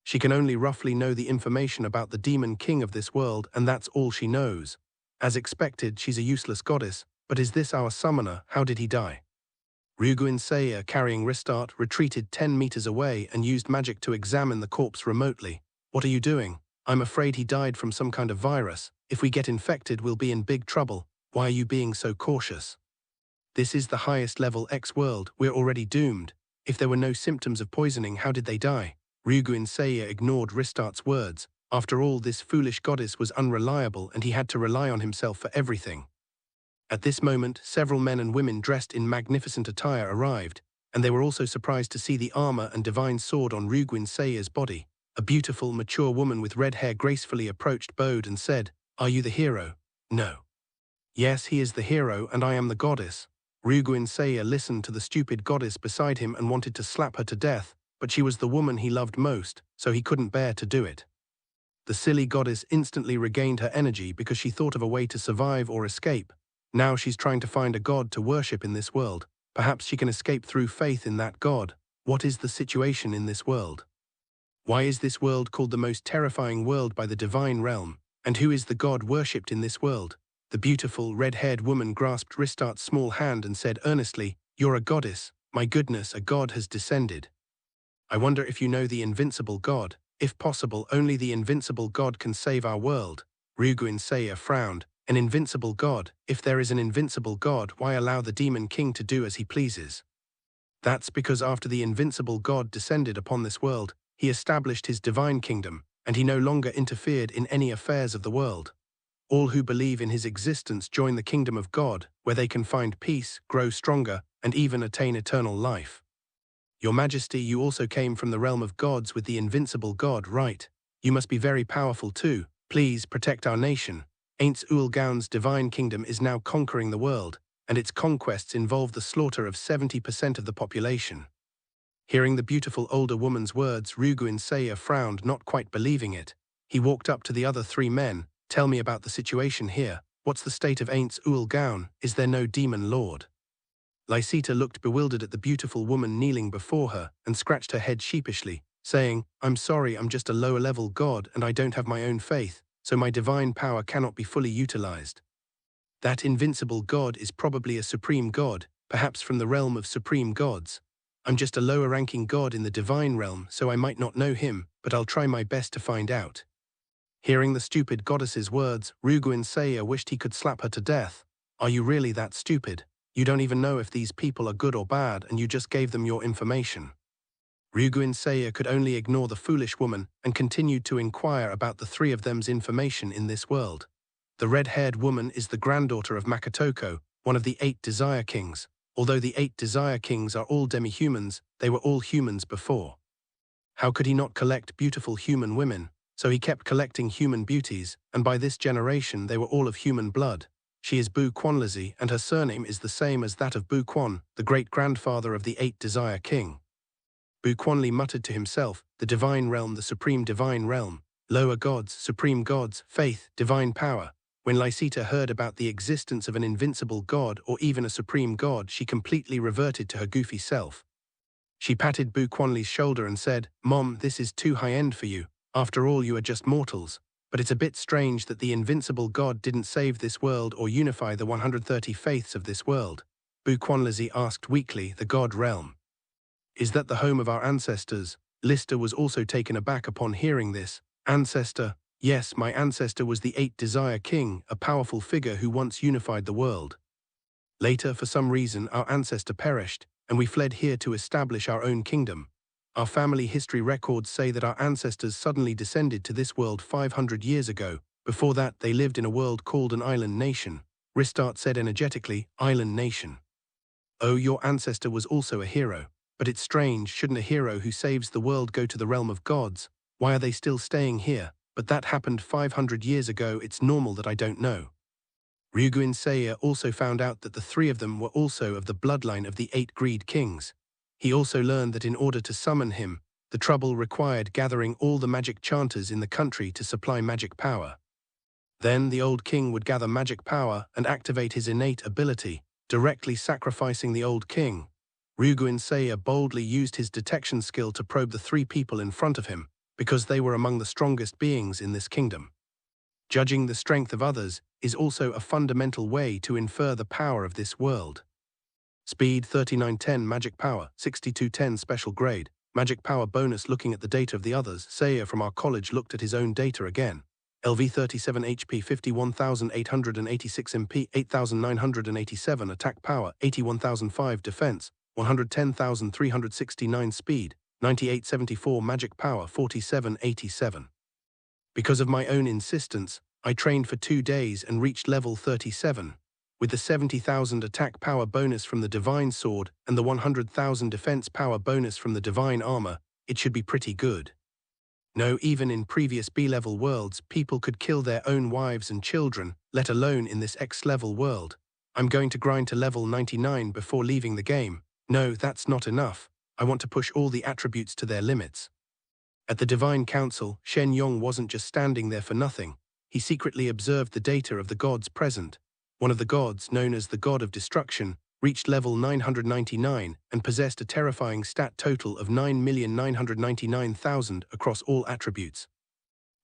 She can only roughly know the information about the demon king of this world, and that's all she knows. As expected, she's a useless goddess, but is this our summoner? How did he die?" Ruguin Saya, carrying Ristart, retreated 10 meters away and used magic to examine the corpse remotely. "What are you doing?" "I'm afraid he died from some kind of virus. If we get infected, we'll be in big trouble. Why are you being so cautious?" "This is the highest level X world, we're already doomed. If there were no symptoms of poisoning, how did they die?" Ruguin Saya ignored Ristart's words. After all, this foolish goddess was unreliable and he had to rely on himself for everything. At this moment, several men and women dressed in magnificent attire arrived, and they were also surprised to see the armor and divine sword on Ruguin Saya's body. A beautiful, mature woman with red hair gracefully approached, bowed and said, "Are you the hero?" "No." "Yes, he is the hero and I am the goddess." Ruguin Saya listened to the stupid goddess beside him and wanted to slap her to death, but she was the woman he loved most, so he couldn't bear to do it. The silly goddess instantly regained her energy because she thought of a way to survive or escape. Now she's trying to find a god to worship in this world. Perhaps she can escape through faith in that god. What is the situation in this world? Why is this world called the most terrifying world by the divine realm? And who is the god worshipped in this world? The beautiful, red-haired woman grasped Ristart's small hand and said earnestly, "You're a goddess. My goodness, a god has descended. I wonder if you know the invincible god. If possible, only the invincible god can save our world." Ruguin Saya frowned. "An invincible god? If there is an invincible god, why allow the demon king to do as he pleases?" "That's because after the invincible god descended upon this world, he established his divine kingdom, and he no longer interfered in any affairs of the world. All who believe in his existence join the kingdom of God, where they can find peace, grow stronger, and even attain eternal life." "Your Majesty, you also came from the realm of gods with the invincible god, right? You must be very powerful too. Please protect our nation. Ainz Ooal Gown's divine kingdom is now conquering the world, and its conquests involve the slaughter of 70% of the population." Hearing the beautiful older woman's words, Ruguin Saya frowned, not quite believing it. He walked up to the other 3 men, Tell me about the situation here. What's the state of Ainz Ooal Gown? Is there no demon lord? Lysita looked bewildered at the beautiful woman kneeling before her and scratched her head sheepishly, saying, I'm sorry, I'm just a lower-level god and I don't have my own faith, so my divine power cannot be fully utilized. That invincible god is probably a supreme god, perhaps from the realm of supreme gods. I'm just a lower-ranking god in the divine realm, so I might not know him, but I'll try my best to find out. Hearing the stupid goddess's words, Ruguin Saya wished he could slap her to death. Are you really that stupid? You don't even know if these people are good or bad, and you just gave them your information. Ruguin Saya could only ignore the foolish woman and continued to inquire about the three of them's information in this world. The red-haired woman is the granddaughter of Makatoko, one of the 8 Desire Kings. Although the 8 Desire Kings are all demi-humans, they were all humans before. How could he not collect beautiful human women? So he kept collecting human beauties, and by this generation they were all of human blood. She is Bu Quanlazi, and her surname is the same as that of Bu Quan, the great-grandfather of the 8 Desire King. Bu Quanli muttered to himself, the divine realm, the supreme divine realm, lower gods, supreme gods, faith, divine power. When Lysita heard about the existence of an invincible god or even a supreme god, she completely reverted to her goofy self. She patted Bu Quanli's shoulder and said, Mom, this is too high-end for you. After all, you are just mortals. But it's a bit strange that the invincible god didn't save this world or unify the 130 faiths of this world. Bu Quanlazi asked weakly, the god realm. Is that the home of our ancestors? Lister was also taken aback upon hearing this. Ancestor? Yes, my ancestor was the 8 Desire King, a powerful figure who once unified the world. Later, for some reason, our ancestor perished, and we fled here to establish our own kingdom. Our family history records say that our ancestors suddenly descended to this world 500 years ago. Before that, they lived in a world called an island nation. Ristart said energetically, island nation. Oh, your ancestor was also a hero. But it's strange, shouldn't a hero who saves the world go to the realm of gods? Why are they still staying here? But that happened 500 years ago, it's normal that I don't know. Ruguin Saya also found out that the 3 of them were also of the bloodline of the 8 Greed Kings. He also learned that in order to summon him, the trouble required gathering all the magic chanters in the country to supply magic power. Then the old king would gather magic power and activate his innate ability, directly sacrificing the old king. Ruguin Saya boldly used his detection skill to probe the 3 people in front of him, because they were among the strongest beings in this kingdom. Judging the strength of others is also a fundamental way to infer the power of this world. Speed 3910 Magic Power, 6210 Special Grade, Magic Power Bonus. Looking at the data of the others, Saya from our college looked at his own data again. LV 37 HP, 51,886 MP, 8,987 Attack Power, 81,005 Defense, 110,369 Speed, 9874 Magic Power, 4787. Because of my own insistence, I trained for 2 days and reached level 37. With the 70,000 attack power bonus from the Divine Sword and the 100,000 defense power bonus from the Divine Armor, it should be pretty good. No, even in previous B-level worlds, people could kill their own wives and children, let alone in this X-level world. I'm going to grind to level 99 before leaving the game. No, that's not enough. I want to push all the attributes to their limits. At the Divine Council, Shen Yong wasn't just standing there for nothing. He secretly observed the data of the gods present. One of the gods, known as the God of Destruction, reached level 999 and possessed a terrifying stat total of 9,999,000 across all attributes.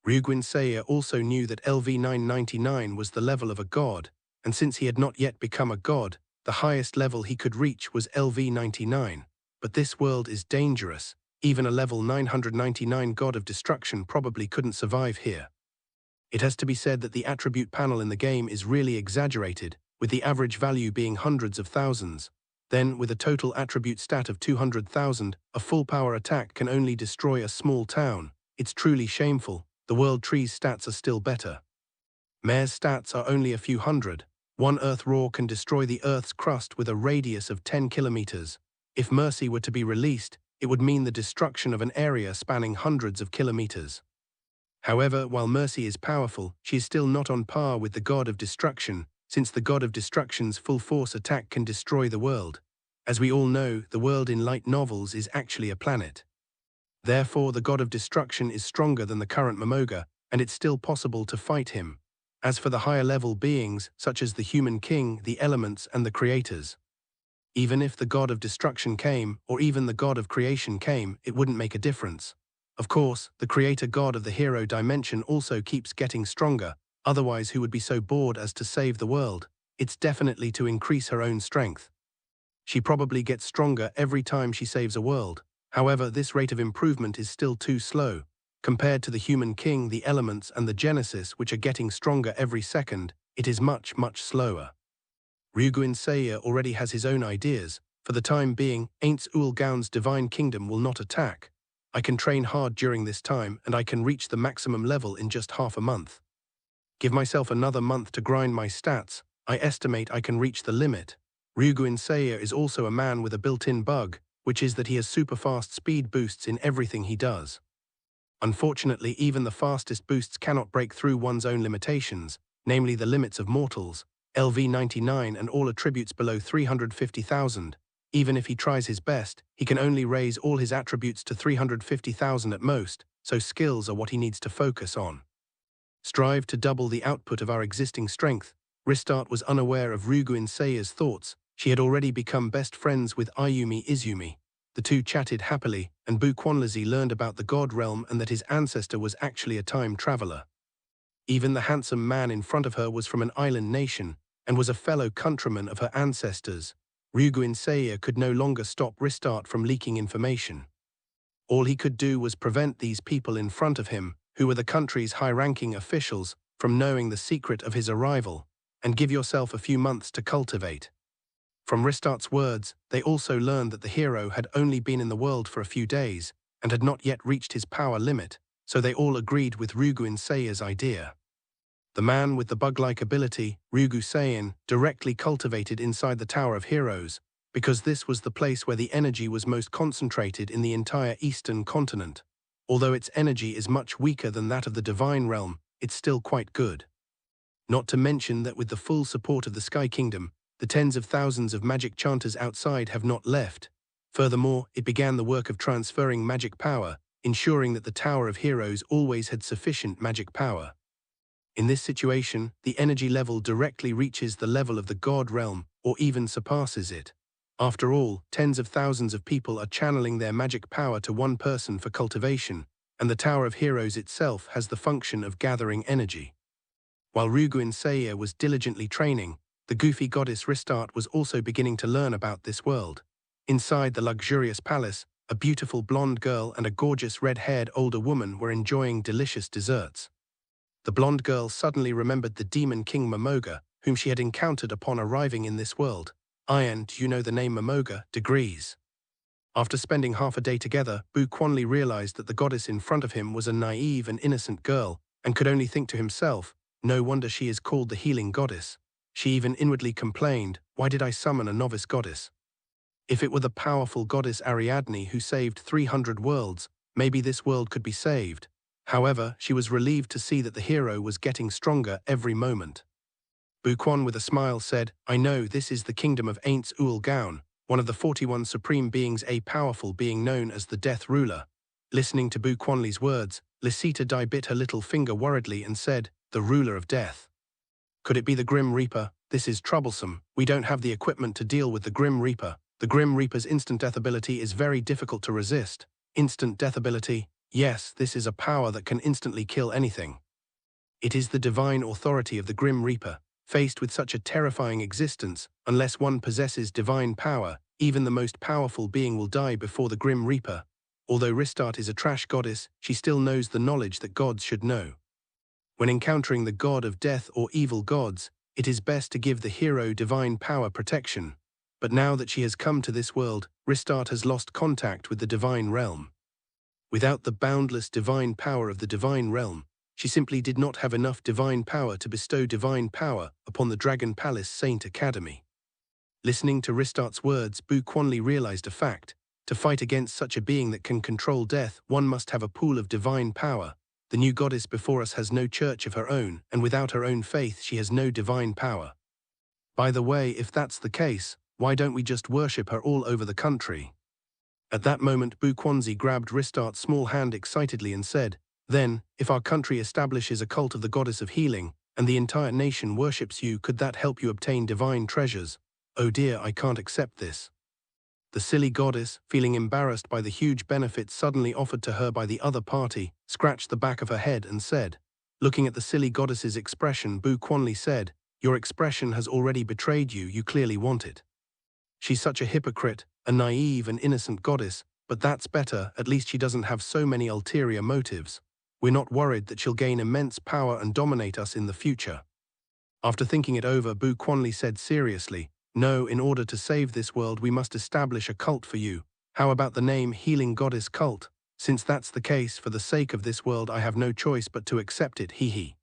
Ruguin Saya also knew that LV 999 was the level of a god, and since he had not yet become a god, the highest level he could reach was LV 99. But this world is dangerous. Even a level 999 God of Destruction probably couldn't survive here. It has to be said that the attribute panel in the game is really exaggerated, with the average value being hundreds of thousands. Then, with a total attribute stat of 200,000, a full-power attack can only destroy a small town. It's truly shameful. The World Tree's stats are still better. Mare's stats are only a few hundred. One Earth Roar can destroy the Earth's crust with a radius of 10 kilometers. If Mercy were to be released, it would mean the destruction of an area spanning hundreds of kilometers. However, while Mercy is powerful, she is still not on par with the God of Destruction, since the God of Destruction's full-force attack can destroy the world. As we all know, the world in light novels is actually a planet. Therefore, the God of Destruction is stronger than the current Momoga, and it's still possible to fight him. As for the higher-level beings, such as the human king, the elements, and the creators, even if the god of destruction came, or even the god of creation came, it wouldn't make a difference. Of course, the creator god of the hero dimension also keeps getting stronger, otherwise who would be so bored as to save the world? It's definitely to increase her own strength. She probably gets stronger every time she saves a world. However, this rate of improvement is still too slow. Compared to the human king, the elements, and the genesis, which are getting stronger every second, it is much, much slower. Ainz already has his own ideas. For the time being, Ainz Ooal Gown's divine kingdom will not attack. I can train hard during this time, and I can reach the maximum level in just half a month. Give myself another month to grind my stats. I estimate I can reach the limit. Ainz is also a man with a built-in bug, which is that he has super fast speed boosts in everything he does. Unfortunately, even the fastest boosts cannot break through one's own limitations, namely the limits of mortals, LV99 and all attributes below 350,000. Even if he tries his best, he can only raise all his attributes to 350,000 at most, so skills are what he needs to focus on. Strive to double the output of our existing strength. Ristat was unaware of Ainz's thoughts. She had already become best friends with Izumi. The two chatted happily, and Buquanlazi learned about the god realm and that his ancestor was actually a time traveler. Even the handsome man in front of her was from an island nation, and was a fellow countryman of her ancestors. Ainz could no longer stop Ristat from leaking information. All he could do was prevent these people in front of him, who were the country's high-ranking officials, from knowing the secret of his arrival, and give yourself a few months to cultivate. From Ristat's words, they also learned that the hero had only been in the world for a few days, and had not yet reached his power limit, so they all agreed with Ainz's idea. The man with the bug-like ability, Ainz, directly cultivated inside the Tower of Heroes, because this was the place where the energy was most concentrated in the entire Eastern continent. Although its energy is much weaker than that of the Divine Realm, it's still quite good. Not to mention that with the full support of the Sky Kingdom, the tens of thousands of magic chanters outside have not left. Furthermore, it began the work of transferring magic power, ensuring that the Tower of Heroes always had sufficient magic power. In this situation, the energy level directly reaches the level of the God realm, or even surpasses it. After all, tens of thousands of people are channeling their magic power to one person for cultivation, and the Tower of Heroes itself has the function of gathering energy. While Ainz was diligently training, the goofy goddess Ristat was also beginning to learn about this world. Inside the luxurious palace, a beautiful blonde girl and a gorgeous red-haired older woman were enjoying delicious desserts. The blonde girl suddenly remembered the demon king Momoga, whom she had encountered upon arriving in this world. Do you know the name Momoga? Degrees. After spending half a day together, Buquanli realized that the goddess in front of him was a naive and innocent girl, and could only think to himself, no wonder she is called the healing goddess. She even inwardly complained, why did I summon a novice goddess? If it were the powerful goddess Ariadne who saved 300 worlds, maybe this world could be saved. However, she was relieved to see that the hero was getting stronger every moment. Buquan with a smile said, I know this is the kingdom of Ainz Ooal Gown, one of the 41 supreme beings, a powerful being known as the Death Ruler. Listening to Buquanli's words, Lisita Dai bit her little finger worriedly and said, the ruler of death. Could it be the Grim Reaper? This is troublesome. We don't have the equipment to deal with the Grim Reaper. The Grim Reaper's instant death ability is very difficult to resist. Instant death ability? Yes, this is a power that can instantly kill anything. It is the divine authority of the Grim Reaper. Faced with such a terrifying existence, unless one possesses divine power, even the most powerful being will die before the Grim Reaper. Although Ristat is a trash goddess, she still knows the knowledge that gods should know. When encountering the god of death or evil gods, it is best to give the hero divine power protection. But now that she has come to this world, Ristat has lost contact with the divine realm. Without the boundless divine power of the divine realm, she simply did not have enough divine power to bestow divine power upon the Dragon Palace Saint Academy. Listening to Ristat's words, Buquanli realized a fact. To fight against such a being that can control death, one must have a pool of divine power. The new goddess before us has no church of her own, and without her own faith she has no divine power. By the way, if that's the case, why don't we just worship her all over the country? At that moment Buquanzi grabbed Ristat's small hand excitedly and said, then, if our country establishes a cult of the goddess of healing, and the entire nation worships you. Could that help you obtain divine treasures? Oh dear, I can't accept this. The silly goddess, feeling embarrassed by the huge benefits suddenly offered to her by the other party, scratched the back of her head and said, looking at the silly goddess's expression, Bu Quanli said, "Your expression has already betrayed you, you clearly want it." She's such a hypocrite, a naive and innocent goddess, but that's better, at least she doesn't have so many ulterior motives. We're not worried that she'll gain immense power and dominate us in the future. After thinking it over, Bu Quanli said seriously, "No, in order to save this world we must establish a cult for you. How about the name Healing Goddess Cult? Since that's the case, for the sake of this world I have no choice but to accept it, hee."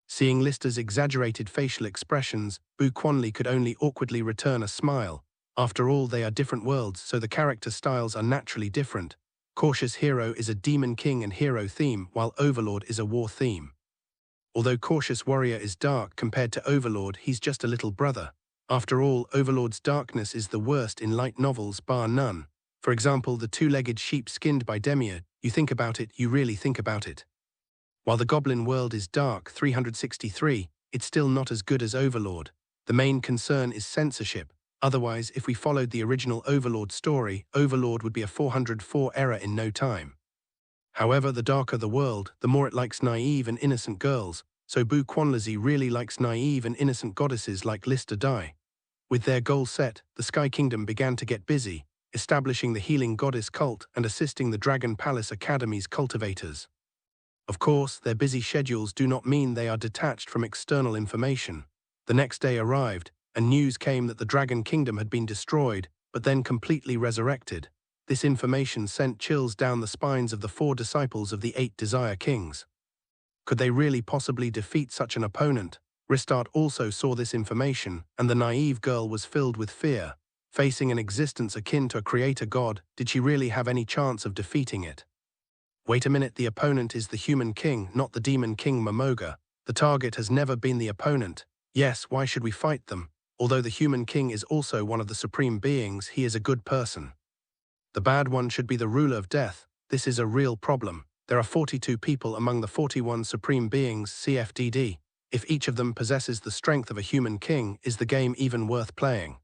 Seeing Lister's exaggerated facial expressions, Bu Quanli could only awkwardly return a smile. After all, they are different worlds, so the character styles are naturally different. Cautious Hero is a demon king and hero theme, while Overlord is a war theme. Although Cautious Warrior is dark compared to Overlord, he's just a little brother. After all, Overlord's darkness is the worst in light novels, bar none. For example, the two-legged sheep skinned by Demiurge. You think about it, you really think about it. While the Goblin world is dark 363, it's still not as good as Overlord. The main concern is censorship. Otherwise, if we followed the original Overlord story, Overlord would be a 404 error in no time. However, the darker the world, the more it likes naive and innocent girls, so Bu Quanli really likes naive and innocent goddesses like Lister Dai. With their goal set, the Sky Kingdom began to get busy, establishing the Healing Goddess cult and assisting the Dragon Palace Academy's cultivators. Of course, their busy schedules do not mean they are detached from external information. The next day arrived, and news came that the Dragon Kingdom had been destroyed, but then completely resurrected. This information sent chills down the spines of the 4 disciples of the 8 Desire Kings. Could they really possibly defeat such an opponent? Ristardt also saw this information, and the naive girl was filled with fear. Facing an existence akin to a creator god, did she really have any chance of defeating it? Wait a minute, the opponent is the human king, not the demon king Momoga. The target has never been the opponent. Yes, why should we fight them? Although the human king is also one of the supreme beings, he is a good person. The bad one should be the ruler of death. This is a real problem. There are 42 people among the 41 supreme beings, CFDD. If each of them possesses the strength of a human king, is the game even worth playing?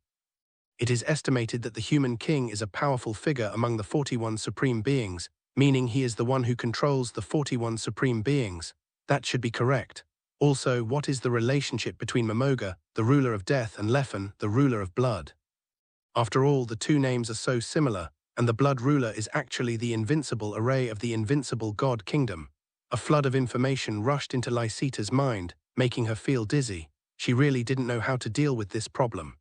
It is estimated that the human king is a powerful figure among the 41 supreme beings, meaning he is the one who controls the 41 supreme beings. That should be correct. Also, what is the relationship between Momoga, the ruler of death, and Leffen, the ruler of blood? After all, the two names are so similar, and the blood ruler is actually the invincible array of the invincible god kingdom. A flood of information rushed into Lysita's mind, making her feel dizzy. She really didn't know how to deal with this problem.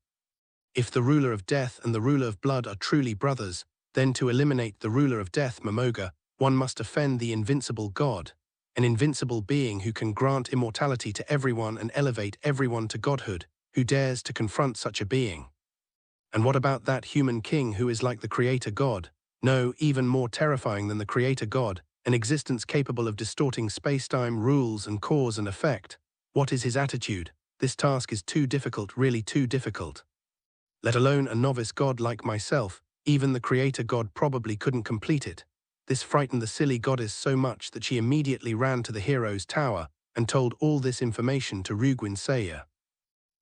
If the ruler of death and the ruler of blood are truly brothers, then to eliminate the ruler of death, Momoga, one must offend the invincible god, an invincible being who can grant immortality to everyone and elevate everyone to godhood. Who dares to confront such a being? And what about that human king who is like the creator god? No, even more terrifying than the creator god, an existence capable of distorting space-time rules and cause and effect. What is his attitude? This task is too difficult, really too difficult. Let alone a novice god like myself, even the creator god probably couldn't complete it. This frightened the silly goddess so much that she immediately ran to the hero's tower and told all this information to Ruguin Seiya.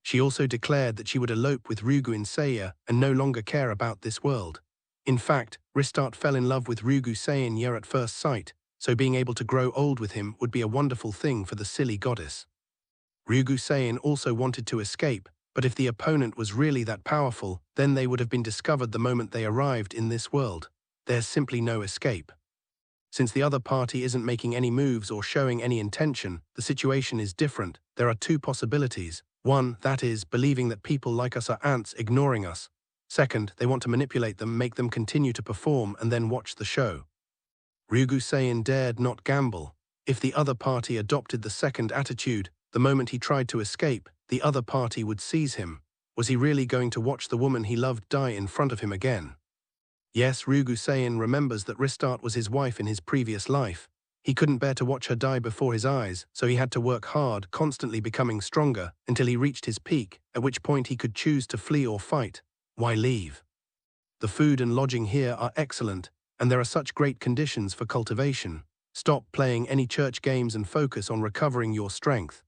She also declared that she would elope with Ruguin Seiya and no longer care about this world. In fact, Ristardt fell in love with Rugu Seiya at first sight, so being able to grow old with him would be a wonderful thing for the silly goddess. Rugu Seiya also wanted to escape, but if the opponent was really that powerful, then they would have been discovered the moment they arrived in this world. There's simply no escape. Since the other party isn't making any moves or showing any intention, the situation is different. There are 2 possibilities. One, that is, believing that people like us are ants ignoring us. Second, they want to manipulate them, make them continue to perform, and then watch the show. Rugu Seiya dared not gamble. If the other party adopted the second attitude, the moment he tried to escape, the other party would seize him. Was he really going to watch the woman he loved die in front of him again? Yes, Rugu Seiya remembers that Ristardt was his wife in his previous life. He couldn't bear to watch her die before his eyes, so he had to work hard, constantly becoming stronger, until he reached his peak, at which point he could choose to flee or fight. Why leave? The food and lodging here are excellent, and there are such great conditions for cultivation. Stop playing any church games and focus on recovering your strength.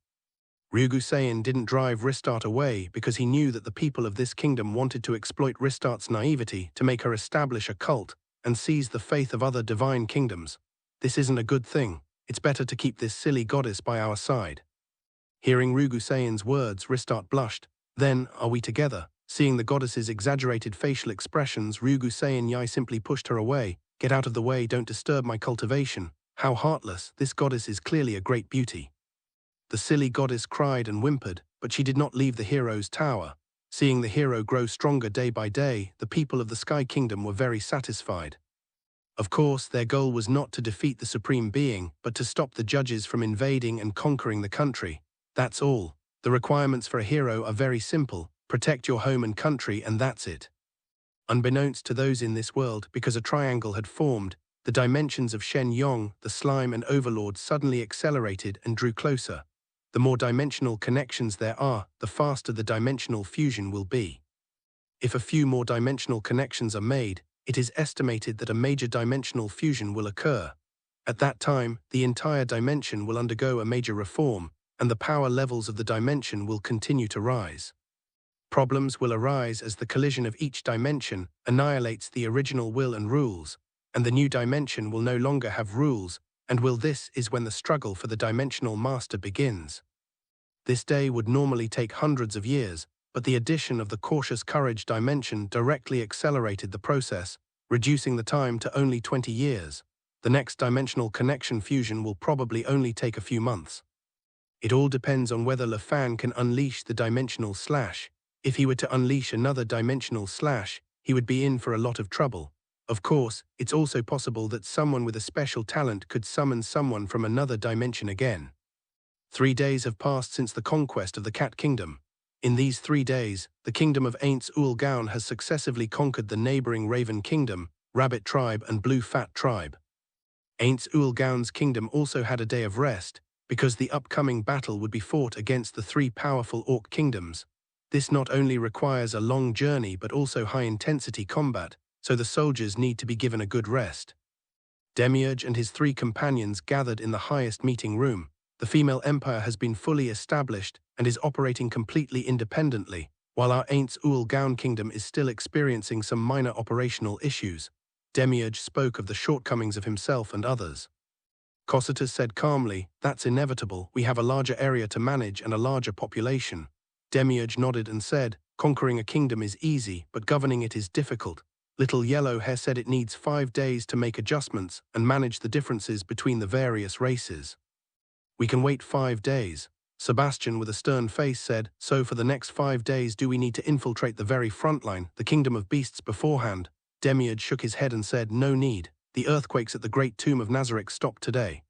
Ryugu didn't drive Ristat away because he knew that the people of this kingdom wanted to exploit Ristat's naivety to make her establish a cult and seize the faith of other divine kingdoms. This isn't a good thing. It's better to keep this silly goddess by our side. Hearing Ryugu words, Ristat blushed. Then, are we together? Seeing the goddess's exaggerated facial expressions, Ryugu simply pushed her away. Get out of the way, don't disturb my cultivation. How heartless, this goddess is clearly a great beauty. The silly goddess cried and whimpered, but she did not leave the hero's tower. Seeing the hero grow stronger day by day, the people of the Sky Kingdom were very satisfied. Of course, their goal was not to defeat the Supreme Being, but to stop the judges from invading and conquering the country. That's all. The requirements for a hero are very simple. Protect your home and country, and that's it. Unbeknownst to those in this world, because a triangle had formed, the dimensions of Shen Yong, the slime and Overlord suddenly accelerated and drew closer. The more dimensional connections there are, the faster the dimensional fusion will be. If a few more dimensional connections are made, it is estimated that a major dimensional fusion will occur. At that time, the entire dimension will undergo a major reform, and the power levels of the dimension will continue to rise. Problems will arise as the collision of each dimension annihilates the original will and rules, and the new dimension will no longer have rules, and this is when the struggle for the dimensional master begins. This day would normally take hundreds of years, but the addition of the cautious courage dimension directly accelerated the process, reducing the time to only 20 years. The next dimensional connection fusion will probably only take a few months. It all depends on whether Le Fan can unleash the dimensional slash. If he were to unleash another dimensional slash, he would be in for a lot of trouble. Of course, it's also possible that someone with a special talent could summon someone from another dimension again. 3 days have passed since the conquest of the Cat Kingdom. In these 3 days, the kingdom of Ainz Ooal Gown has successively conquered the neighboring Raven Kingdom, Rabbit Tribe and Blue Fat Tribe. Ainz Ooal Gown's kingdom also had a day of rest, because the upcoming battle would be fought against the 3 powerful Orc kingdoms. This not only requires a long journey but also high-intensity combat, so the soldiers need to be given a good rest. Demiurge and his 3 companions gathered in the highest meeting room. The female empire has been fully established and is operating completely independently, while our Ainz Ooal Gown kingdom is still experiencing some minor operational issues. Demiurge spoke of the shortcomings of himself and others. Cocytus said calmly, "That's inevitable, we have a larger area to manage and a larger population." Demiurge nodded and said, "Conquering a kingdom is easy, but governing it is difficult." Little Yellow Hair said it needs 5 days to make adjustments and manage the differences between the various races. "We can wait 5 days. Sebastian, with a stern face, said, "So for the next 5 days do we need to infiltrate the very front line, the kingdom of beasts beforehand?" Demiurge shook his head and said, "No need. The earthquakes at the great tomb of Nazarick stopped today.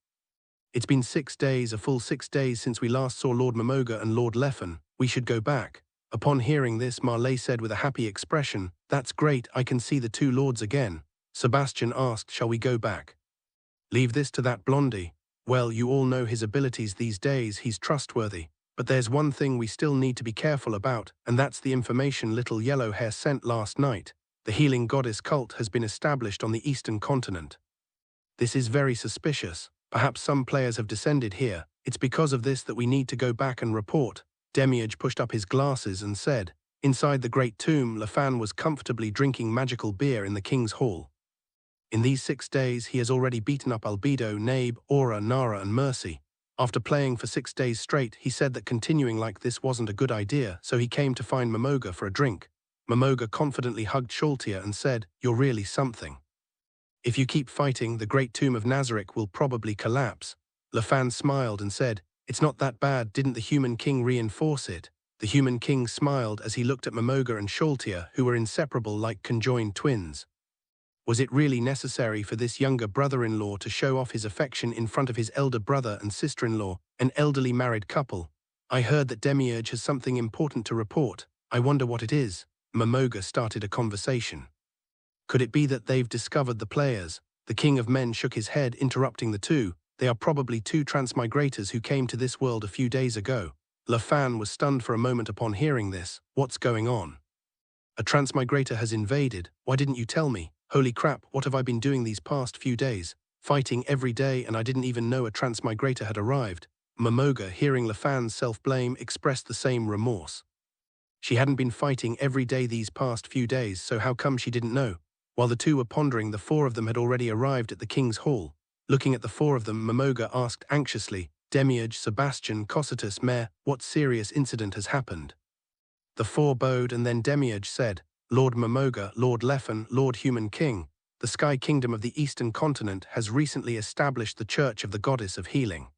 It's been 6 days, a full 6 days since we last saw Lord Momoga and Lord Leffen. We should go back." Upon hearing this, Marley said with a happy expression, "That's great, I can see the 2 lords again." Sebastian asked, "Shall we go back?" "Leave this to that blondie. Well, you all know his abilities these days, he's trustworthy. But there's one thing we still need to be careful about, and that's the information Little Yellow Hair sent last night. The healing goddess cult has been established on the eastern continent. This is very suspicious. Perhaps some players have descended here. It's because of this that we need to go back and report." Demiurge pushed up his glasses and said, "Inside the great tomb, Le Fan was comfortably drinking magical beer in the king's hall. In these 6 days, he has already beaten up Albedo, Nabe, Aura, Nara and Mercy. After playing for 6 days straight, he said that continuing like this wasn't a good idea, so he came to find Momoga for a drink. Momoga confidently hugged Sholtia and said, 'You're really something. If you keep fighting, the great tomb of Nazarick will probably collapse.' Le Fan smiled and said, 'It's not that bad, didn't the human king reinforce it?' The human king smiled as he looked at Momoga and Sholtia, who were inseparable like conjoined twins. Was it really necessary for this younger brother-in-law to show off his affection in front of his elder brother and sister-in-law, an elderly married couple? I heard that Demiurge has something important to report. I wonder what it is." Momoga started a conversation. "Could it be that they've discovered the players?" The King of Men shook his head, interrupting the two. "They are probably 2 transmigrators who came to this world a few days ago." Le Fan was stunned for a moment upon hearing this. "What's going on? A transmigrator has invaded? Why didn't you tell me? Holy crap, what have I been doing these past few days? Fighting every day and I didn't even know a transmigrator had arrived." Momoga, hearing Lafan's self-blame, expressed the same remorse. She hadn't been fighting every day these past few days, so how come she didn't know? While the two were pondering, the four of them had already arrived at the king's hall. Looking at the four of them, Momoga asked anxiously, "Demiurge, Sebastian, Cocytus, Mayor, what serious incident has happened?" The four bowed, and then Demiurge said, "Lord Momoga, Lord Lefan, Lord Human King, the Sky Kingdom of the Eastern Continent has recently established the Church of the Goddess of Healing.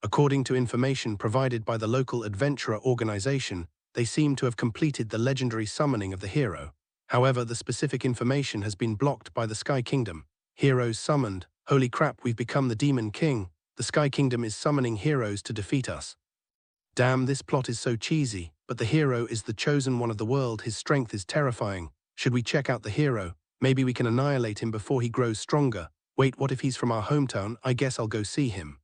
According to information provided by the local adventurer organization, they seem to have completed the legendary summoning of the hero. However, the specific information has been blocked by the Sky Kingdom. Heroes summoned. Holy crap, we've become the Demon King. The Sky Kingdom is summoning heroes to defeat us. Damn, this plot is so cheesy, but the hero is the chosen one of the world. His strength is terrifying. Should we check out the hero? Maybe we can annihilate him before he grows stronger. Wait, what if he's from our hometown? I guess I'll go see him.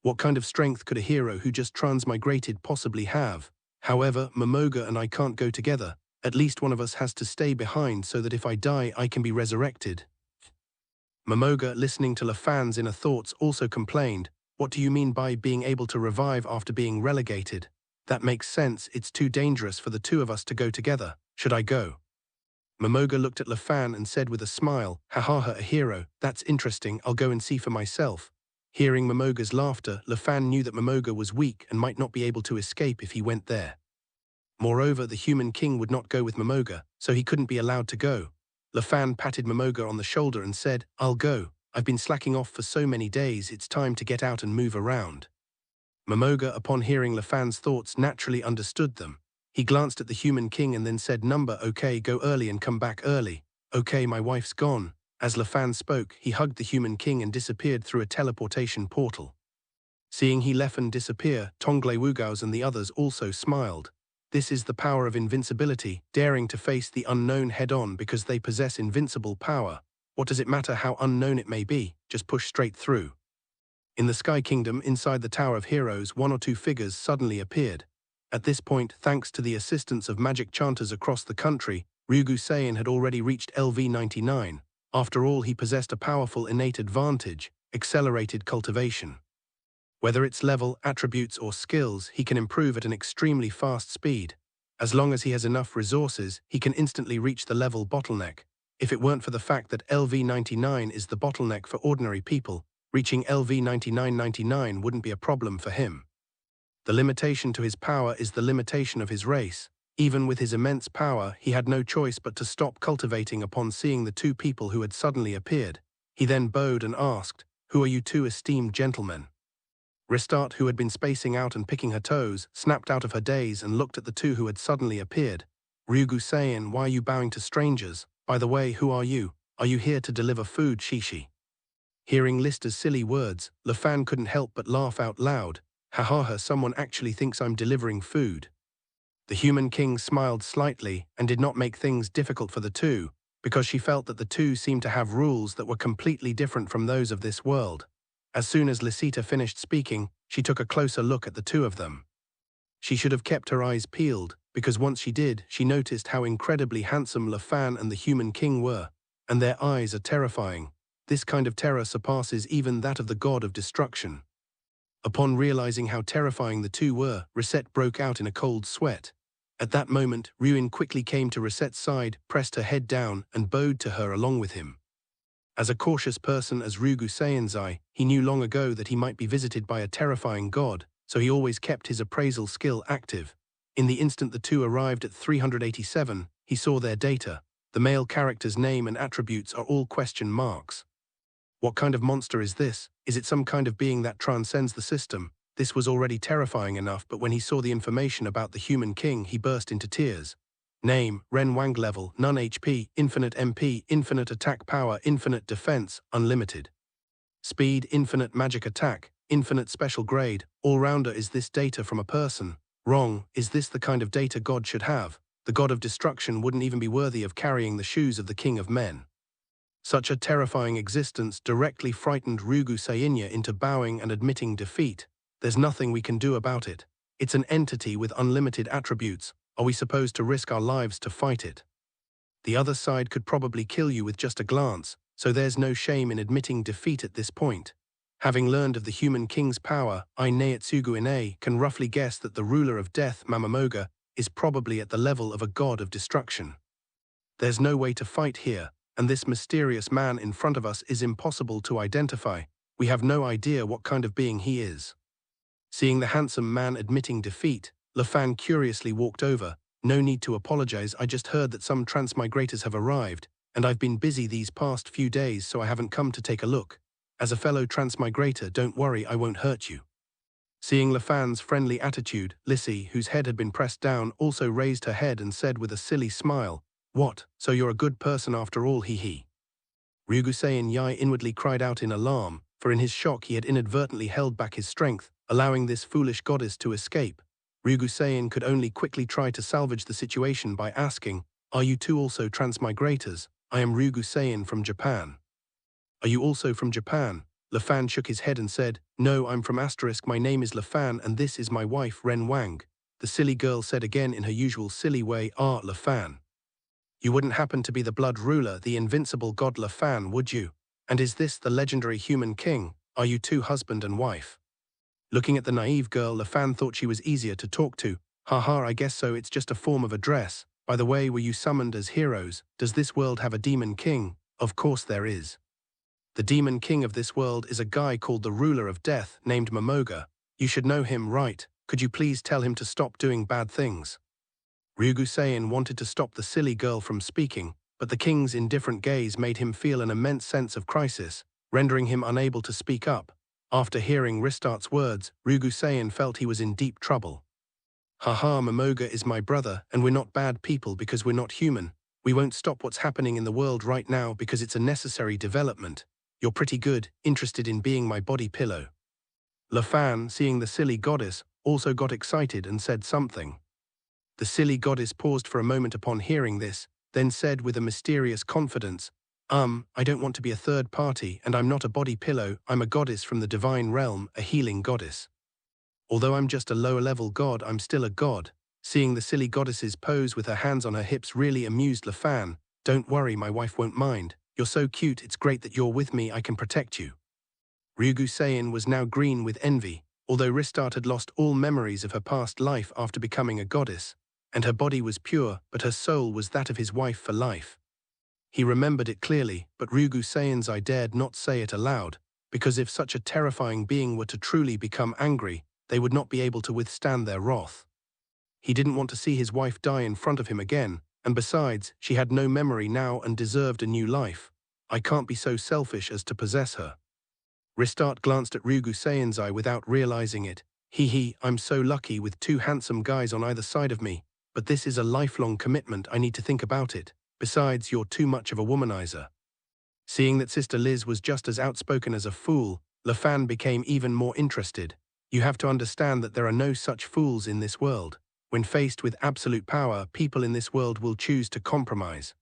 What kind of strength could a hero who just transmigrated possibly have? However, Momoga and I can't go together. At least one of us has to stay behind so that if I die, I can be resurrected." Momoga, listening to Lafan's inner thoughts, also complained, "What do you mean by being able to revive after being relegated? That makes sense. It's too dangerous for the two of us to go together. Should I go?" Momoga looked at Lafan and said with a smile, "Ha, a hero. That's interesting. I'll go and see for myself." Hearing Momoga's laughter, Lafan knew that Momoga was weak and might not be able to escape if he went there. Moreover, the Human King would not go with Momoga, so he couldn't be allowed to go. Lafan patted Momoga on the shoulder and said, "I'll go. I've been slacking off for so many days, it's time to get out and move around." Momoga, upon hearing Lafan's thoughts, naturally understood them. He glanced at the Human King and then said, "Okay, go early and come back early." "Okay, my wife's gone." As Lafan spoke, he hugged the Human King and disappeared through a teleportation portal. Seeing Lefan disappear, Tonglé Wugaus and the others also smiled. This is the power of invincibility, daring to face the unknown head-on because they possess invincible power. What does it matter how unknown it may be? Just push straight through. In the Sky Kingdom, inside the Tower of Heroes, one or two figures suddenly appeared. At this point, thanks to the assistance of magic chanters across the country, Ryugu Saiyan had already reached LV99. After all, he possessed a powerful innate advantage, accelerated cultivation. Whether it's level, attributes, or skills, he can improve at an extremely fast speed. As long as he has enough resources, he can instantly reach the level bottleneck. If it weren't for the fact that LV99 is the bottleneck for ordinary people, reaching LV9999 wouldn't be a problem for him. The limitation to his power is the limitation of his race. Even with his immense power, he had no choice but to stop cultivating upon seeing the two people who had suddenly appeared. He then bowed and asked, "Who are you two esteemed gentlemen?" Restart, who had been spacing out and picking her toes, snapped out of her daze and looked at the two who had suddenly appeared. "Ryugu Saiyan, why are you bowing to strangers? By the way, who are you? Are you here to deliver food, Shishi?" Hearing Lister's silly words, Lafan couldn't help but laugh out loud. "Ha, someone actually thinks I'm delivering food." The Human King smiled slightly and did not make things difficult for the two, because she felt that the two seemed to have rules that were completely different from those of this world. As soon as Lisita finished speaking, she took a closer look at the two of them. She should have kept her eyes peeled, because once she did, she noticed how incredibly handsome Lafan and the Human King were, and their eyes are terrifying. This kind of terror surpasses even that of the god of destruction. Upon realizing how terrifying the two were, Reset broke out in a cold sweat. At that moment, Ruin quickly came to Reset's side, pressed her head down, and bowed to her along with him. As a cautious person as Ryugu Saiyanzai, he knew long ago that he might be visited by a terrifying god, so he always kept his appraisal skill active. In the instant the two arrived at 387, he saw their data. The male character's name and attributes are all question marks. What kind of monster is this? Is it some kind of being that transcends the system? This was already terrifying enough, but when he saw the information about the Human King, he burst into tears. Name, Ren Wang level, none HP, infinite MP, infinite attack power, infinite defense, unlimited. Speed, infinite magic attack, infinite special grade, all-rounder. Is this data from a person? Wrong. Is this the kind of data God should have? The god of destruction wouldn't even be worthy of carrying the shoes of the king of men. Such a terrifying existence directly frightened Ryugu Sainya into bowing and admitting defeat. There's nothing we can do about it. It's an entity with unlimited attributes. Are we supposed to risk our lives to fight it? The other side could probably kill you with just a glance, so there's no shame in admitting defeat at this point. Having learned of the human king's power, Ainz Ooal Gown can roughly guess that the ruler of death, Mamoga, is probably at the level of a god of destruction. There's no way to fight here, and this mysterious man in front of us is impossible to identify. We have no idea what kind of being he is. Seeing the handsome man admitting defeat, LaFan curiously walked over. No need to apologize, I just heard that some transmigrators have arrived, and I've been busy these past few days so I haven't come to take a look. As a fellow transmigrator, don't worry, I won't hurt you. Seeing LaFan's friendly attitude, Lissy, whose head had been pressed down, also raised her head and said with a silly smile, "What, so you're a good person after all, hee." Ryugusein Yai inwardly cried out in alarm, for in his shock he had inadvertently held back his strength, allowing this foolish goddess to escape. Ryugusein could only quickly try to salvage the situation by asking, "Are you two also transmigrators? I am Ryugusein from Japan." "Are you also from Japan?" LaFan shook his head and said, "No, I'm from *. My name is LaFan and this is my wife Ren Wang." The silly girl said again in her usual silly way, "Ah, LaFan. You wouldn't happen to be the blood ruler, the invincible god LaFan, would you? And is this the legendary human king? Are you two husband and wife?" Looking at the naive girl, LaFan thought she was easier to talk to. "Haha, I guess so, it's just a form of address. By the way, were you summoned as heroes? Does this world have a demon king?" "Of course there is. The demon king of this world is a guy called the ruler of death, named Mamoga. You should know him, right? Could you please tell him to stop doing bad things?" Ryugusein wanted to stop the silly girl from speaking, but the king's indifferent gaze made him feel an immense sense of crisis, rendering him unable to speak up. After hearing Ristart's words, Ryugusein felt he was in deep trouble. "Haha, Mamoga is my brother, and we're not bad people because we're not human. We won't stop what's happening in the world right now because it's a necessary development. You're pretty good, interested in being my body pillow." LaFan, seeing the silly goddess, also got excited and said something. The silly goddess paused for a moment upon hearing this, then said with a mysterious confidence, I don't want to be a third party, and I'm not a body pillow, I'm a goddess from the divine realm, a healing goddess. Although I'm just a lower-level god, I'm still a god." Seeing the silly goddess's pose with her hands on her hips really amused LaFan. "Don't worry, my wife won't mind. You're so cute, it's great that you're with me, I can protect you." Ryugusein was now green with envy, although Ristart had lost all memories of her past life after becoming a goddess, and her body was pure, but her soul was that of his wife for life. He remembered it clearly, but Ryugusein's I dared not say it aloud, because if such a terrifying being were to truly become angry, they would not be able to withstand their wrath. He didn't want to see his wife die in front of him again, and besides, she had no memory now and deserved a new life. I can't be so selfish as to possess her. Ristart glanced at Ryugusein's eye without realizing it. I'm so lucky with two handsome guys on either side of me, but this is a lifelong commitment, I need to think about it. Besides, you're too much of a womanizer. Seeing that Sister Liz was just as outspoken as a fool, LaFan became even more interested. You have to understand that there are no such fools in this world. When faced with absolute power, people in this world will choose to compromise.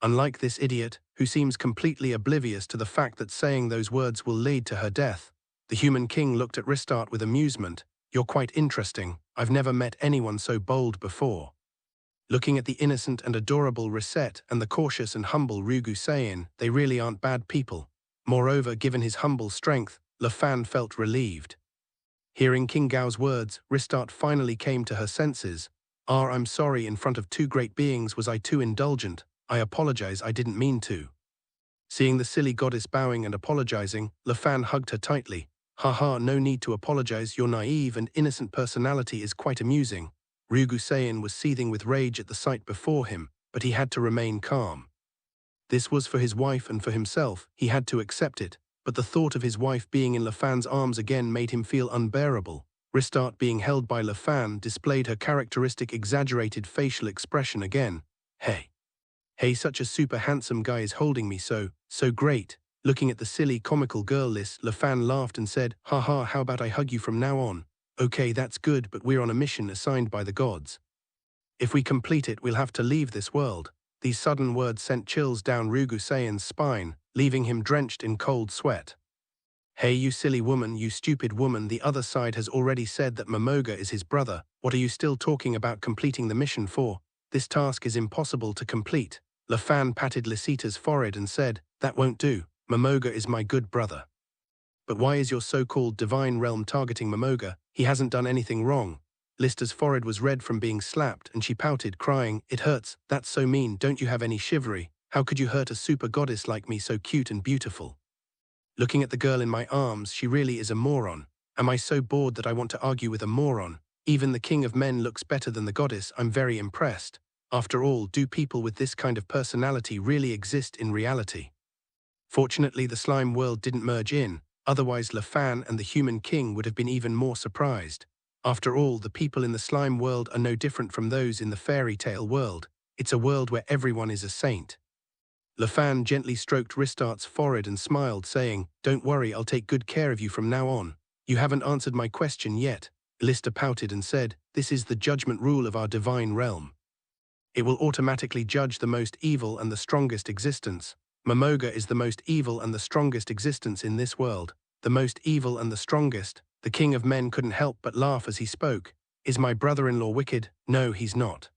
Unlike this idiot, who seems completely oblivious to the fact that saying those words will lead to her death, the human king looked at Ristart with amusement. You're quite interesting. I've never met anyone so bold before. Looking at the innocent and adorable Risette and the cautious and humble Ryugusein, they really aren't bad people. Moreover, given his humble strength, LaFan felt relieved. Hearing King Gao's words, Ristart finally came to her senses. I'm sorry, in front of two great beings was I too indulgent. I apologize, I didn't mean to." Seeing the silly goddess bowing and apologizing, LaFan hugged her tightly. "Haha, no need to apologize, your naive and innocent personality is quite amusing." Ryugusein was seething with rage at the sight before him, but he had to remain calm. This was for his wife and for himself, he had to accept it, but the thought of his wife being in LaFan's arms again made him feel unbearable. Ristart, being held by LaFan, displayed her characteristic exaggerated facial expression again. Hey, such a super handsome guy is holding me so great." Looking at the silly comical girl LaFan laughed and said, "Haha, how about I hug you from now on?" "Okay, that's good, but we're on a mission assigned by the gods. If we complete it, we'll have to leave this world." These sudden words sent chills down Ryugusein's spine, leaving him drenched in cold sweat. "Hey, you silly woman, you stupid woman, the other side has already said that Mamoga is his brother. What are you still talking about completing the mission for? This task is impossible to complete." LaFan patted Lisita's forehead and said, "That won't do. Mamoga is my good brother." But why is your so-called divine realm targeting Momoga? He hasn't done anything wrong. Lister's forehead was red from being slapped, and she pouted, crying, "It hurts, that's so mean, don't you have any chivalry? How could you hurt a super goddess like me, so cute and beautiful? Looking at the girl in my arms, she really is a moron. Am I so bored that I want to argue with a moron? Even the king of men looks better than the goddess, I'm very impressed. After all, do people with this kind of personality really exist in reality?" Fortunately, the slime world didn't merge in, otherwise LeFan and the human king would have been even more surprised. After all, the people in the slime world are no different from those in the fairy tale world. It's a world where everyone is a saint. LeFan gently stroked Ristart's forehead and smiled, saying, "Don't worry, I'll take good care of you from now on. You haven't answered my question yet." Lister pouted and said, "This is the judgment rule of our divine realm. It will automatically judge the most evil and the strongest existence. Momoga is the most evil and the strongest existence in this world. The most evil and the strongest." The king of men couldn't help but laugh as he spoke. "Is my brother-in-law wicked? No, he's not.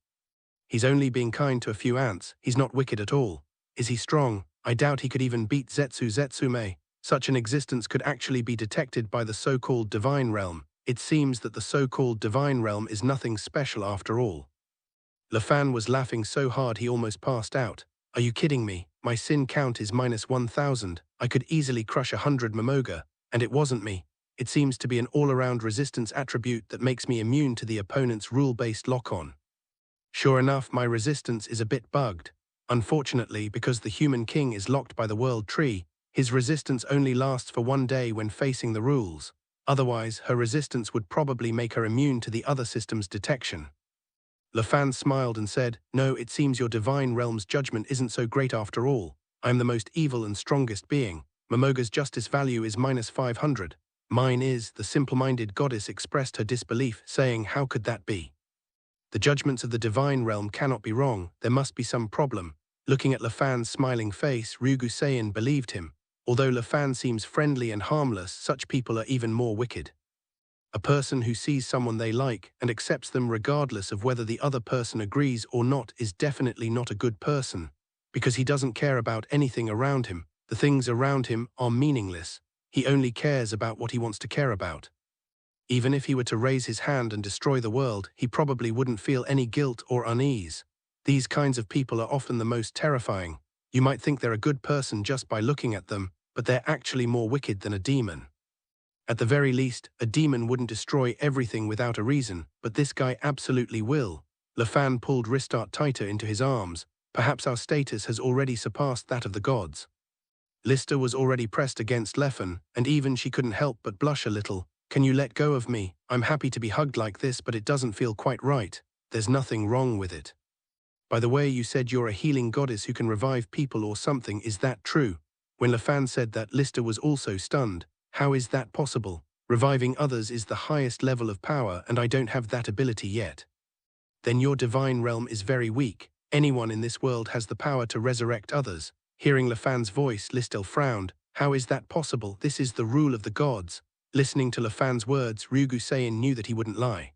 He's only being kind to a few ants. He's not wicked at all. Is he strong? I doubt he could even beat Zetsume. Such an existence could actually be detected by the so-called divine realm. It seems that the so-called divine realm is nothing special after all." LeFan was laughing so hard he almost passed out. "Are you kidding me? My sin count is -1000. I could easily crush 100 Momoga, and it wasn't me. It seems to be an all-around resistance attribute that makes me immune to the opponent's rule-based lock-on. Sure enough, my resistance is a bit bugged. Unfortunately, because the human king is locked by the world tree, his resistance only lasts for 1 day when facing the rules. Otherwise, her resistance would probably make her immune to the other system's detection." LeFan smiled and said, "No, it seems your divine realm's judgment isn't so great after all. I am the most evil and strongest being. Momoga's justice value is -500. Mine is." The simple-minded goddess expressed her disbelief, saying, "How could that be? The judgments of the divine realm cannot be wrong. There must be some problem." Looking at LeFan's smiling face, Ryugu believed him. Although LeFan seems friendly and harmless, such people are even more wicked. A person who sees someone they like and accepts them regardless of whether the other person agrees or not is definitely not a good person, because he doesn't care about anything around him. The things around him are meaningless. He only cares about what he wants to care about. Even if he were to raise his hand and destroy the world, he probably wouldn't feel any guilt or unease. These kinds of people are often the most terrifying. You might think they're a good person just by looking at them, but they're actually more wicked than a demon. At the very least, a demon wouldn't destroy everything without a reason, but this guy absolutely will. LeFan pulled Ristart tighter into his arms. Perhaps our status has already surpassed that of the gods. Lister was already pressed against LeFan, and even she couldn't help but blush a little. "Can you let go of me? I'm happy to be hugged like this, but it doesn't feel quite right. There's nothing wrong with it. By the way, you said you're a healing goddess who can revive people or something, is that true?" When LeFan said that, Lister was also stunned. "How is that possible? Reviving others is the highest level of power, and I don't have that ability yet." "Then your divine realm is very weak. Anyone in this world has the power to resurrect others." Hearing LeFan's voice, Lister frowned. "How is that possible? This is the rule of the gods." Listening to LeFan's words, Ryugu knew that he wouldn't lie.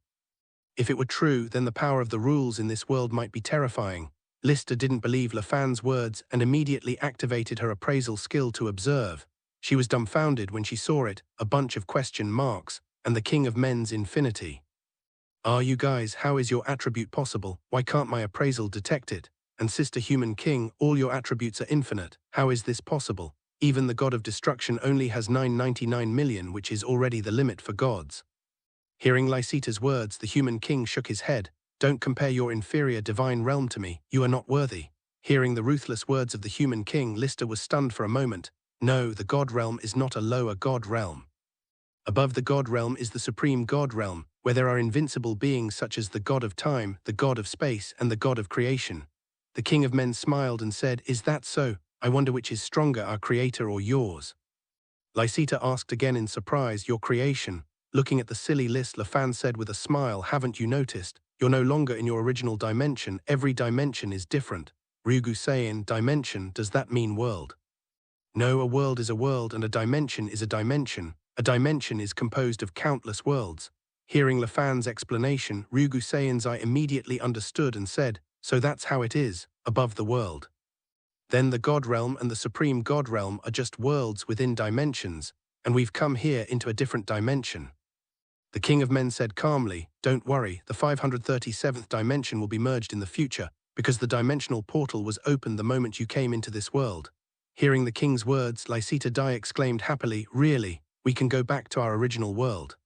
If it were true, then the power of the rules in this world might be terrifying. Lister didn't believe LeFan's words and immediately activated her appraisal skill to observe. She was dumbfounded when she saw it, a bunch of question marks, and the king of men's infinity. "Ah, you guys, how is your attribute possible? Why can't my appraisal detect it? And Sister Human King, all your attributes are infinite. How is this possible? Even the god of destruction only has 999 million, which is already the limit for gods." Hearing Lysita's words, the human king shook his head. "Don't compare your inferior divine realm to me. You are not worthy." Hearing the ruthless words of the human king, Lister was stunned for a moment. No, the god realm is not a lower god realm. Above the god realm is the supreme god realm, where there are invincible beings such as the god of time, the god of space, and the god of creation. The king of men smiled and said, "Is that so? I wonder which is stronger, our creator or yours?" Lysita asked again in surprise, "Your creation?" Looking at the silly list, LeFan said with a smile, "Haven't you noticed? You're no longer in your original dimension. Every dimension is different." Ryugu dimension, does that mean world? No, a world is a world and a dimension is a dimension. A dimension is composed of countless worlds. Hearing LeFan's explanation, Ryugu eye immediately understood and said, "So that's how it is, above the world. Then the god realm and the supreme god realm are just worlds within dimensions." and we've come here into a different dimension." The King of Men said calmly, "Don't worry, the 537th dimension will be merged in the future, because the dimensional portal was opened the moment you came into this world." Hearing the king's words, Lysita Dai exclaimed happily, "Really, we can go back to our original world."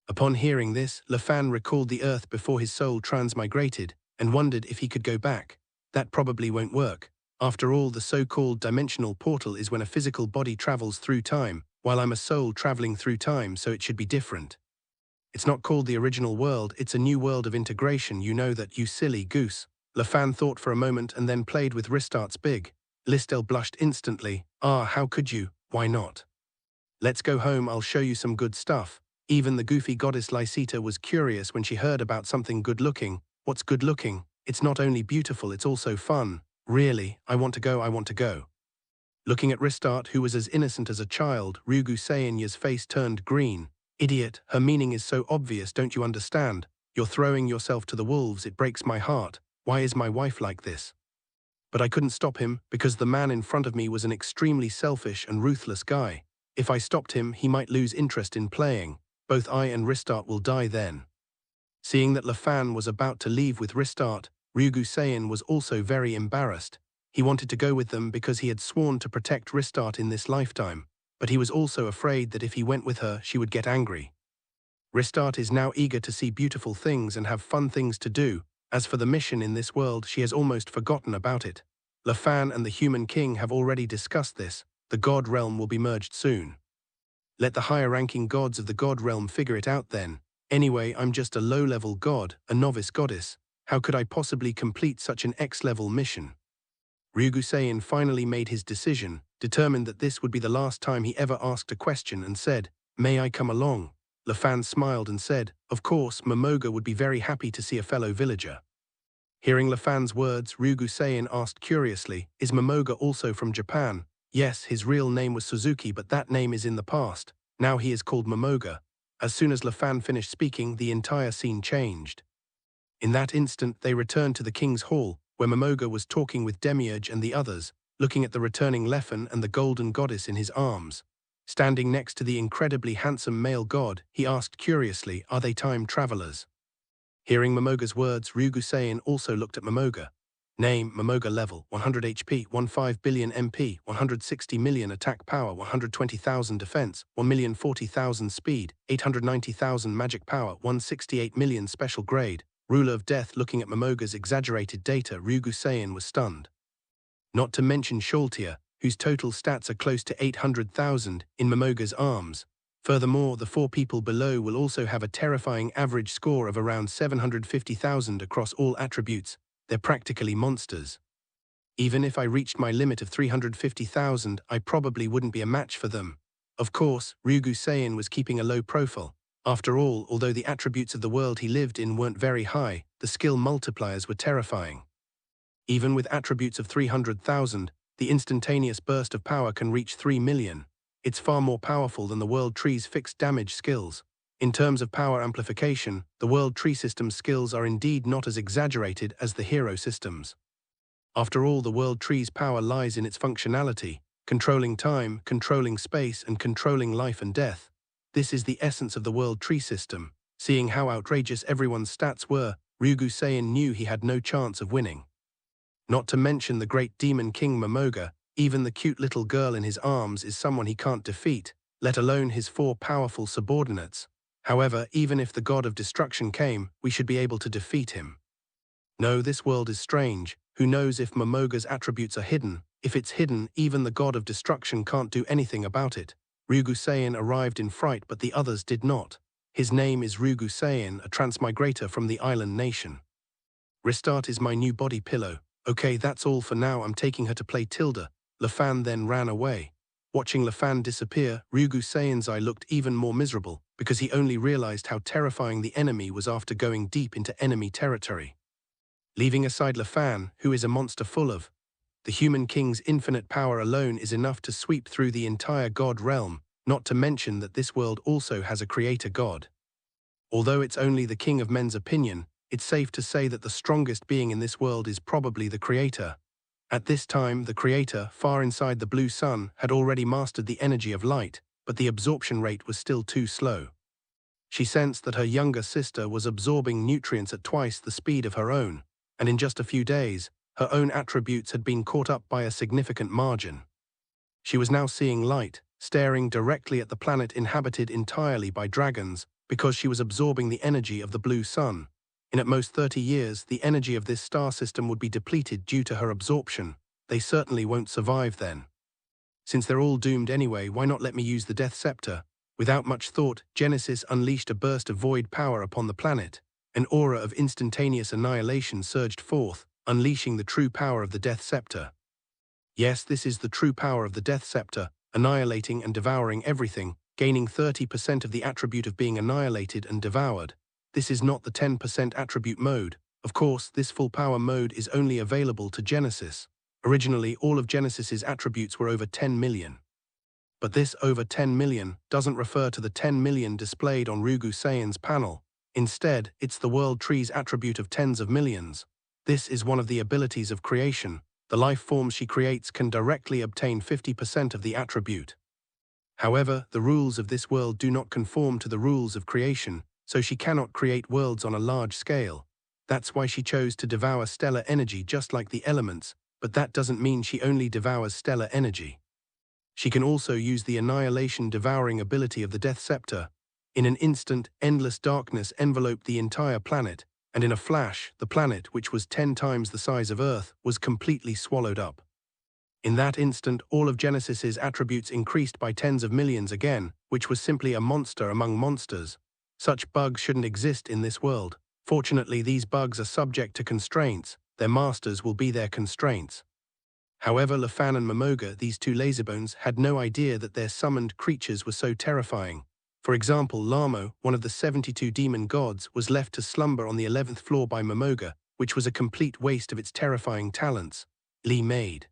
Upon hearing this, Lafan recalled the Earth before his soul transmigrated and wondered if he could go back. That probably won't work. After all, the so-called dimensional portal is when a physical body travels through time, while I'm a soul traveling through time, so it should be different. It's not called the original world, it's a new world of integration, you know that, you silly goose. Lafan thought for a moment and then played with Ristart's big. Listel blushed instantly. "Ah, how could you? Why not? Let's go home, I'll show you some good stuff." Even the goofy goddess Lysita was curious when she heard about something good-looking. What's good-looking? It's not only beautiful, it's also fun. Really, I want to go, I want to go. Looking at Ristart, who was as innocent as a child, Ryugu Saenya's face turned green. "Idiot, her meaning is so obvious, don't you understand? You're throwing yourself to the wolves, it breaks my heart. Why is my wife like this?" But I couldn't stop him, because the man in front of me was an extremely selfish and ruthless guy. If I stopped him, he might lose interest in playing. Both I and Ristart will die then. Seeing that Lafan was about to leave with Ristart, Ryugu Saen was also very embarrassed. He wanted to go with them because he had sworn to protect Ristart in this lifetime, but he was also afraid that if he went with her, she would get angry. Ristart is now eager to see beautiful things and have fun things to do. As for the mission in this world, she has almost forgotten about it. Lafan and the Human King have already discussed this. The God Realm will be merged soon. Let the higher-ranking gods of the God Realm figure it out then. Anyway, I'm just a low-level god, a novice goddess. How could I possibly complete such an X-level mission? Ryugu Saen finally made his decision, determined that this would be the last time he ever asked a question, and said, "May I come along?" Lafan smiled and said, "Of course, Momoga would be very happy to see a fellow villager." Hearing Lafan's words, Ryugu Saen asked curiously, "Is Momoga also from Japan?" Yes, his real name was Suzuki, but that name is in the past. Now he is called Momoga. As soon as Lafan finished speaking, the entire scene changed. In that instant, they returned to the king's hall, where Momoga was talking with Demiurge and the others, looking at the returning Lefan and the golden goddess in his arms. Standing next to the incredibly handsome male god, he asked curiously, "Are they time travelers?" Hearing Momoga's words, Ryugu Saen also looked at Momoga. Name, Momoga level, 100 HP, 15 billion MP, 160 million attack power, 120,000 defense, 1,040,000 speed, 890,000 magic power, 168 million special grade. Ruler of Death. Looking at Momoga's exaggerated data, Ryugu Saen was stunned. Not to mention Sholtia, whose total stats are close to 800,000, in Momoga's arms. Furthermore, the 4 people below will also have a terrifying average score of around 750,000 across all attributes. They're practically monsters. Even if I reached my limit of 350,000, I probably wouldn't be a match for them. Of course, Ryugu Saen was keeping a low profile. After all, although the attributes of the world he lived in weren't very high, the skill multipliers were terrifying. Even with attributes of 300,000, the instantaneous burst of power can reach 3 million. It's far more powerful than the World Tree's fixed damage skills. In terms of power amplification, the World Tree system's skills are indeed not as exaggerated as the hero systems. After all, the World Tree's power lies in its functionality, controlling time, controlling space, and controlling life and death. This is the essence of the World Tree system. Seeing how outrageous everyone's stats were, Ryugu Saen knew he had no chance of winning. Not to mention the great demon king Momoga, even the cute little girl in his arms is someone he can't defeat, let alone his 4 powerful subordinates. However, even if the god of destruction came, we should be able to defeat him. No, this world is strange. Who knows if Momoga's attributes are hidden? If it's hidden, even the god of destruction can't do anything about it. Ryugu Saen arrived in fright, but the others did not. His name is Ryugu Saen, a transmigrator from the island nation. Ristart is my new body pillow. Okay, that's all for now, I'm taking her to play Tilda. Lafan then ran away. Watching Lafan disappear, Ryugu Saen's eye looked even more miserable, because he only realized how terrifying the enemy was after going deep into enemy territory. Leaving aside Lafan, who is a monster full of the Human King's infinite power alone is enough to sweep through the entire god realm, not to mention that this world also has a creator god. Although it's only the King of Men's opinion, it's safe to say that the strongest being in this world is probably the creator. At this time, the creator, far inside the blue sun, had already mastered the energy of light, but the absorption rate was still too slow. She sensed that her younger sister was absorbing nutrients at twice the speed of her own, and in just a few days, her own attributes had been caught up by a significant margin. She was now seeing light, staring directly at the planet inhabited entirely by dragons, because she was absorbing the energy of the blue sun. In at most 30 years, the energy of this star system would be depleted due to her absorption. They certainly won't survive then. Since they're all doomed anyway, why not let me use the Death Scepter? Without much thought, Genesis unleashed a burst of void power upon the planet. An aura of instantaneous annihilation surged forth, unleashing the true power of the Death Scepter. Yes, this is the true power of the Death Scepter, annihilating and devouring everything, gaining 30% of the attribute of being annihilated and devoured. This is not the 10% attribute mode. Of course, this full power mode is only available to Genesis. Originally, all of Genesis's attributes were over 10 million. But this over 10 million doesn't refer to the 10 million displayed on Rugu Sayan's panel. Instead, it's the world tree's attribute of tens of millions. This is one of the abilities of creation. The life forms she creates can directly obtain 50% of the attribute. However, the rules of this world do not conform to the rules of creation, so she cannot create worlds on a large scale. That's why she chose to devour stellar energy just like the elements, but that doesn't mean she only devours stellar energy. She can also use the annihilation-devouring ability of the Death Scepter. In an instant, endless darkness enveloped the entire planet, and in a flash, the planet, which was 10 times the size of Earth, was completely swallowed up. In that instant, all of Genesis's attributes increased by tens of millions again, which was simply a monster among monsters. Such bugs shouldn't exist in this world. Fortunately, these bugs are subject to constraints. Their masters will be their constraints. However, Lefan and Momoga, these two lazybones, had no idea that their summoned creatures were so terrifying. For example, Lamo, one of the 72 demon gods, was left to slumber on the 11th floor by Momoga, which was a complete waste of its terrifying talents. Lee made.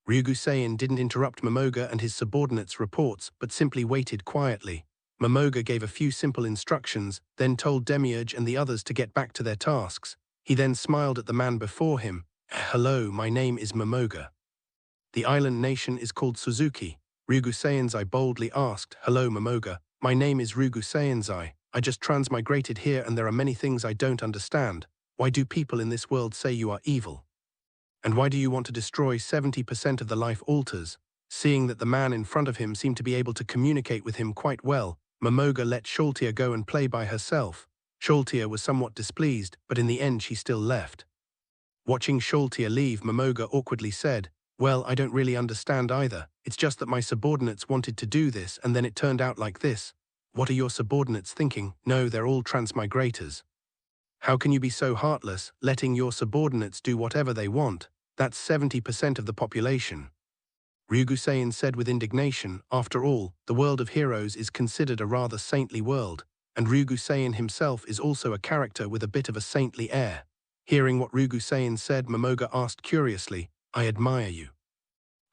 Rugu Sayan didn't interrupt Momoga and his subordinates' reports, but simply waited quietly. Momoga gave a few simple instructions, then told Demiurge and the others to get back to their tasks. He then smiled at the man before him. "Hello, my name is Momoga. The island nation is called Suzuki." Rugu Sayanzai boldly asked, "Hello, Momoga. My name is Rugu Sayanzai. I just transmigrated here and there are many things I don't understand. Why do people in this world say you are evil? And why do you want to destroy 70% of the life alters?" Seeing that the man in front of him seemed to be able to communicate with him quite well, Momoga let Sholtia go and play by herself. Sholtia was somewhat displeased, but in the end she still left. Watching Sholtia leave, Momoga awkwardly said, "Well, I don't really understand either. It's just that my subordinates wanted to do this and then it turned out like this." "What are your subordinates thinking?" "No, they're all transmigrators." "How can you be so heartless, letting your subordinates do whatever they want? That's 70% of the population." Rugu Sayan said with indignation, "After all, the world of heroes is considered a rather saintly world, and Rugu Sayan himself is also a character with a bit of a saintly air." Hearing what Rugu Sayan said, Momoga asked curiously, "I admire you.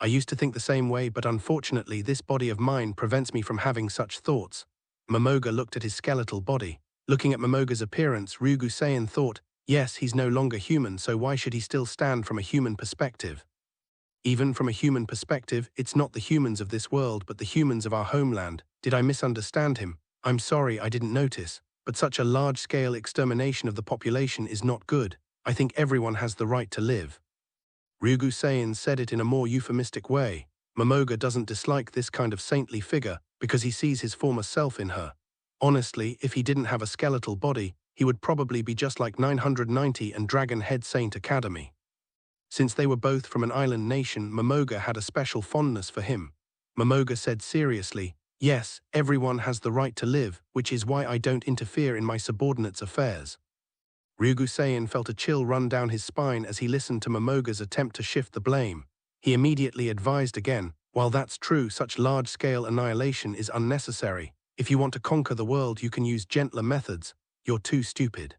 I used to think the same way, but unfortunately this body of mine prevents me from having such thoughts." Momoga looked at his skeletal body. Looking at Momoga's appearance, Rugu Sayan thought, yes, he's no longer human, so why should he still stand from a human perspective? Even from a human perspective, it's not the humans of this world but the humans of our homeland. Did I misunderstand him? I'm sorry, I didn't notice. But such a large-scale extermination of the population is not good. I think everyone has the right to live. Rugu Sayan said it in a more euphemistic way. Momoga doesn't dislike this kind of saintly figure because he sees his former self in her. Honestly, if he didn't have a skeletal body, he would probably be just like 990 and Dragon Head Saint Academy. Since they were both from an island nation, Momoga had a special fondness for him. Momoga said seriously, "Yes, everyone has the right to live, which is why I don't interfere in my subordinates' affairs." Rugu Sayan felt a chill run down his spine as he listened to Momoga's attempt to shift the blame. He immediately advised again, "While that's true, such large-scale annihilation is unnecessary. If you want to conquer the world, you can use gentler methods. You're too stupid.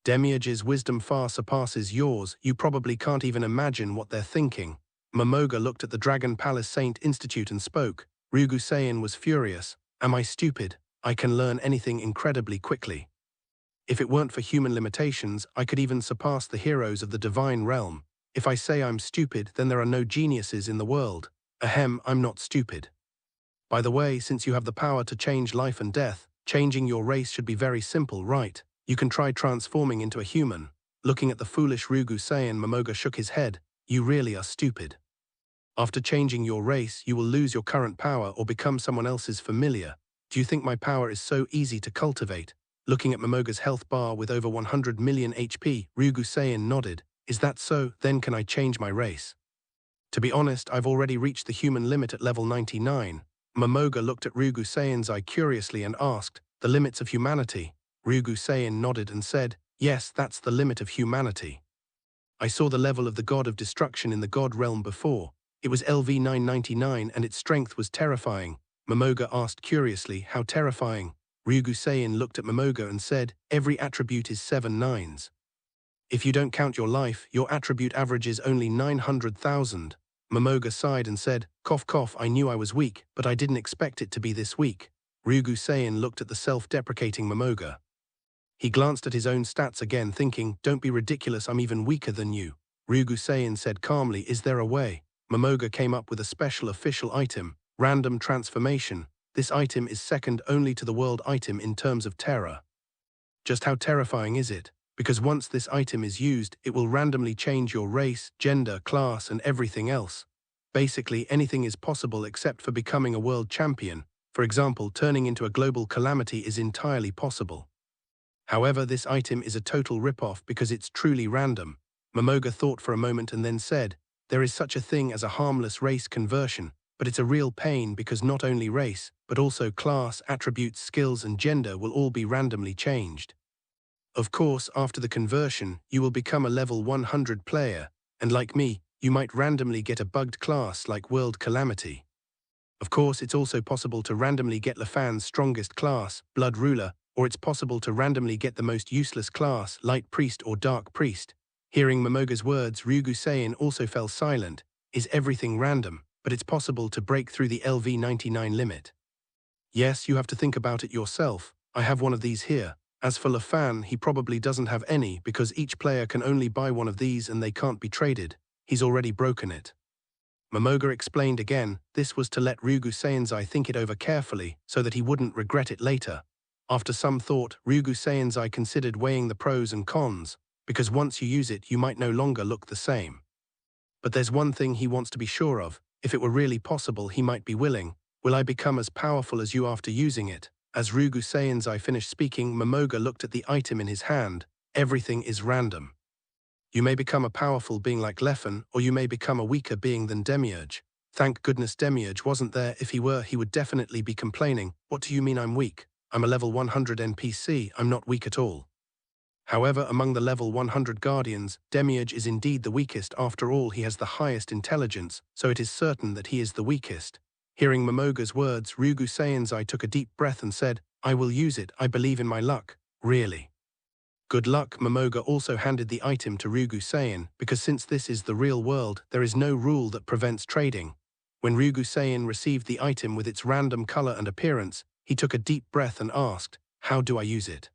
Demiurge's wisdom far surpasses yours. You probably can't even imagine what they're thinking." Momoga looked at the Dragon Palace Saint Institute and spoke. Rugu Sayan was furious. "Am I stupid? I can learn anything incredibly quickly. If it weren't for human limitations, I could even surpass the heroes of the divine realm. If I say I'm stupid, then there are no geniuses in the world. Ahem, I'm not stupid." By the way, since you have the power to change life and death, changing your race should be very simple, right? You can try transforming into a human. Looking at the foolish Ryugu Saiyan, Momoga shook his head. You really are stupid. After changing your race, you will lose your current power or become someone else's familiar. Do you think my power is so easy to cultivate? Looking at Momoga's health bar with over 100 million HP, Ryugu Saiyan nodded. Is that so? Then can I change my race? To be honest, I've already reached the human limit at level 99. Momoga looked at Ryugu Saiyan's eye curiously and asked, the limits of humanity? Ryugu Saiyan nodded and said, yes, that's the limit of humanity. I saw the level of the god of destruction in the god realm before. It was LV 999 and its strength was terrifying. Momoga asked curiously, how terrifying? Ryugu Saiyan looked at Momoga and said, every attribute is 7 nines. If you don't count your life, your attribute averages only 900,000. Momoga sighed and said, cough cough, I knew I was weak, but I didn't expect it to be this weak. Ryugu Saiyan looked at the self-deprecating Momoga. He glanced at his own stats again, thinking, don't be ridiculous, I'm even weaker than you. Ryugu Saiyan said calmly, is there a way? Momoga came up with a special official item, random transformation. This item is second only to the world item in terms of terror. Just how terrifying is it? Because once this item is used, it will randomly change your race, gender, class, and everything else. Basically, anything is possible except for becoming a world champion. For example, turning into a global calamity is entirely possible. However, this item is a total rip-off because it's truly random. Momoga thought for a moment and then said, there is such a thing as a harmless race conversion, but it's a real pain because not only race, but also class, attributes, skills, and gender will all be randomly changed. Of course, after the conversion, you will become a level 100 player, and like me, you might randomly get a bugged class like World Calamity. Of course, it's also possible to randomly get Lefan's strongest class, Blood Ruler, or it's possible to randomly get the most useless class, Light Priest or Dark Priest. Hearing Momoga's words, Ryugu Saiyan also fell silent. Is everything random, but it's possible to break through the LV99 limit? Yes, you have to think about it yourself. I have one of these here. As for Lefan, he probably doesn't have any because each player can only buy one of these and they can't be traded. He's already broken it. Momoga explained again, this was to let Ryugu Saiyan's eye think it over carefully so that he wouldn't regret it later. After some thought, Ryugu Saiyan's eye considered weighing the pros and cons, because once you use it, you might no longer look the same. But there's one thing he wants to be sure of. If it were really possible, he might be willing. Will I become as powerful as you after using it? As Ryugu Saiyan's eye finished speaking, Momoga looked at the item in his hand. Everything is random. You may become a powerful being like Lefan, or you may become a weaker being than Demiurge. Thank goodness Demiurge wasn't there. If he were, he would definitely be complaining. What do you mean I'm weak? I'm a level 100 NPC, I'm not weak at all. However, among the level 100 Guardians, Demiurge is indeed the weakest. After all, he has the highest intelligence, so it is certain that he is the weakest. Hearing Momoga's words, Ryugu Saiyan's eye took a deep breath and said, I will use it, I believe in my luck. Really? Good luck. Momoga also handed the item to Ryugu Saiyan, because since this is the real world, there is no rule that prevents trading. When Ryugu Saiyan received the item with its random color and appearance, he took a deep breath and asked, how do I use it?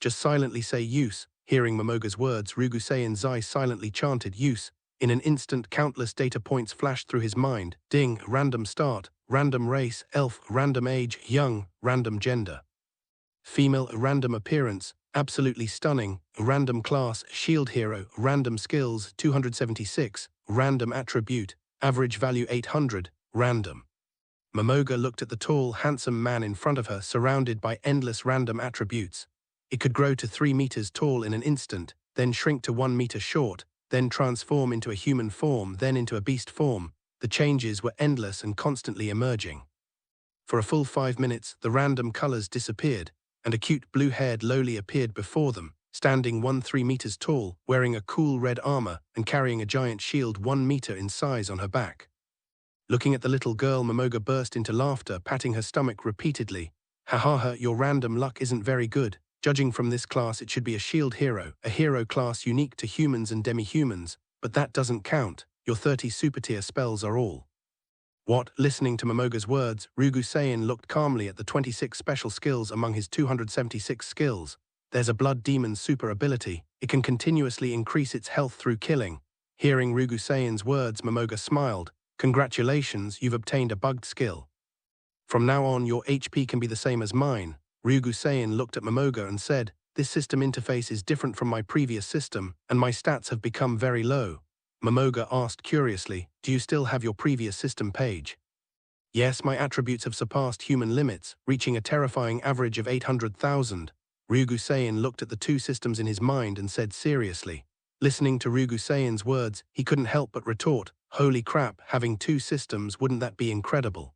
Just silently say use. Hearing Momoga's words, Ryugu Saiyan's eye silently chanted use. In an instant, countless data points flashed through his mind. Ding, random start, random race, elf, random age, young, random gender. Female, random appearance, absolutely stunning, random class, shield hero, random skills, 276, random attribute, average value 800, random. Momoga looked at the tall, handsome man in front of her, surrounded by endless random attributes. It could grow to 3 meters tall in an instant, then shrink to 1 meter short, then transform into a human form, then into a beast form. The changes were endless and constantly emerging. For a full 5 minutes, the random colors disappeared, and a cute blue-haired loli appeared before them, standing 3 meters tall, wearing a cool red armor and carrying a giant shield 1 meter in size on her back. Looking at the little girl, Momoga burst into laughter, patting her stomach repeatedly. Ha ha ha, your random luck isn't very good. Judging from this class, it should be a shield hero, a hero class unique to humans and demi-humans, but that doesn't count. Your 30 super-tier spells are all. What? Listening to Momoga's words, Ryugu Saiyan looked calmly at the 26 special skills among his 276 skills. There's a blood demon super ability. It can continuously increase its health through killing. Hearing Ryugu Saiyan's words, Momoga smiled. Congratulations, you've obtained a bugged skill. From now on, your HP can be the same as mine. Ryugu-sein looked at Momoga and said, this system interface is different from my previous system, and my stats have become very low. Momoga asked curiously, do you still have your previous system page? Yes, my attributes have surpassed human limits, reaching a terrifying average of 800,000. Ryugu-sein looked at the two systems in his mind and said seriously. Listening to Ryugu-sein's words, he couldn't help but retort, holy crap, having two systems, wouldn't that be incredible?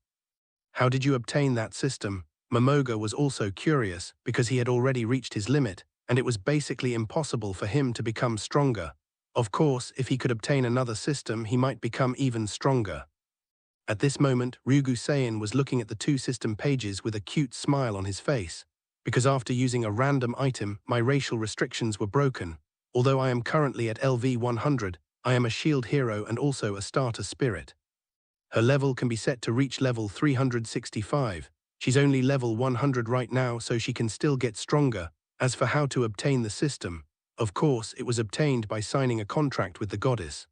How did you obtain that system? Momoga was also curious, because he had already reached his limit, and it was basically impossible for him to become stronger. Of course, if he could obtain another system, he might become even stronger. At this moment, Ryugu-sein was looking at the two system pages with a cute smile on his face. Because after using a random item, my racial restrictions were broken. Although I am currently at LV 100, I am a shield hero and also a starter spirit. Her level can be set to reach level 365. She's only level 100 right now, so she can still get stronger. As for how to obtain the system, of course, it was obtained by signing a contract with the goddess.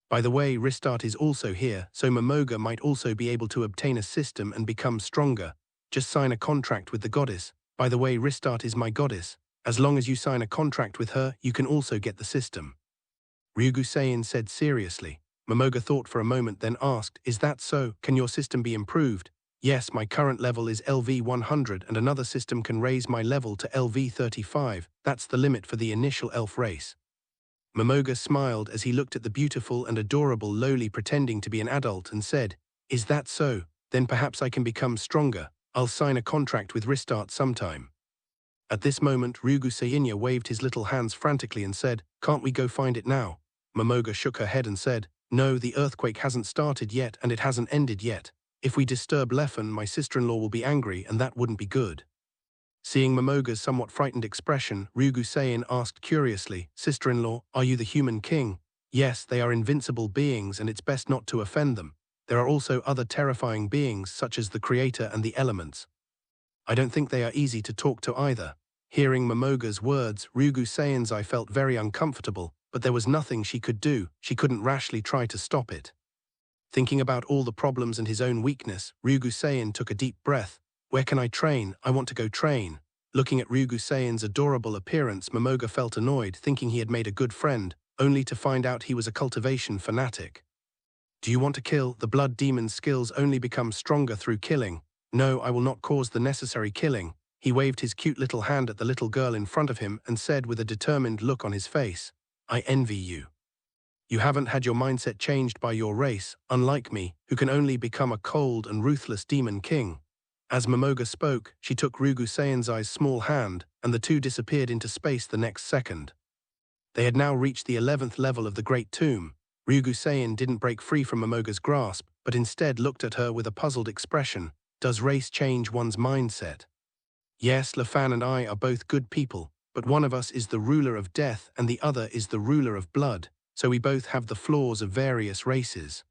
By the way, Ristat is also here, so Momoga might also be able to obtain a system and become stronger. Just sign a contract with the goddess. By the way, Ristat is my goddess. As long as you sign a contract with her, you can also get the system. Ryugu-sein said seriously. Momoga thought for a moment, then asked, is that so? Can your system be improved? Yes, my current level is LV 100 and another system can raise my level to LV 35. That's the limit for the initial elf race. Momoga smiled as he looked at the beautiful and adorable Loli pretending to be an adult and said, is that so? Then perhaps I can become stronger. I'll sign a contract with Ristat sometime. At this moment, Ryugu-sein waved his little hands frantically and said, can't we go find it now? Momoga shook her head and said, no, the earthquake hasn't started yet and it hasn't ended yet. If we disturb Leffen, my sister-in-law will be angry and that wouldn't be good. Seeing Momoga's somewhat frightened expression, Ryugu-sein asked curiously, sister-in-law, are you the human king? Yes, they are invincible beings and it's best not to offend them. There are also other terrifying beings such as the creator and the elements. I don't think they are easy to talk to either. Hearing Momoga's words, Ryugu-sein's eye felt very uncomfortable, but there was nothing she could do. She couldn't rashly try to stop it. Thinking about all the problems and his own weakness, Ryugu-sein took a deep breath. Where can I train? I want to go train. Looking at Ryugu-sein's adorable appearance, Momoga felt annoyed, thinking he had made a good friend, only to find out he was a cultivation fanatic. Do you want to kill? The blood demon's skills only become stronger through killing. No, I will not cause the necessary killing. He waved his cute little hand at the little girl in front of him and said with a determined look on his face, I envy you. You haven't had your mindset changed by your race, unlike me, who can only become a cold and ruthless demon king. As Momoga spoke, she took Ryugu-sein's small hand, and the two disappeared into space the next second. They had now reached the 11th level of the Great Tomb. Ryugu-sein didn't break free from Momoga's grasp, but instead looked at her with a puzzled expression. Does race change one's mindset? Yes, Lefan and I are both good people, but one of us is the ruler of death and the other is the ruler of blood, so we both have the flaws of various races.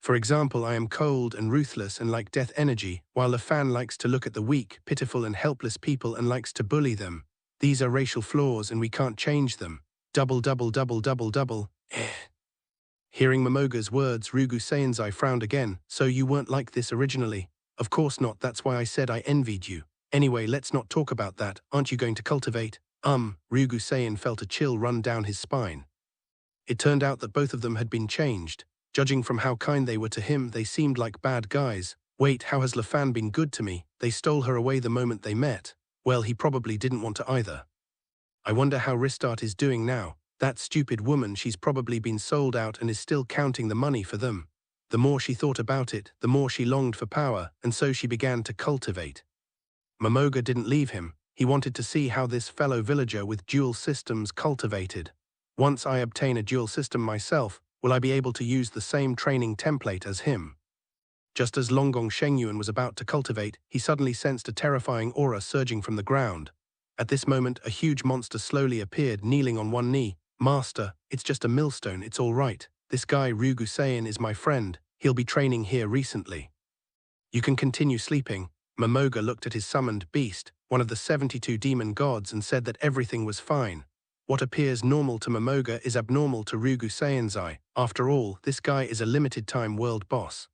For example, I am cold and ruthless and like death energy, while Lefan likes to look at the weak, pitiful and helpless people and likes to bully them. These are racial flaws and we can't change them. Double, double, double, double, double. Hearing Momoga's words, Ryugu-sein's frowned again. So you weren't like this originally? Of course not, that's why I said I envied you. Anyway, let's not talk about that. Aren't you going to cultivate? Ryugu-sein felt a chill run down his spine. It turned out that both of them had been changed. Judging from how kind they were to him, they seemed like bad guys. Wait, how has Lefan been good to me? They stole her away the moment they met. Well, he probably didn't want to either. I wonder how Ristat is doing now. That stupid woman, she's probably been sold out and is still counting the money for them. The more she thought about it, the more she longed for power, and so she began to cultivate. Momoga didn't leave him. He wanted to see how this fellow villager with dual systems cultivated. Once I obtain a dual system myself, will I be able to use the same training template as him? Just as Longgong Shengyuan was about to cultivate, he suddenly sensed a terrifying aura surging from the ground. At this moment, a huge monster slowly appeared, kneeling on one knee. Master, it's just a millstone, it's all right. This guy Ryugu-sein is my friend. He'll be training here recently. You can continue sleeping. Momoga looked at his summoned beast, one of the 72 demon gods, and said that everything was fine. What appears normal to Momoga is abnormal to Ryugu-sein's. After all, this guy is a limited-time world boss.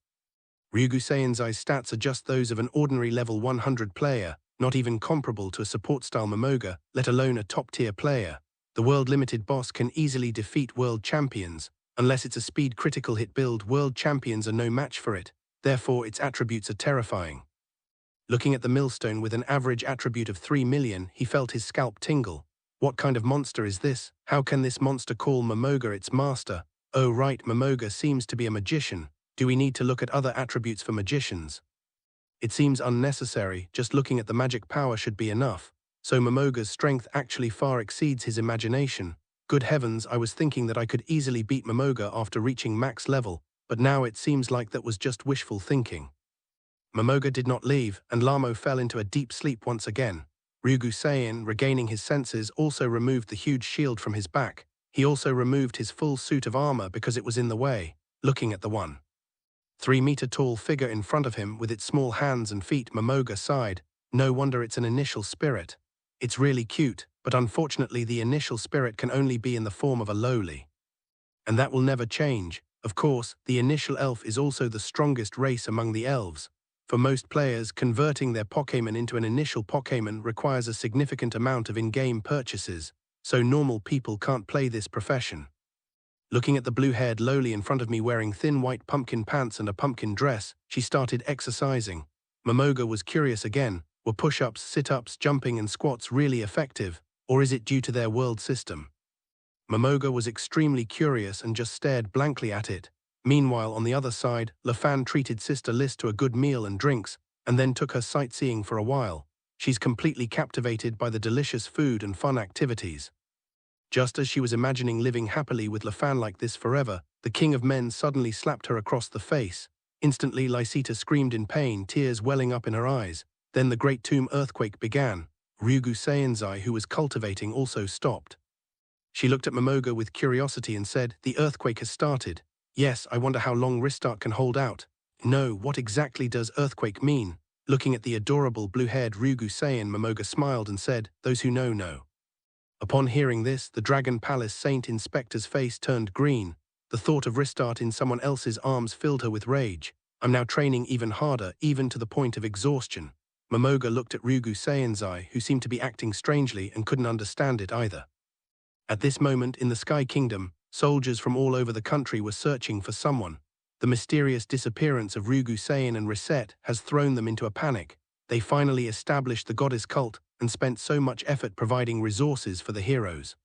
Ryugu Seienzai's stats are just those of an ordinary level 100 player, not even comparable to a support-style Momoga, let alone a top-tier player. The world-limited boss can easily defeat world champions. Unless it's a speed-critical hit build, world champions are no match for it. Therefore, its attributes are terrifying. Looking at the millstone with an average attribute of 3 million, he felt his scalp tingle. What kind of monster is this? How can this monster call Momoga its master? Oh right, Momoga seems to be a magician. Do we need to look at other attributes for magicians? It seems unnecessary, just looking at the magic power should be enough. So Momoga's strength actually far exceeds his imagination. Good heavens, I was thinking that I could easily beat Momoga after reaching max level, but now it seems like that was just wishful thinking. Momoga did not leave, and Lamo fell into a deep sleep once again. Ryugu Seiin, regaining his senses, also removed the huge shield from his back. He also removed his full suit of armor because it was in the way. Looking at the 1-3-meter-tall figure in front of him with its small hands and feet, Momoga sighed. No wonder it's an initial spirit. It's really cute, but unfortunately the initial spirit can only be in the form of a lowly. And that will never change. Of course, the initial elf is also the strongest race among the elves. For most players, converting their Pokémon into an initial Pokémon requires a significant amount of in-game purchases, so normal people can't play this profession. Looking at the blue-haired lowly in front of me wearing thin white pumpkin pants and a pumpkin dress, she started exercising. Momoga was curious again. Were push-ups, sit-ups, jumping and squats really effective, or is it due to their world system? Momoga was extremely curious and just stared blankly at it. Meanwhile, on the other side, LaFan treated Sister Liz to a good meal and drinks, and then took her sightseeing for a while. She's completely captivated by the delicious food and fun activities. Just as she was imagining living happily with LaFan like this forever, the King of Men suddenly slapped her across the face. Instantly, Lysita screamed in pain, tears welling up in her eyes. Then the Great Tomb earthquake began. Ryugu Seienzai, who was cultivating, also stopped. She looked at Momoga with curiosity and said, "The earthquake has started. Yes, I wonder how long Ristark can hold out." No, what exactly does earthquake mean? Looking at the adorable blue-haired Ryugu Seiin, Momoga smiled and said, "Those who know, know." Upon hearing this, the Dragon Palace Saint Inspector's face turned green. The thought of Ristark in someone else's arms filled her with rage. I'm now training even harder, even to the point of exhaustion. Momoga looked at Ryugu Seienzai, who seemed to be acting strangely and couldn't understand it either. At this moment, in the Sky Kingdom, soldiers from all over the country were searching for someone. The mysterious disappearance of Ryugu Seiin and Reset has thrown them into a panic. They finally established the goddess cult and spent so much effort providing resources for the heroes.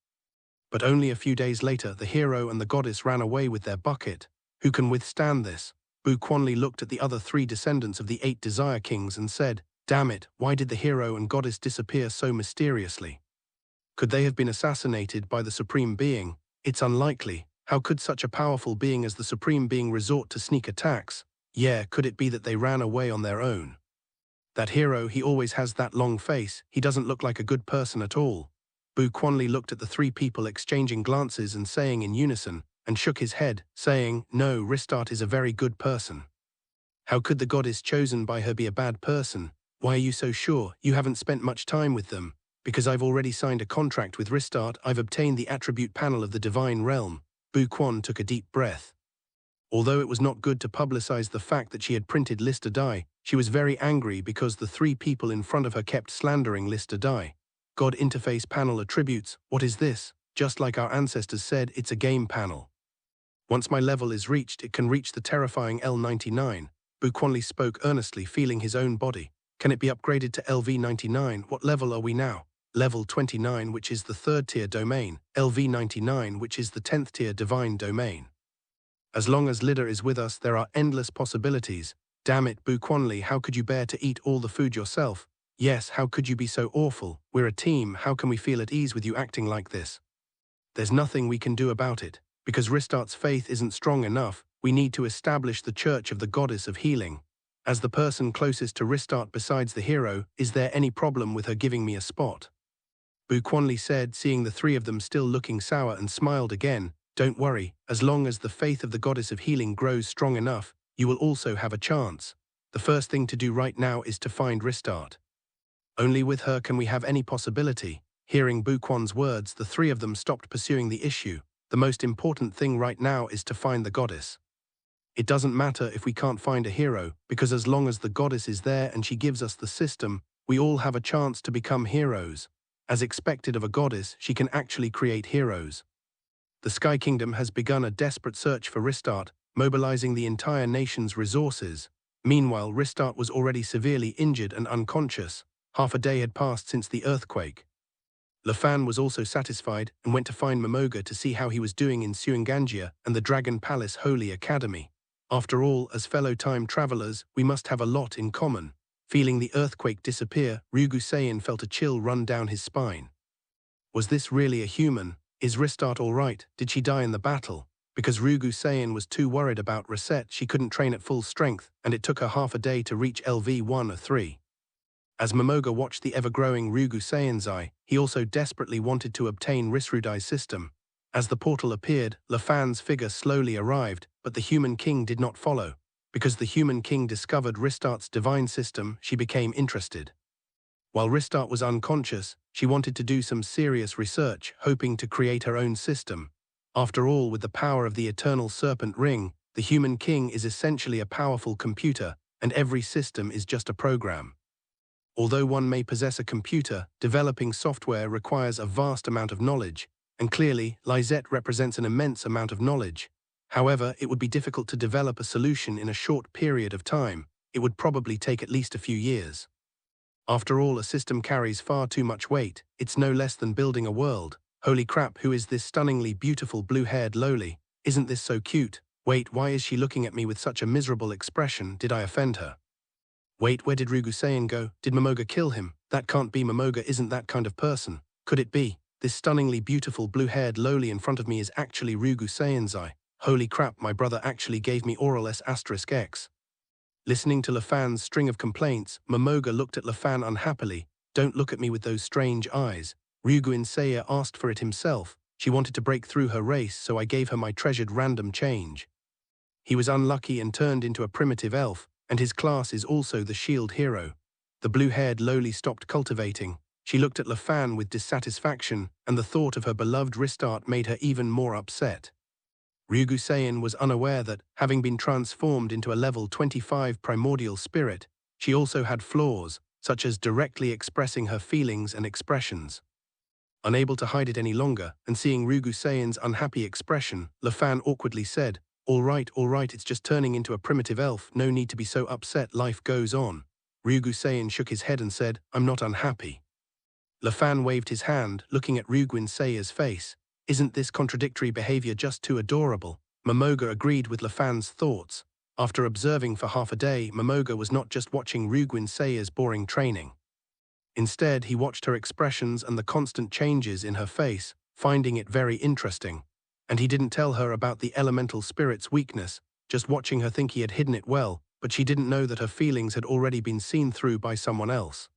But only a few days later, the hero and the goddess ran away with their bucket. Who can withstand this? Bu Quanli looked at the other 3 descendants of the 8 Desire Kings and said, "Damn it, why did the hero and goddess disappear so mysteriously? Could they have been assassinated by the Supreme Being? It's unlikely. How could such a powerful being as the Supreme Being resort to sneak attacks? Yeah, could it be that they ran away on their own? That hero, he always has that long face. He doesn't look like a good person at all." Bu Quanli looked at the 3 people exchanging glances and saying in unison, and shook his head, saying, "No, Ristark is a very good person." "How could the goddess chosen by her be a bad person? Why are you so sure? You haven't spent much time with them." "Because I've already signed a contract with Ristark, I've obtained the attribute panel of the Divine Realm." Bu Quan took a deep breath. Although it was not good to publicize the fact that she had printed Lister Dai, she was very angry because the 3 people in front of her kept slandering Lister Dai. God Interface Panel Attributes, what is this? Just like our ancestors said, it's a game panel. Once my level is reached, it can reach the terrifying L99. Bu Quanli spoke earnestly, feeling his own body. Can it be upgraded to LV99? What level are we now? Level 29, which is the 3rd tier domain. LV99, which is the 10th tier divine domain. As long as Lida is with us, there are endless possibilities. Damn it, Bu Quanli, how could you bear to eat all the food yourself? Yes, how could you be so awful? We're a team, how can we feel at ease with you acting like this? There's nothing we can do about it. Because Ristark's faith isn't strong enough, we need to establish the Church of the Goddess of Healing. As the person closest to Ristark besides the hero, is there any problem with her giving me a spot? Bu Quanli said, seeing the 3 of them still looking sour, and smiled again. Don't worry, as long as the faith of the Goddess of Healing grows strong enough, you will also have a chance. The first thing to do right now is to find Ristark. Only with her can we have any possibility. Hearing Bu Quan's words, the 3 of them stopped pursuing the issue. The most important thing right now is to find the goddess. It doesn't matter if we can't find a hero, because as long as the goddess is there and she gives us the system, we all have a chance to become heroes. As expected of a goddess, she can actually create heroes. The Sky Kingdom has begun a desperate search for Ristat, mobilizing the entire nation's resources. Meanwhile, Ristat was already severely injured and unconscious. Half a day had passed since the earthquake. Lafan was also satisfied and went to find Momoga to see how he was doing in Suangangia and the Dragon Palace Holy Academy. After all, as fellow time travelers, we must have a lot in common. Feeling the earthquake disappear, Ryugu felt a chill run down his spine. Was this really a human? Is Ristat all right? Did she die in the battle? Because Ryugu was too worried about Reset, she couldn't train at full strength, and it took her half a day to reach LV-103. As Momoga watched the ever-growing Ryugu he also desperately wanted to obtain Risrudai's system. As the portal appeared, Lafan's figure slowly arrived, but the Human King did not follow. Because the Human King discovered Ristat's divine system, she became interested. While Ristat was unconscious, she wanted to do some serious research, hoping to create her own system. After all, with the power of the Eternal Serpent Ring, the Human King is essentially a powerful computer, and every system is just a program. Although one may possess a computer, developing software requires a vast amount of knowledge, and clearly, Lisette represents an immense amount of knowledge. However, it would be difficult to develop a solution in a short period of time. It would probably take at least a few years. After all, a system carries far too much weight. It's no less than building a world. Holy crap, who is this stunningly beautiful blue-haired loli? Isn't this so cute? Wait, why is she looking at me with such a miserable expression? Did I offend her? Wait, where did Ryugu go? Did Momoga kill him? That can't be. Momoga isn't that kind of person. Could it be? This stunningly beautiful blue-haired loli in front of me is actually Ryugu. Holy crap, my brother actually gave me oral S**X. Listening to Lafan's string of complaints, Momoga looked at Lafan unhappily. Don't look at me with those strange eyes. Ryugu asked for it himself. She wanted to break through her race, so I gave her my treasured random change. He was unlucky and turned into a primitive elf, and his class is also the shield hero. The blue-haired loli stopped cultivating. She looked at Lafan with dissatisfaction, and the thought of her beloved Ristat made her even more upset. Ryugu was unaware that, having been transformed into a level 25 primordial spirit, she also had flaws, such as directly expressing her feelings and expressions. Unable to hide it any longer, and seeing Ryugu unhappy expression, Lafan awkwardly said, all right, it's just turning into a primitive elf, no need to be so upset, life goes on. Ryugu shook his head and said, I'm not unhappy. Lafan waved his hand, looking at Ryugu face. Isn't this contradictory behavior just too adorable? Momoga agreed with Lafan's thoughts. After observing for half a day, Momoga was not just watching Ryugu's boring training. Instead, he watched her expressions and the constant changes in her face, finding it very interesting. And he didn't tell her about the elemental spirit's weakness, just watching her think he had hidden it well, but she didn't know that her feelings had already been seen through by someone else.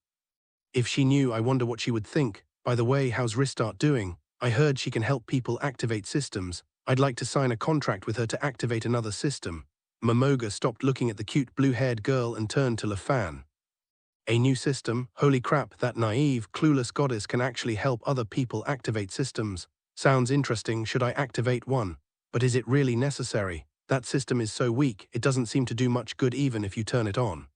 If she knew, I wonder what she would think. By the way, how's Ristat doing? I heard she can help people activate systems. I'd like to sign a contract with her to activate another system. Momoga stopped looking at the cute blue-haired girl and turned to Lafan. A new system? Holy crap, that naive, clueless goddess can actually help other people activate systems. Sounds interesting, should I activate one? But is it really necessary? That system is so weak, it doesn't seem to do much good even if you turn it on.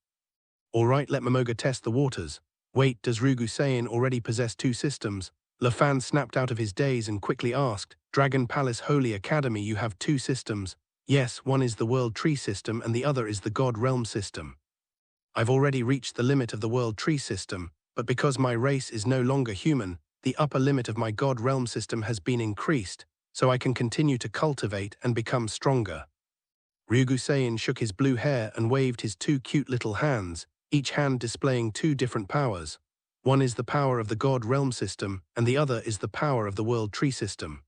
Alright, let Momoga test the waters. Wait, does Ryugu already possess two systems? Lafan snapped out of his daze and quickly asked, Dragon Palace Holy Academy, you have two systems. Yes, one is the World Tree system and the other is the God Realm system. I've already reached the limit of the World Tree system, but because my race is no longer human, the upper limit of my God Realm system has been increased, so I can continue to cultivate and become stronger. Ryugu shook his blue hair and waved his two cute little hands, each hand displaying two different powers. One is the power of the God Realm system, and the other is the power of the World Tree system.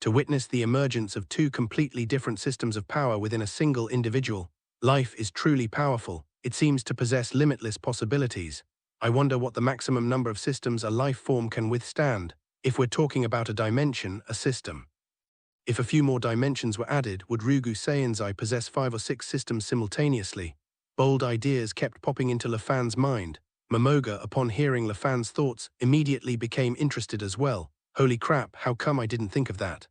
To witness the emergence of two completely different systems of power within a single individual, life is truly powerful. It seems to possess limitless possibilities. I wonder what the maximum number of systems a life form can withstand. If we're talking about a dimension, a system. If a few more dimensions were added, would Ryugu possess 5 or 6 systems simultaneously? Bold ideas kept popping into Lafan's mind. Momoga, upon hearing Lafan's thoughts, immediately became interested as well. Holy crap, how come I didn't think of that?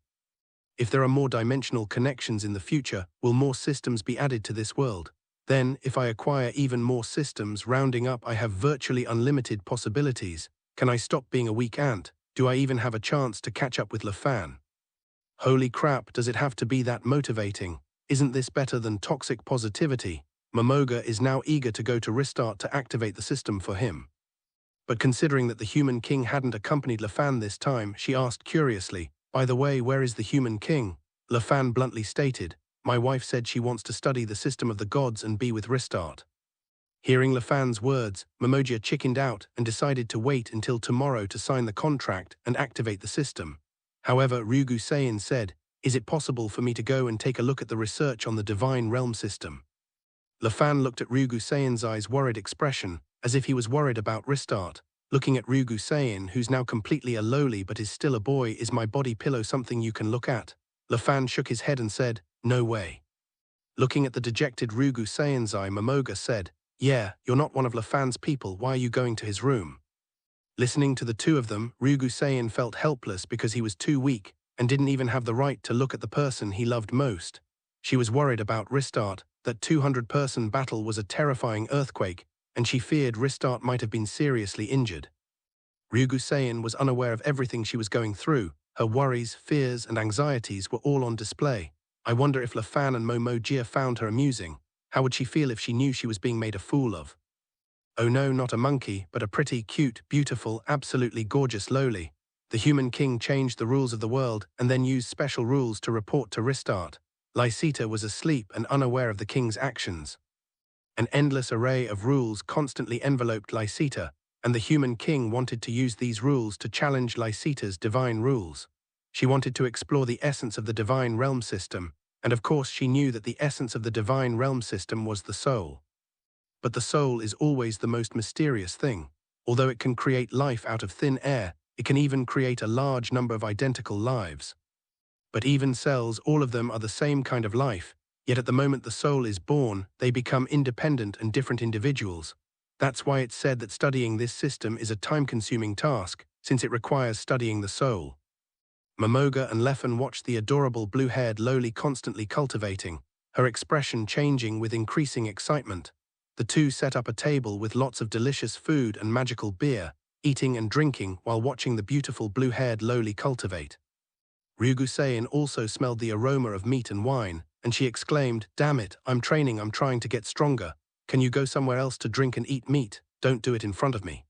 If there are more dimensional connections in the future, will more systems be added to this world? Then, if I acquire even more systems, rounding up, I have virtually unlimited possibilities. Can I stop being a weak ant? Do I even have a chance to catch up with LaFan? Holy crap, does it have to be that motivating? Isn't this better than toxic positivity? Momoga is now eager to go to Restart to activate the system for him. But considering that the Human King hadn't accompanied LaFan this time, she asked curiously, "By the way, where is the Human King?" LaFan bluntly stated, "My wife said she wants to study the system of the gods and be with Restart." Hearing LaFan's words, Momoja chickened out and decided to wait until tomorrow to sign the contract and activate the system. However, Ryugu Saiyan said, "Is it possible for me to go and take a look at the research on the Divine Realm system?" LaFan looked at Ryugu Saiyan's eyes worried expression, as if he was worried about Restart. Looking at Ryugu Saiyan, who's now completely a lowly but is still a boy, "Is my body pillow something you can look at?" LaFan shook his head and said, "No way." Looking at the dejected Ryugu Saiyan's eye, Momoga said, "Yeah, you're not one of LaFan's people, why are you going to his room?" Listening to the two of them, Ryugu Saiyan felt helpless because he was too weak and didn't even have the right to look at the person he loved most. She was worried about Restart, that 200-person battle was a terrifying earthquake, and she feared Restart might have been seriously injured. Ryugu Saiyan was unaware of everything she was going through. Her worries, fears, and anxieties were all on display. I wonder if LaFan and Momoja found her amusing. How would she feel if she knew she was being made a fool of? Oh no, not a monkey, but a pretty, cute, beautiful, absolutely gorgeous lowly. The Human King changed the rules of the world and then used special rules to report to Restart. Lysita was asleep and unaware of the king's actions. An endless array of rules constantly enveloped Lysita, and the Human King wanted to use these rules to challenge Lysita's divine rules. She wanted to explore the essence of the Divine Realm system, and of course she knew that the essence of the Divine Realm system was the soul. But the soul is always the most mysterious thing. Although it can create life out of thin air, it can even create a large number of identical lives. But even cells, all of them are the same kind of life, yet at the moment the soul is born, they become independent and different individuals. That's why it's said that studying this system is a time-consuming task, since it requires studying the soul. Momoga and Leffen watched the adorable blue-haired lowly constantly cultivating, her expression changing with increasing excitement. The two set up a table with lots of delicious food and magical beer, eating and drinking while watching the beautiful blue-haired lowly cultivate. Ryugu Saiyan also smelled the aroma of meat and wine, and she exclaimed, "Damn it, I'm training, I'm trying to get stronger. Can you go somewhere else to drink and eat meat? Don't do it in front of me.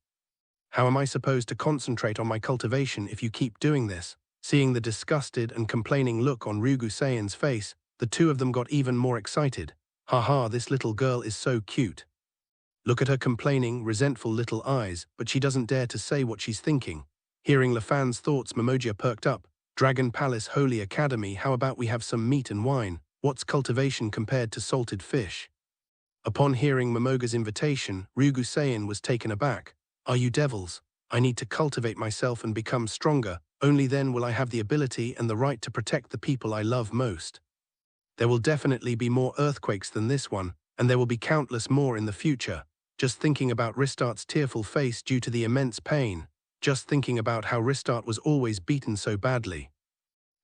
How am I supposed to concentrate on my cultivation if you keep doing this?" Seeing the disgusted and complaining look on Ryugu Saiyan's face, the two of them got even more excited. "Haha, this little girl is so cute. Look at her complaining, resentful little eyes, but she doesn't dare to say what she's thinking." Hearing LaFan's thoughts, Momoja perked up. "Dragon Palace Holy Academy, how about we have some meat and wine? What's cultivation compared to salted fish?" Upon hearing Momoga's invitation, Ryugu Saiyan was taken aback. "Are you devils? I need to cultivate myself and become stronger. Only then will I have the ability and the right to protect the people I love most. There will definitely be more earthquakes than this one, and there will be countless more in the future." Just thinking about Restart's tearful face due to the immense pain. Just thinking about how Restart was always beaten so badly.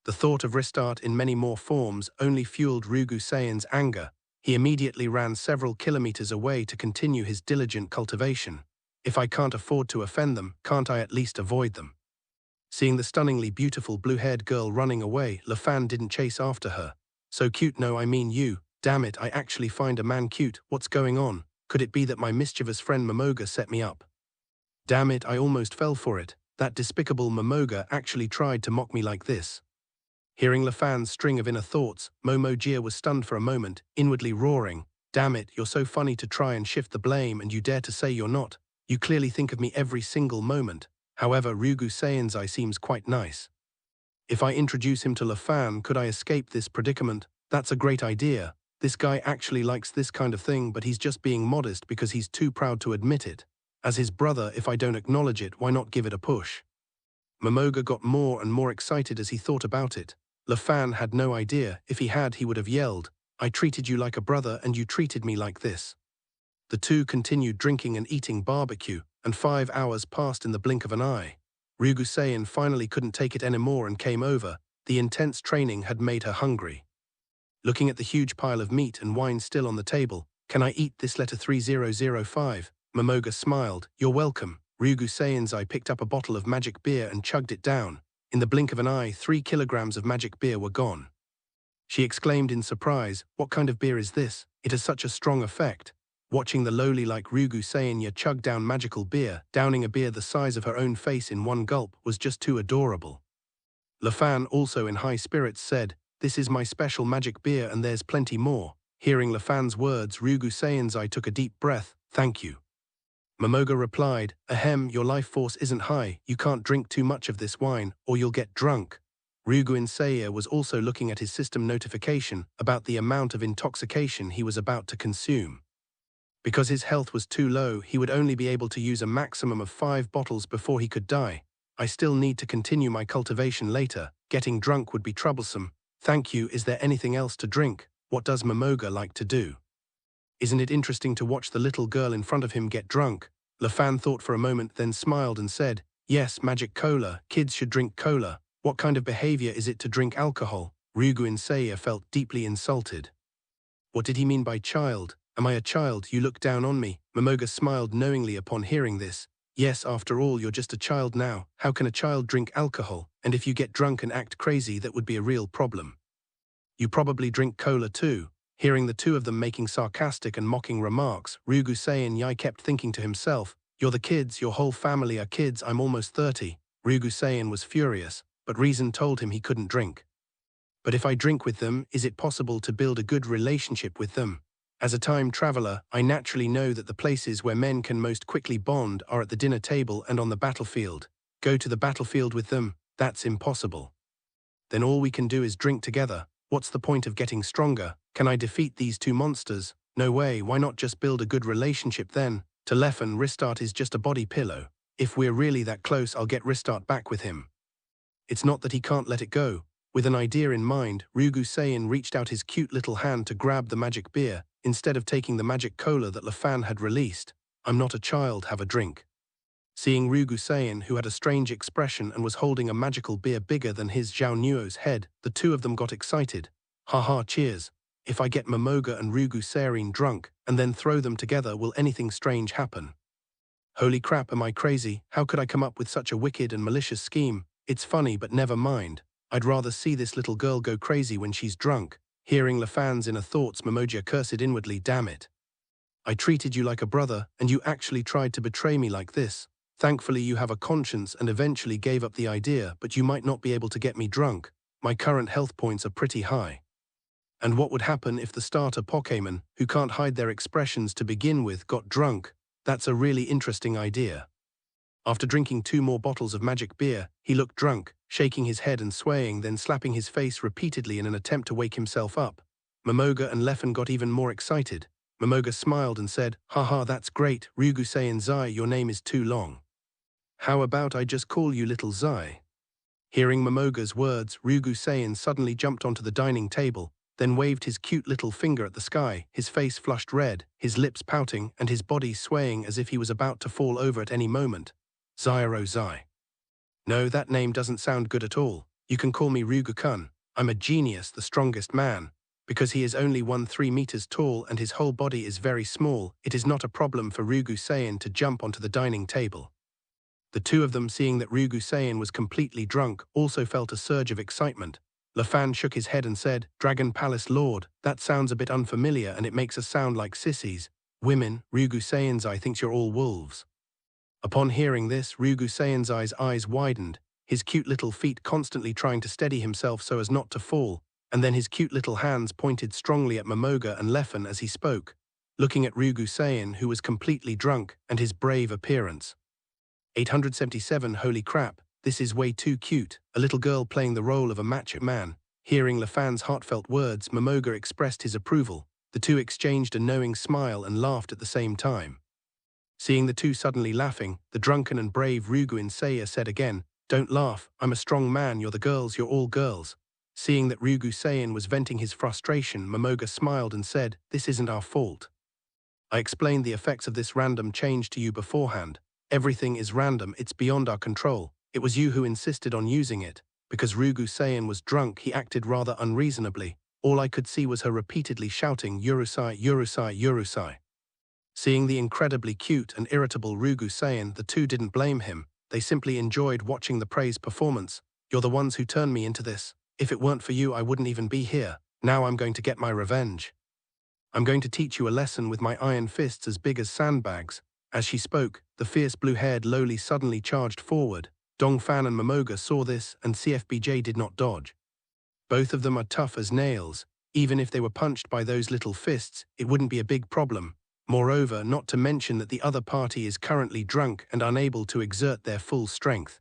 The thought of Restart in many more forms only fueled Ryugu Saiyan's anger. He immediately ran several kilometers away to continue his diligent cultivation. If I can't afford to offend them, can't I at least avoid them? Seeing the stunningly beautiful blue-haired girl running away, LaFan didn't chase after her. "So cute, no, I mean you. Damn it, I actually find a man cute. What's going on? Could it be that my mischievous friend Momoga set me up? Damn it, I almost fell for it. That despicable Momoga actually tried to mock me like this." Hearing LaFan's string of inner thoughts, Momoja was stunned for a moment, inwardly roaring, "Damn it, you're so funny to try and shift the blame and you dare to say you're not. You clearly think of me every single moment. However, Ryugu Saiyan's eye seems quite nice. If I introduce him to LaFan, could I escape this predicament? That's a great idea. This guy actually likes this kind of thing, but he's just being modest because he's too proud to admit it. As his brother, if I don't acknowledge it, why not give it a push?" Momoga got more and more excited as he thought about it. LaFan had no idea. If he had, he would have yelled, "I treated you like a brother and you treated me like this." The two continued drinking and eating barbecue, and 5 hours passed in the blink of an eye. Ryugu Saiyan finally couldn't take it anymore and came over. The intense training had made her hungry. Looking at the huge pile of meat and wine still on the table, "Can I eat this letter 3005? Momoga smiled. "You're welcome." Ryugu Seinzai picked up a bottle of magic beer and chugged it down. In the blink of an eye, 3 kilograms of magic beer were gone. She exclaimed in surprise, "What kind of beer is this? It has such a strong effect." Watching the lowly-like Ryugu Seinya chug down magical beer, downing a beer the size of her own face in one gulp, was just too adorable. Lefan, also in high spirits, said, "This is my special magic beer and there's plenty more." Hearing Lefan's words, Ryugu Seinzai took a deep breath. "Thank you." Momoga replied, "Ahem, your life force isn't high. You can't drink too much of this wine, or you'll get drunk." Ryugu Seiya was also looking at his system notification about the amount of intoxication he was about to consume. Because his health was too low, he would only be able to use a maximum of 5 bottles before he could die. "I still need to continue my cultivation later. Getting drunk would be troublesome." "Thank you. Is there anything else to drink? What does Momoga like to do?" "Isn't it interesting to watch the little girl in front of him get drunk?" Lefan thought for a moment, then smiled and said, "Yes, magic cola. Kids should drink cola. What kind of behavior is it to drink alcohol?" Ryugu Seiya felt deeply insulted. What did he mean by child? "Am I a child? You look down on me." Momoga smiled knowingly upon hearing this. "Yes, after all, you're just a child now. How can a child drink alcohol? And if you get drunk and act crazy, that would be a real problem. You probably drink cola too." Hearing the two of them making sarcastic and mocking remarks, Ryugu Seiya kept thinking to himself, "You're the kids, your whole family are kids, I'm almost 30. Ryugu Seiya was furious, but reason told him he couldn't drink. "But if I drink with them, is it possible to build a good relationship with them? As a time traveler, I naturally know that the places where men can most quickly bond are at the dinner table and on the battlefield. Go to the battlefield with them? That's impossible. Then all we can do is drink together. What's the point of getting stronger? Can I defeat these two monsters? No way. Why not just build a good relationship then? To Leffen, Ristart is just a body pillow. If we're really that close, I'll get Ristart back with him. It's not that he can't let it go." With an idea in mind, Ryugu Seiya reached out his cute little hand to grab the magic beer, instead of taking the magic cola that Lefan had released. "I'm not a child, have a drink." Seeing Ryugu Seiya, who had a strange expression and was holding a magical beer bigger than his Zhao Nuo's head, the two of them got excited. "Haha, cheers. If I get Momoga and Ryugu Seiya drunk, and then throw them together, will anything strange happen? Holy crap, am I crazy? How could I come up with such a wicked and malicious scheme? It's funny, but never mind. I'd rather see this little girl go crazy when she's drunk." Hearing Lefan's inner thoughts, Momoja cursed inwardly, "Damn it. I treated you like a brother, and you actually tried to betray me like this. Thankfully you have a conscience and eventually gave up the idea, but you might not be able to get me drunk. My current health points are pretty high. And what would happen if the starter Pokémon, who can't hide their expressions to begin with, got drunk? That's a really interesting idea." After drinking 2 more bottles of magic beer, he looked drunk, shaking his head and swaying, then slapping his face repeatedly in an attempt to wake himself up. Momoga and Leffen got even more excited. Momoga smiled and said, "Haha, that's great. Ryugu Seiya, your name is too long. How about I just call you Little Zai?" Hearing Momoga's words, Ryugu Seiya suddenly jumped onto the dining table, then waved his cute little finger at the sky, his face flushed red, his lips pouting, and his body swaying as if he was about to fall over at any moment. "Zairo Zai. No, that name doesn't sound good at all. You can call me Ryugu-kun. I'm a genius, the strongest man. Because he is only 3 meters tall and his whole body is very small, it is not a problem for Ryugu Seiya to jump onto the dining table." The two of them, seeing that Ryugu Seiya was completely drunk, also felt a surge of excitement. Lefan shook his head and said, "Dragon Palace Lord, that sounds a bit unfamiliar and it makes us sound like sissies. Women, Ryugu Seiya thinks you're all wolves." Upon hearing this, Ryugu Seiya's eyes widened, his cute little feet constantly trying to steady himself so as not to fall, and then his cute little hands pointed strongly at Momoga and Leffen as he spoke, looking at Ryugu Seiya, who was completely drunk, and his brave appearance. 877 Holy crap, this is way too cute, a little girl playing the role of a macho man. Hearing Lefan's heartfelt words, Momoga expressed his approval. The two exchanged a knowing smile and laughed at the same time. Seeing the two suddenly laughing, the drunken and brave Ryugu Seiya said again, "Don't laugh, I'm a strong man, you're the girls, you're all girls." Seeing that Ryugu Seiya was venting his frustration, Momoga smiled and said, "This isn't our fault. I explained the effects of this random change to you beforehand. Everything is random, it's beyond our control. It was you who insisted on using it. Because Rugu Sayan was drunk, he acted rather unreasonably. All I could see was her repeatedly shouting, "Urusai, Urusai, Urusai." Seeing the incredibly cute and irritable Rugu Sayan, the two didn't blame him. They simply enjoyed watching the praise performance. "You're the ones who turned me into this. If it weren't for you, I wouldn't even be here. Now I'm going to get my revenge. I'm going to teach you a lesson with my iron fists as big as sandbags." As she spoke, the fierce blue-haired Loli suddenly charged forward. Dongfan and Momoga saw this, and CFBJ did not dodge. Both of them are tough as nails. Even if they were punched by those little fists, it wouldn't be a big problem. Moreover, not to mention that the other party is currently drunk and unable to exert their full strength.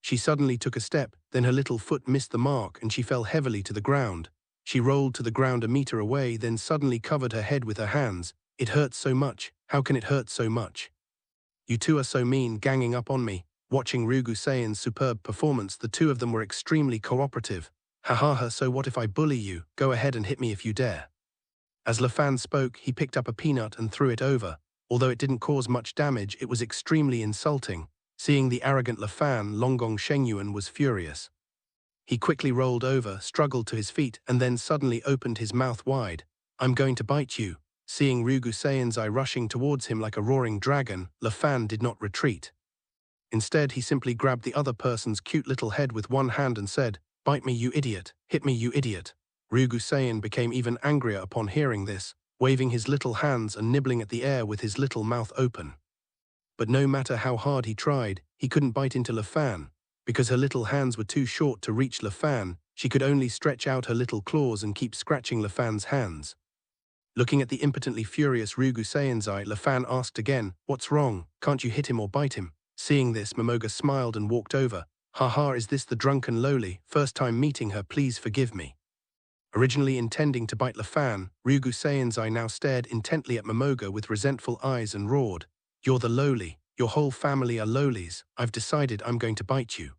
She suddenly took a step, then her little foot missed the mark and she fell heavily to the ground. She rolled to the ground a meter away, then suddenly covered her head with her hands. "It hurts so much. How can it hurt so much? You two are so mean, ganging up on me." Watching Rugu Sayan's superb performance, the two of them were extremely cooperative. "Ha ha ha, so what if I bully you? Go ahead and hit me if you dare." As Lafan spoke, he picked up a peanut and threw it over. Although it didn't cause much damage, it was extremely insulting. Seeing the arrogant Lafan, Longgong Shengyuan was furious. He quickly rolled over, struggled to his feet, and then suddenly opened his mouth wide. "I'm going to bite you." Seeing Rugu Sayan's eye rushing towards him like a roaring dragon, Lafan did not retreat. Instead, he simply grabbed the other person's cute little head with one hand and said, "Bite me, you idiot. Hit me, you idiot." Rugu Sayan became even angrier upon hearing this, waving his little hands and nibbling at the air with his little mouth open. But no matter how hard he tried, he couldn't bite into Lafan. Because her little hands were too short to reach Lafan, she could only stretch out her little claws and keep scratching Lafan's hands. Looking at the impotently furious Rugu Sayan's eye, Lafan asked again, "What's wrong? Can't you hit him or bite him?" Seeing this, Momoga smiled and walked over. "Haha, is this the drunken Loli? First time meeting her, please forgive me." Originally intending to bite Lafan, Rugu Sayan's eye now stared intently at Momoga with resentful eyes and roared, "You're the Loli. Your whole family are Lolis. I've decided I'm going to bite you."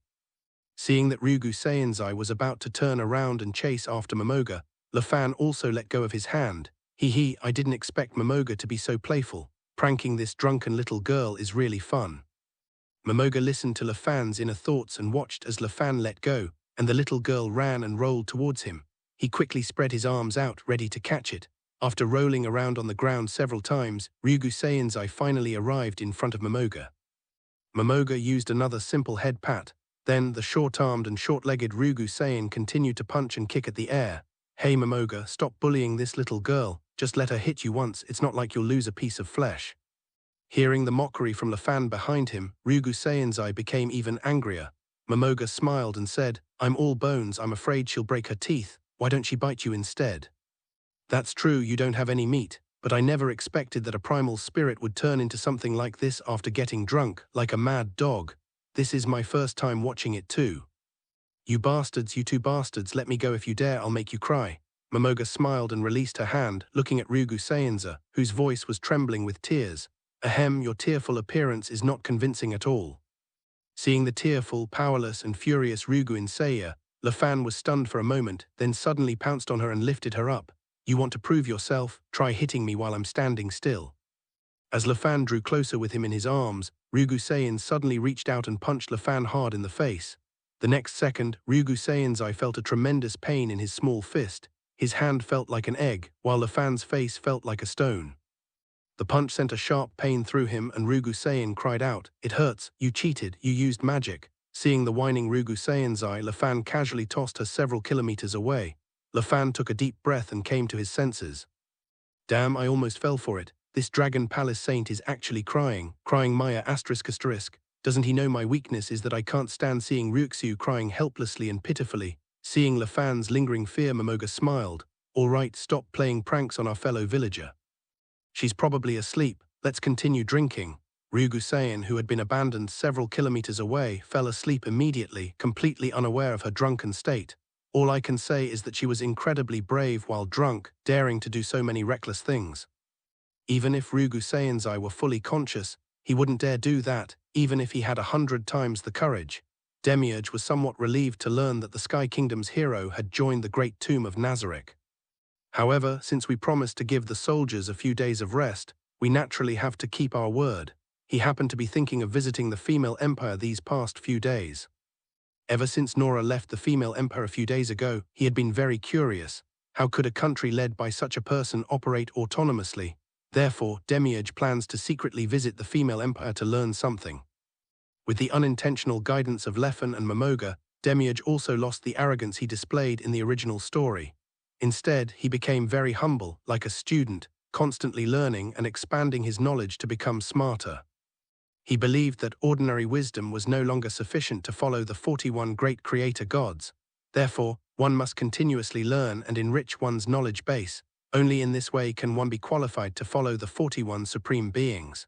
Seeing that Rugu Sayan's eye was about to turn around and chase after Momoga, Lafan also let go of his hand. "Hee, I didn't expect Momoga to be so playful. Pranking this drunken little girl is really fun." Momoga listened to Lafan's inner thoughts and watched as Lafan let go, and the little girl ran and rolled towards him. He quickly spread his arms out, ready to catch it. After rolling around on the ground several times, Rugu Sayan's eye finally arrived in front of Momoga. Momoga used another simple head pat. Then, the short-armed and short-legged Rugu Sayan continued to punch and kick at the air. "Hey Momoga, stop bullying this little girl. Just let her hit you once, it's not like you'll lose a piece of flesh." Hearing the mockery from Lafan behind him, Rugu Sayan's eye became even angrier. Momoga smiled and said, "I'm all bones, I'm afraid she'll break her teeth. Why don't she bite you instead?" "That's true, you don't have any meat, but I never expected that a primal spirit would turn into something like this after getting drunk, like a mad dog. This is my first time watching it too." You two bastards, let me go if you dare, I'll make you cry." Momoga smiled and released her hand, looking at Rugu Sayanza, whose voice was trembling with tears. "Ahem, your tearful appearance is not convincing at all." Seeing the tearful, powerless and furious Rugu Saya, Lafan was stunned for a moment, then suddenly pounced on her and lifted her up. "You want to prove yourself? Try hitting me while I'm standing still." As Lafan drew closer with him in his arms, Rugu Sayan suddenly reached out and punched Lafan hard in the face. The next second, Rugu Sayan's eye felt a tremendous pain in his small fist. His hand felt like an egg, while Lafan's face felt like a stone. The punch sent a sharp pain through him and Rugu Sayan cried out, "It hurts, you cheated, you used magic." Seeing the whining Rugu Sayan's eye, Lafan casually tossed her several kilometers away. Lafan took a deep breath and came to his senses. "Damn, I almost fell for it. This Dragon Palace saint is actually crying Maya ***. Doesn't he know my weakness is that I can't stand seeing Ryuxu crying helplessly and pitifully?" Seeing Lafan's lingering fear, Momoga smiled. "All right, stop playing pranks on our fellow villager. She's probably asleep, let's continue drinking." Rugu Sayan, who had been abandoned several kilometers away, fell asleep immediately, completely unaware of her drunken state. All I can say is that she was incredibly brave while drunk, daring to do so many reckless things. Even if Rugu Sayan's eye were fully conscious, he wouldn't dare do that, even if he had 100 times the courage. Demiurge was somewhat relieved to learn that the Sky Kingdom's hero had joined the Great Tomb of Nazareth. However, since we promised to give the soldiers a few days of rest, we naturally have to keep our word. He happened to be thinking of visiting the female empire these past few days. Ever since Nora left the female emperor a few days ago, he had been very curious. How could a country led by such a person operate autonomously? Therefore, Demiurge plans to secretly visit the female empire to learn something. With the unintentional guidance of Leffen and Momoga, Demiurge also lost the arrogance he displayed in the original story. Instead, he became very humble, like a student, constantly learning and expanding his knowledge to become smarter. He believed that ordinary wisdom was no longer sufficient to follow the 41 great creator gods. Therefore, one must continuously learn and enrich one's knowledge base. Only in this way can one be qualified to follow the 41 supreme beings.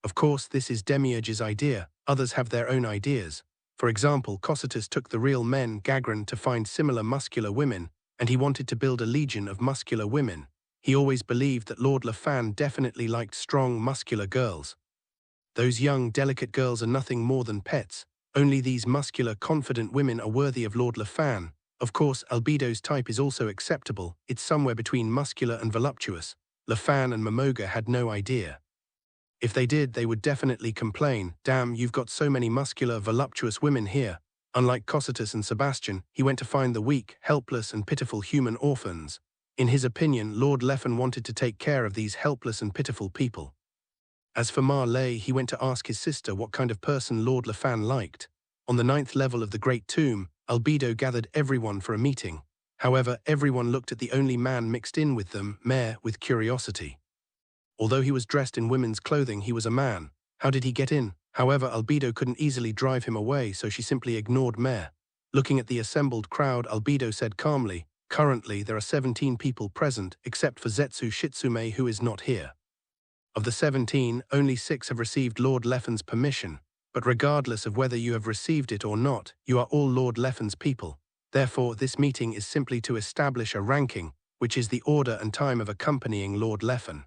Of course, this is Demiurge's idea. Others have their own ideas. For example, Cocytus took the real men Gagran to find similar muscular women, and he wanted to build a legion of muscular women. He always believed that Lord Lefan definitely liked strong, muscular girls. Those young, delicate girls are nothing more than pets. Only these muscular, confident women are worthy of Lord Lefan. Of course, Albedo's type is also acceptable. It's somewhere between muscular and voluptuous. Lefan and Momoga had no idea. If they did, they would definitely complain. Damn, you've got so many muscular, voluptuous women here. Unlike Cocytus and Sebastian, he went to find the weak, helpless and pitiful human orphans. In his opinion, Lord Leffen wanted to take care of these helpless and pitiful people. As for Marley, he went to ask his sister what kind of person Lord Lefan liked. On the 9th level of the Great Tomb, Albedo gathered everyone for a meeting. However, everyone looked at the only man mixed in with them, Mare, with curiosity. Although he was dressed in women's clothing, he was a man. How did he get in? However, Albedo couldn't easily drive him away, so she simply ignored Mare. Looking at the assembled crowd, Albedo said calmly, "Currently, there are 17 people present, except for Zetsu Shitsume, who is not here. Of the 17, only 6 have received Lord Leffen's permission. But regardless of whether you have received it or not, you are all Lord Leffen's people. Therefore, this meeting is simply to establish a ranking, which is the order and time of accompanying Lord Leffen."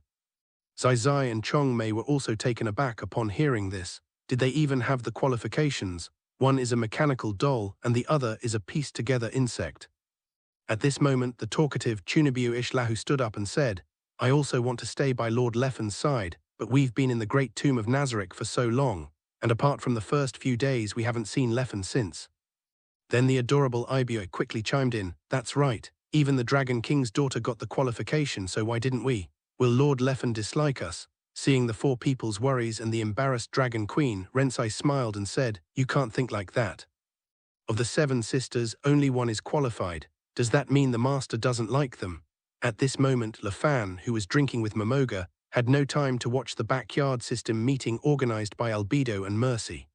Zai Zai and Chong Mei were also taken aback upon hearing this. Did they even have the qualifications? One is a mechanical doll, and the other is a pieced-together insect. At this moment, the talkative Chunabiu Ishlahu stood up and said, "I also want to stay by Lord Leffen's side, but we've been in the Great Tomb of Nazarick for so long, and apart from the first few days, we haven't seen Leffen since." Then the adorable Ibio quickly chimed in, "That's right. Even the Dragon King's daughter got the qualification, so why didn't we? Will Lord Leffen dislike us?" Seeing the 4 people's worries and the embarrassed Dragon Queen, Rensai smiled and said, "You can't think like that. Of the 7 sisters, only one is qualified. Does that mean the master doesn't like them?" At this moment, Lefan, who was drinking with Momoga, had no time to watch the backyard system meeting organized by Albedo and Mercy.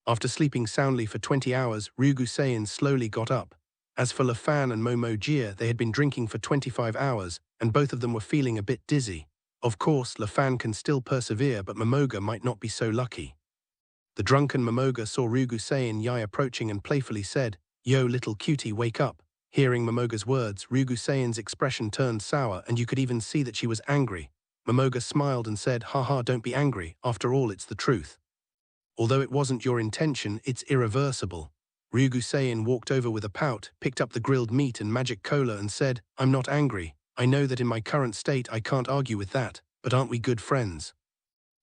After sleeping soundly for 20 hours, Ryugu-Seiin slowly got up. As for Lefan and Momojia, they had been drinking for 25 hours, and both of them were feeling a bit dizzy. Of course, Lefan can still persevere, but Momoga might not be so lucky. The drunken Momoga saw Ryugu-Seiin Yai approaching and playfully said, "Yo, little cutie, wake up." Hearing Momoga's words, Ryugu-Seiin's expression turned sour, and you could even see that she was angry. Momoga smiled and said, "Haha, don't be angry. After all, it's the truth. Although it wasn't your intention, it's irreversible." Ryugu-Seiin walked over with a pout, picked up the grilled meat and magic cola and said, "I'm not angry. I know that in my current state I can't argue with that, but aren't we good friends?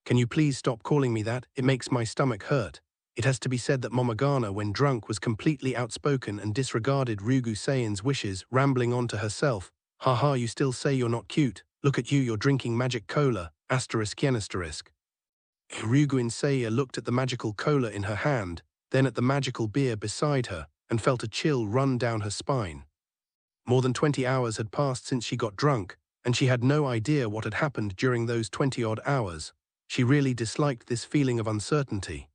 Can you please stop calling me that? It makes my stomach hurt." It has to be said that Momogana, when drunk, was completely outspoken and disregarded Ryugu-Seiin's wishes, rambling on to herself, "Haha, you still say you're not cute. Look at you, you're drinking magic cola, ****. Ryugu-Seiya looked at the magical cola in her hand, then at the magical beer beside her, and felt a chill run down her spine. More than 20 hours had passed since she got drunk, and she had no idea what had happened during those 20-odd hours. She really disliked this feeling of uncertainty.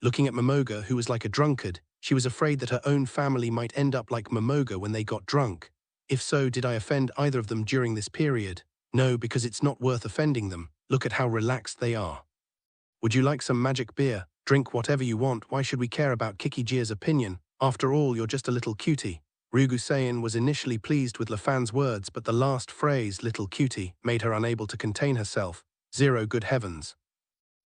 Looking at Momoga, who was like a drunkard, she was afraid that her own family might end up like Momoga when they got drunk. If so, did I offend either of them during this period? No, because it's not worth offending them. Look at how relaxed they are. Would you like some magic beer? Drink whatever you want. Why should we care about Kikijia's opinion? After all, you're just a little cutie. Ryugu-Seiin was initially pleased with Lefan's words, but the last phrase, little cutie, made her unable to contain herself. Zero, good heavens.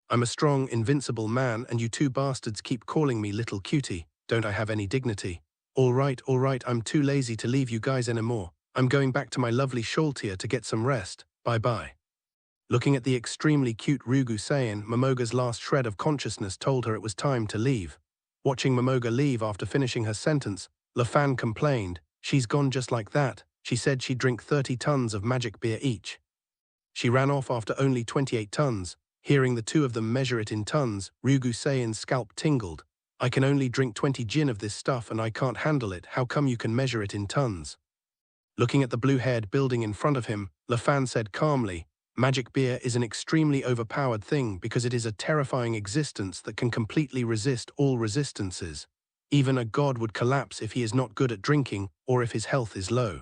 I'm a strong, invincible man, and you 2 bastards keep calling me little cutie. Don't I have any dignity? All right, I'm too lazy to leave you guys anymore. I'm going back to my lovely Sholtia to get some rest. Bye-bye. Looking at the extremely cute Ryugu-Seiin, Momoga's last shred of consciousness told her it was time to leave. Watching Momoga leave after finishing her sentence, LaFan complained, "She's gone just like that. She said she'd drink 30 tons of magic beer each." She ran off after only 28 tons. Hearing the two of them measure it in tons, Ryugu Seiin's scalp tingled. "I can only drink 20 gin of this stuff and I can't handle it. How come you can measure it in tons?" Looking at the blue-haired building in front of him, LaFan said calmly, "Magic beer is an extremely overpowered thing because it is a terrifying existence that can completely resist all resistances. Even a god would collapse if he is not good at drinking or if his health is low."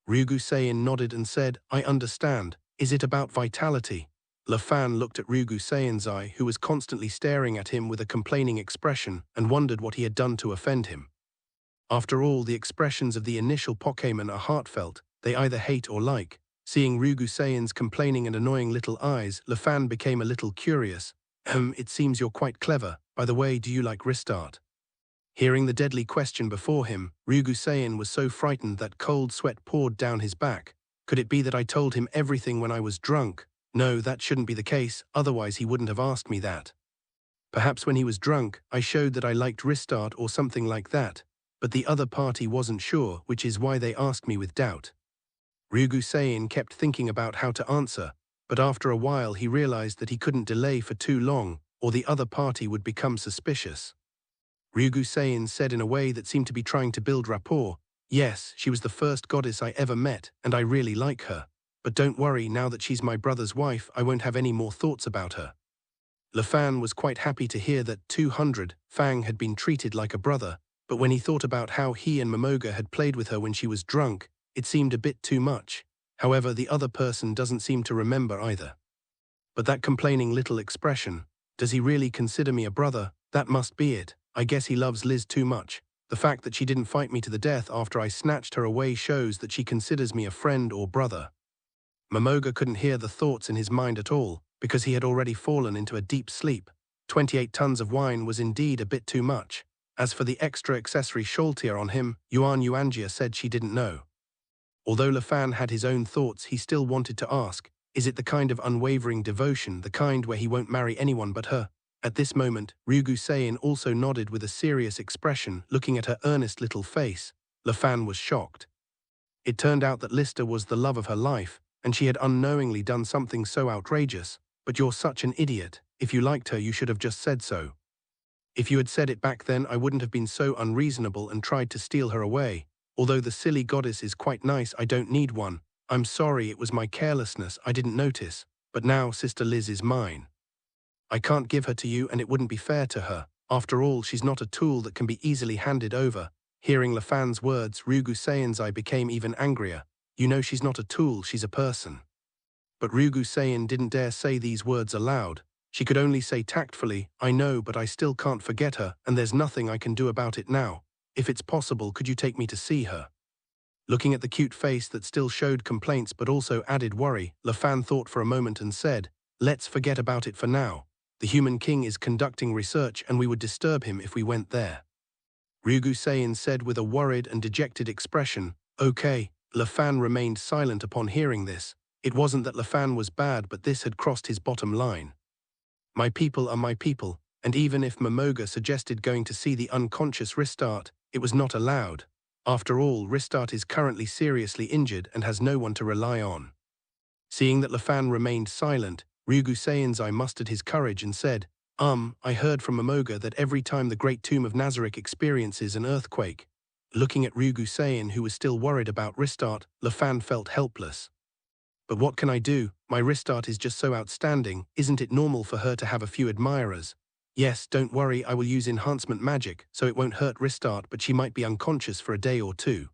Ryugu Seiin nodded and said, "I understand. Is it about vitality?" LaFan looked at Ryugu Seiin's eye, who was constantly staring at him with a complaining expression, and wondered what he had done to offend him. After all, the expressions of the initial Pokemon are heartfelt. They either hate or like. Seeing Ryugu Seiin's complaining and annoying little eyes, LaFan became a little curious. It seems you're quite clever. By the way, do you like Rishtart?" Hearing the deadly question before him, Ryugu Seiin was so frightened that cold sweat poured down his back. Could it be that I told him everything when I was drunk? No, that shouldn't be the case, otherwise he wouldn't have asked me that. Perhaps when he was drunk, I showed that I liked Rishtart or something like that, but the other party wasn't sure, which is why they asked me with doubt. Ryugu Seiin kept thinking about how to answer, but after a while he realized that he couldn't delay for too long, or the other party would become suspicious. Ryugu Seiin said in a way that seemed to be trying to build rapport, "Yes, she was the first goddess I ever met, and I really like her. But don't worry, now that she's my brother's wife, I won't have any more thoughts about her." LaFan was quite happy to hear that 200 Fang had been treated like a brother, but when he thought about how he and Momoga had played with her when she was drunk, it seemed a bit too much. However, the other person doesn't seem to remember either. But that complaining little expression, "Does he really consider me a brother?" That must be it. I guess he loves Liz too much. The fact that she didn't fight me to the death after I snatched her away shows that she considers me a friend or brother. Momoga couldn't hear the thoughts in his mind at all, because he had already fallen into a deep sleep. 28 tons of wine was indeed a bit too much. As for the extra accessory Sholtier on him, Yuan Yuanjia said she didn't know. Although LaFan had his own thoughts, he still wanted to ask, is it the kind of unwavering devotion, the kind where he won't marry anyone but her? At this moment, Ryugu Seiin also nodded with a serious expression, looking at her earnest little face. LaFan was shocked. It turned out that Lister was the love of her life, and she had unknowingly done something so outrageous. "But you're such an idiot. If you liked her, you should have just said so. If you had said it back then, I wouldn't have been so unreasonable and tried to steal her away. Although the silly goddess is quite nice, I don't need one. I'm sorry, it was my carelessness, I didn't notice. But now Sister Liz is mine. I can't give her to you, and it wouldn't be fair to her. After all, she's not a tool that can be easily handed over." Hearing LaFan's words, Ryugu Seiin's eye became even angrier. "You know she's not a tool, she's a person." But Ryugu Seiin didn't dare say these words aloud. She could only say tactfully, "I know, but I still can't forget her, and there's nothing I can do about it now. If it's possible, could you take me to see her?" Looking at the cute face that still showed complaints but also added worry, LaFan thought for a moment and said, "Let's forget about it for now. The human king is conducting research and we would disturb him if we went there." Ryugu Seiin said with a worried and dejected expression, "Okay." LaFan remained silent upon hearing this. It wasn't that LaFan was bad, but this had crossed his bottom line. My people are my people, and even if Momoga suggested going to see the unconscious Rishtart, it was not allowed. After all, Rishtart is currently seriously injured and has no one to rely on. Seeing that LaFan remained silent, Ryugu Seiin's eye mustered his courage and said, I heard from Momoga that every time the Great Tomb of Nazarick experiences an earthquake." Looking at Ryugu Seiin, who was still worried about Rishtart, LaFan felt helpless. "But what can I do? My Rishtart is just so outstanding. Isn't it normal for her to have a few admirers?" "Yes, don't worry, I will use enhancement magic, so it won't hurt Rishtart, but she might be unconscious for a day or two."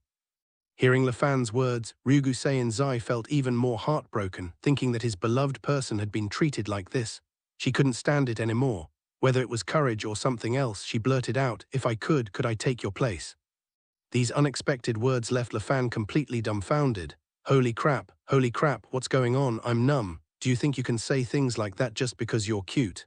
Hearing LaFan's words, Ryugu Seiin's eye felt even more heartbroken, thinking that his beloved person had been treated like this. She couldn't stand it anymore. Whether it was courage or something else, she blurted out, "If I could I take your place?" These unexpected words left LaFan completely dumbfounded. Holy crap, what's going on? I'm numb. Do you think you can say things like that just because you're cute?"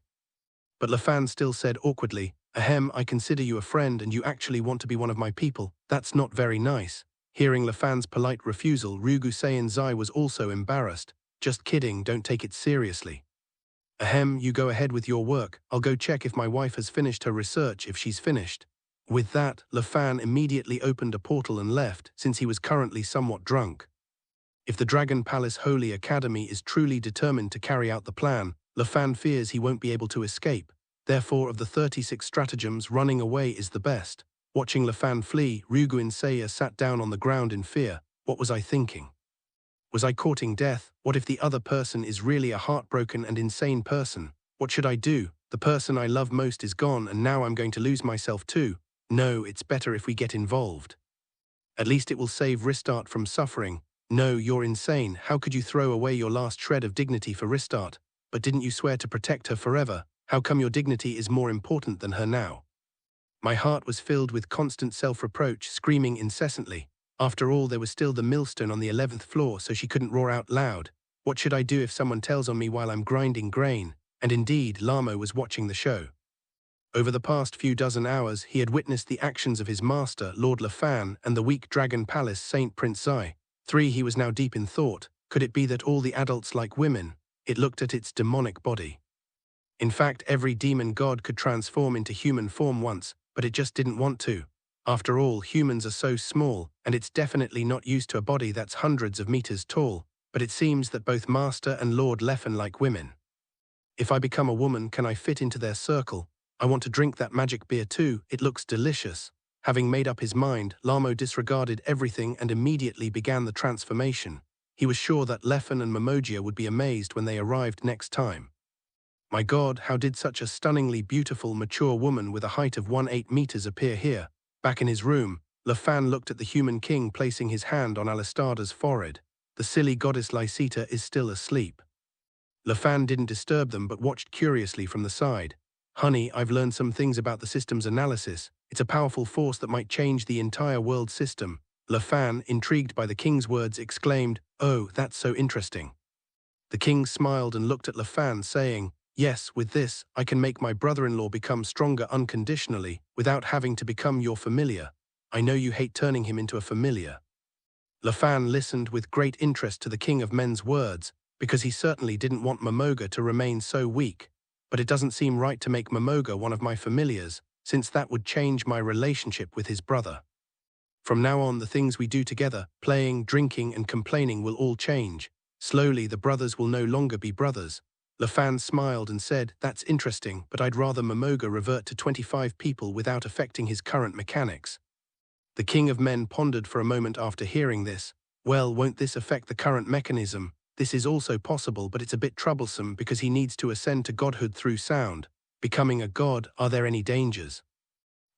But LaFan still said awkwardly, I consider you a friend and you actually want to be one of my people. That's not very nice." Hearing LaFan's polite refusal, Ryugu Seiin's eye was also embarrassed. "Just kidding, don't take it seriously." Ahem, you go ahead with your work. I'll go check if my wife has finished her research if she's finished. With that, Fan immediately opened a portal and left, since he was currently somewhat drunk. If the Dragon Palace Holy Academy is truly determined to carry out the plan, Fan fears he won't be able to escape. Therefore, of the 36 stratagems, running away is the best. Watching Fan flee, Ryuguin Seiya sat down on the ground in fear. What was I thinking? Was I courting death? What if the other person is really a heartbroken and insane person? What should I do? The person I love most is gone and now I'm going to lose myself too. No, it's better if we get involved. At least it will save Ristat from suffering. No, you're insane. How could you throw away your last shred of dignity for Ristat? But didn't you swear to protect her forever? How come your dignity is more important than her now? My heart was filled with constant self-reproach, screaming incessantly. After all, there was still the millstone on the 11th floor, so she couldn't roar out loud. What should I do if someone tells on me while I'm grinding grain? And indeed, Lamo was watching the show. Over the past few dozen hours, he had witnessed the actions of his master, Lord Fan, and the weak Dragon Palace Saint Prince Zai. He was now deep in thought. Could it be that all the adults like women? It looked at its demonic body. In fact, every demon god could transform into human form once, but it just didn't want to. After all, humans are so small, and it's definitely not used to a body that's hundreds of meters tall, but it seems that both Master and Lord Leffen like women. If I become a woman, can I fit into their circle? I want to drink that magic beer too, it looks delicious. Having made up his mind, Lamo disregarded everything and immediately began the transformation. He was sure that Leffen and Momogia would be amazed when they arrived next time. My God, how did such a stunningly beautiful, mature woman with a height of 18 meters appear here? Back in his room, Fan looked at the human king placing his hand on Alistada's forehead. The silly goddess Lysita is still asleep. Fan didn't disturb them but watched curiously from the side. Honey, I've learned some things about the system's analysis. It's a powerful force that might change the entire world system. Fan, intrigued by the king's words, exclaimed, "Oh, that's so interesting." The king smiled and looked at Fan, saying, "Yes, with this, I can make my brother-in-law become stronger unconditionally, without having to become your familiar. I know you hate turning him into a familiar." Fan listened with great interest to the king of men's words, because he certainly didn't want Momoga to remain so weak. But it doesn't seem right to make Momoga one of my familiars, since that would change my relationship with his brother. From now on, the things we do together, playing, drinking, and complaining, will all change. Slowly, the brothers will no longer be brothers. Fan smiled and said, "That's interesting, but I'd rather Momoga revert to 25 people without affecting his current mechanics." The king of men pondered for a moment after hearing this. Well, won't this affect the current mechanism? This is also possible, but it's a bit troublesome because he needs to ascend to godhood through sound. Becoming a god, are there any dangers?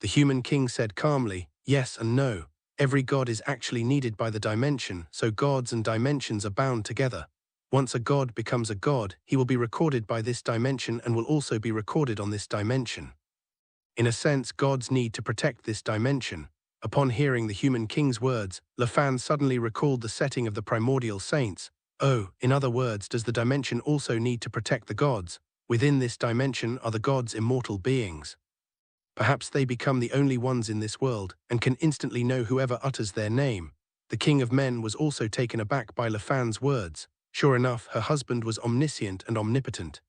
The human king said calmly, "Yes and no. Every god is actually needed by the dimension, so gods and dimensions are bound together. Once a god becomes a god, he will be recorded by this dimension and will also be recorded on this dimension. In a sense, gods need to protect this dimension." Upon hearing the human king's words, Fan suddenly recalled the setting of the primordial saints. Oh, in other words, does the dimension also need to protect the gods? Within this dimension are the gods immortal beings. Perhaps they become the only ones in this world, and can instantly know whoever utters their name. The king of men was also taken aback by Fan's words. Sure enough, her husband was omniscient and omnipotent.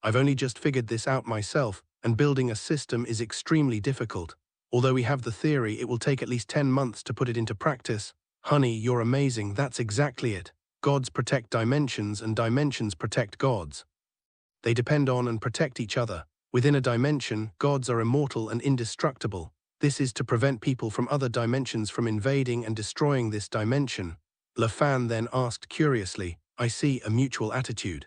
I've only just figured this out myself, and building a system is extremely difficult. Although we have the theory, it will take at least 10 months to put it into practice. Honey, you're amazing, that's exactly it. Gods protect dimensions and dimensions protect gods. They depend on and protect each other. Within a dimension, gods are immortal and indestructible. This is to prevent people from other dimensions from invading and destroying this dimension. Fan then asked curiously, "I see a mutual attitude.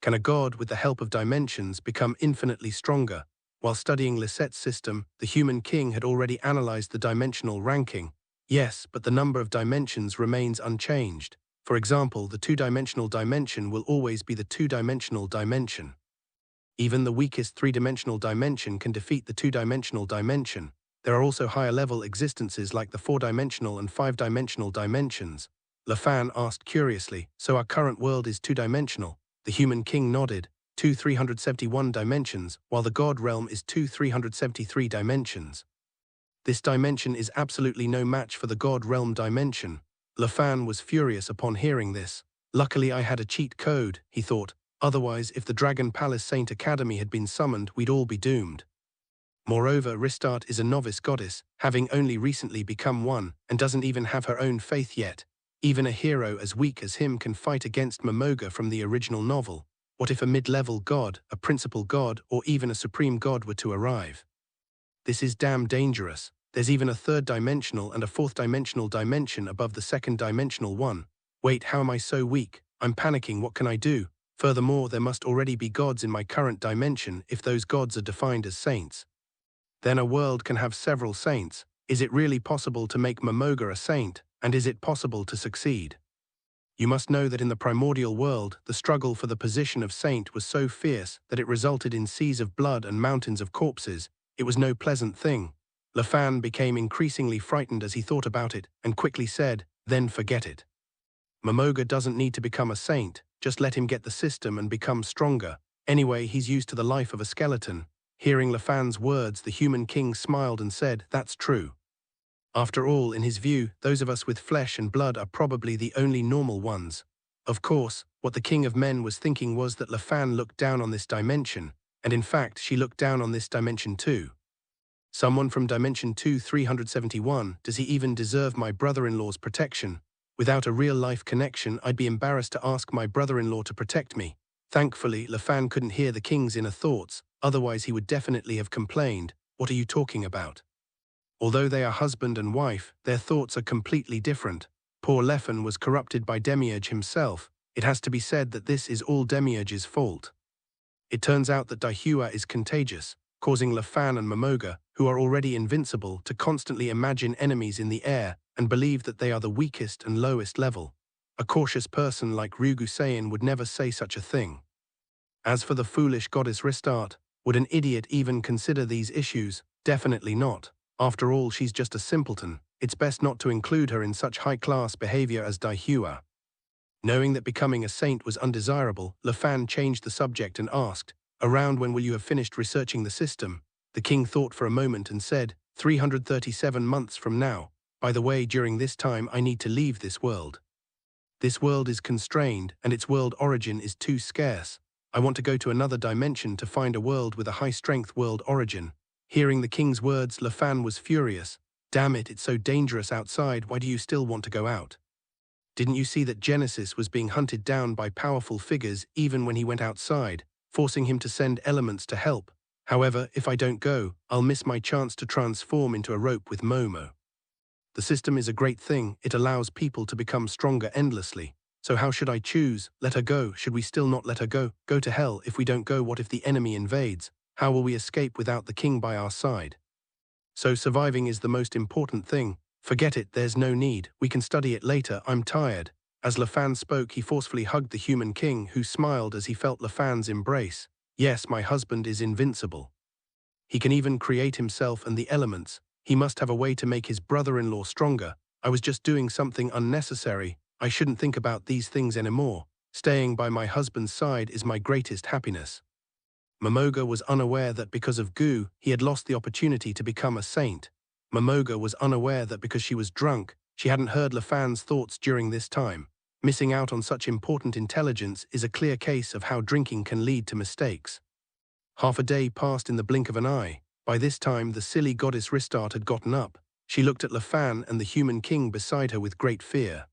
Can a god, with the help of dimensions, become infinitely stronger?" While studying Lisette's system, the human king had already analyzed the dimensional ranking. Yes, but the number of dimensions remains unchanged. For example, the two-dimensional dimension will always be the two-dimensional dimension. Even the weakest three-dimensional dimension can defeat the two-dimensional dimension. There are also higher-level existences like the four-dimensional and five-dimensional dimensions. Fan asked curiously, "So our current world is two-dimensional?" The human king nodded. 371 dimensions, while the god realm is 373 dimensions. This dimension is absolutely no match for the god realm dimension. Fan was furious upon hearing this. Luckily I had a cheat code, he thought. Otherwise, if the Dragon Palace Saint Academy had been summoned, we'd all be doomed. Moreover, Ristat is a novice goddess, having only recently become one, and doesn't even have her own faith yet. Even a hero as weak as him can fight against Momoga from the original novel. What if a mid-level god, a principal god, or even a supreme god were to arrive? This is damn dangerous. There's even a third-dimensional and a fourth-dimensional dimension above the second-dimensional one. Wait, how am I so weak? I'm panicking, what can I do? Furthermore, there must already be gods in my current dimension if those gods are defined as saints. Then a world can have several saints. Is it really possible to make Momoga a saint, and is it possible to succeed? You must know that in the primordial world, the struggle for the position of saint was so fierce that it resulted in seas of blood and mountains of corpses. It was no pleasant thing. Lafan became increasingly frightened as he thought about it, and quickly said, "Then forget it. Momoga doesn't need to become a saint, just let him get the system and become stronger. Anyway, he's used to the life of a skeleton." Hearing Lafan's words, the human king smiled and said, "That's true." After all, in his view, those of us with flesh and blood are probably the only normal ones. Of course, what the king of men was thinking was that Lafan looked down on this dimension, and in fact, she looked down on this dimension too. Someone from dimension 2371, does he even deserve my brother-in-law's protection? Without a real-life connection, I'd be embarrassed to ask my brother-in-law to protect me. Thankfully, Lafan couldn't hear the king's inner thoughts, otherwise he would definitely have complained, "What are you talking about?" Although they are husband and wife, their thoughts are completely different. Poor Lefan was corrupted by Demiurge himself. It has to be said that this is all Demiurge's fault. It turns out that Daihua is contagious, causing Lafan and Momoga, who are already invincible, to constantly imagine enemies in the air and believe that they are the weakest and lowest level. A cautious person like Ryugu-sein would never say such a thing. As for the foolish goddess Ristat, would an idiot even consider these issues? Definitely not. After all, she's just a simpleton. It's best not to include her in such high-class behavior as Daihua. Knowing that becoming a saint was undesirable, Lafan changed the subject and asked, "Around when will you have finished researching the system?" The king thought for a moment and said, 337 months from now. By the way, during this time I need to leave this world. This world is constrained, and its world origin is too scarce. I want to go to another dimension to find a world with a high-strength world origin. Hearing the king's words, Lafan was furious. "Damn it, it's so dangerous outside, why do you still want to go out? Didn't you see that Genesis was being hunted down by powerful figures even when he went outside, forcing him to send elements to help? However, if I don't go, I'll miss my chance to transform into a rope with Momo. The system is a great thing, it allows people to become stronger endlessly. So how should I choose? Let her go, should we still not let her go? Go to hell, if we don't go, what if the enemy invades? How will we escape without the king by our side? So surviving is the most important thing. Forget it, there's no need, we can study it later, I'm tired." As Lafan spoke, he forcefully hugged the human king, who smiled as he felt Lafan's embrace. "Yes, my husband is invincible. He can even create himself and the elements. He must have a way to make his brother-in-law stronger. I was just doing something unnecessary. I shouldn't think about these things anymore. Staying by my husband's side is my greatest happiness." Momoga was unaware that because of Gu, he had lost the opportunity to become a saint. Momoga was unaware that because she was drunk, she hadn't heard Lafan's thoughts during this time. Missing out on such important intelligence is a clear case of how drinking can lead to mistakes. Half a day passed in the blink of an eye. By this time, the silly goddess Ristat had gotten up. She looked at Lafan and the human king beside her with great fear.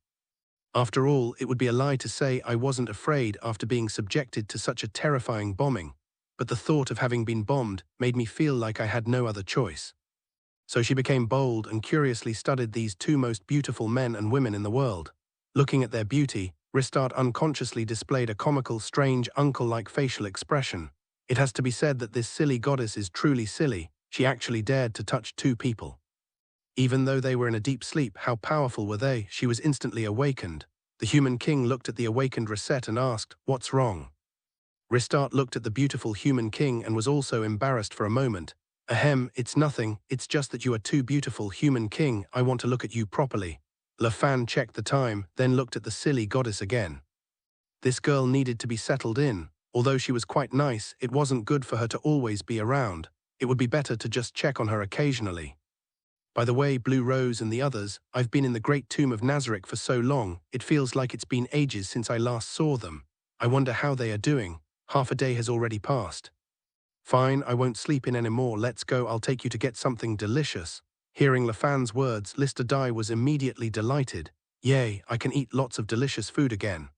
After all, it would be a lie to say I wasn't afraid after being subjected to such a terrifying bombing. But the thought of having been bombed made me feel like I had no other choice. So she became bold and curiously studied these two most beautiful men and women in the world. Looking at their beauty, Ristat unconsciously displayed a comical, strange, uncle-like facial expression. It has to be said that this silly goddess is truly silly. She actually dared to touch two people. Even though they were in a deep sleep, how powerful were they? She was instantly awakened. The human king looked at the awakened Risset and asked, "What's wrong?" Ristat looked at the beautiful human king and was also embarrassed for a moment. "Ahem, it's nothing, it's just that you are too beautiful, human king, I want to look at you properly." Lafan checked the time, then looked at the silly goddess again. This girl needed to be settled in. Although she was quite nice, it wasn't good for her to always be around. It would be better to just check on her occasionally. "By the way, Blue Rose and the others, I've been in the Great Tomb of Nazarick for so long, it feels like it's been ages since I last saw them. I wonder how they are doing. Half a day has already passed. Fine, I won't sleep in anymore. Let's go, I'll take you to get something delicious. Hearing LaFan's words, Lister Dai was immediately delighted. Yay, I can eat lots of delicious food again.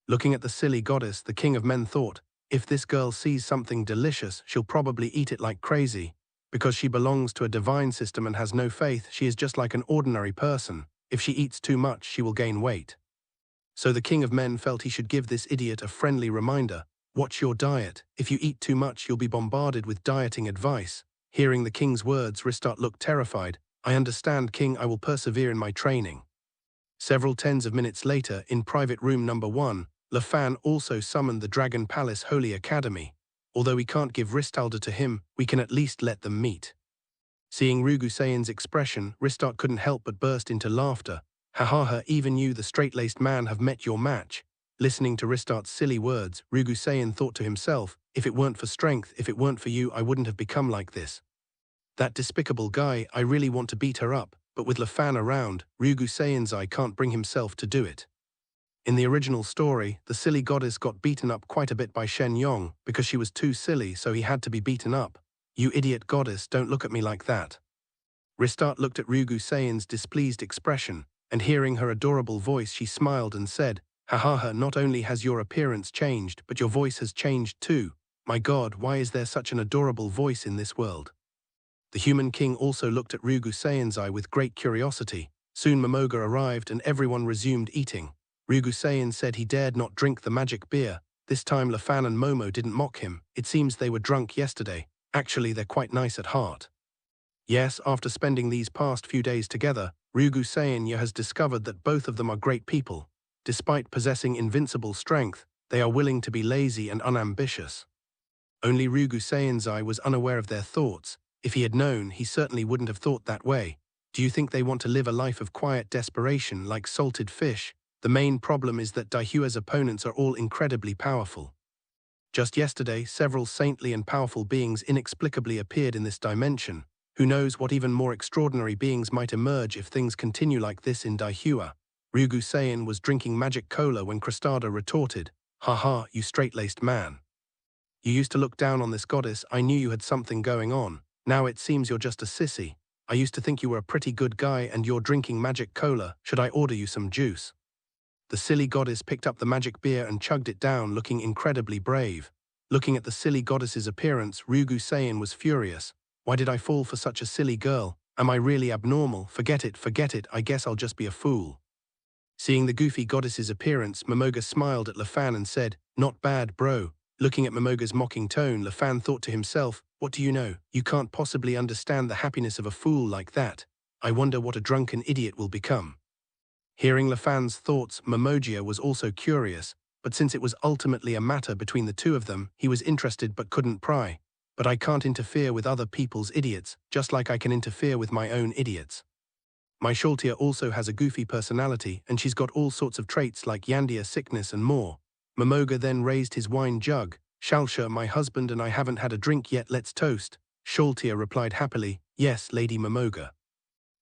Looking at the silly goddess, the king of men thought, if this girl sees something delicious, she'll probably eat it like crazy. Because she belongs to a divine system and has no faith, she is just like an ordinary person. If she eats too much, she will gain weight. So the king of men felt he should give this idiot a friendly reminder. Watch your diet. If you eat too much, you'll be bombarded with dieting advice. Hearing the king's words, Ristot looked terrified. I understand, king, I will persevere in my training. Several tens of minutes later, in private room number 1, LaFan also summoned the Dragon Palace Holy Academy. Although we can't give Ristalda to him, we can at least let them meet. Seeing Rugusayan's expression, Ristot couldn't help but burst into laughter. Ha ha ha, even you, the straight-laced man, have met your match. Listening to Ristot's silly words, Rugusayan thought to himself, if it weren't for strength, if it weren't for you, I wouldn't have become like this. That despicable guy, I really want to beat her up, but with LaFan around, Rugusayan's eye can't bring himself to do it. In the original story, the silly goddess got beaten up quite a bit by Shen Yong because she was too silly, so he had to be beaten up. You idiot goddess, don't look at me like that. Ristot looked at Rugusayan's displeased expression, and hearing her adorable voice, she smiled and said, ha ha ha, not only has your appearance changed, but your voice has changed too. My God, why is there such an adorable voice in this world? The human king also looked at Rugusayan's eye with great curiosity. Soon Momoga arrived and everyone resumed eating. Rugusayan said he dared not drink the magic beer. This time LaFan and Momo didn't mock him. It seems they were drunk yesterday. Actually, they're quite nice at heart. Yes, after spending these past few days together, Rugusayan has discovered that both of them are great people. Despite possessing invincible strength, they are willing to be lazy and unambitious. Only Rugusayan's eye was unaware of their thoughts. If he had known, he certainly wouldn't have thought that way. Do you think they want to live a life of quiet desperation like salted fish? The main problem is that Daihua's opponents are all incredibly powerful. Just yesterday, several saintly and powerful beings inexplicably appeared in this dimension. Who knows what even more extraordinary beings might emerge if things continue like this in Daihua. Rugusayan was drinking magic cola when Cristada retorted, ha ha, you straight-laced man. You used to look down on this goddess. I knew you had something going on. Now it seems you're just a sissy. I used to think you were a pretty good guy and you're drinking magic cola. Should I order you some juice? The silly goddess picked up the magic beer and chugged it down, looking incredibly brave. Looking at the silly goddess's appearance, Rugusayan was furious. Why did I fall for such a silly girl? Am I really abnormal? Forget it, I guess I'll just be a fool. Seeing the goofy goddess's appearance, Momoga smiled at LaFan and said, not bad, bro. Looking at Momoga's mocking tone, LaFan thought to himself, what do you know? You can't possibly understand the happiness of a fool like that. I wonder what a drunken idiot will become. Hearing LaFan's thoughts, Momogia was also curious, but since it was ultimately a matter between the two of them, he was interested but couldn't pry. But I can't interfere with other people's idiots, just like I can interfere with my own idiots. My Sholtia also has a goofy personality, and she's got all sorts of traits like Yandia sickness and more. Momoga then raised his wine jug. Shalsha, my husband and I haven't had a drink yet, let's toast. Sholtia replied happily, yes, Lady Momoga.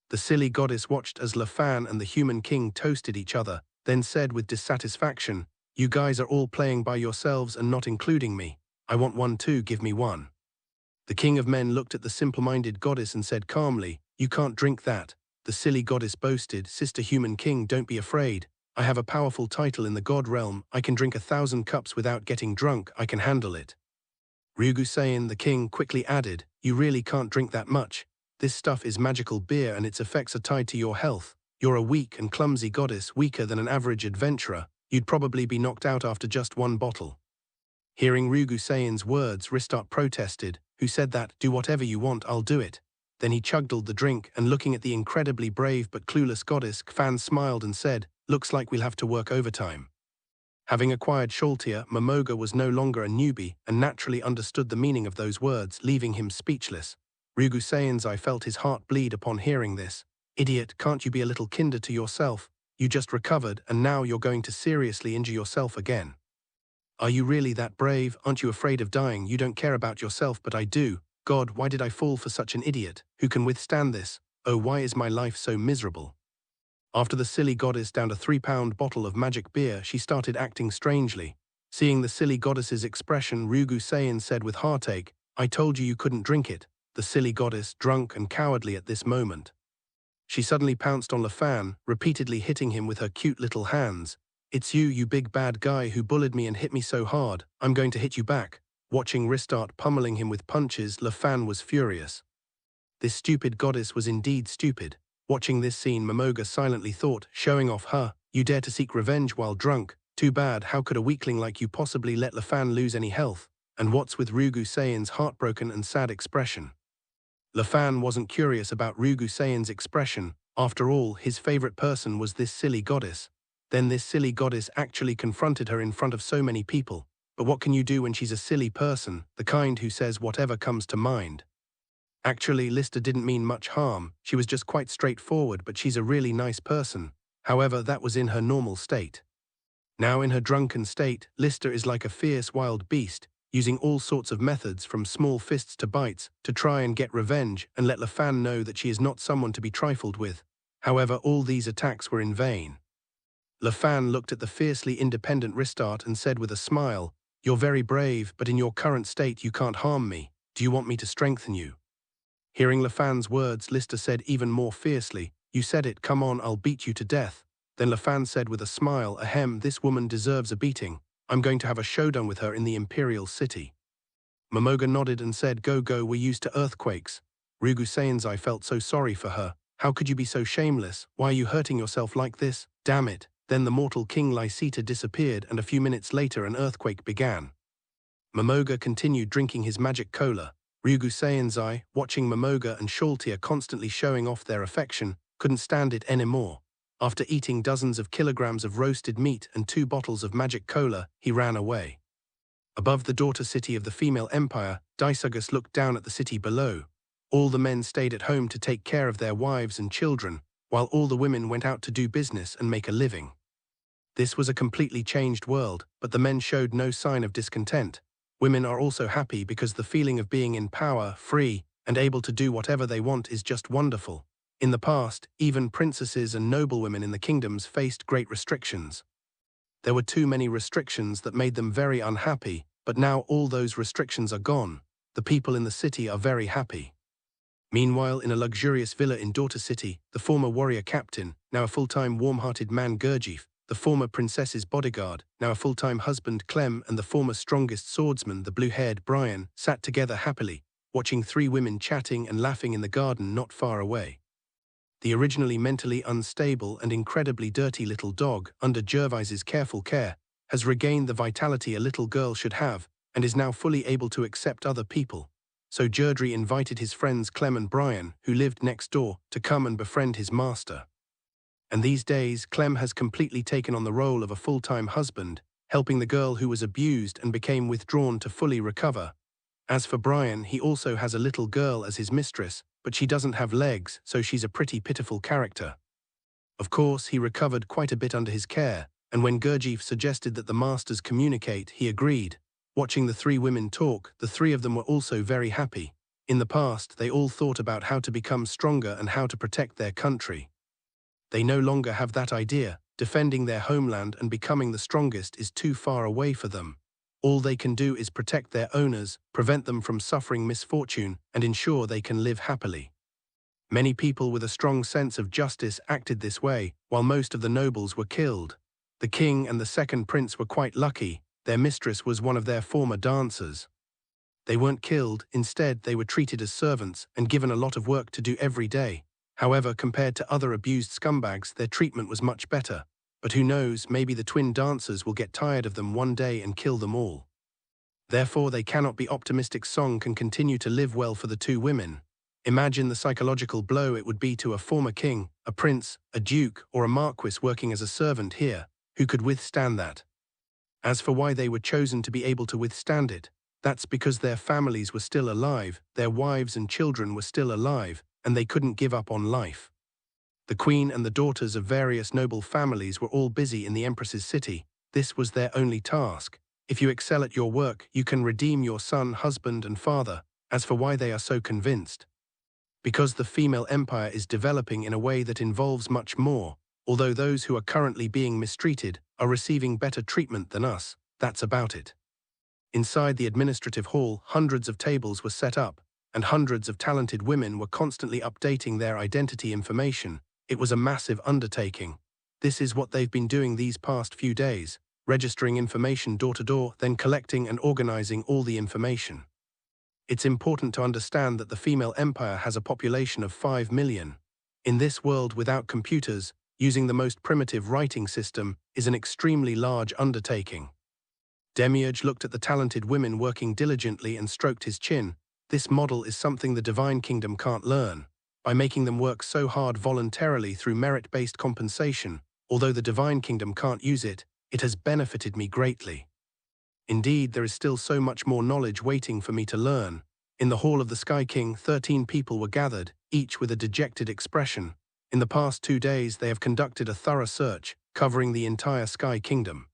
The silly goddess watched as LaFan and the human king toasted each other, then said with dissatisfaction, you guys are all playing by yourselves and not including me. I want one too, give me one. The king of men looked at the simple-minded goddess and said calmly, you can't drink that. The silly goddess boasted, Sister Human King, don't be afraid. I have a powerful title in the god realm. I can drink 1,000 cups without getting drunk. I can handle it. Rugusayan, the king, quickly added, you really can't drink that much. This stuff is magical beer and its effects are tied to your health. You're a weak and clumsy goddess, weaker than an average adventurer. You'd probably be knocked out after just one bottle. Hearing Rugusayan's words, Ristot protested, who said that, do whatever you want, I'll do it. Then he chugged the drink, and looking at the incredibly brave but clueless goddess, Fan smiled and said, looks like we'll have to work overtime. Having acquired Sholtia, Momoga was no longer a newbie and naturally understood the meaning of those words, leaving him speechless. Rugusayan's eye felt his heart bleed upon hearing this. Idiot, can't you be a little kinder to yourself? You just recovered and now you're going to seriously injure yourself again. Are you really that brave? Aren't you afraid of dying? You don't care about yourself, but I do. God, why did I fall for such an idiot? Who can withstand this? Oh, why is my life so miserable? After the silly goddess downed a 3-pound bottle of magic beer, she started acting strangely. Seeing the silly goddess's expression, Rugu Sayin said with heartache, "I told you couldn't drink it." The silly goddess, drunk and cowardly at this moment. She suddenly pounced on Lafan, repeatedly hitting him with her cute little hands. "It's you, you big bad guy who bullied me and hit me so hard. I'm going to hit you back." Watching Ristart pummeling him with punches, Lafan was furious. This stupid goddess was indeed stupid. Watching this scene, Momoga silently thought, showing off her, "You dare to seek revenge while drunk? Too bad, how could a weakling like you possibly let Lafan lose any health?" And what's with Rugu Sayin's heartbroken and sad expression? Lafan wasn't curious about Rugu Sayin's expression. After all, his favorite person was this silly goddess. Then this silly goddess actually confronted her in front of so many people. But what can you do when she's a silly person, the kind who says whatever comes to mind? Actually, Lister didn't mean much harm. She was just quite straightforward, but she's a really nice person. However, that was in her normal state. Now in her drunken state, Lister is like a fierce wild beast, using all sorts of methods from small fists to bites to try and get revenge and let Lafan know that she is not someone to be trifled with. However, all these attacks were in vain. Lafan looked at the fiercely independent Ristart and said with a smile, "You're very brave, but in your current state you can't harm me. Do you want me to strengthen you?" Hearing Lafan's words, Lister said even more fiercely, "You said it, come on, I'll beat you to death." Then Lafan said with a smile, "Ahem, this woman deserves a beating. I'm going to have a showdown with her in the Imperial City." Momoga nodded and said, "Go, we're used to earthquakes." Rugu Seinsai felt so sorry for her. "How could you be so shameless? Why are you hurting yourself like this? Damn it." Then the mortal King Lysita disappeared and a few minutes later an earthquake began. Momoga continued drinking his magic cola. Rugu Seinsai, watching Momoga and Shaltia constantly showing off their affection, couldn't stand it anymore. After eating dozens of kilograms of roasted meat and 2 bottles of magic cola, he ran away. Above the daughter city of the female empire, Daisagus looked down at the city below. All the men stayed at home to take care of their wives and children, while all the women went out to do business and make a living. This was a completely changed world, but the men showed no sign of discontent. Women are also happy because the feeling of being in power, free, and able to do whatever they want is just wonderful. In the past, even princesses and noblewomen in the kingdoms faced great restrictions. There were too many restrictions that made them very unhappy, but now all those restrictions are gone. The people in the city are very happy. Meanwhile, in a luxurious villa in Daughter City, the former warrior captain, now a full-time warm-hearted man Gurdjieff, the former princess's bodyguard, now a full-time husband Clem, and the former strongest swordsman, the blue-haired Brian, sat together happily, watching 3 women chatting and laughing in the garden not far away. The originally mentally unstable and incredibly dirty little dog, under Gervais's careful care, has regained the vitality a little girl should have, and is now fully able to accept other people. So Gerdry invited his friends Clem and Brian, who lived next door, to come and befriend his master. And these days, Clem has completely taken on the role of a full-time husband, helping the girl who was abused and became withdrawn to fully recover. As for Brian, he also has a little girl as his mistress, but she doesn't have legs, so she's a pretty pitiful character. Of course, he recovered quite a bit under his care, and when Gurdjieff suggested that the masters communicate, he agreed. Watching the 3 women talk, the 3 of them were also very happy. In the past, they all thought about how to become stronger and how to protect their country. They no longer have that idea. Defending their homeland and becoming the strongest is too far away for them. All they can do is protect their owners, prevent them from suffering misfortune, and ensure they can live happily. Many people with a strong sense of justice acted this way, while most of the nobles were killed. The king and the second prince were quite lucky. Their mistress was one of their former dancers. They weren't killed, instead they were treated as servants and given a lot of work to do every day. However, compared to other abused scumbags, their treatment was much better. But who knows, maybe the twin dancers will get tired of them one day and kill them all. Therefore, they cannot be optimistic. Song can continue to live well for the 2 women. Imagine the psychological blow it would be to a former king, a prince, a duke, or a marquis working as a servant here. Who could withstand that? As for why they were chosen to be able to withstand it, that's because their families were still alive, their wives and children were still alive, and they couldn't give up on life. The queen and the daughters of various noble families were all busy in the empress's city. This was their only task. If you excel at your work, you can redeem your son, husband, and father. As for why they are so convinced, because the female empire is developing in a way that involves much more, although those who are currently being mistreated are receiving better treatment than us. That's about it. Inside the administrative hall, hundreds of tables were set up, and hundreds of talented women were constantly updating their identity information. It was a massive undertaking. This is what they've been doing these past few days, registering information door to door, then collecting and organizing all the information. It's important to understand that the female empire has a population of 5 million. In this world without computers, using the most primitive writing system is an extremely large undertaking. Demiurge looked at the talented women working diligently and stroked his chin. This model is something the Divine Kingdom can't learn. By making them work so hard voluntarily through merit-based compensation, although the Divine Kingdom can't use it, it has benefited me greatly. Indeed, there is still so much more knowledge waiting for me to learn. In the hall of the Sky King, 13 people were gathered, each with a dejected expression. In the past 2 days, they have conducted a thorough search, covering the entire Sky Kingdom.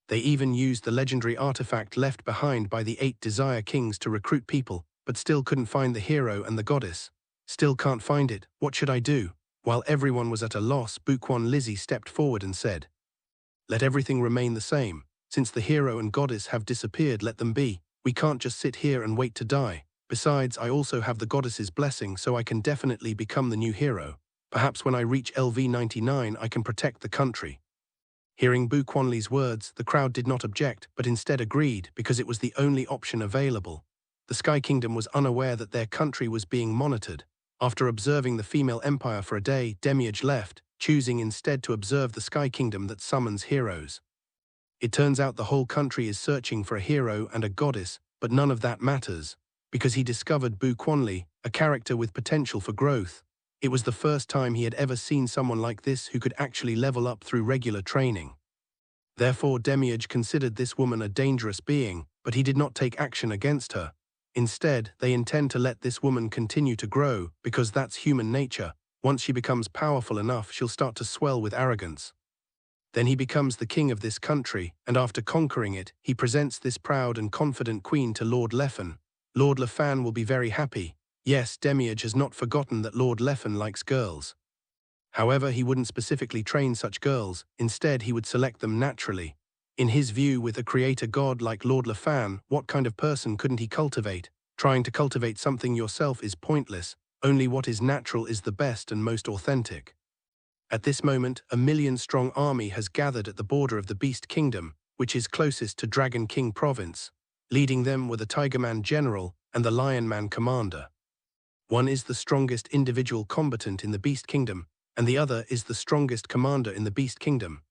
They even used the legendary artifact left behind by the 8 Desire Kings to recruit people, but still couldn't find the hero and the goddess. Still can't find it. What should I do? While everyone was at a loss, Bukwon Lizzie stepped forward and said, "Let everything remain the same. Since the hero and goddess have disappeared, let them be. We can't just sit here and wait to die. Besides, I also have the goddess's blessing, so I can definitely become the new hero. Perhaps when I reach LV99, I can protect the country." Hearing Bu Quanli's words, the crowd did not object, but instead agreed because it was the only option available. The Sky Kingdom was unaware that their country was being monitored. After observing the female empire for a day, Demiurge left, choosing instead to observe the Sky Kingdom that summons heroes. It turns out the whole country is searching for a hero and a goddess, but none of that matters, because he discovered Bu Quanli, a character with potential for growth. It was the first time he had ever seen someone like this who could actually level up through regular training. Therefore, Demiurge considered this woman a dangerous being, but he did not take action against her. Instead, they intend to let this woman continue to grow, because that's human nature. Once she becomes powerful enough, she'll start to swell with arrogance. Then he becomes the king of this country, and after conquering it, he presents this proud and confident queen to Lord Leffen. Lord Lefan will be very happy. Yes, Demiurge has not forgotten that Lord Leffen likes girls. However, he wouldn't specifically train such girls. Instead, he would select them naturally. In his view, with a creator god like Lord Lefan, what kind of person couldn't he cultivate? Trying to cultivate something yourself is pointless. Only what is natural is the best and most authentic. At this moment, a 1,000,000-strong army has gathered at the border of the Beast Kingdom, which is closest to Dragon King Province. Leading them were the Tigerman General and the Lionman Commander. One is the strongest individual combatant in the Beast Kingdom, and the other is the strongest commander in the Beast Kingdom.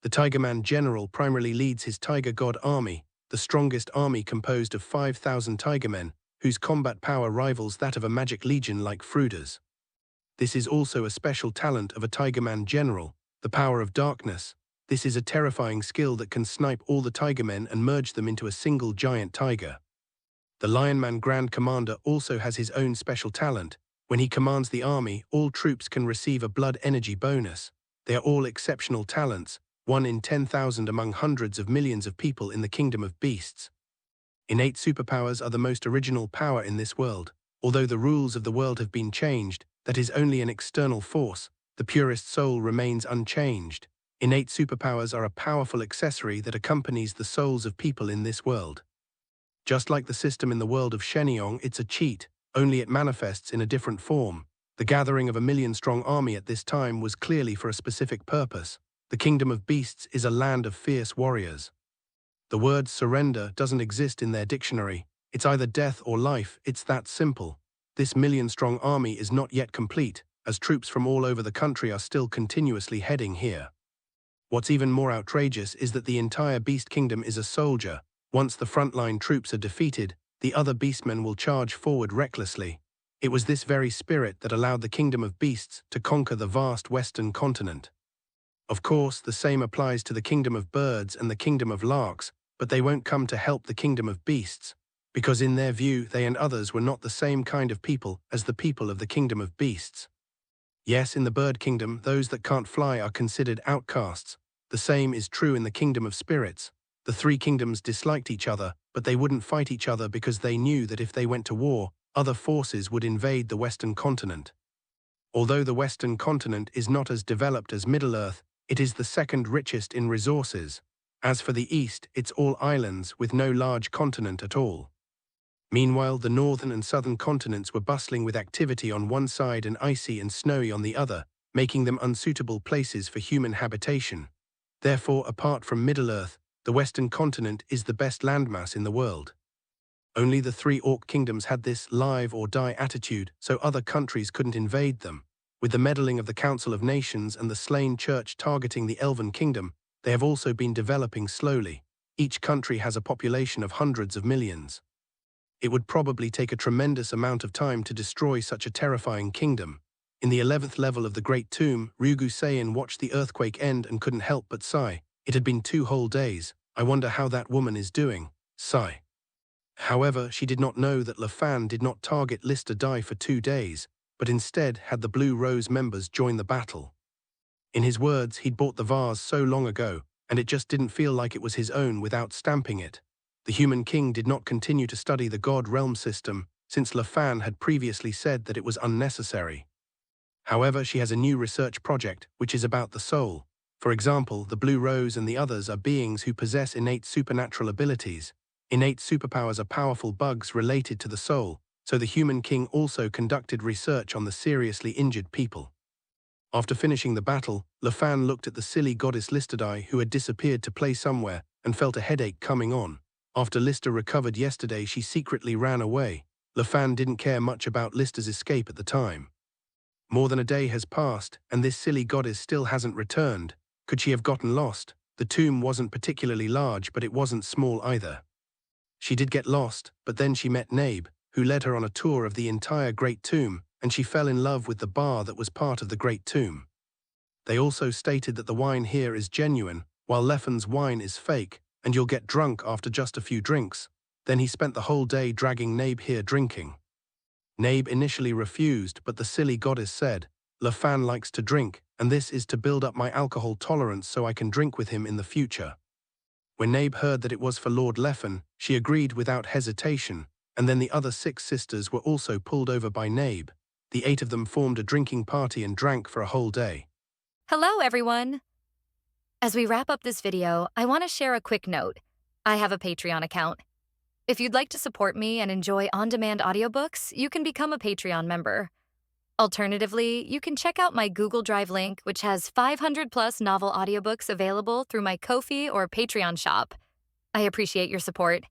The Tigerman General primarily leads his Tiger God army, the strongest army composed of 5,000 Tigermen, whose combat power rivals that of a magic legion like Fruda's. This is also a special talent of a Tigerman General, the power of darkness. This is a terrifying skill that can snipe all the Tigermen and merge them into a single giant tiger. The Lionman Grand Commander also has his own special talent. When he commands the army, all troops can receive a blood energy bonus. They are all exceptional talents, 1 in 10,000 among hundreds of millions of people in the Kingdom of Beasts. Innate superpowers are the most original power in this world. Although the rules of the world have been changed, that is only an external force. The purest soul remains unchanged. Innate superpowers are a powerful accessory that accompanies the souls of people in this world. Just like the system in the world of Shenyong, it's a cheat, only it manifests in a different form. The gathering of a 1,000,000-strong army at this time was clearly for a specific purpose. The Kingdom of Beasts is a land of fierce warriors. The word surrender doesn't exist in their dictionary. It's either death or life, it's that simple. This 1,000,000-strong army is not yet complete, as troops from all over the country are still continuously heading here. What's even more outrageous is that the entire Beast Kingdom is a soldier. Once the frontline troops are defeated, the other beastmen will charge forward recklessly. It was this very spirit that allowed the Kingdom of Beasts to conquer the vast Western continent. Of course, the same applies to the Kingdom of Birds and the Kingdom of Larks, but they won't come to help the Kingdom of Beasts, because in their view, they and others were not the same kind of people as the people of the Kingdom of Beasts. Yes, in the Bird Kingdom, those that can't fly are considered outcasts. The same is true in the Kingdom of Spirits. The 3 kingdoms disliked each other, but they wouldn't fight each other because they knew that if they went to war, other forces would invade the Western continent. Although the Western continent is not as developed as Middle-earth, it is the second richest in resources. As for the east, it's all islands with no large continent at all. Meanwhile, the northern and southern continents were bustling with activity on one side and icy and snowy on the other, making them unsuitable places for human habitation. Therefore, apart from Middle-earth, the western continent is the best landmass in the world. Only the three orc kingdoms had this live or die attitude, so other countries couldn't invade them. With the meddling of the Council of Nations and the slain church targeting the Elven Kingdom, they have also been developing slowly. Each country has a population of hundreds of millions. It would probably take a tremendous amount of time to destroy such a terrifying kingdom. In the 11th level of the Great Tomb, Ryugu Saiyan watched the earthquake end and couldn't help but sigh. It had been 2 whole days. I wonder how that woman is doing. Sigh. However, she did not know that LeFan did not target Lister Die for 2 days, but instead had the Blue Rose members join the battle. In his words, he'd bought the vase so long ago, and it just didn't feel like it was his own without stamping it. The human king did not continue to study the God realm system, since LeFan had previously said that it was unnecessary. However, she has a new research project, which is about the soul. For example, the Blue Rose and the others are beings who possess innate supernatural abilities. Innate superpowers are powerful bugs related to the soul, so the human king also conducted research on the seriously injured people. After finishing the battle, LeFan looked at the silly goddess Listerdie, who had disappeared to play somewhere, and felt a headache coming on. After Lister recovered yesterday, she secretly ran away. LeFan didn't care much about Lister's escape at the time. More than a day has passed, and this silly goddess still hasn't returned. Could she have gotten lost? The tomb wasn't particularly large, but it wasn't small either. She did get lost, but then she met Nabe, who led her on a tour of the entire Great Tomb, and she fell in love with the bar that was part of the Great Tomb. They also stated that the wine here is genuine, while Lefan's wine is fake, and you'll get drunk after just a few drinks. Then he spent the whole day dragging Nabe here drinking. Nabe initially refused, but the silly goddess said, LeFan likes to drink, and this is to build up my alcohol tolerance so I can drink with him in the future. When Nabe heard that it was for Lord Lefan, she agreed without hesitation, and then the other 6 sisters were also pulled over by Nabe. The 8 of them formed a drinking party and drank for a whole day.
Hello, everyone! As we wrap up this video, I want to share a quick note. I have a Patreon account. If you'd like to support me and enjoy on-demand audiobooks, you can become a Patreon member. Alternatively, you can check out my Google Drive link, which has 500+ novel audiobooks available through my Ko-fi or Patreon shop. I appreciate your support.